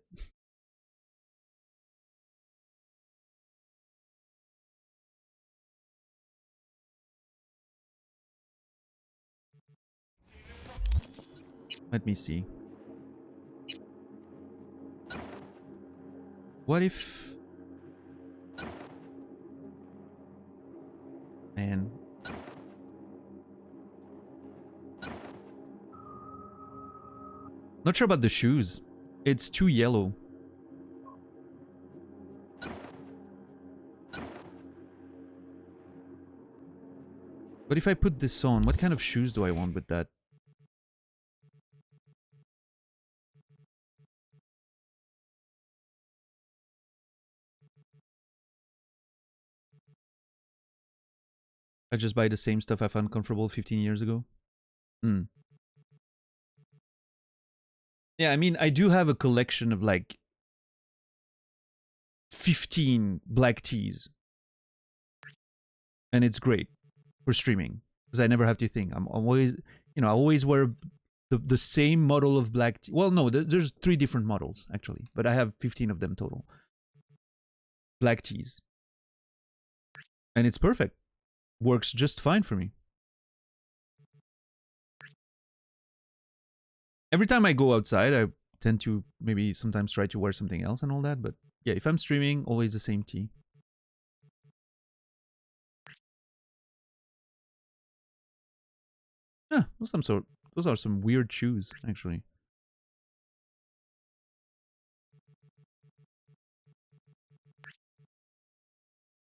Let me see. What if... Man. Not sure about the shoes. It's too yellow. But if I put this on, what kind of shoes do I want with that? I just buy the same stuff I found comfortable 15 years ago. Yeah, I mean, I do have a collection of like 15 black tees. And it's great for streaming because I never have to think. I'm always, I always wear the same model of black tee. Well, no, there's 3 different models actually, but I have 15 of them total. Black tees. And it's perfect. Works just fine for me. Every time I go outside, I tend to maybe sometimes try to wear something else and all that. But yeah, if I'm streaming, always the same tee. Yeah, those are some weird shoes, actually.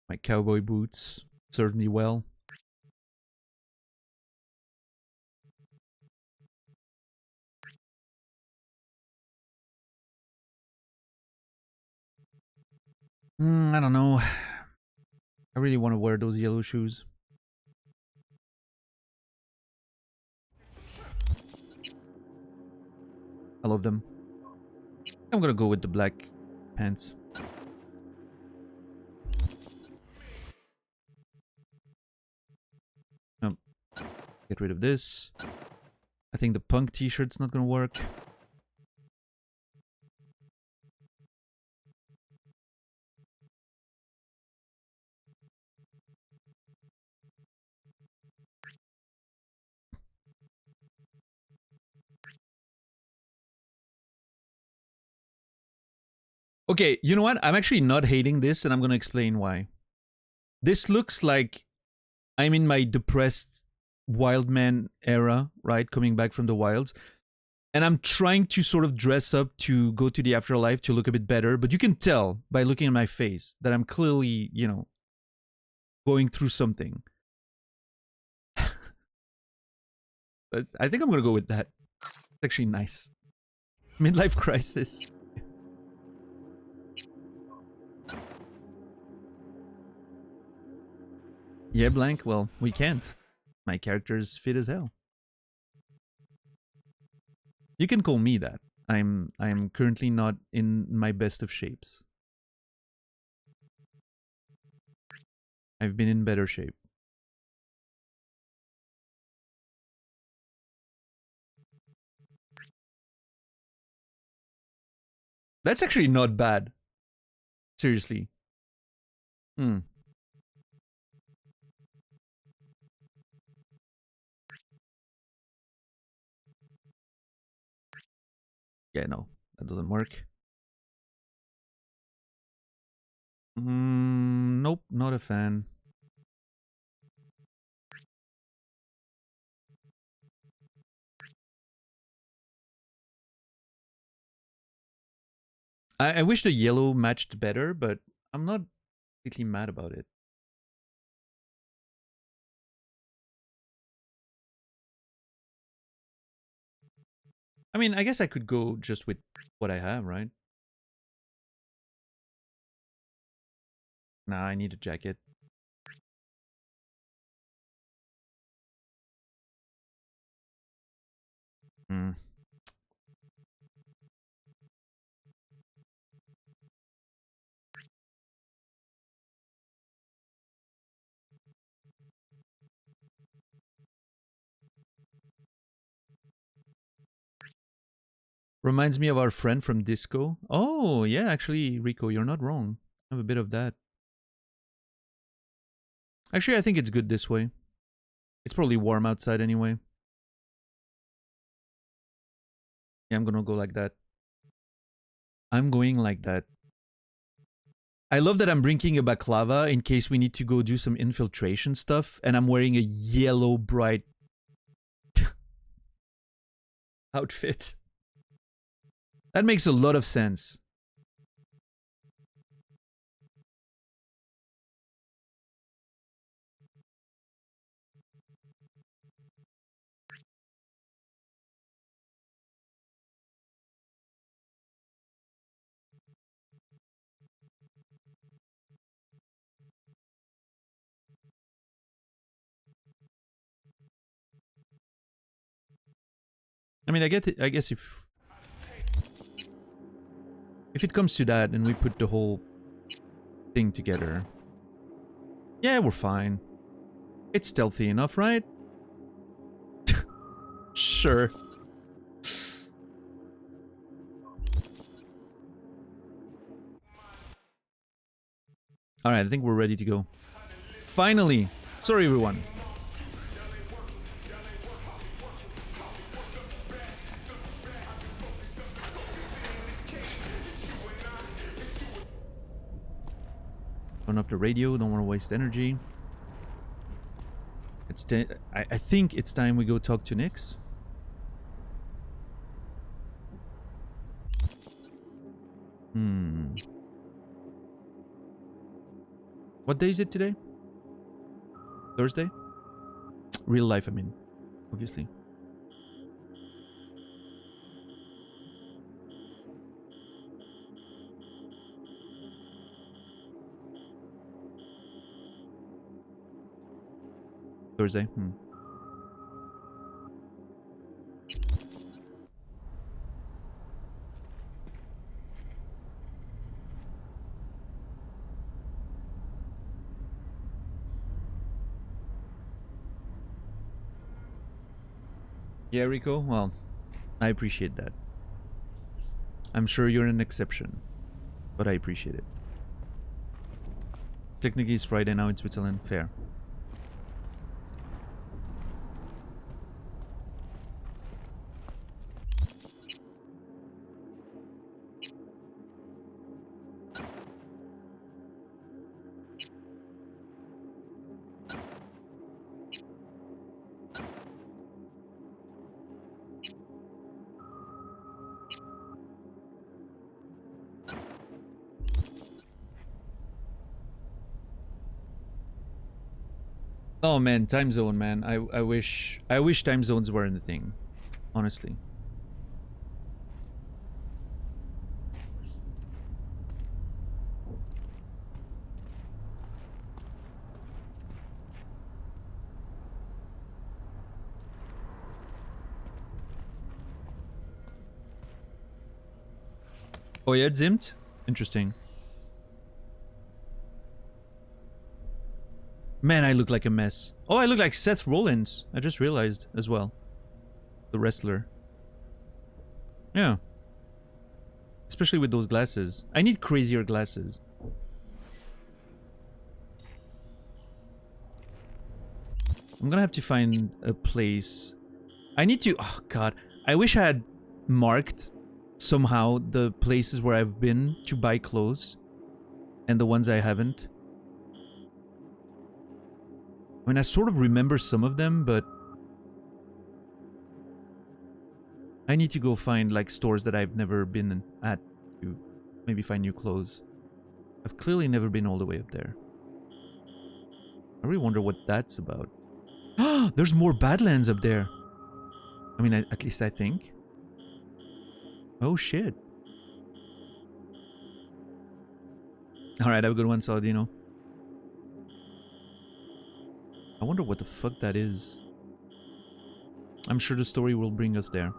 My cowboy boots served me well. I don't know. I really want to wear those yellow shoes. I love them. I'm gonna go with the black pants. Oh, get rid of this. I think the punk t-shirt's not gonna work. Okay, you know what? I'm actually not hating this, and I'm gonna explain why. This looks like I'm in my depressed wild man era, right? Coming back from the wilds. And I'm trying to sort of dress up to go to the afterlife to look a bit better, but you can tell by looking at my face that I'm clearly, you know, going through something. I think I'm gonna go with that. It's actually nice. Midlife crisis. Yeah, blank. Well, we can't. My character is fit as hell. You can call me that. I'm currently not in my best of shapes. I've been in better shape. That's actually not bad. Seriously. Hmm. Yeah, no, that doesn't work. Nope, not a fan. I wish the yellow matched better, but I'm not particularly mad about it. I mean, I guess I could go just with what I have, right? Nah, I need a jacket. Hmm. Reminds me of our friend from Disco. Oh, yeah, actually, Rico, you're not wrong. I have a bit of that. Actually, I think it's good this way. It's probably warm outside anyway. Yeah, I'm gonna go like that. I'm going like that. I love that I'm drinking a baklava in case we need to go do some infiltration stuff, and I'm wearing a yellow bright outfit. That makes a lot of sense. I mean, I get it. I guess if it comes to that and we put the whole thing together, yeah, we're fine. It's stealthy enough, right? Sure. Alright, I think we're ready to go. Finally! Sorry, everyone. Turn off the radio, don't want to waste energy. I think it's time we go talk to Nyx. What day is it today? Thursday? Real life, I mean. Obviously. Thursday. Yeah, Rico? Well, I appreciate that. I'm sure you're an exception, but I appreciate it. Technically, it's Friday now in Switzerland. Fair. Oh man, time zone, man. I wish time zones weren't a thing. Honestly. Oh yeah, Zimt? Interesting. Man, I look like a mess. Oh, I look like Seth Rollins. I just realized as well. The wrestler. Yeah. Especially with those glasses. I need crazier glasses. I'm gonna have to find a place. I need to... Oh, God. I wish I had marked somehow the places where I've been to buy clothes. And the ones I haven't. I mean, I sort of remember some of them, but... I need to go find, like, stores that I've never been at to maybe find new clothes. I've clearly never been all the way up there. I really wonder what that's about. There's more Badlands up there. I mean, at least I think. Oh, shit. Alright, have a good one, Saladino. I wonder what the fuck that is. I'm sure the story will bring us there.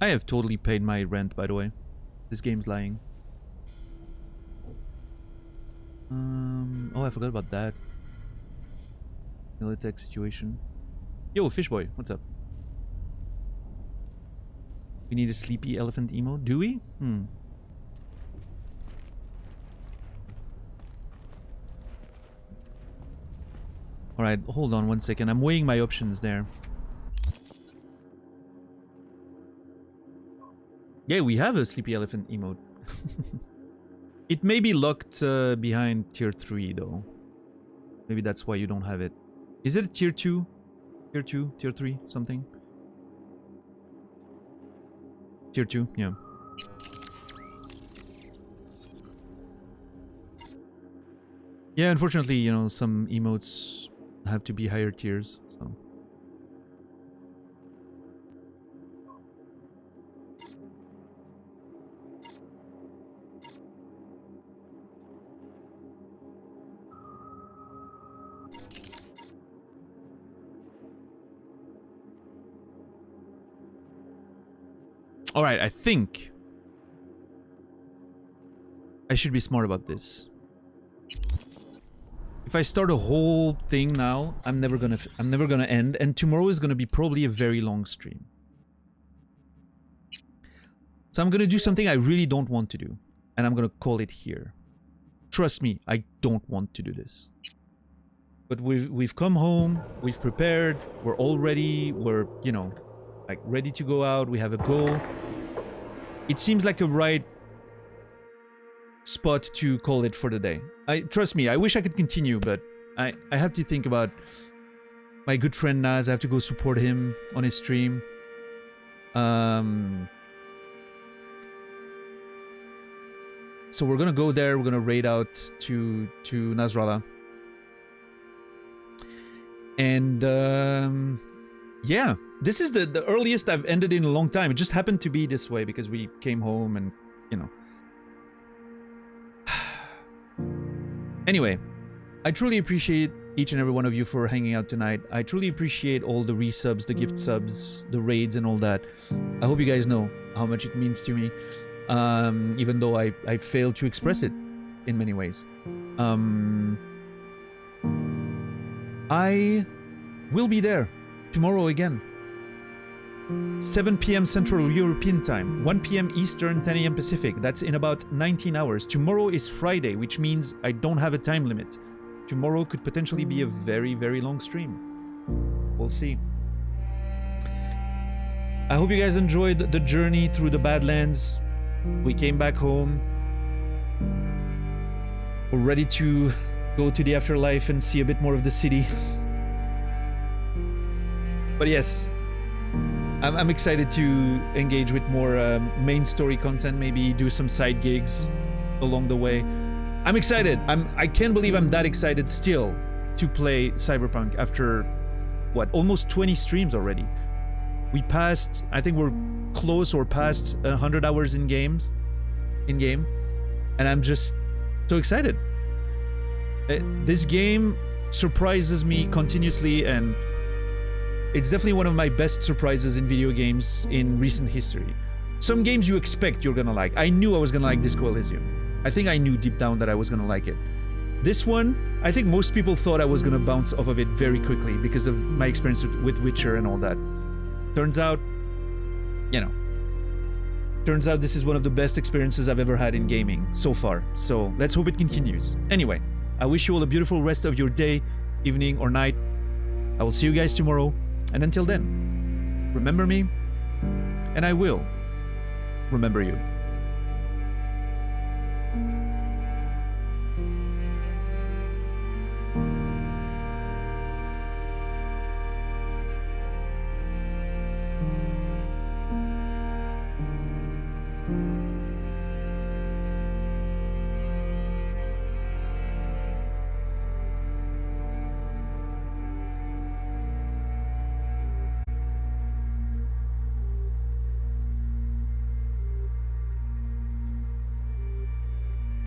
I have totally paid my rent, by the way. This game's lying. Oh, I forgot about that. Militech situation. Yo, Fishboy, what's up? We need a sleepy elephant emo, do we? Alright, hold on one second. I'm weighing my options there. Yeah, we have a sleepy elephant emote. It may be locked behind tier 3 though. Maybe that's why you don't have it. Is it a tier 2? Tier 2? Tier 3? Something? Tier 2, yeah. Yeah, unfortunately, you know, some emotes have to be higher tiers, so... Alright, I think I should be smart about this. If I start a whole thing now, I'm never gonna end, and tomorrow is gonna be probably a very long stream. So I'm gonna do something I really don't want to do, and I'm gonna call it here. Trust me, I don't want to do this. But we've come home, we've prepared, we're all ready, we're, you know, like ready to go out, we have a goal. It seems like a right spot to call it for the day. Trust me, I wish I could continue, but I have to think about my good friend Naz. I have to go support him on his stream. So we're gonna go there, we're gonna raid out to Nasrallah. And yeah, this is the earliest I've ended in a long time. It just happened to be this way because we came home and, you know. Anyway, I truly appreciate each and every one of you for hanging out tonight. I truly appreciate all the resubs, the gift subs, the raids and all that. I hope you guys know how much it means to me, even though I failed to express it in many ways. I will be there tomorrow again. 7 p.m. Central European Time, 1 p.m. Eastern, 10 a.m. Pacific. That's in about 19 hours. Tomorrow is Friday, which means I don't have a time limit. Tomorrow could potentially be a very, very long stream. We'll see. I hope you guys enjoyed the journey through the Badlands. We came back home. We're ready to go to the afterlife and see a bit more of the city. But yes, I'm excited to engage with more main story content, maybe do some side gigs along the way. I'm excited. I can't believe I'm that excited still to play Cyberpunk after, what, almost 20 streams already. We passed, I think we're close or past 100 hours in game, and I'm just so excited. This game surprises me continuously, and it's definitely one of my best surprises in video games in recent history. Some games you expect you're gonna like. I knew I was gonna like Disco Elysium. I think I knew deep down that I was gonna like it. This one, I think most people thought I was gonna bounce off of it very quickly because of my experience with Witcher and all that. Turns out, you know, this is one of the best experiences I've ever had in gaming so far. So let's hope it continues. Anyway, I wish you all a beautiful rest of your day, evening, or night. I will see you guys tomorrow. And until then, remember me, and I will remember you.